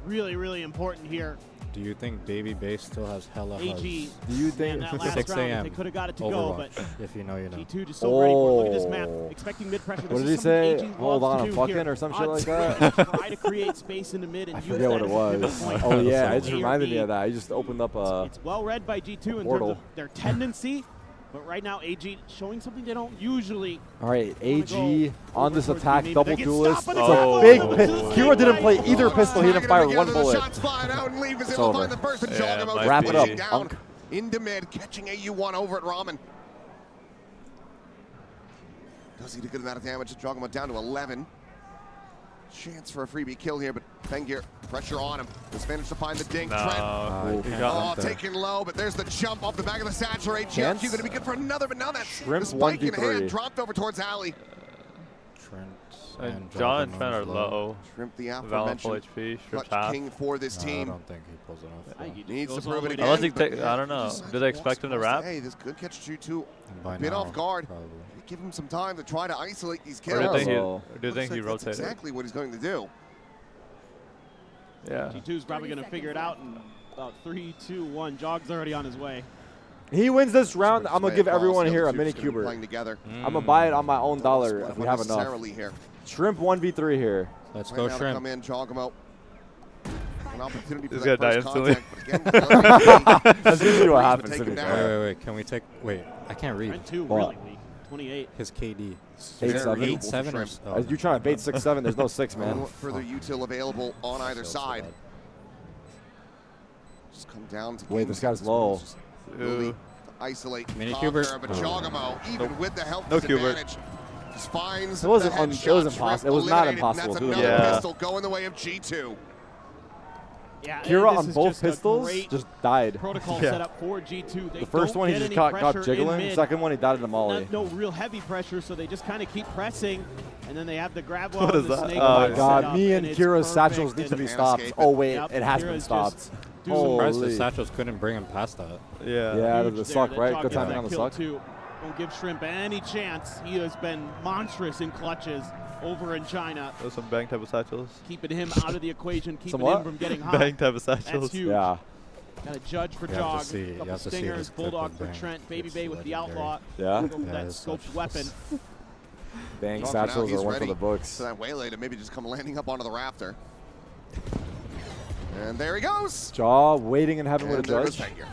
really, really important here. Do you think Baby Base still has hella AG. huzz? Do you think that last 6 round, a.m. they could have got it to Overwatch, go, but if you know, you know. G2 just so ready for it. Look at this map, expecting mid pressure. What did he say? Hold on, I'm fucking or some shit like that? Try to create space in the mid and I use forget that what it as a pivot was. point. Oh yeah, it just A or reminded B. me of that. He just opened up a. It's well read by G2 in portal. terms of their tendency, but right now AG showing something they don't usually. All right, AG on this attack, Maybe double they get duelist. stopped It's on the a grab. big Oh. pit. Kira didn't play either pistol. He didn't fire one bullet. Shots flying out and Leaf is It's able to over. find the first and Yeah, Jogamo might Wrap it up, down Unk. into mid, catching AU1 over at Ramen. Does he do a good amount of damage to Jogamo down to 11. Chance for a freebie kill here, but Fengir, pressure on him. Has managed to find the dink. No, Trent. he got him there. Taken low, but there's the jump off the back of the saturate. Chance? GRQ going to be good for another, but now that's Shrimp the spike in 1v3. hand dropped over towards Alley. Trent And John and Trent are low. Shrimp the Valent full aforementioned HP. Shrimp's clutch half. king for this No, I team. don't think he pulls it off. Needs to goes prove all it the again. way Unless he but take, I don't know. just Do they expect him to walks wrap? Hey, this could catch G2 By a bit now, off guard. probably. Give him some time to try to isolate these Or kills. do you think he, Yeah. or do you think he That's rotated? exactly what he's going to do. Yeah. G2's probably going to figure it out in about 3, 2, 1. Jog's already on his way. He wins this round. I'm gonna give everyone here a mini Playing cuber. together. I'm gonna buy it on my own dollar if we have enough. Unnecessarily here. Shrimp 1v3 here. Let's Right go, now to Shrimp. come in, Jogamo. An opportunity for He's that gonna die first instantly. contact, but again, That's usually what happens take to him me. down. Wait. Can we take? Wait, I can't read. Trent 2 What? really weak. 28. His KD. 8-7. 8-7 or Are you trying to bait 6-7? There's no 6, man. No further util available on either side. Just come down to Wait, this guy's low. Really to isolate Mini Conqueror, Cubert. but Jogamo, even with the health No Cubert. disadvantage, just finds It wasn't the it headshot. was impossible. Shrimp It was not eliminated, impossible. and to do that's that. another Yeah. pistol going the way of G2. Yeah, Kira and this on is both just a pistols great just died. protocol Yeah. set up for G2. They The first don't one he get just any caught pressure in jiggling. mid. Second one he died in the molly. No real heavy pressure, so they just kind of keep pressing, and then they have the grab What wall is and the that? snake Oh Oh my bite God, set up, me and it's Kira's perfect, satchels need to be and- stopped. escape Oh wait, Yep, it has Kira's been just stopped. doing Surprised the Holy. Satchels couldn't bring him past that. Yeah. Yeah, huge the there. suck, That right? Jog Good gets timing that on the kill suck. too. Don't give Shrimp any chance. He has been monstrous in clutches over in China, Those some bang type of satchels. keeping him out of the equation, keeping Some what? him from getting hot. Bang type of That's satchels. huge. Yeah. Got a judge for You have to Jog. see- you Couple have to see stingers, this clip Bulldog of for Bang. Trent, Baby It's Bay with the legendary. Outlaw. Yeah. Go with Yeah, that it's scoped such- weapon. Bang Jog for now, satchels he's are one for ready the books. So that waylay to maybe just come landing up onto the rafter. And there he goes. Jaw waiting in heaven with a And there judge. goes Fengir.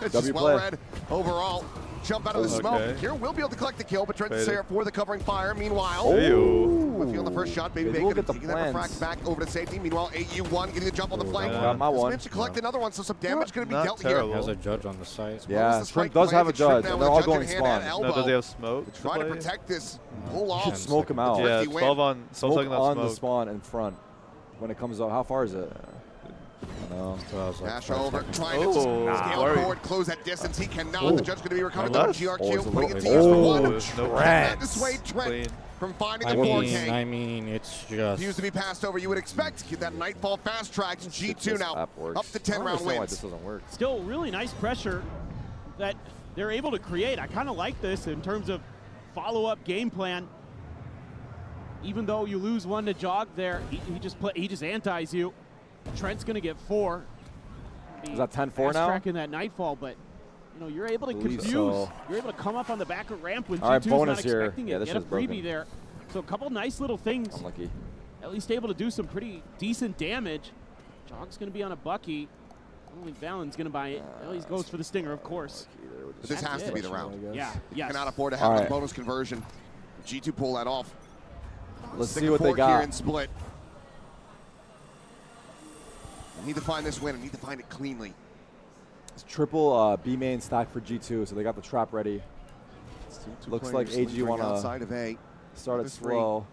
It's W just play. well read overall. Jump out of the smoke. Okay. Here will be able to collect the kill, but Trent Faded. Sarah for the covering fire. Meanwhile, Ew. on the first shot, Baby Maybe Bacon we'll get the taking that refract plans. back over to safety. Meanwhile, AU1 getting the jump on the flank. Got my Just one. managed to collect another one, so some damage going to be Not dealt terrible. He has a judge on the site. here. Yeah, Well, this Shrimp strike does have a planted. Shrimp judge, now and with they're all judge in going hand at spawn. No, does he elbow. have smoke? to Try to play? protect this. Pull off. Ten Smoke him out. Yeah, 50 win. 12 on Smoke seconds on on the smoke. spawn in front when it comes out. How far is it? No. So I was like, Dash 5 over, seconds. trying to Oh, scale worried. forward, close that distance. He cannot. Oh. The judge going to be recovering Not the less. GRQ, Oh, it's a putting it little- to use for Oh, one. There's no That dissuade Trent Clean. from finding I the 4K. mean, it's just. Refuse to be passed over. You would expect. Get that Nightfall fast track. G2 This now app works. up to I 10 don't round understand why wins. this doesn't work. Still really nice pressure that they're able to create. I kind of like this in terms of follow-up game plan. Even though you lose one to Jog there, he just antis you. Trent's going to get 4. Is that 10-4 now? Tracking that Nightfall, but you know you're able to Believe confuse. so. You're able to come up on the back of ramp when All right, G2's bonus not here. expecting Yeah, it. this Get a shit's freebie broken. there. So a couple nice little things. Unlucky. At least able to do some pretty decent damage. Jog's going to be on a Bucky. Only Valen's going to buy it. Well, he goes for the stinger, of course. But this has to be the round. Yeah, You yes. cannot afford to have All a right. bonus conversion. G2 pull that off. Let's Stick see a what they fork here got. and split. Need to find this win and need to find it cleanly. It's triple B main stack for G2, so they got the trap ready. Two Looks players like AG lingering want outside to of A. start it Number 3. slow.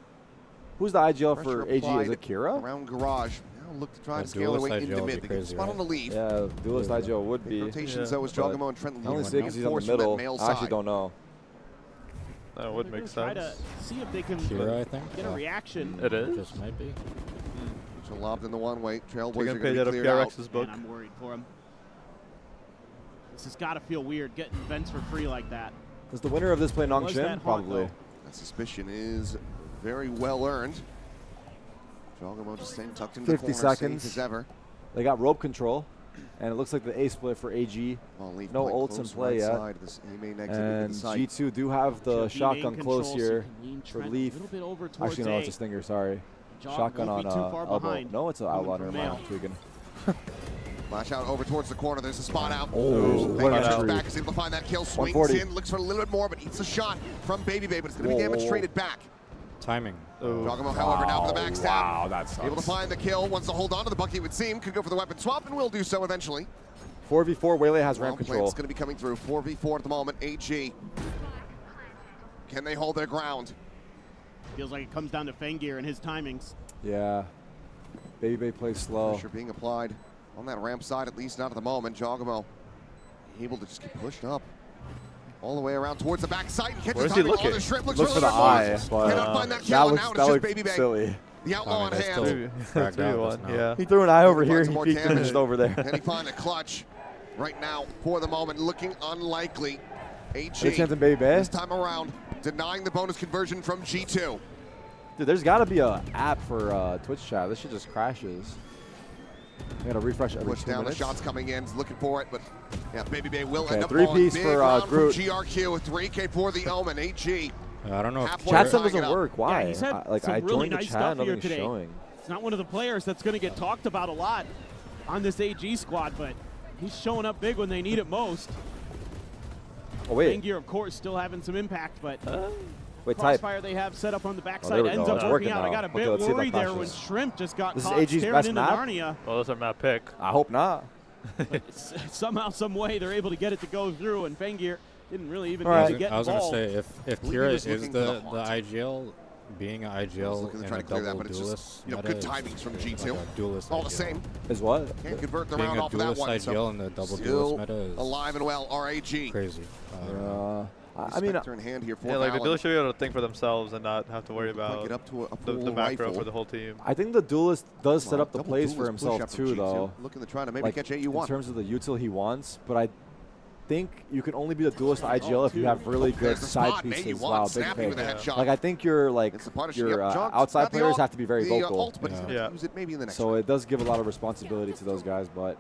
Who's the IGL Pressure for AG? Is applied it Kira? around garage. Now look to try to scale their way into mid. They get a spot on the lead. Yeah, duelist IGL would be. Rotations though, as Jogamo and Trent I only see it because he's on the middle. I actually don't know. That would make sense. Try to see if they can Kira, I think. get a reaction. It is? Just might be. So lobbed in the one-way. Trailblazers page out of PRX's book. Man, I'm worried for him. This has got to feel weird getting vents for free like that. Does the winner of this play Nong Shin? Probably. That suspicion is very well earned. Jogamo just staying tucked into the 50 corner, seconds. safe as ever. They got rope control, and it looks like the A split for AG. No ults in play yet. And G2 do have the shotgun close here for Leaf. Actually, no, it's a stinger, sorry. Shotgun on elbow. No, it's an outlaw. Never mind, I'm tweaking. Flash out over towards the corner. There's a spot out. Oh, what an entry. Back is able to find that kill. Swings in, looks for a little bit more, but eats a shot from Baby Babe, but it's going to be demonstrated back. Timing. Jogamo, however, now for the backstab. Wow, that sucks. Able to find the kill. Wants to hold on to the bucket, it would seem. Could go for the weapon swap, and will do so eventually. 4v4, Waylay has ramp control. It's going to be coming through. 4v4 at the moment. AG. Can they hold their ground? Feels like it comes down to Fengir and his timings. Yeah. Baby Babe plays slow. Pressure being applied on that ramp side, at least not at the moment. Jogamo able to just get pushed up all the way around towards the backside. Where's he looking? Looks for the eye, but cannot find that kill, and now it's just Baby Babe. Silly. The outlaw on hand. Yeah. He threw an eye over here. He peeked finished over there. Can he find a clutch? Right now, for the moment, looking unlikely. AG chance in Baby Babe? this time around, denying the bonus conversion from G2. Dude, there's got to be an app for Twitch chat. This shit just crashes. I gotta refresh every 2 down minutes. the shots coming in, looking for it, but yeah, Baby Babe will end up 3-piece on for big Groot. from GRQ, 3K for the Omen, AG. I don't know. Chat stuff doesn't work. Why? Yeah, he's had I some really joined the nice chat, stuff here nothing's today. showing. It's not one of the players that's going to get talked about a lot on this AG squad, but he's showing up big when they need it most. Oh, wait. Fengir, of course, still having some impact, but wait, type. crossfire they have set up on the backside there we ends go. up It's working working out. now. I got a Okay, bit let's see if that worried there when crashes. Shrimp just got This is caught AG's staring best into map? Narnia. Well, those are map pick. I hope not. Somehow, some way, they're able to get it to go through, and Fengir didn't really even I need to get was involved. going to say, if Kira is the IGL, being an IGL in a double duelist, good timings from G2. Like a duelist all IGL. the same. Is what? Can't convert the Being round a off of that duelist one. IGL in the double still duelist meta is alive and well. RAG. Crazy. I mean, in hand here for yeah, like the Valon. duelist should be able to think for themselves and not have to worry about get up to a the macro for the whole team. I think the duelist does set up the double plays for duelist push himself up from too, G2. though. Looking to try to maybe like, catch AU1. in terms of the util he wants, but I think you can only be the duelist IGL if you have really good side pieces. Wow, big pick. Like I think your outside players have to be very vocal. Use it maybe in the next so it does give a lot of responsibility to those guys, but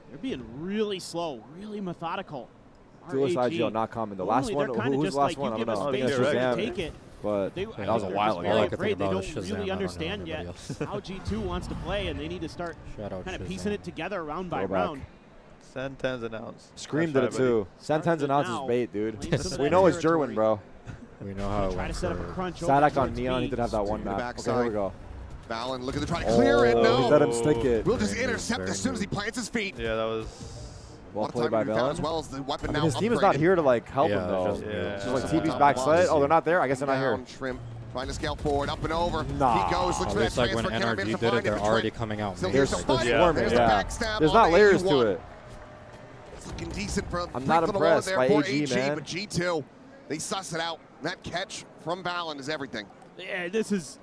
They're being really slow, really methodical. duelist RAG. IGL not common. The Normally, last one, they're kinda who's just the last like, one? you I give don't us know. space, Yeah, we're gonna Shazam. take it. But They- that was a they're while just ago. very All I could afraid. think They about don't is Shazam. I really don't know understand yet anybody how G2 wants to play, and they need to start Shout out kind of Shazam. piecing it together round by Throwback. round. Santan's announced. Scream did it too. Santan's announced his bait, dude. We know it's Jerwin, bro. We know how it Try to went set up a for crunch. Sadak on Neon, he did have that one The map. Okay, backside. here we go. Valon looking to try to clear it. No. He let him stick it. We'll just intercept as soon as he plants his feet. Yeah, that was Well What played time by we found as Valon. well as the weapon I now mean, his team is not upgraded. here to like help Yeah, him though. just- It's just yeah. like TV's backside. Oh, they're not there. I guess they're not here. Down, Shrimp trying to scale forward, up and over. Nah. He goes, looks At for that least like when transfer. Can't NRG manage to did it, find they're but already Trent coming out. still main. here's They're the fight. swarming, There's the yeah. backstab There's on not layers AU1. to it. It's looking decent for I'm not for the impressed there by for AG, man. But G2, they suss it out. That catch from Valon is everything. Yeah, this is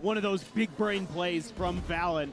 one of those big brain plays from Valon.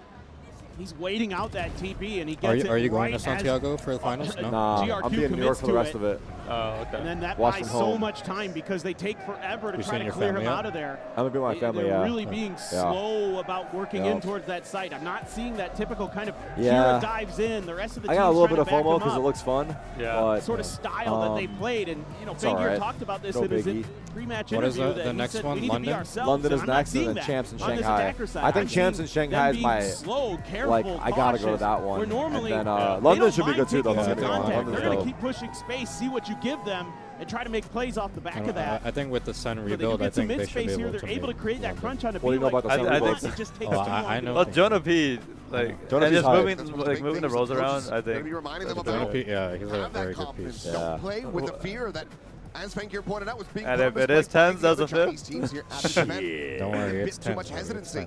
He's waiting out that TP, and he gets it. Are you going right to Santiago for the finals? No. Nah, GRQ I'll be in New York commits for the to rest it. of it. Oh, okay. And then that Watch buys from so home. much time because they take forever to You try seen to your clear him family yet? out of there. I'm gonna be with my family. They're Yeah. really being slow about working in towards that site. I'm not seeing that typical kind of Yeah. Kira dives in. The rest of the I team's got a little trying bit of to back FOMO him because it up. looks fun. Yeah. But, Sort of style that they played, and it's Fengir alright. talked about this Go in his Biggie. pre-match What is interview. the that he next said, one, we need to be London? ourselves, London is and I'm not next, and seeing then that Champs in on this Shanghai. attacker side. I think I'm Champs in seeing Shanghai them is my being slow, careful, like I gotta go to cautious, that one. where normally and then they London don't should be mind good too, though. taking Don't get me some wrong. contact. London's They're going dope. to keep pushing space, see what you give them, and try to make plays off the back of that. I think with the Sun But they rebuild, can I get some think they should be mid-space here. able They're to able to make create that London. crunch on a What do you know about the Sun I rebuild? think it just takes Oh, too I long. know. Well, Jonah P, like, Jonah and P's just hype. moving the roles around, I Gonna think. be reminding them that's about Jonah P, yeah, he's a have that very good confidence. piece. Don't play with the fear that, as Fengir pointed out, was being And if promised it is by 10s, that's the a Chinese fifth. teams here at the event. Don't worry, A it's bit too 10. much hesitancy.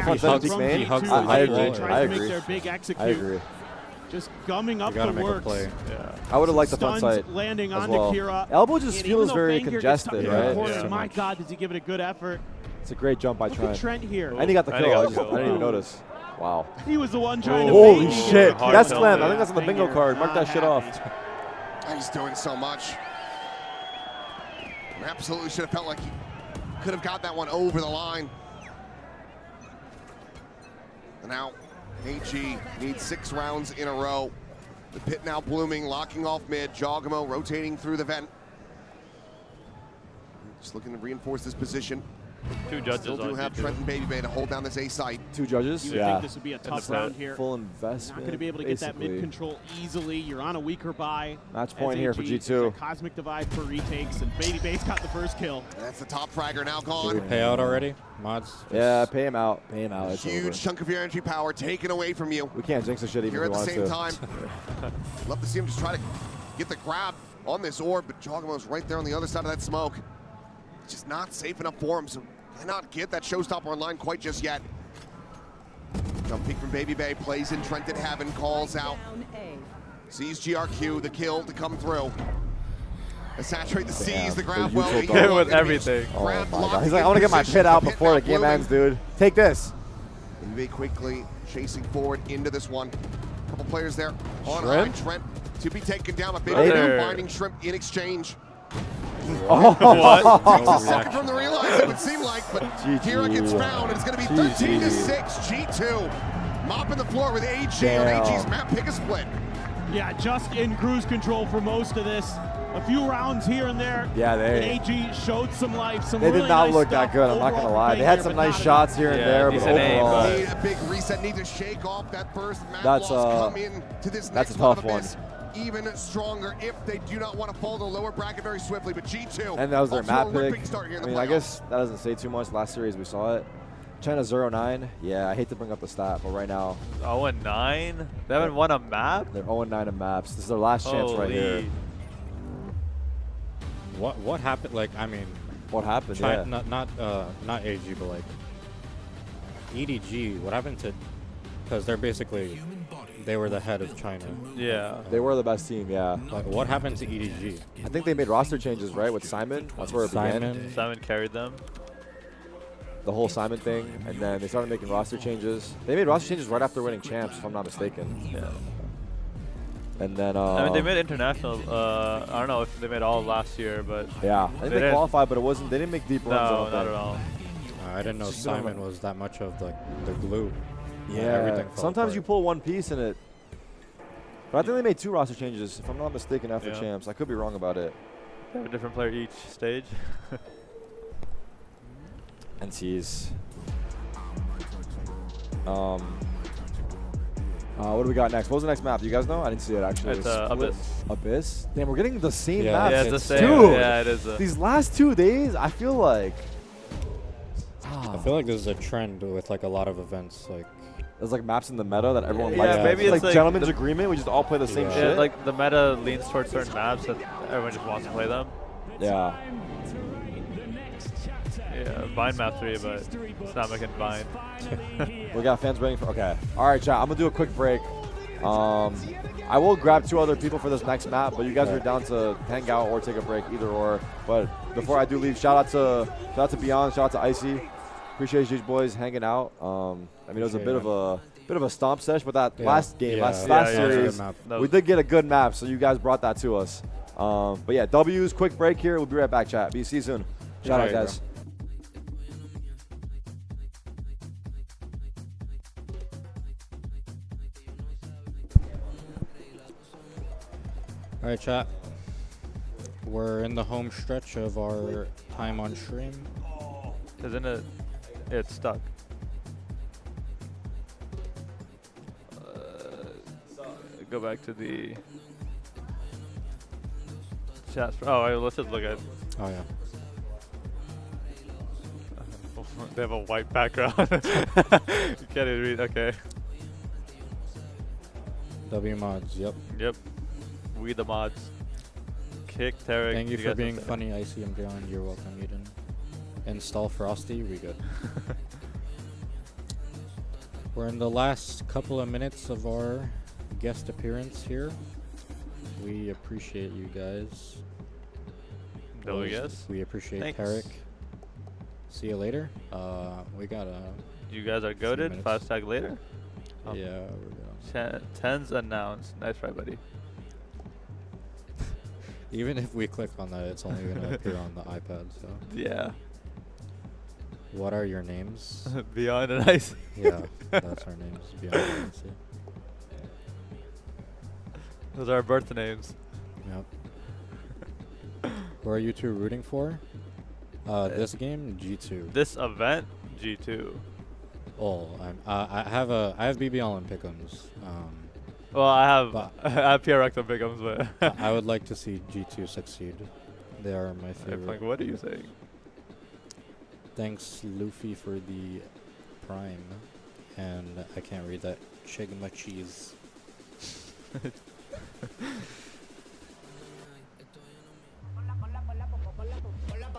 go for reaction authentic from main. G2 I as they agree. try I to agree. make their big execute. I agree. Just gumming up gotta the make a works. play. Yeah. I would have liked the front Stuns side landing as on well. Kira. Elbow just And feels even though very Banger gets congested, tucked in the right? corner, Yeah. My God, does he give it a good effort? It's a great jump by Look Trent. at Trent here. And he got the And he kill. got the I kill. didn't even Wow. notice. Wow. He was the one trying to Holy bait. shit. That's slam. I think that's on the bingo card. Mark that shit off. He's doing so much. Absolutely should have felt like he could have got that one over the line. And now AG needs 6 rounds in a row. The pit now blooming, locking off mid. Jogamo rotating through the vent. Just looking to reinforce this position. 2 judges Still do have Trent and Baby Bay to hold down this A site. 2 judges? You would think this would be a tough round here. Full investment. Not going to be able to get that mid control easily. You're on a weaker buy. Match point here for G2. Cosmic Divide for retakes, and Baby Bay's got the first kill. That's the top fragger now gone. Did we pay out already? Mods? Yeah, pay him out. Pay him out. It's Huge over. chunk of your energy power taken away from you. We can't jinx the shit even Here if at we the want same to. time. Love to see him just try to get the grab on this orb, but Jogamo's right there on the other side of that smoke. It's just not safe enough for him, so cannot get that showstopper online quite just yet. Jump peek from Baby Bay, plays in Trent at Heaven, calls out. Sees GRQ, the kill to come through. Saturate the C's, the grab well. Hit with everything. Oh my god. He's like, I want to get my pit out before the game ends, dude. Take this. Baby Bay quickly chasing forward into this one. Couple players there on Shrimp? high. Trent to be taken down, but Baby Bay now finding Shrimp in exchange. Oh, Takes a second from the realize, it would seem like, but Kira gets found, and it's going to be 13-6. G2 mopping the floor with AG on AG's map. Pick a split. Yeah, just in cruise control for most of this. A few rounds here and there. Yeah, and AG showed some life. Some they really did not nice look that stuff. good. I'm not going to lie. They had some nice shots here and there, but overall. Need a big reset. Need to shake off that first map loss. Come in to this next a tough one. Even stronger if they do not want to fall to the lower bracket very swiftly. But G2. And that was their map pick. I mean, I guess that doesn't say too much. Last series we saw it. China 0-9. Yeah, I hate to bring up the stat, but right now. 0-9? They haven't won a map? They're 0-9 in maps. This is their last chance right here. What happened? Like, I mean, what happened? China, not AG, but like EDG. What happened to? Because they're basically they were the head of China. Yeah, they were the best team. Yeah. Like, what happened to EDG? I think they made roster changes, right, with Simon. That's where it began. Simon carried them. The whole Simon thing, and then they started making roster changes. They made roster changes right after winning champs, if I'm not mistaken. Yeah. And then I mean, they made international. I don't know if they made all last year, but yeah, I think they qualified, but it wasn't. They didn't make deep runs. No, not at all. I didn't know Simon was that much of the glue. Yeah, everything sometimes you pull one piece in it. But I think they made 2 roster changes, if I'm not mistaken, after champs. I could be wrong about it. They have a different player each stage. NCs. What do we got next? What was the next map? Do you guys know? I didn't see it actually. It's Abyss. Abyss? Damn, we're getting the same Yeah, map. Yeah, it's the same. Dude, Yeah, it is. These last 2 days, I feel like. I feel like this is a trend with like a lot of events. Like there's like maps in the meta that everyone likes. Yeah, maybe it's like gentleman's agreement. We just all play the same shit. Yeah, like the meta leans towards certain maps that everyone just wants to play them. Yeah. Yeah, Vine map 3, but it's not making Vine. We got fans waiting for. Okay. All right, chat. I'm gonna do a quick break. I will grab 2 other people for this next map, but you guys are down to hang out or take a break, either or. But before I do leave, shout out to Beyond, shout out to Icy. Appreciate you boys hanging out. I mean, it was a bit of a stomp sesh, but that last game, last series, we did get a good map, so you guys brought that to us. But yeah, W's, quick break here. We'll be right back, chat. See you soon. Shout out, guys. All right, chat. We're in the home stretch of our time on stream. Isn't it? It's stuck. Go back to the chat. Oh, let's just look at. Oh yeah. They have a white background. You can't even read. Okay. W mods. Yep. Yep. We the mods. Kick Tarik. Thank you for being funny, Icy and Beyond. You're welcome, Eden. Install Frosty. We good. We're in the last couple of minutes of our guest appearance here. We appreciate you guys. No, we guess. We appreciate Thanks. Tarik. See you later. We got You guys are goated. 5 tag later. Yeah, we're good. 10's announced. Nice try, buddy. Even if we click on that, it's only going to appear on the iPad, so. Yeah. What are your names? Beyond and Icy. Yeah, that's our names. Beyond and Icy. Those are our birth names. Yep. Who are you two rooting for? This game, G2. This event, G2. Oh, I have BBL and Pick'ems. Well, I have PRX on Pick'ems, but I would like to see G2 succeed. They are my favorite. Like, what are you saying? Thanks, Luffy, for the Prime. And I can't read that. Chigma cheese.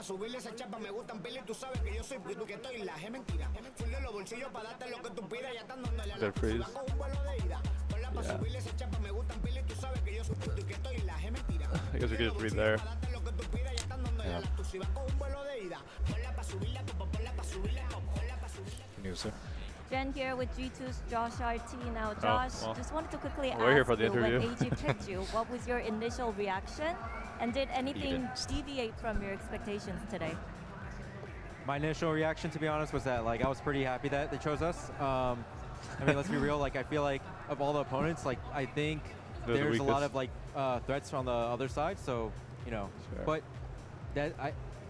Subirle esa chapa me gustan pila y tú sabes que yo soy tú que estoy la es mentira. Full de los bolsillos para darte lo que tú pidas ya están dándole a la con un vuelo de ida. Ponla para subirle esa chapa me gustan pila y tú sabes que yo soy tú que estoy la es mentira. I guess we could just read there. News, Jen here with G2's Josh RT. Now, Josh, just wanted to quickly ask here for the you, when interview. AG picked you, what was your initial reaction? And did anything deviate from your expectations today? My initial reaction, to be honest, was that I was pretty happy that they chose us. I mean, let's be real. I feel like of all the opponents, I think there's a lot of threats on the other side. So, but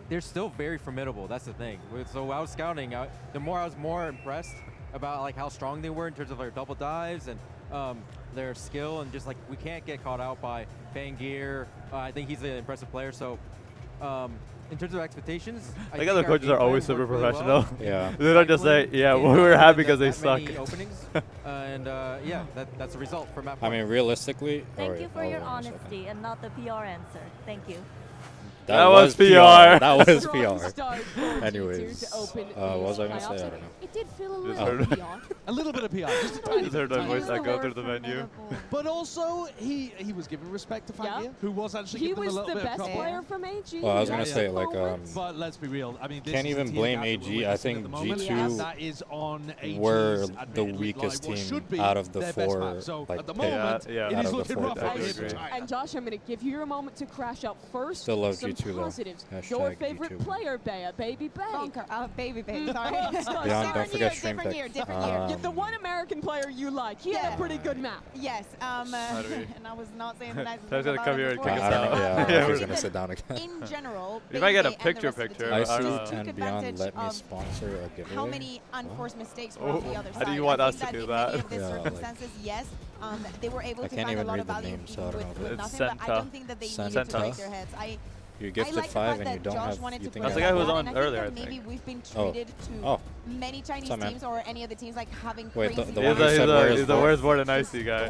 they're still very formidable. That's the thing. So I was scouting. The more I was more impressed about how strong they were in terms of their double dives and their skill, and just we can't get caught out by Fangir. I think he's an impressive player. So in terms of expectations, I think the coaches are always super professional. Well. Yeah. They don't just say, we were happy because they suck. Openings. And yeah, that's a result for map. I mean, realistically. Thank you for your honesty and not the PR answer. Thank you. That was PR. That was PR. Anyways, what was I going to say? I don't know. It did feel a little PR. A little bit of PR. Just a tiny Just heard my voice echo through the menu. But also, he was giving respect to Fangir, who was actually he giving them a was little the bit of best trouble. player from AG. Well, I was going to say, but let's be real. I mean, this can't is even the blame team AG. I think G2 that is on were the weakest team out of the four. So at the moment, it is looking rough out over of the four. And Josh, I'm going to give you a moment to crash out first. Still love some G2 positives. though. Your favorite player, Baby Bay. Baby Bay, sorry. Beyond, don't forget stream pick. Different year. The one American player you like. He had a pretty good map. Yes. And I was not saying the nicest thing about come here and before. kick us out. Yeah, we're going to sit down again. In general, you might get a Bay and picture. Icy took and Beyond let me sponsor a giveaway. How many unforced mistakes were on the other side? How do you want us to do that? In many of these circumstances, yes, they were able to find a lot of value with nothing, but I don't think that they needed to break their heads. You're gifted 5 and you don't have. You think that's the guy who was on earlier, I think. Maybe we've been treated to many Chinese teams or any other teams having crazy. He's the worst more than Icy guy.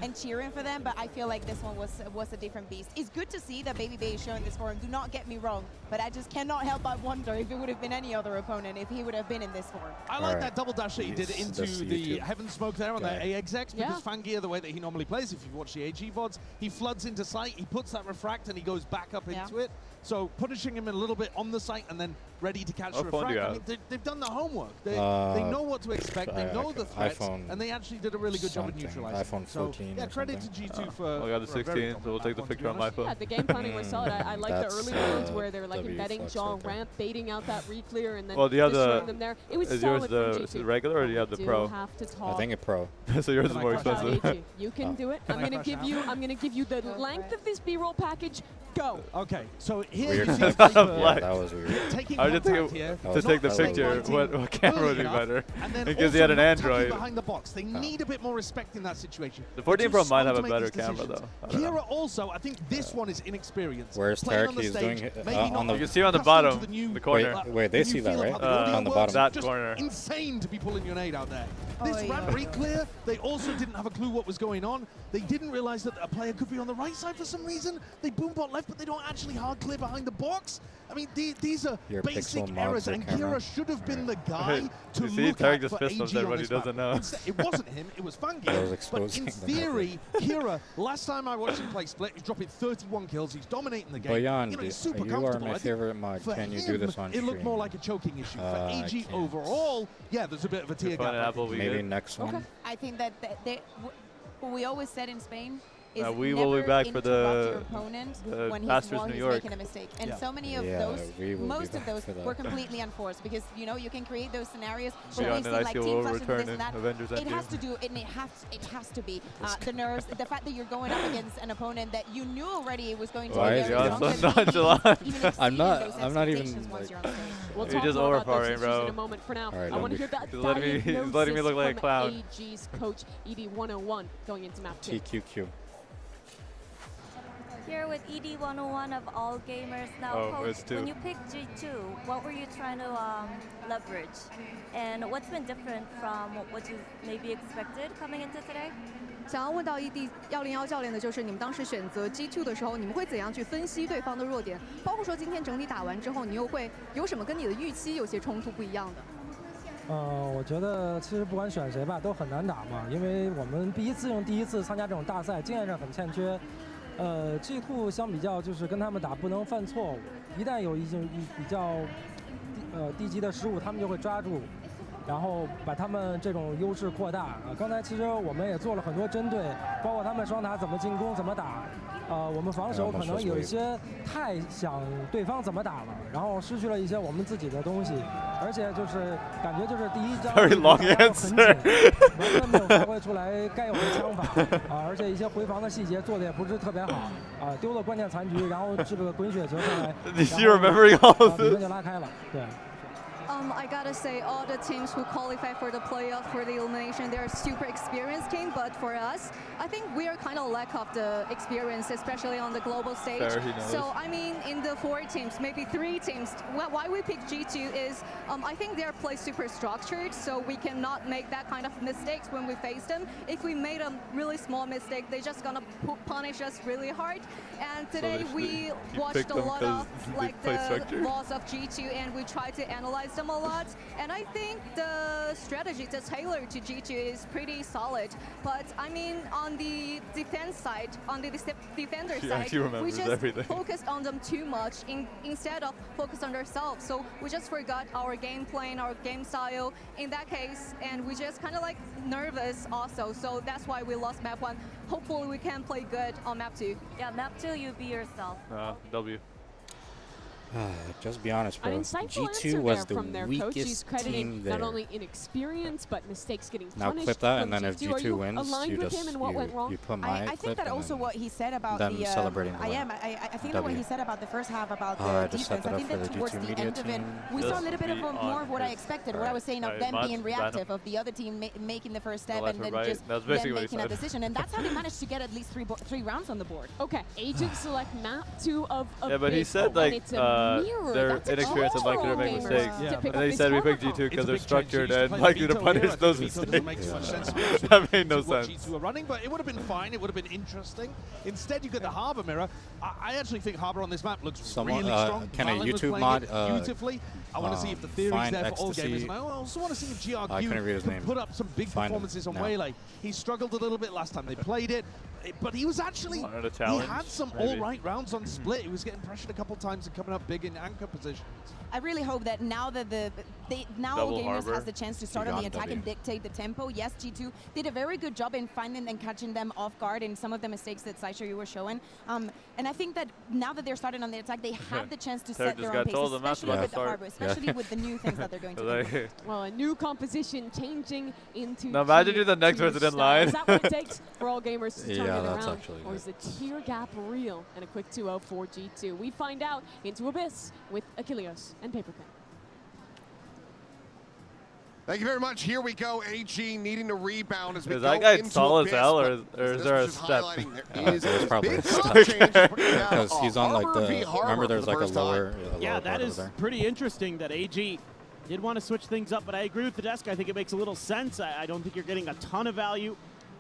And cheering for them, but I feel like this one was a different beast. It's good to see that Baby Bay is showing this form. Do not get me wrong, but I just cannot help but wonder if it would have been any other opponent, if he would have been in this form. I like that double dash that he did into the Heaven Smoke there on the AXX, because Fangir, the way that he normally plays, if you watch the AG VODs, he floods into sight, he puts that refract, and he goes back up into it. So punishing him a little bit on the site and then ready to catch the refract. I mean, they've done the homework. They know what to expect. They know the threats, and they actually did a really good job of neutralizing. iPhone 14. So, credit to G2 for. I got the 16, so we'll take the picture on my phone. Yeah, the game planning was solid. I like the early rounds where they're embedding John ramp, baiting out that re-clear, and then destroying them there. It was solid from G2. Regular, or do you have the pro? Have to talk. I think a pro. So yours is more expensive. You can do it. I'm gonna give you the length of this B-roll package. Go. Okay, so here weird. you see That was weird. I was just thinking to take the picture, what camera would be better? Because he had an Android. Behind the box, they need a bit more respect in that situation. The 14 Pro might have a better camera though. Kira also, I think this one is inexperienced. Where's Tarik? He's doing on the. You can see on the bottom, the corner. Wait, they see that, right? On the bottom. That corner. Insane to be pulling your nade out there. This ramp re-clear, they also didn't have a clue what was going on. They didn't realize that a player could be on the right side for some reason. They boombot left, but they don't actually hard clear behind the box. I mean, these are Your basic pixel errors, mobs and are camera. Kira should have been the guy to You see, look Tarik at just for fist bumps AG on everybody this doesn't map. know. Instead, it wasn't him, it was Fungi. I was But exposing in them. theory, Kira, last time I watched him play Split, he's dropping 31 kills, he's dominating the game. Boyan, You know, he's super you are comfortable. my I think favorite mod. for Can you him, do this on it looked stream? more like a choking issue. For I AG can't. overall, yeah, there's a bit of a tear gap. Maybe next one. I think that what we always said in Spain is we never will be back for interrupt the your opponent when Masters while New he's York. making a mistake. And so many of those, most of those were completely unforced because, you know, you can create those scenarios where we've seen like team flashes and this and that. It has to do, it has to be the nerves, the fact that you're going up against an opponent that you knew already was going to be very strong. So nonchalant? I'm not even like, We'll you're talk just more about those overpowering, issues bro. in a moment. For now, right, I want to hear that he's letting me look like a clown. AG's coach, ED101, going into map 2. TQQ. Here with ED101 of All Gamers. Now, Coach, when you picked G2, what were you trying to leverage? And what's been different from what you maybe expected coming into today? 想要问到ED101教练的就是你们当时选择 G2 的时候，你们会怎样去分析对方的弱点？包括说今天整体打完之后，你又会有什么跟你的预期有些冲突不一样的？我觉得其实不管选谁吧，都很难打嘛，因为我们第一次参加这种大赛，经验上很欠缺。G2 相比较就是跟他们打不能犯错误，一旦有一些比较低级的失误，他们就会抓住。然后把他们这种优势扩大刚才其实我们也做了很多针对，包括他们双塔怎么进攻、怎么打。我们防守可能有一些太想对方怎么打了，然后失去了一些我们自己的东西，而且就是感觉就是第一张很紧，完全没有发挥出来该有的枪法而且一些回防的细节做的也不是特别好丢了关键残局，然后这个滚雪球上来，比分就拉开了，对。I gotta say, all the teams who qualify for the playoff, for the elimination, they're a super experienced team. But for us, I think we are kind of lack of the experience, especially on the global stage. So, I mean, in the 4 teams, maybe 3 teams, why we pick G2 is, I think their play super structured, so we cannot make that kind of mistakes when we face them. If we made a really small mistake, they're just gonna punish us really hard. And today we watched a lot of like the laws of G2, and we tried to analyze them a lot, and I think the strategy that's tailored to G2 is pretty solid. But I mean, on the defense side, on the defender side, we just focused on them too much instead of focus on ourselves. So we just forgot our game plan, our game style in that case, and we just kind of like nervous also. So that's why we lost map 1. Hopefully we can play good on map 2. Yeah, map 2, you be yourself. W. Just be honest, bro. An insightful G2 was the from their coach. He's weakest crediting team there. not only inexperience but mistakes getting Now punished. clip that, from and then if G2. G2 wins, aligned you with just him and what went wrong? you put my I think clip that and also what he said about them the celebrating the win. I think that what he said about the first half about the I just set defense. that I up think for that the towards G2 the media end of it, team. we saw a little bit of more of what I expected. What I was saying of them being reactive, of the other team making the first step and then just them making a decision, and that's how they managed to get at least 3 rounds on the board. Okay, agents select map 2 of yeah, but he said like they're inexperienced and likely to make mistakes. And then he said we picked G2 because they're structured and likely to punish those mistakes. That made no sense. G2 are running, but it would have been fine. It would have been interesting. Instead, you get the Harbor mirror. I actually think Harbor on this map looks really strong. Can a Valen was YouTube playing mod it beautifully. I want to see if the theory's there for all gamers. And I also want to see if GRQ can put up some big performances on Waylay. He struggled a little bit last time they played it, but he was actually, he had some all-right rounds on Split. He was getting pressured a couple times and coming up big in anchor positions. I really hope that now that All Gamers has the chance to start on the attack and dictate the tempo. Yes, G2 did a very good job in finding and catching them off guard in some of the mistakes that Sideshow you were showing. And I think that now that they're starting on the attack, they have the chance to set their own pace, especially with the Harbor, especially with the new things that they're going to do. Well, a new composition changing into Now imagine you're the next person in line. Is that what it takes for All Gamers to turn it that's around? actually Or is the tier gap real? And a quick 2-0 for G2. We find out into Abyss with Achilleos and Paperpin. Thank you very much. Here we go. AG needing to rebound as we is go that guy into tall as Abyss, hell, or is there a step? There's probably a step. Because he's on like the, remember there's like a lower yeah, that is there. pretty interesting that AG did want to switch things up, but I agree with the desk. I think it makes a little sense. I don't think you're getting a ton of value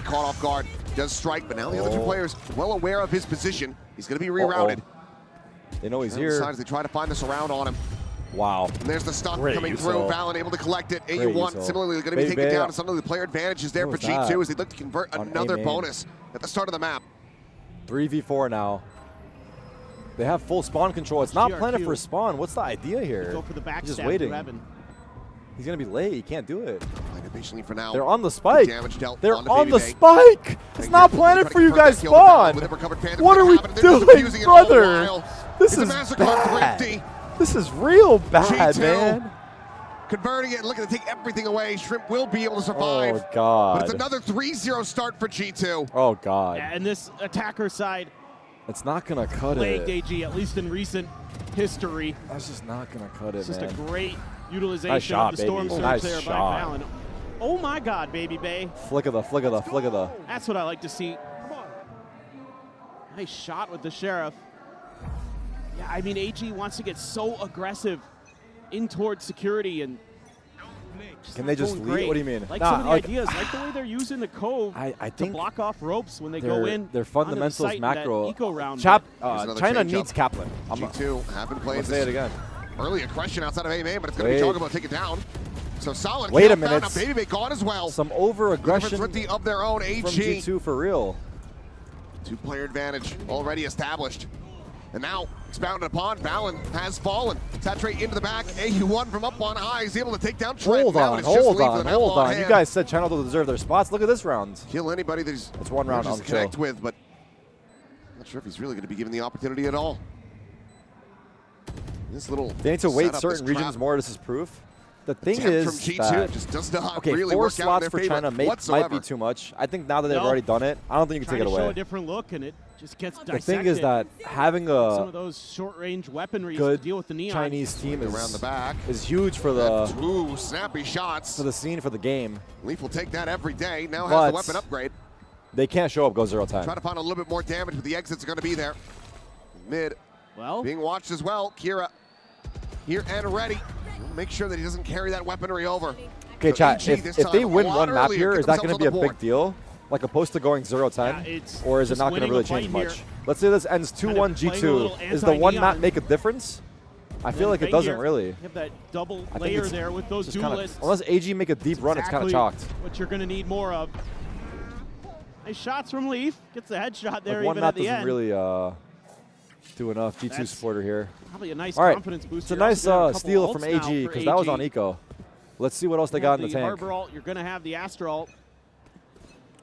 be caught off guard. Does strike, but now the other two players well aware of his position. He's going to be rerouted. They know he's here. Decides they try to find the surround on him. Wow. And there's the stun Great coming through. Valen able to collect it. Great AU1 Yuso. similarly going to be taken down. And some of the player advantages there for G2 as they look to convert another bonus at the start of the map. 3v4 now. They have full spawn control. It's not planted GRQ. for spawn. What's the idea here? Go for the backstab. He's just waiting. Evan. He's going to be late. He can't do it. Patiently for now. They're on the spike. Damage dealt They're onto on the Baby Bay. spike. It's not planted for you guys, spawn. What are we doing, brother? This is bad. This is real bad, G2 man. Converting it and looking to take everything away. Shrimp will be able to survive. Oh, God. But it's another 3-0 start for G2. Oh, God. Yeah, and this attacker side It's not going to cut plagued it. AG, at least in recent history. That's just not going to cut it, It's just man. a great utilization Nice shot, of the storm baby. surge Nice there shot. by Valen. Oh my God, Baby Bay. Flick of the, flick of the, flick of the. That's what I like to see. Nice shot with the Sheriff. Yeah, I mean, AG wants to get so aggressive in towards security and Can they just going leave? great. What do you mean? Like Nah, some of the like, ideas, like the way they're using the Cove I to think block off ropes when they go in. Their onto the fundamentals site in that macro. eco round. China change needs up. Kaplan. G2 haven't played Let's say it again. early aggression outside of A-Main, but it's going to be Jogabo to take it down. So solid. Wait a kill minute. found. Now Baby Bay gone as well. Some over-aggression of their own. AG. from G2 for real. Two-player advantage already established. And now, expounded upon, Valen has fallen. Saturate into the back. AU1 from up on high is able to take down Trent. Hold Now on, it is just hold Lee on, with an hold apple on. You hand. guys said China don't deserve their spots. Look at this round. Kill anybody that he's It's one round on just the show. connect with, but not sure if he's really going to be given the opportunity at all. This little They need to wait setup, certain this regions trap more. This is proof. The thing attempt is from G2 that just does not okay, really 4 work out in slots their for favor China might whatsoever. be too much. I think now that they've No. already done it, I don't think you can Trying take it to show away. a different look, and it just gets The dissected. thing is that having some a of those short-range weaponry to good deal with the neon. Chinese team is around the back is huge for the two snappy shots for the scene for the game. Leaf will take that every day. Now has But the weapon upgrade. They can't show up go 0-10. Try to find a little bit more damage, but the exits are going to be there. Mid being watched as well. Kira here and ready. Make sure that he doesn't carry that weaponry over. Okay, So chat, AG this if they time win a lot one map earlier, here, get is that going themselves to be a on the big board. deal? Like opposed to going 0-10? Yeah, it's or is it just not going to winning really a fight change here. much? Let's say this ends 2-1 playing a little G2. Is the one map anti-neon. make a difference? I feel like it doesn't really. You have that double I think layer it's there with those just kinda- duelists. unless AG make a deep run, it's kind of Exactly chalked. what you're going to need more of. Nice shots from Leaf. Gets the headshot there Like one even map at the doesn't end. really do enough. G2 That's supporter here. probably a nice All right. confidence It's booster. a nice Also got a couple steal from ults now AG for because that was AG. on eco. Let's see what else they You got have in the tank. Harbor ult, you're going to have the Astra ult.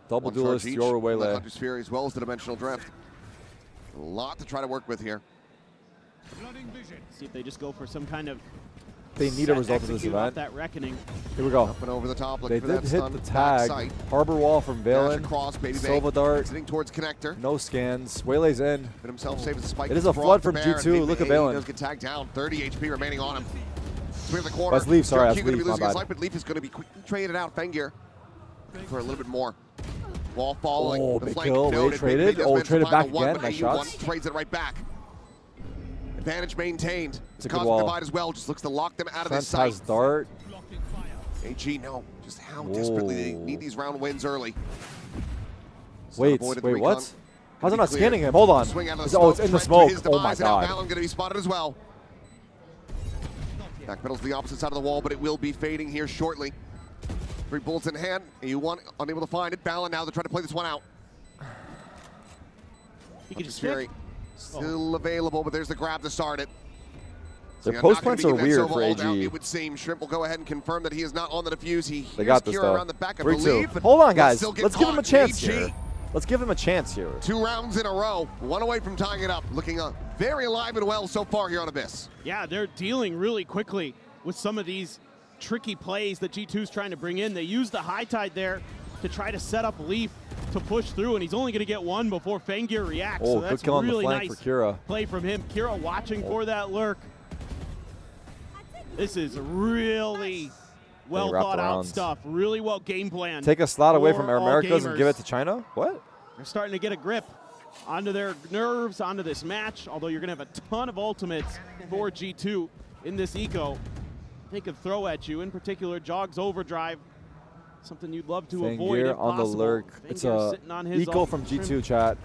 Double One charge duelist, each Yoru from the Waylay. Hunter's Fury as well as the Dimensional Drift. A lot to try to work with here. See if they just go for some kind of They need a set result of this execute off event. that reckoning. Here we go. Up and over the top, They looking for did that hit stun the back tag. sight. Harbor wall from Dash Valen. across, Baby Bay. Silva dart. Exiting towards connector. No scans. Waylay's in. But himself saves the spike. It is a Gets brought flood to from bear, and G2. Baby Look at Bay Valen. does get tagged down. 30 HP remaining on him. Swing the corner. That's Leaf, sorry, that's Q gonna be Leaf, my losing his bad. life, but Leaf is going to be quickly traded out. Fengir for a little bit more. Wall falling. Oh, the big flank kill. noted. Wait, Baby Bay traded. does Oh, manage to traded find back the one, again. but Nice AU1 shots. trades it right back. Advantage maintained. It's a good Cosmic wall. Divide as well. Just looks to lock them out of Trent this sight. has dart. AG know just how desperately they Whoa. need these round wins early. Wait, avoided the wait, recon. what? How's it not Clear. scanning him? Hold on. Swing out of Is- the oh, it's in the Trent to smoke. his Oh my demise, and now god. Valen going to be spotted as well. Backpedals to the opposite side of the wall, but it will be fading here shortly. 3 bullets in hand. AU1 unable to find it. Valen now to try to play this one out. He can Hunter's just Fury still available, but there's the grab to start it. Their you're post not gonna plants be are getting that weird for Sova ult out, AG. It would seem. Shrimp will go ahead and confirm that he is not on the defuse. He They got hears this Kira though. around the back, I 3-2. believe, but Hold on, will guys. still get Let's give him a caught. chance AG, here. Let's give him a chance here. 2 rounds in a row. 1 away from tying it up. Looking very alive and well so far here on Abyss. Yeah, they're dealing really quickly with some of these tricky plays that G2's trying to bring in. They use the high tide there to try to set up Leaf to push through, and he's only going to get one before Fengir reacts. Oh, so good that's kill on the really flank nice for Kira. play from him. Kira watching for that lurk. This is really well wrapped thought out around. stuff. Really well game planned. Take a slot away for from all Americas and give gamers. it to China? What? They're starting to get a grip onto their nerves, onto this match, although you're going to have a ton of ultimates for G2 in this eco. They could throw at you, in particular, Jog's Overdrive, something you'd love to avoid Fengir if on the possible. lurk. It's a sitting on his eco ult. from G2 Shrimp chat.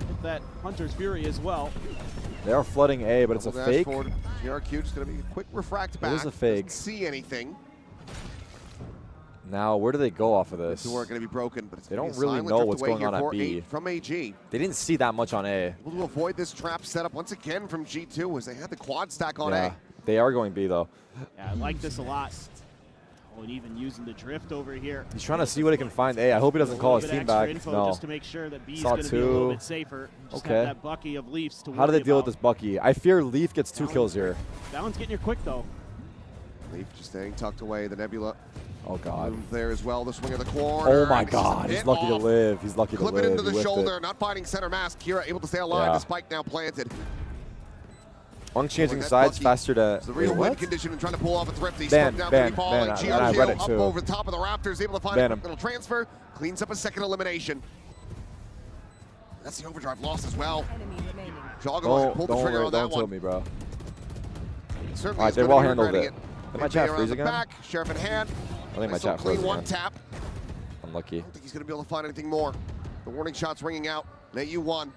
with that Hunter's Fury as well. They are flooding A, but it's a Double dash fake. forward. GRQ just going to be a quick refract back. It is a fake. Doesn't see anything. Now, where do they go off of this? The door going to be broken, but it's they don't really know what's going on at B. From AG. They didn't see that much on A. Able to avoid this trap setup once again from G2 as they had the quad stack on A. They are going B, though. Yeah, I like this a lot. Oh, and even using the drift over here. He's trying to see what he can find A. I hope he doesn't call his team back. No. Just to make sure that B's going to be a little bit safer. Just have that Bucky of Leafs to How do they deal with this Bucky? I fear Leaf gets 2 kills here. That one's getting here quick, though. Leaf just staying tucked away. The Nebula. Oh, God. There as well. The swing of the corner. Oh, my God. He's lucky to live. He's lucky to live. Clip it into the shoulder. Not finding center mass. Kira able to stay alive. The spike now planted. One changing sides faster to... The real win condition and trying to pull off a thrifty. Ban. I read it, up too. over the top of the Raptors. Able to find a little transfer. Cleans up a second elimination. That's the overdrive loss as well. Jogger pulled the trigger on that one. Don't tell me, bro. All right, they well handled it. Did my chat freeze again? Back, Sheriff in hand. I think my chat froze one again. tap. Unlucky. I don't think he's going to be able to find anything more. The warning shot's ringing out. NAU1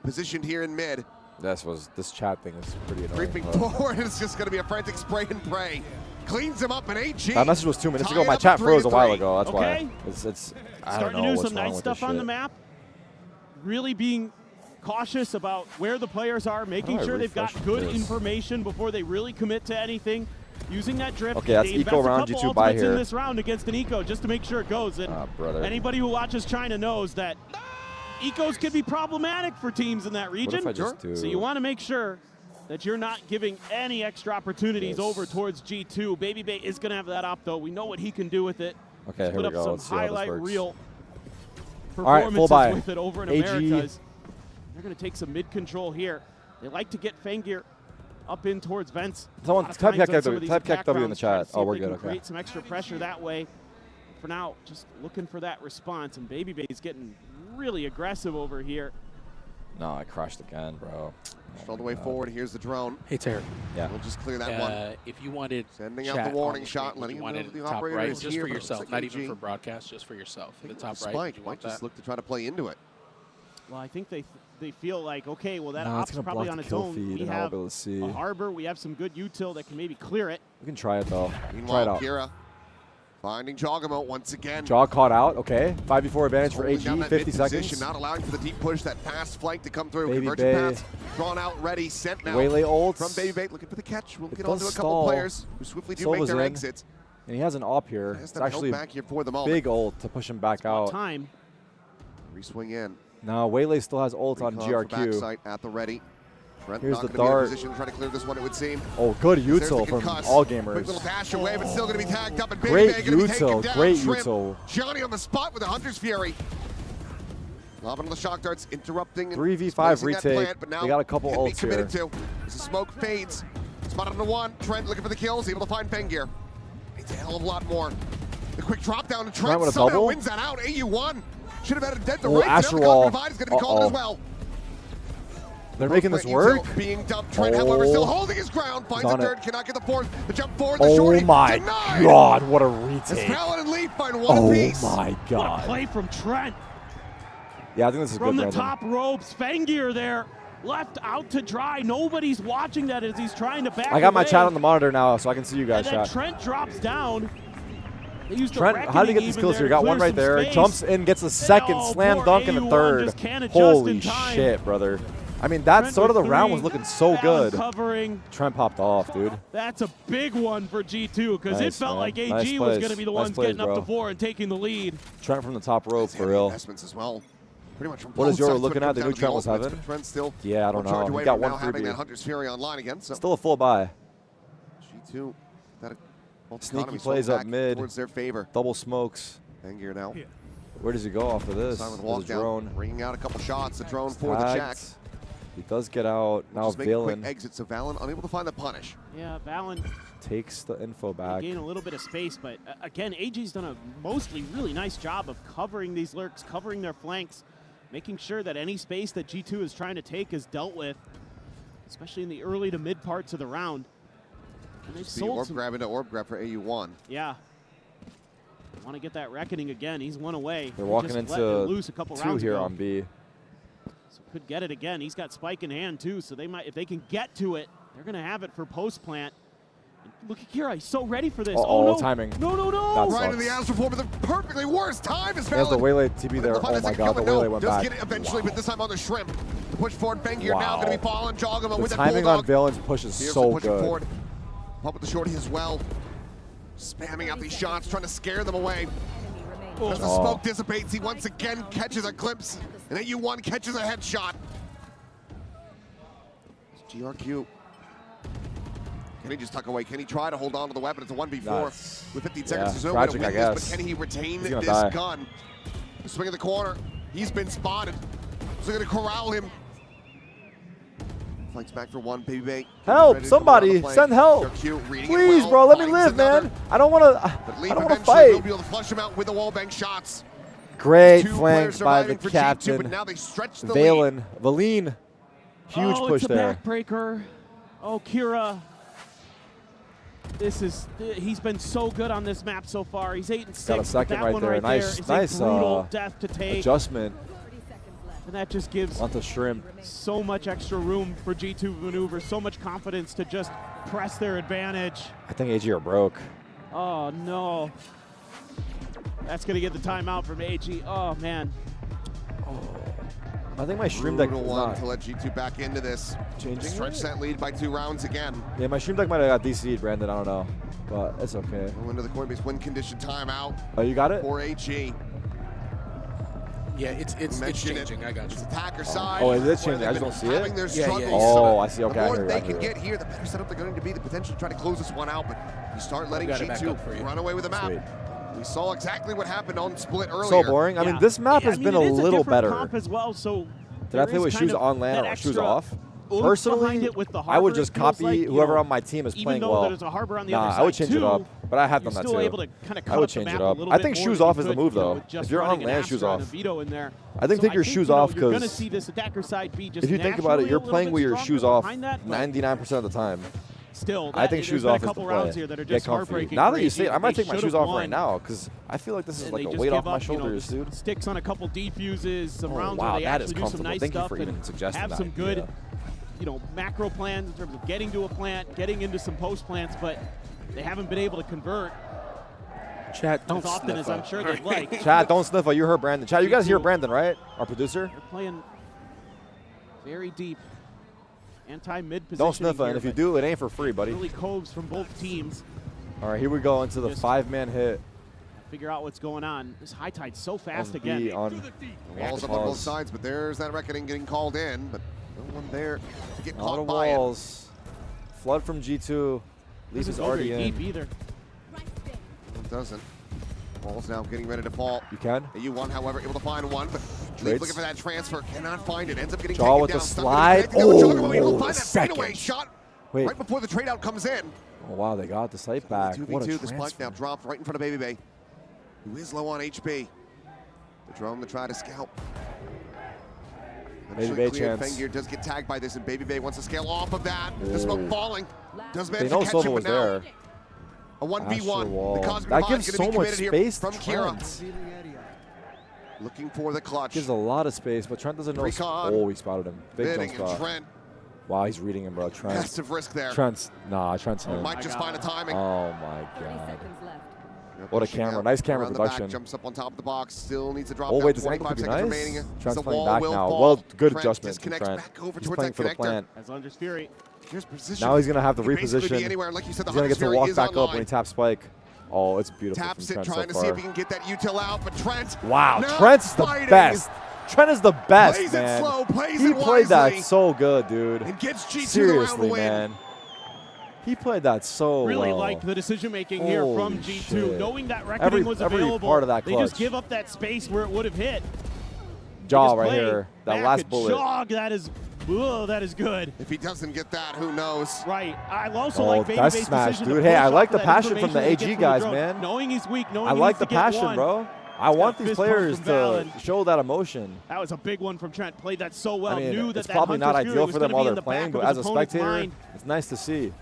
positioned here in mid. This chat thing is pretty annoying. Creeping forward, it's just going to be a frantic spray and pray. Cleans him up in AG. That message was 2 minutes ago. My chat froze a while ago. That's why. It's I don't know starting to do what's some wrong nice with stuff on the map. Really being cautious about where the players are, making sure they've got good information before they really commit to anything. Using that drift. Okay, that's Eco round. G2 by here. In this round against an Eco, just to make sure it goes. And anybody who watches China knows that Ecos can be problematic for teams in that region. So you want to make sure that you're not giving any extra opportunities over towards G2. Baby Bay is going to have that op, though. We know what he can do with it. Okay, here put we up go. some Let's see how this highlight works. reel performances full buy. with it over in AG. Americas. They're going to take some mid control here. They like to get Fangir up in towards vents. Someone type KEKW in the chat. Oh, we're good. Okay. Create some extra pressure that way. For now, just looking for that response. And Baby Bay's getting really aggressive over here. No, I crashed again, bro. All the way forward. Here's the drone. Hey, Tarik. Yeah. We'll just clear that one. If you wanted sending out the warning shot, letting you wanted the top operator right, is just here, for yourself, like not AG. even for broadcast, just for yourself. The top right. Spike might just look to try to play into it. Well, I think they feel like, okay, well, that No, op's probably on its own. We have a harbor. We have some good util that can maybe clear it. We can try it, though. Meanwhile, Try it out. Kira finding Jogamo once again. Jog caught out. Okay. 5v4 advantage for AG. Down that 50 mid seconds. position, not allowing for the deep push, that fast flank to come through. Baby Convergent Bay. paths drawn out, ready, sent now. Waylay ults. From Baby Bay, looking for the catch. We'll get does on to a couple stall. players who swiftly do make Silva's their in. exits. And he has an op here. Has It's them held actually back here for the moment. big ult to push him back out. Time. Reswing in. No, Waylay still has ult on Recon for GRQ. backside at the ready. Trent Here's not the gonna be in a dart. position to try to clear this one, it would seem. Oh, good There's the util from concuss. all Quick gamers. little dash away, but still going to be tagged up. And Baby Great Bay gonna be taken util, down. great Shrimp. util. Johnny on the spot with a Hunter's Fury. Lobbing on the shock darts, interrupting. 3v5 retake. Plant, but now They got a couple can be ults committed here. to. As the smoke fades. Spotted on the one. Trent looking for the kills, able to find Fengir. Needs a hell of a lot more. The quick drop down to Trent with a somehow double? wins that out. AU1 should have had a dead to Oh, right. Astral Now the Wall. divide is going to be called as well. They're making this work? Being dumped. Trent, however, still holding his ground. Finds a on it. third, cannot get the fourth. The jump forward, the Oh shorty. my denied. god, what a As retake. Fallon and Leaf find one Oh apiece. my What a god. play from Trent. Yeah, I think this is From good, the Brandon. top ropes, Fangir there, left out to dry. Nobody's watching that as he's trying to back I got my away. chat on the monitor now, so I can see you guys And then chat. Trent drops down. They used Trent, the how did he get reckoning these even kills there here? to Got one clear right some there. space. Jumps in, gets a second, Oh, slam poor dunk, and a AU1 third. just can't adjust Holy in time. shit, brother. I mean, that Trent sort of with the round three, was looking so Fallon good. Covering. Trent popped off, dude. That's a big one for G2 because it Nice, felt man. like AG Nice was plays. going to be the Nice ones plays, getting up bro. to 4 and taking the lead. Trent from the top rope, for Heavy real. investments as well. Pretty much from What is both Euro sides when looking it at? comes They down knew to Trent the was ultimates, having? but Trent still Yeah, I don't will charge know. away He got from one now having freebie. that Hunter's Fury online again. So Still a full buy. G2, that Sneaky economy plays swung up back mid. towards their favor. Double smokes. Fangir now. Where does he go off of this? Silent There's walk a down, drone. bringing out a couple shots. The drone for the check. Tagged. He does get out. Now Just making a quick Valen exit, so Valen unable to find the punish. Yeah, Valen takes the info back. gain a little bit of space, but again, AG's done a mostly really nice job of covering these lurks, covering their flanks, making sure that any space that G2 is trying to take is dealt with, especially in the early to mid parts of the round. And they've Just the sold orb some. grab into orb grab for AU1. Yeah. Want to get that reckoning again. He's one away. They're He walking just let it into loose a couple 2 rounds here ago. on B. So could get it again. He's got Spike in hand too, so they might, if they can get to it, they're going to have it for post plant. And Look at Kira. He's so ready for this. Oh, no. timing. No. That Right sucks. in the Astro Form, but the perfectly worst time is He has valid. the waylay TB there. Oh my god, the waylay went does back. get it eventually, but this time on the shrimp. The push forward, Fengier now Wow. going to be following Jogama The with that timing bulldog. on Valen's push is Here's so pushing good. forward. Pop with the shorty as well. Spamming out these shots, trying to scare them away. As the smoke dissipates, he once again catches a glimpse, and then U1 catches a headshot. It's GRQ. Can he just tuck away? Can he try to hold on to the weapon? It's a 1v4 with 15 seconds to zoom tragic, to I win guess. this, but can he retain He's this gonna die. gun? The swing of the corner. He's been spotted. So they're going to corral him. Flanks back for one, Baby Bay. Help! Somebody send help! Please, bro, let me live, man. I don't want to. I don't want to fight. Will be able to flush him out with the wallbang shots. Great Two flank players by the surviving for G2, captain. but now they stretch the lead. Valeen. Huge push it's a there. backbreaker. Oh, Kira. He's been so good on this map so far. He's 8-6. Got a second that right one there. right Nice, there is nice a brutal death to take. adjustment. And that just gives On the shrimp. so much extra room for G2 to maneuver, so much confidence to just press their advantage. I think AG are broke. Oh, no. That's going to get the timeout from AG. Oh, man. I think my stream deck Brutal is one not to let G2 back into this. changing. Stretch that lead by 2 rounds again. Yeah, my stream deck might have got DC'd, Brandon. I don't know, but it's okay. Go into the Coinbase win condition timeout. Oh, you got it? For AG. Yeah, it's changing. I got you. It's attacker side. Oh, is it changing? I just don't see it. Having their struggles. Oh, I see. Okay, The I more hear you, they I can hear you. get here, the better setup they're going to be to potentially try to close this one out. But you start letting got it back up for G2 you. run away with the map. Sweet. We saw exactly what happened on Split earlier. So boring. I mean, this map has been a little better. Comp as well, so Did I play with shoes on land or shoes off? Personally, I would just copy whoever on my team is playing well. Nah, I would change it up, but I have done that too. I would change it up. I think shoes off is the move though. If you're on land, shoes off. I think take your shoes off because if you think about it, you're playing with your shoes off 99% of the time. Still, I think shoes off is the couple rounds here play. that are Get just comfy. heartbreaking. Now that you for say it, AG. I might They take my should've shoes off won. right now because I feel like this is And like they a just weight give off my up, shoulders, dude. Sticks on a couple defuses, some rounds wow, where they that is actually do some comfortable. nice Thank you stuff for even and suggesting have that some good, idea. macro plans in terms of getting to a plant, getting into some post plants, but they haven't been able to convert Chat, don't as often as I'm sure they'd like. Chat, don't sniff it. You heard Brandon. Chat, you guys hear Brandon, right? Our producer? They're playing very deep. Anti-mid position. Don't sniff it. And if you do, it ain't for free, buddy. Really coves from both teams. All right, here we go into the Just 5-man hit. Figure out what's going on. This high tide's so fast On again. B on Walls up on both sides, but there's that reckoning getting called in, but no one there to get a lot caught of by it. walls. Flood from G2. Leaf is already deep in. either. It doesn't. Walls now getting ready to fall. You can. U1, however, able to find one, but Leaf Trades. looking for that transfer, cannot find it. Ends up getting Jaw taken with down. the Stuck slide. in the able to Oh, find that fadeaway second. shot Wait. right before the trade out comes in. Oh, wow, they got the sight back. What a 2v2, this transfer. spike now dropped right in front of Baby Bay, who is low on HP. The drone to try to scalp. Baby Bay Cleared. chance. Fengier does get tagged by this, and Baby Bay wants to scale off of that. The Ooh. smoke falling. Does They manage know to catch Silva him, was but now there. a 1v1. Astro wall. The Cosmic That Divide gives gonna so be much committed here space from to Kira. Trent. Looking for the clutch. Gives a lot of space, but Trent doesn't know. Recon. Oh, he spotted him. Big Bidding, jump and spot. Trent, Wow, he's reading him, bro. Trent. massive risk there. Trent's him. Might just find a timing. Oh my god. Yep, What a pushing camera. out Nice camera around the back, production. jumps up on top of the box. Still needs to drop Oh down. wait, this angle 25 could be seconds nice. remaining. Trent's The playing wall back will now. fall. Well, good Trent adjustment from disconnects Trent. back over He's towards playing that for the connector. plant. As Hunter's Fury. Here's position. Now he's gonna have to It basically reposition. be anywhere. Like you said, the He's gonna get to Hunter's walk Fury is back up online. when he taps spike. Oh, it's beautiful Taps from it, Trent trying so to see far. if he can get that util out, but Trent. Wow, not Trent's the fighting. best. Trent is the best, Plays it man. slow, plays He it played that wisely. so good, dude. And gets G2 Seriously, the round win. man. He played that so Really well. liked the decision making here from Holy G2, shit. knowing that reckoning was every available. part of that They just clutch. give up that space where it would have hit. Jaw Just right play here. That back last and bullet. Jog, that is good. If he doesn't get that, who knows? Right. I also Oh, like Baby that's Bay's smash, decision to dude. Hey, I push like off the that passion from the information that he AG gets guys, from the drone. man. Knowing he's weak, knowing I he like needs the to get passion, one. bro. I want these fist pump players from to Valen. show that emotion. That was a big one from Trent. Played that so well. I mean, Knew that it's that probably not Hunter's Fury ideal was for them gonna while be in they're the playing, back but of as his a opponent's spectator, mind. it's nice to see.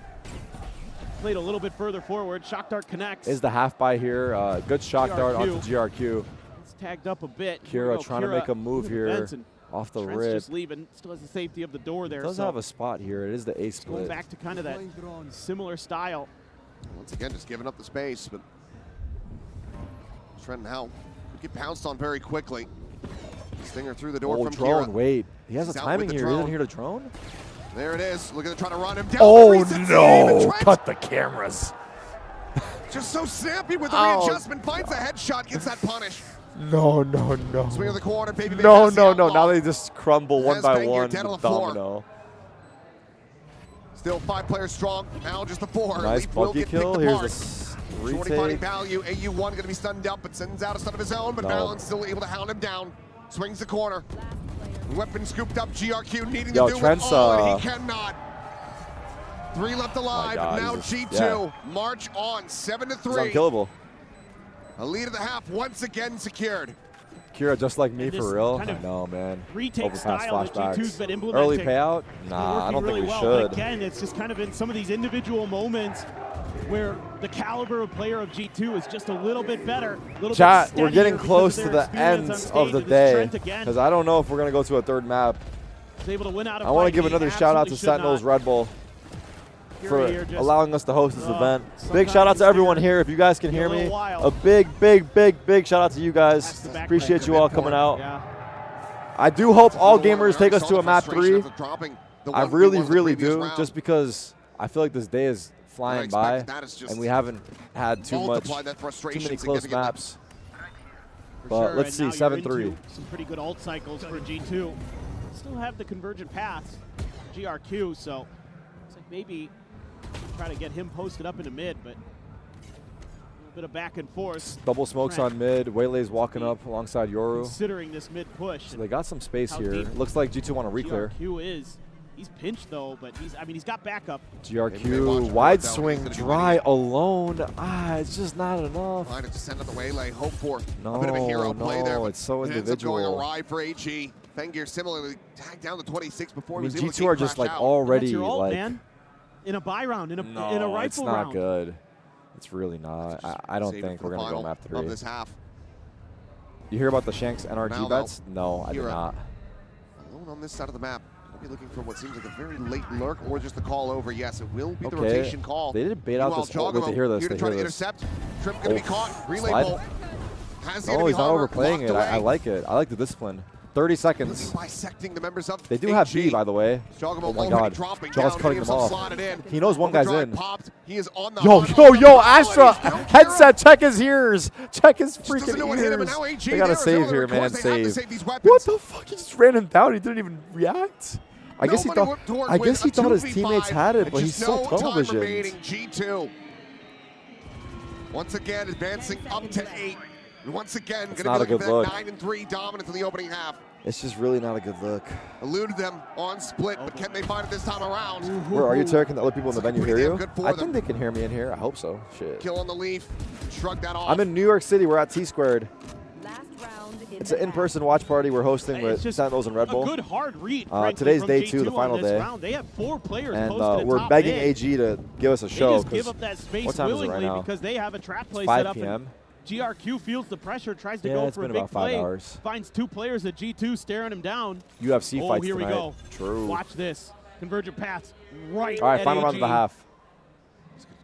Played a little bit further forward. Shock Dart connects. Is the half by here. Good shock dart onto GRQ. It's tagged up a bit. Kira trying to make a move here off the Trent's rip. just leaving. Still has the safety of the door there. Does so have a spot here. It is the ace going split. back to kind of that similar style. Once again, just giving up the space, but Trent now could get pounced on very quickly. Stinger through the door from drone, Kira. wait. He has a He's out timing with the here. drone. Isn't here to drone? There it is. Look at it trying to run him down. Oh, Resets the no. game, and Trent Cut the cameras. just so snappy with the Oh, readjustment. Finds a headshot, gets that punish. No. Swing of the corner, baby. No. Now they just crumble one Has by Bangir one. dead on the floor. Domino. Still 5 players strong. Now just the 4. Nice Leaf will buggy get kill. picked Here's apart. a Shorty finding retake. value. AU1 going to be stunned up, but sends out a stun of his own. But No. Balance still able to hound him down. Swings the corner. Weapon scooped up. GRQ needing Yo, to do Trent's, it all, and he cannot. 3 left alive. God, Now he's just- G2 march on 7-3. He's unkillable. A lead of the half once again secured. Kira, just like me, And this for real. kind I of know, man. retake Overpass style that G2's flashbacks. been implementing. Early payout? It's Nah, been I don't really think we well, should. But again, it's just kind of in some of these individual moments where the caliber of player of G2 is just a little bit better. Chat, we're getting close to the end of the day because I don't know if we're going to go to a third map. I want to give another shout out to Sentinels Red Bull for allowing us to host this event. Big shout out to everyone here. If you guys can hear me, a big shout out to you guys. Appreciate you all coming out. I do hope all gamers take us to a map 3. I really do, just because I feel like this day is flying by and we haven't had too many close maps. But let's see, 7-3. Some pretty good ult cycles for G2. Still have the convergent paths, GRQ, so it's like maybe try to get him posted up into mid, but a little bit of back and forth. Double smokes on mid. Waylay's walking up alongside Yoru. Considering this mid push. So they got some space here. Looks like G2 want to re-clear. GRQ he's pinched though, but he's got backup. GRQ wide swing dry alone. It's just not enough. Trying to send out the Waylay, hope for No, a bit of a hero play there. But it's so it ends up going individual. awry for AG. Fengir similarly tagged down the 26 before I mean, he was able to G2 are just like already That's your ult, like. man. In a buy round, in a rifle round. It's not good. It's really not. I don't think we're gonna go map 3. Of this half. You hear about the Shanks NRG Now, bets? No, I did Hero. not. Alone on this side of the map. I'll be looking for what seems like a very late lurk or just the call over. Yes, it will be the Okay. rotation call. They did bait out Meanwhile, this ult. Wait, Jogamo they hear this. here to They try hear to this. intercept. Trip going to be caught. Relay Slide. bolt. Has the No, enemy he's not armor overplaying it. locked I away. like it. I like the discipline. 30 seconds. Bisecting the members of They do have B, by the way. Jogamo Oh my already God. dropping Jaw's down, cutting getting them himself off. slotted in. He knows one guy's Overdrive in. Popped. He is on the Yo, Astra! Headset, check his ears! Check his freaking know what hit him, and ears! now AG They gotta there, save so here, of man. course they have to Save. save these weapons. What the fuck? He just ran him down. He didn't even react. I guess he Nobody thought. worked toward I guess he win a thought his 2v5, teammates had it, and but he's just so no tunnel time visioned. remaining. G2 once again advancing up to 8. And once again, It's going not to a be good looking for look. that 9-3 dominance in the opening half. It's just really not a good look. Eluded them on split, but can they find it this time around? Where are you, Tarik? Can the other people in the venue hear you? good for I them. think they can hear me in here. I hope so. Shit. Kill on the leaf. Shrug that off. I'm in New York City. We're at T Squared. It's an in-person watch party we're hosting with Sentinels and Red Bull. A good hard read. frankly, Today's from day G2 2, the final on this day. round. They have 4 players And posted at we're top begging mid. AG to give us a They show. just give up that space What time is it willingly right now? because they have a trap play 5 set up. p.m. And GRQ feels the pressure, tries to Yeah, go it's for a been big about 5 play. hours. Finds 2 players at G2 staring him down. UFC fights here tonight. we go. True. Watch this. Convergent paths right All right, at final AG. round of the half.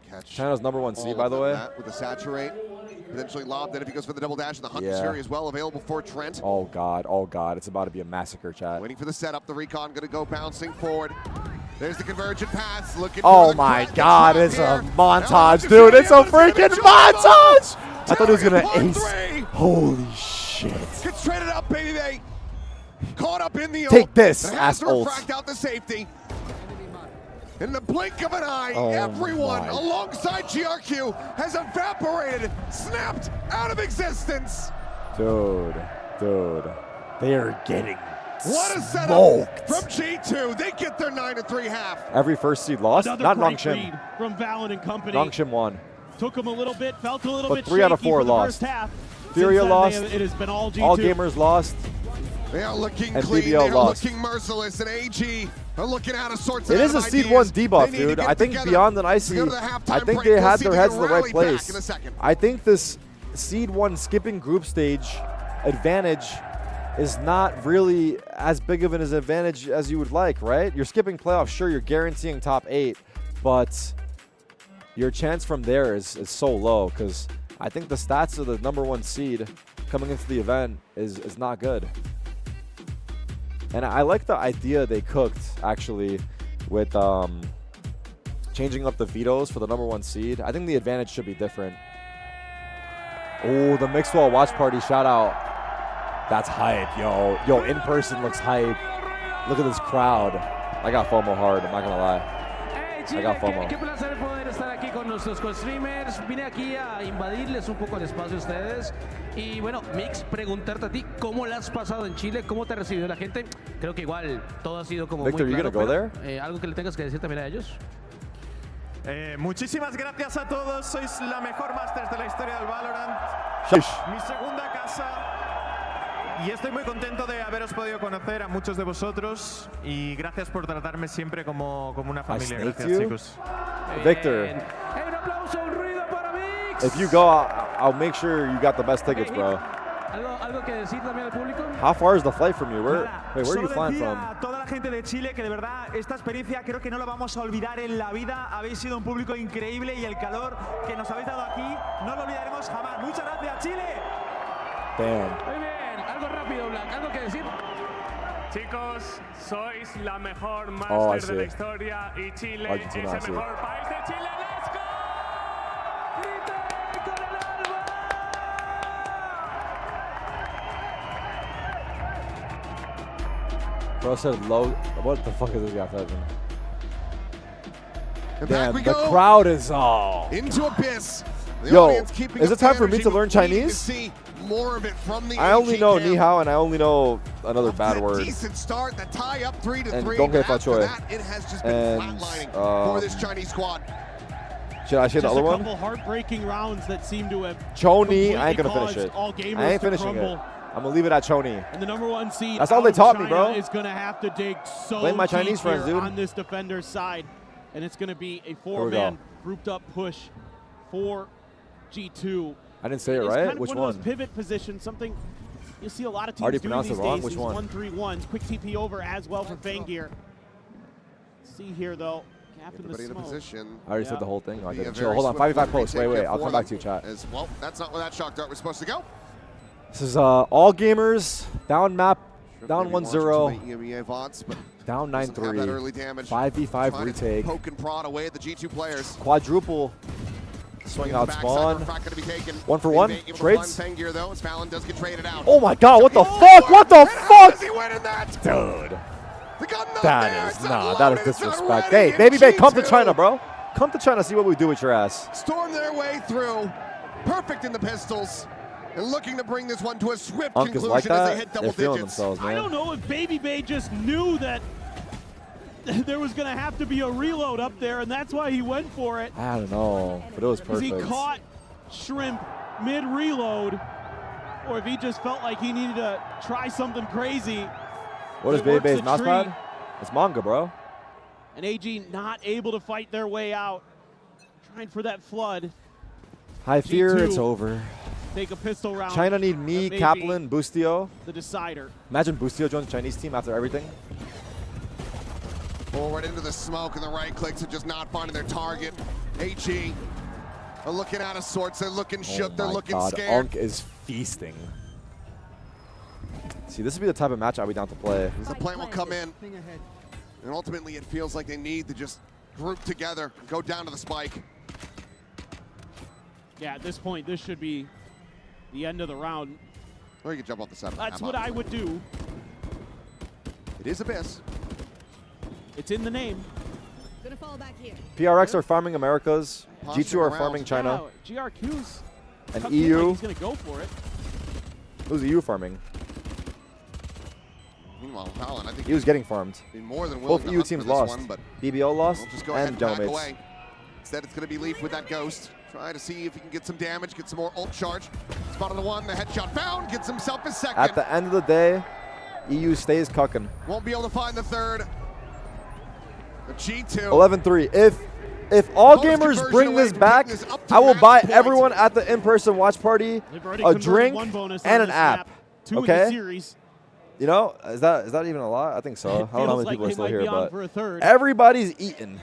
Catch. China's #1 All seed, by the of way. that with a saturate. Potentially lobbed. Then if he goes for the double dash, the Hunt Yeah. Fury as well available for Trent. Oh God, oh God, it's about to be a massacre, chat. Waiting for the setup. The recon going to go bouncing forward. There's the convergent pass. Looking Oh for the my the God, trap it's a here. montage, dude. It's a freaking montage! I thought he was gonna Tarik on ace. 3. Holy shit. Gets traded up, baby. They caught up in the Take ult, this, and has to ass ult. refract out the safety. In the blink of an eye, Oh everyone my. alongside GRQ has evaporated, snapped out of existence. Dude, they are getting What a setup smoked. from G2. They get their 9-3 half. Every first seed lost. Another Not great Nongshim. read from Valen and company. Nongshim won. Took him a little bit, felt a little But bit 3 out of shaky 4 for the lost. first half. Furia Since then, lost. it has been all G2. All gamers lost. They are looking And clean. BBL They are lost. looking merciless. And AG are looking out of sorts. It and is a out of seed ideas. 1 debuff, They need to dude. get I think together. beyond an We icy, go to the I halftime think break. they We'll had see their if heads they in the can right rally back place. in a second. I think this seed 1 skipping group stage advantage is not really as big of an advantage as you would like, right? You're skipping playoffs, sure, you're guaranteeing top 8, but your chance from there is so low because I think the stats of the #1 seed coming into the event is not good. And I like the idea they cooked, actually, with changing up the vetoes for the #1 seed. I think the advantage should be different. Oh, the Mixed Wall Watch Party shout out. That's hype, yo. Yo, in person looks hype. Look at this crowd. I got FOMO hard, I'm not gonna lie. I got FOMO. Qué placer poder estar aquí con nuestros co-streamers. Vine aquí a invadirles un poco el espacio a ustedes. Y bueno, Mix, preguntarte a ti, ¿cómo la has pasado en Chile? ¿Cómo te ha recibido la gente? Creo que igual todo ha sido como Victor, muy claro. you gonna go Pero, ¿algo que le tengas que decir también a ellos? Muchísimas gracias a todos. Sois la mejor Masters de la historia del Valorant. Mi segunda casa. Y estoy muy contento de haberos podido conocer a muchos de vosotros. Y gracias por tratarme siempre como una familia. Gracias, chicos. Victor, Un aplauso, un ruido para Mix. if you go, I'll make sure you got the best tickets, bro. ¿Algo que decir también al público? How far is the flight from you? Where are you Solo flying decía from? a toda la gente de Chile que de verdad esta experiencia creo que no la vamos a olvidar en la vida. Habéis sido un público increíble y el calor que nos habéis dado aquí no lo olvidaremos jamás. Muchas gracias, Chile. Damn. Muy bien, algo rápido, Black, ¿algo que decir? Chicos, sois la mejor Oh, I Master de la see. historia y Chile Argentina, I es see. el mejor país de Chile. ¡Let's go! Bro said low. What the fuck is this guy typing? And Damn, back we the go. crowd is all. Into Abyss. The Yo, audience keeping is up it time the for me energy, to but learn we need to Chinese? see more of it from the I only AG know camp. ni hao and I only know another bad A word. decent start, the tie up 3-3. And don't get After fachoy. that, it has just been flatlining for this Chinese squad. Should I say the Just other a one? couple heartbreaking rounds that seem to have Choni, I ain't gonna completely finish it. caused all gamers I ain't to finishing crumble. it. I'm gonna leave it at Choni. And the #1 seed That's all out they of taught me, China bro. is gonna have to dig so Blame my deep Chinese friends, here dude. on this defender's side. And it's gonna be a we 4-man go. grouped up push for G2. I didn't say it It's right. kind of Which one one? of those pivot positions, something you see a lot of teams Already doing pronounced these it wrong. days. Which These one? 1-3-1s. Quick TP over as well for Fanggear. See here though, gap in the Everybody in a smoke. position. I already said the whole thing. I Be a didn't. very Chill. Hold on. swift 5v5 one post. Wait, retake I'll for come back to them you, chat. As well, that's not where that shock dart was supposed to go. This is all gamers down map, down Maybe 1-0, watching too many EMEA VODs, but down doesn't have that 9-3, early damage. 5v5 Trying to retake, poke and prod away at the G2 players. quadruple swing out spawn. 1 for 1 Able to trades. find Fanggear though, as Fallon does get traded out. Oh my god, what the fuck? What the fuck? Is he winning that? Dude. The gun not That there. is It's nah, unloaded. that is It's disrespect. already Hey, in Baby Bay, come to G2. China, bro. Come to China, see what we do with your ass. Storm their way through. Perfect in the pistols. And looking to bring this one to a swift Unk is conclusion like as they that. hit They're double feeling digits. themselves, I man. don't know if Baby Bay just knew that there was going to have to be a reload up there, and that's why he went for it. I don't know, but it was Because he perfect. caught Shrimp mid-reload, or if he just felt like he needed to try something crazy. What is It Baby works Bay's a mouse treat. pad? It's manga, bro. And AG not able to fight their way out. Trying for that flood. High fear, G2 it's over. Take a pistol round. China need me, That may be Kaplan, Bustio. The decider. Imagine Bustio joins the Chinese team after everything. Forward into the smoke, and the right clicks are just not finding their target. AG are looking out of sorts. They're looking shook. They're Oh my looking god, scared. Unk is feasting. See, this would be the type of match I'd be down to play. The plan will come in. And ultimately, it feels like they need to just group together and go down to the spike. Yeah, at this point, this should be the end of the round. Or you can jump off the side of the That's map, what I would do. It is Abyss. It's in the name. Gonna fall back here. PRX are farming Americas. G2 Posturing are around. farming China. Wow, GRQ's And tucked in like EU. he's going to go for it. Who's EU farming? Meanwhile, Fallon, I think He was getting farmed. be more than willing Both to EU hunt teams for this lost. one, but BBL lost we'll just go ahead and and back Gentleman's. away. Instead, it's going to be Leaf with that Ghost. Try to see if he can get some damage, get some more ult charge. Spotted the one, the headshot found, gets himself his second. At the end of the day, EU stays cucking. Won't be able to find the third. The G2. 11-3. If all Bonus gamers conversion bring away this from back, taking this up to I will match buy point. everyone at the in-person watch party They've already a converted drink one bonus on and an this app. map. Two in Okay? the series. You know, is that even a lot? I think so. I don't know how feels many like people are they still might here, be on but for a third. everybody's eating.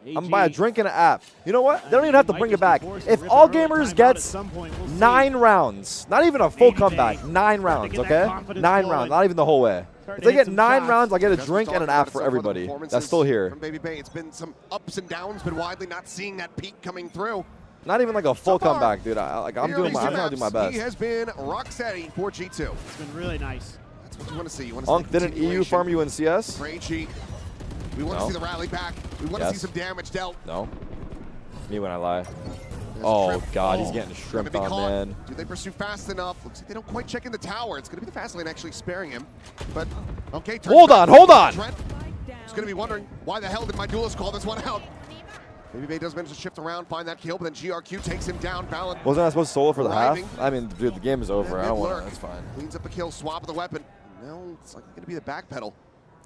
I'm gonna buy a drink and an app. You know what? They don't even have to bring it back. If All Gamers gets 9 rounds, not even a full comeback, 9 rounds, okay? 9 rounds, not even the whole way. If they get 9 rounds, I'll get a drink and an app for everybody that's still here. From Baby Bay, it's been some ups and downs, but widely not seeing that peak coming through. Not even like a full comeback, dude. I'm trying to do my best. He has been rock steady for G2. It's been really nice. That's what you want to see. You want to Unk, didn't EU farm you in CS? For AG. We want to see the rally back. We want to see some damage dealt. No. Me when I lie. Oh, God, he's getting shrimped on, man. Do they pursue fast enough? Looks like they don't quite check in the tower. It's going to be the fast lane actually sparing him. But, okay. Hold on. He's going to be wondering, why the hell did my duelist call this one out? Baby Bay does manage to shift around, find that kill, but then GRQ takes him down. Balin. Wasn't I supposed to solo for the half? I mean, dude, the game is over. I don't want to. That's fine. Cleans up a kill, swap of the weapon. No, it's like going to be the back pedal.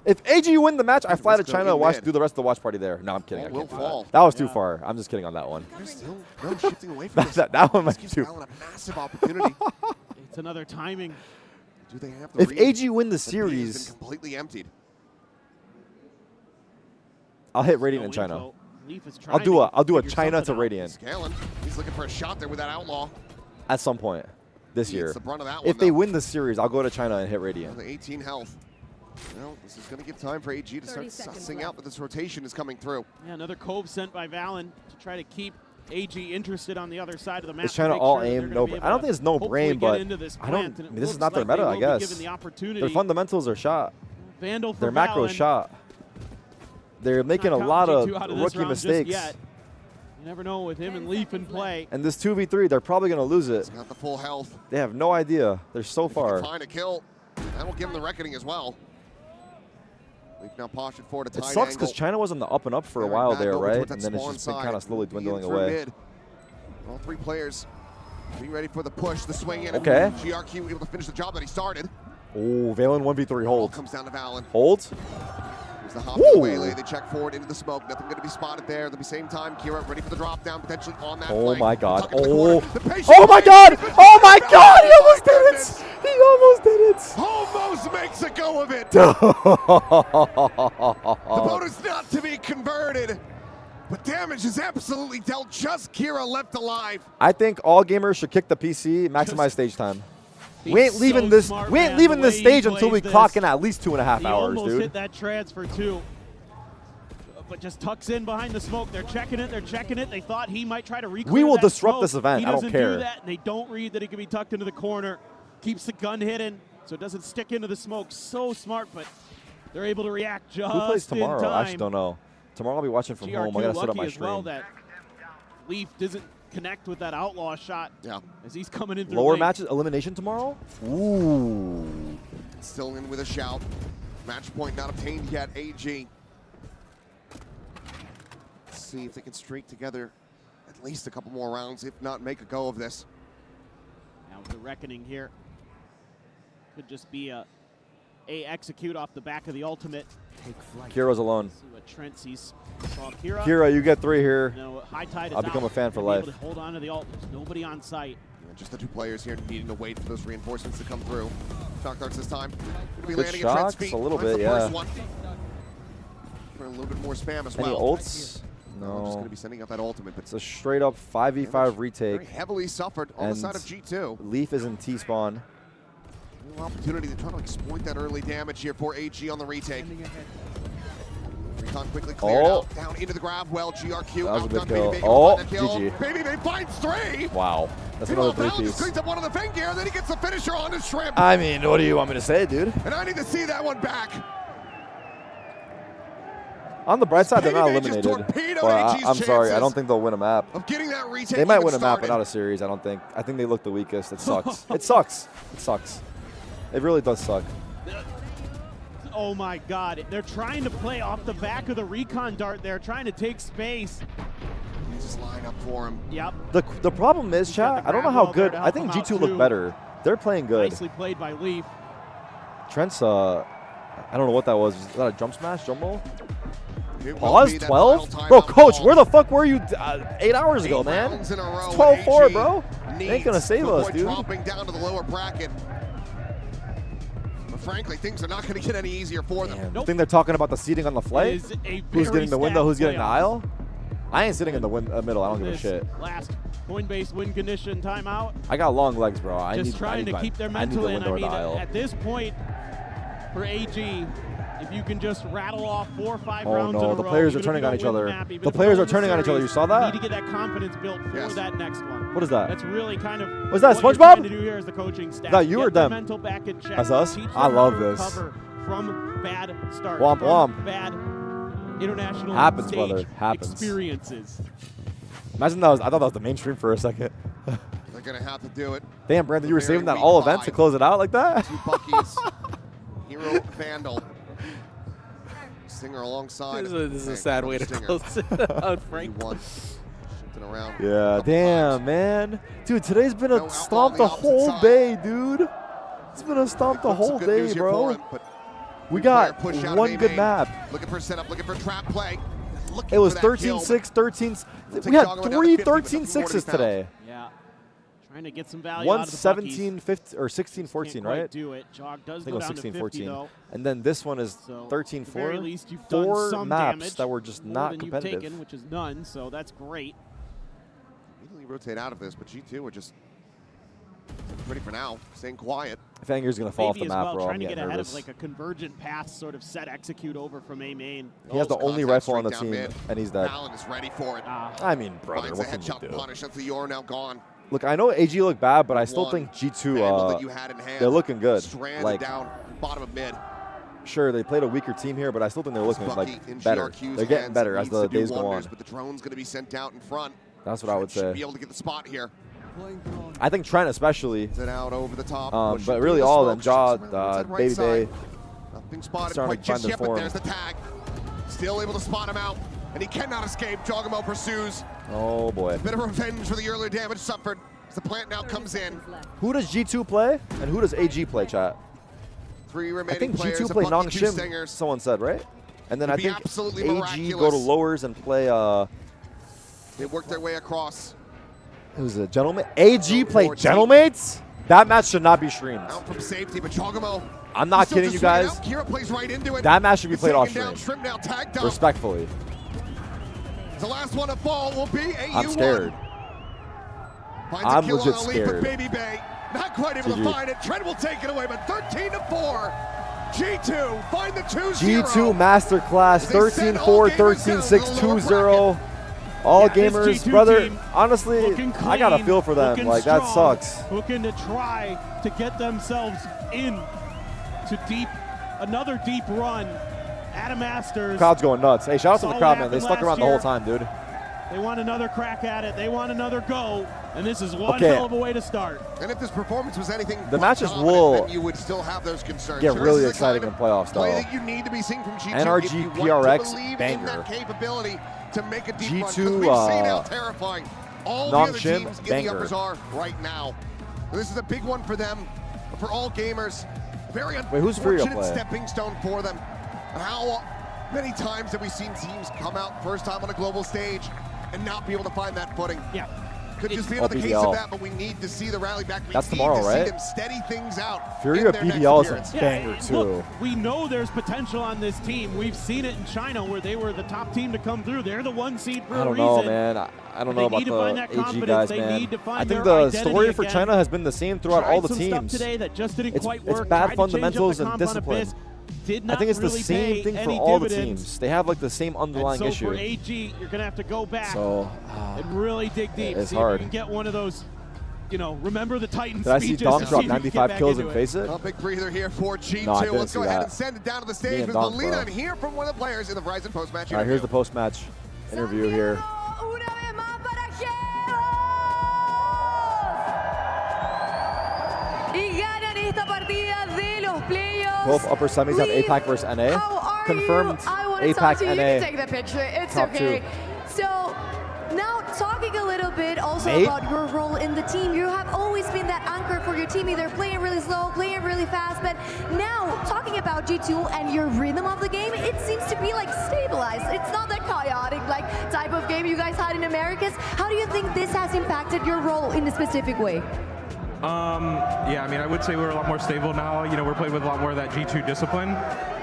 If AG win the match, I fly to China and do the rest of the watch party there. No, I'm kidding. I can't do that. That was too far. I'm just kidding on that one. There's still no shifting away from this. That one might be too. A massive opportunity. It's another timing. Do they have to if AG win the series, completely emptied. I'll hit Radiant in China. I'll do a China to Radiant. He's looking for a shot there with that Outlaw. At some point this year. The brunt of that if one, they win the series, I'll go to China and hit Radiant. 18 health. Well, this is going to give time for AG to start sussing out that this rotation is coming through. Yeah, another Cove sent by Valen to try to keep AG interested on the other side of the map. It's trying to all aim, no brain. I don't think it's no brain, but I don't. I mean, this is not their meta, I guess. Their fundamentals are shot. Their macro is shot. They're making a lot of rookie mistakes. You never know with him and Leaf in play. And this 2v3, they're probably going to lose it. He's got the full health. They have no idea. They're so far. Find a kill. That will give him the reckoning as well. Leaf now postured forward to It sucks because China was on the up and up for a while there, right? And then it's just been kind of slowly dwindling away. All 3 players being ready for the push, the swing in. Okay. GRQ able to finish the job that he started. Oh, Valen 1v3 hold. Comes down to Valen. Hold. The hop in the melee, they check forward into the smoke. Nothing going to be spotted there. At the same time, Kira ready for the drop down, potentially on that flank. My God. Oh my God. Oh my God. He almost did it. He almost did it. Almost makes a go of it. The bonus not to be converted. But damage is absolutely dealt. Just Kira left alive. I think all gamers should kick the PC, maximize stage time. We ain't leaving this. We ain't leaving this stage until we clock in at least 2.5 hours, dude. He almost hit that transfer too, but just tucks in behind the smoke. They're checking it. They're checking it. They thought he might try to reclaim. We will that disrupt smoke. this event. I don't care. He doesn't do that. They don't read that he can be tucked into the corner. Keeps the gun hidden so it doesn't stick into the smoke. So smart, but they're able to react just Who plays tomorrow? in time. I actually don't know. Tomorrow I'll be watching from home. I gotta set up my stream. Well that Leaf doesn't connect with that Outlaw shot. Yeah. As he's coming in through Lower lane. matches, elimination tomorrow? Ooh. Still in with a shout. Match point not obtained yet, AG. Let's see if they can streak together at least a couple more rounds, if not make a go of this. Now the reckoning here could just be a execute off the back of the ultimate. Kira's alone. See what Trent sees. Saw Kira. Kira, you get 3 here. No, high tide is I'll become a fan for life. Able to hold on to the ult. There's nobody on site. Yeah, just the 2 players here needing to wait for those reinforcements to come through. Shock darts this time. Good shocks, a little bit, yeah. For a little bit more spam as Any well. ults? No. I'm just No. going to be sending out that ultimate. But It's a straight up 5v5 retake. very heavily suffered on the side of G2. Leaf is in T-spawn. New opportunity to try to exploit that early damage here for AG on the retake. Recon quickly cleared out, down into the grab well. GRQ That was a good outdone Baby kill. Bay. Oh, Kill. GG. Baby Bay finds 3. Wow. That's Meanwhile, another Val 3 just piece. cleans up one of the Fang gear, then he gets the finisher on his Shrimp. I mean, what do you want me to say, dude? And I need to see that one back. On the bright side, they're not Baby Bay just eliminated. torpedoed Well, AG's I'm sorry. I chances don't think they'll win a map. Of getting that retake They might even win a map, but started. not a series, I don't think. I think they look the weakest. It sucks. It sucks. It sucks. It really does suck. Oh my God. They're trying to play off the back of the recon dart there, trying to take space. They just line up for him. Yep. The problem is, chat, I don't know how good. I think G2 look better. They're playing good. Nicely played by Leaf. Trent's, I don't know what that was. Is that a jump smash, jump roll? Pause, 12? Bro, coach, where the fuck were you 8 hours ago, man? It's 12-4, bro. They ain't gonna save us, dude. Dropping down to the lower bracket. But frankly, things are not going to get any easier for them. I think they're talking about the seating on the flight. Who's getting the window? Who's getting the aisle? I ain't sitting in the middle. I don't give a shit. Last Coinbase win condition timeout. I got long legs, bro. I Just need trying to keep their mental in. I mean, at this point, for AG, if you can just rattle off 4 or 5 rounds in a row. The players are turning on each other. The players are turning on each other. You saw that? You need to get that confidence built for that next one. What is that? That's really kind of was that what SpongeBob? you're trying to do here as the coaching staff. Is that you or them? Mental back in check. That's us? Teach I them love how to this. recover from bad starts. Womp from womp. Bad international Happens, stage brother. Happens. experiences. Imagine that was. I thought that was the mainstream for a second. They're going to have to do it. Damn, Brandon, you were saving that all event to close it out like that? 2 Buckies. Hero Vandal. Stinger alongside. This is a sad way to close it out, Frank. Around. Yeah, damn, man. Dude, today's been a stomp the whole day, dude. It's been a stomp the whole day, bro. We got one good map. Looking for setup, looking for trap play. It was 13-6, 13. We had 3 13-6s today. Yeah. Trying to get some value One out of the 17, 15, or 16-14, right? Do it. Jog does I think it was 16-14. though. And then this one is So 13-4. at the very least, you've done 4 some maps damage, that were just more not than competitive. You've taken, which is none, so that's great. Immediately rotate out of this, but G2 are just ready for now, staying quiet. If Anger's going to fall off the Maybe as map, well, bro, trying I'm to get getting ahead nervous. of like a convergent path sort of set execute over from A main. He has the only rifle on the team, and he's dead. Allen is ready for it. I mean, brother, Finds what the can you headshot do? punish until you're now gone. Look, I know AG looked bad, but I still think G2, they're looking good. Stranded Like, down, bottom of mid. sure, they played a weaker team here, but I still think they're looking Bucky in like better. GRQ's They're getting hands better as needs the to do days go on. wonders, But the drone's going to be sent out in front. That's what I would Should say. be able to get the spot here. I think Trent especially. Sit out over the top. But really all of them, Jaw, Baby Bay, Nothing spotted starting quite to find just their yet, but form. there's the tag. Still able to spot him out, and he cannot escape. Jogamo pursues. Oh boy. A bit of revenge for the earlier damage suffered as the plant now comes in. Who does G2 play, and who does AG play, chat? 3 I remaining think players. G2 play Bucky, 2 Nongshim, stingers. someone said, right? And then I It'd be think absolutely AG miraculous. go to lowers and play, They work their way across. who's it, Gentleman? AG play Gentlemates? That match should not be streamed. Out from safety, but Jogamo. I'm not kidding you guys. Kira plays right into it. That match should be played off Taken down, stream. Shrimp now tagged up. Respectfully. The last one to fall will be AU1. I'm scared. Finds I'm a kill legit on the lead, but scared. Baby Bay not quite able to GG. find it. Trent will take it away, but 13-4. G2 find the 2-0. G2 Masterclass, 13-4, 13-6, 2-0. All gamers, G2 brother, team honestly, looking I got a clean, feel for them. looking Like, that strong, sucks. Looking to try to get themselves in to another deep run at a Masters. Crowd's going nuts. Hey, shout out to the Saw crowd, what man. They happened stuck last around the whole year. time, dude. They want another crack at it. They want another go. And this is one Okay. hell of a way to start. And if this performance was anything The but matches dominant, will then you would still have those concerns. get So really this is the exciting kind in playoffs, of play though. that you need to be seeing from G2 NRG if you want PRX to believe in banger. that capability to make a deep G2, run. Because we've seen how terrifying all the other Nongshim, teams in the banger. uppers are right now. This is a big one for them, for all gamers. A very Wait, who's free to unfortunate play? stepping stone for them. And how many times have we seen teams come out first time on a global stage and not be able to find that footing? Yeah. Could just be All another case BBL. of that, but we need to see the rally back. We That's need tomorrow, to right? see them steady things out. Fury in of their next BBL is a appearance. banger, and too. Look, we know there's potential on this team. We've seen it in China where they were the top team to come through. They're the 1 seed for I a don't reason. know, man. I don't They know about need to find the that AG confidence. guys, They man. need to find I think their the identity story for again. China has been the same throughout Tried all the some stuff teams. today that just didn't quite It's work. bad Tried to change up fundamentals the and comp on discipline. Abyss. Did I not think it's the really same pay thing for any all dividends. the teams. They have like the same underlying And so issue. for AG, you're going to have to go back So, and really dig deep. it's see hard. if you can get one of those, remember the Titans Did I see speeches. Dom and drop see if you can get 95 back kills into and it. face it? A big breather here for G2. No, I didn't Let's go see ahead that. and send it down to the Me stage and with Dom, Melina bro. and hear from one of the players in the Verizon post-match All right, interview. here's the post-match interview here. Y ganan esta partida de los playoffs. Both upper semis have APAC versus NA. How are Confirmed you? I want to talk APAC to you. You NA. can take the picture. It's Top okay. two. So now talking a little bit also Mate. about your role in the team. You have always been that anchor for your team, either playing really slow, playing really fast. But now talking about G2 and your rhythm of the game, it seems to be like stabilized. It's not that chaotic like type of game you guys had in Americas. How do you think this has impacted your role in a specific way? Yeah, I mean, I would say we're a lot more stable now. We're playing with a lot more of that G2 discipline.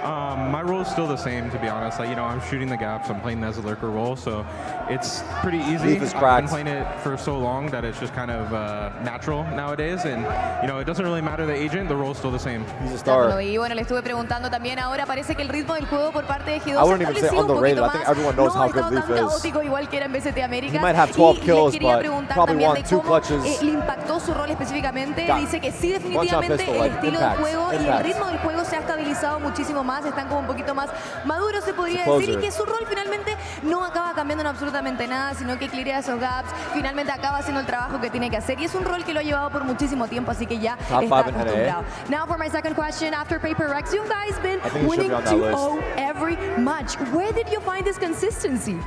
My role is still the same, to be honest. Like, you know, I'm shooting the gaps. I'm playing as a lurker role, so it's pretty easy. Leaf is I've cracked. been playing it for so long that it's just kind of natural nowadays, and you know, it doesn't really matter the agent. The role is still the same. He's a star. Y bueno, le estuve preguntando también ahora, parece que el ritmo del juego por parte de G2 I wouldn't even say underrated. I think everyone knows how good Leaf is. caótico igual que era en VCT América. He might have 12 kills, y le quería but preguntar probably también won de 2 cómo clutches. le impactó su rol específicamente. Got Dice que sí, bunch of definitivamente pistol, el like, estilo impact, de juego y el impact. ritmo del juego se ha estabilizado muchísimo más, están como un poquito más maduros, se podría It's a decir, y closer. que su rol finalmente no acaba cambiando en absolutamente nada, sino que clearea esos gaps, finalmente acaba haciendo el trabajo que tiene que hacer, y es un rol que lo ha llevado por muchísimo tiempo, así que ya Top está 5 in NA. acostumbrado. Now for my second question, after Paper Rex, you guys been I think he should winning be on that list. 2-0 every match. Where did you find this consistency?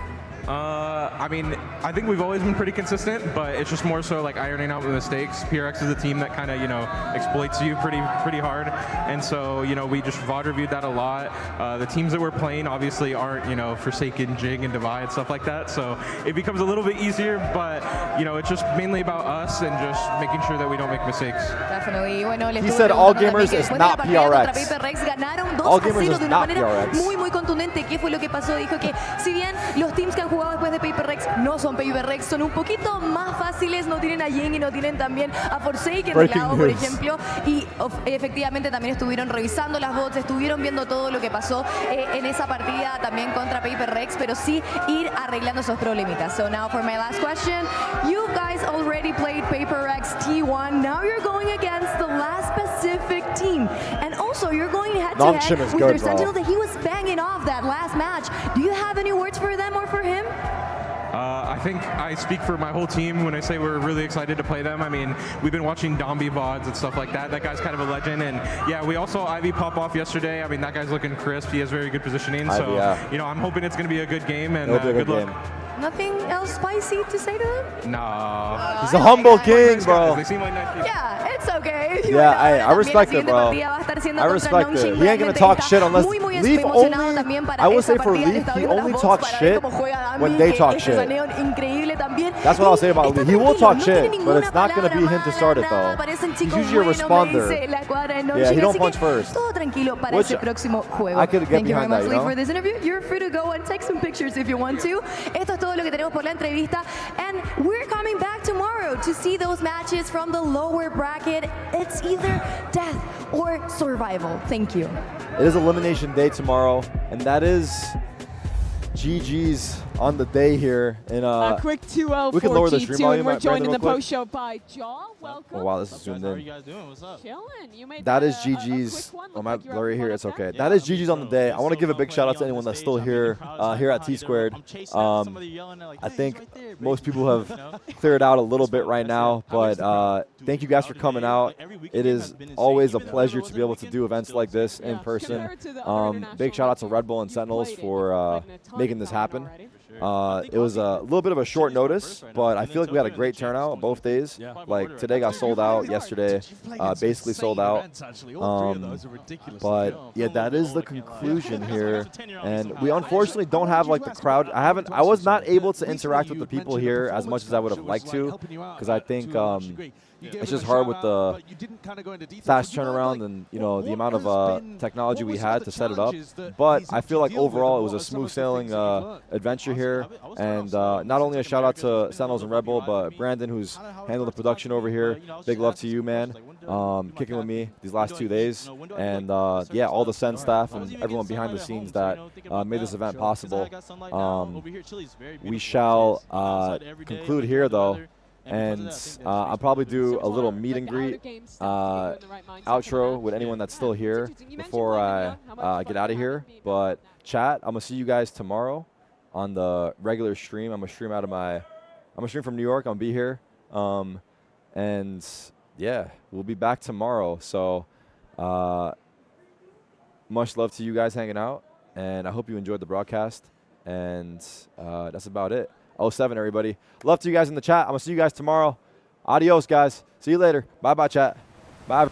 I mean, I think we've always been pretty consistent, but it's just more so like ironing out the mistakes. PRX is a team that kind of, you know, exploits you pretty hard, and so, you know, we just VOD reviewed that a lot. The teams that we're playing obviously aren't, you know, Forsaken, Jig, and Divide, stuff like that, so it becomes a little bit easier, but, you know, it's just mainly about us and just making sure that we don't make mistakes. Definitely. Bueno, He said all gamers is not PRX. Ganaron All 2-0 gamers is de una not manera PRX. muy contundente. ¿Qué fue lo que pasó? Dijo que si bien los teams que han jugado después de Paper Rex no son Paper Rex, son un poquito más fáciles, no tienen a Jing y no tienen también a Forsaken del lado, por ejemplo, y efectivamente también estuvieron revisando las bots, estuvieron viendo todo lo que pasó en esa partida también contra Paper Rex, pero sí ir arreglando esos problemitas. So now for my last question, you guys already played Paper Rex T1, now you're going against the last Pacific team, and also you're going head-to-head with their Sentinel that he was banging off that last match. Do you have any words for them or for him? I think I speak for my whole team when I say we're really excited to play them. I mean, we've been watching Dombi VODs and stuff like that. That guy's kind of a legend. And yeah, we also saw Ivy pop off yesterday. I mean, that guy's looking crisp. He has very good positioning. Ivy, so, yeah. you know, I'm hoping it's going to be a good game. And It'll be a good good luck. game. Nothing else spicy to say to them? Nah. He's a humble king, bro. They seem like nice people. Yeah, it's okay. Yeah, I respect it, bro. I respect it. He ain't gonna talk shit unless Leaf only. I will say for Leaf, he only talks shit when they talk shit. That's what I'll say about Leaf. He will talk shit, but it's not gonna be him to start it though. He's usually a responder. Yeah, he don't punch first. Todo tranquilo para ese próximo juego. I could get Thank you very behind much, that, you Lee, know? for this interview. You're free to go and take some pictures if you want to. Esto es todo lo que tenemos por la entrevista, and we're coming back tomorrow to see those matches from the lower bracket. It's either death or survival. Thank you. It is elimination day tomorrow, and that is GG's on the day here. In a quick 2-0 we can for lower the G2, stream volume, and we're joined in the Brandon, real quick. post-show by Jaw. Welcome. Oh wow, this is zoomed How are in. you guys doing? What's up? Chilling. You made That that is GG's. Oh, my blurry here. It's okay. That is GG's on the day. I want to give a big shout out to anyone that's still here here at T Squared. I think most people have cleared out a little bit right now, but thank you guys for coming out. It is always a pleasure to be able to do events like this in person. Big shout out to Red Bull and Sentinels for making this happen. It was a little bit of a short notice, but I feel like we had a great turnout both days. Like today got sold out, yesterday basically sold out. But yeah, that is the conclusion here, and we unfortunately don't have like the crowd. I was not able to interact with the people here as much as I would have liked to, because I think it's just hard with the fast turnaround and, you know, the amount of technology we had to set it up. But I feel like overall it was a smooth sailing adventure here. And not only a shout out to Sentinels and Red Bull, but Brandon, who's handled the production over here. Big love to you, man. Kicking with me these last 2 days. And yeah, all the Sen staff and everyone behind the scenes that made this event possible. We shall conclude here though. And I'll probably do a little meet and greet outro with anyone that's still here before I get out of here. But chat, I'm gonna see you guys tomorrow on the regular stream. I'm gonna stream from New York. I'm gonna be here, and yeah, we'll be back tomorrow. So much love to you guys hanging out, and I hope you enjoyed the broadcast. And that's about it. 07, everybody. Love to you guys in the chat. I'm going to see you guys tomorrow. Adios, guys. See you later. Bye-bye, chat. Bye.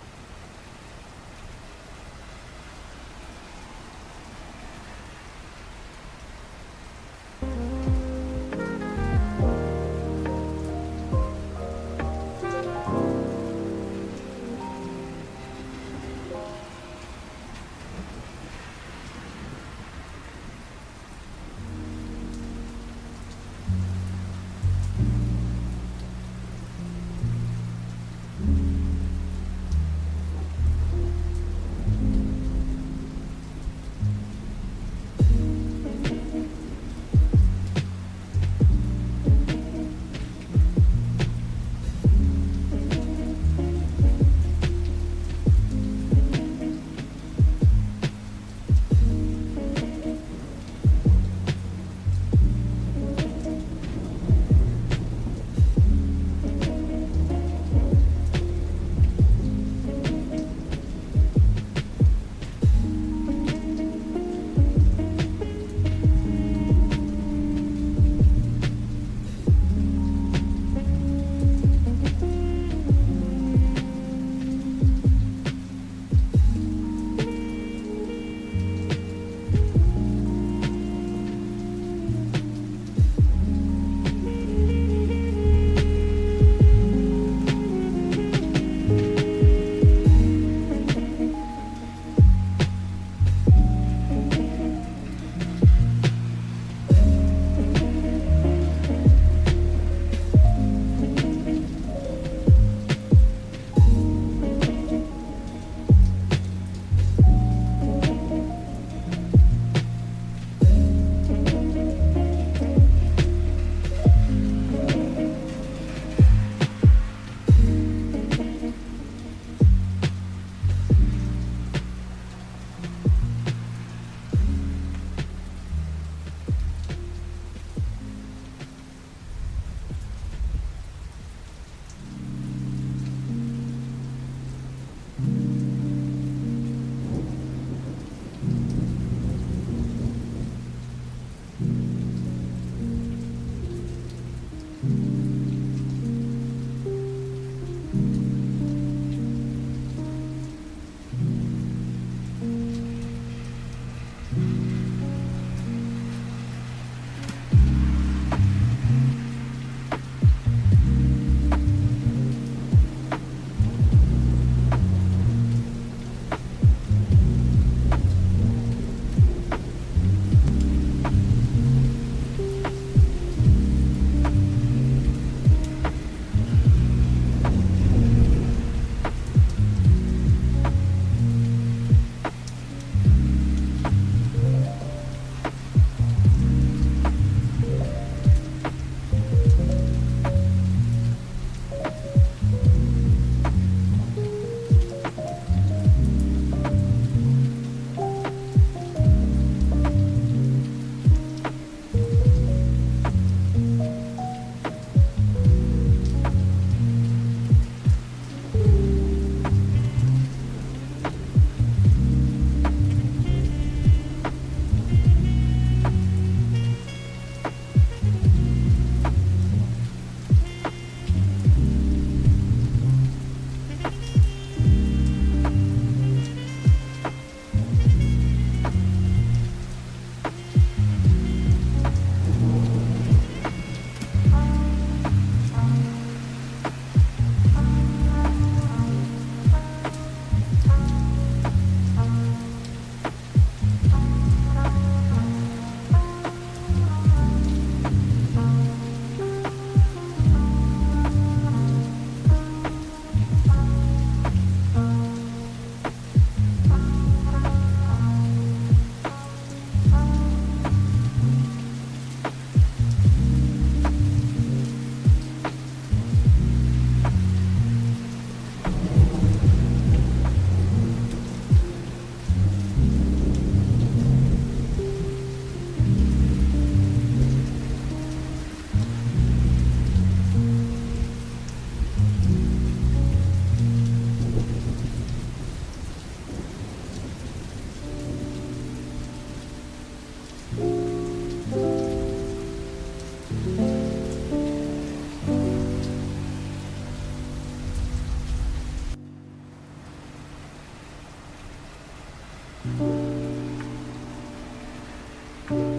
Bye.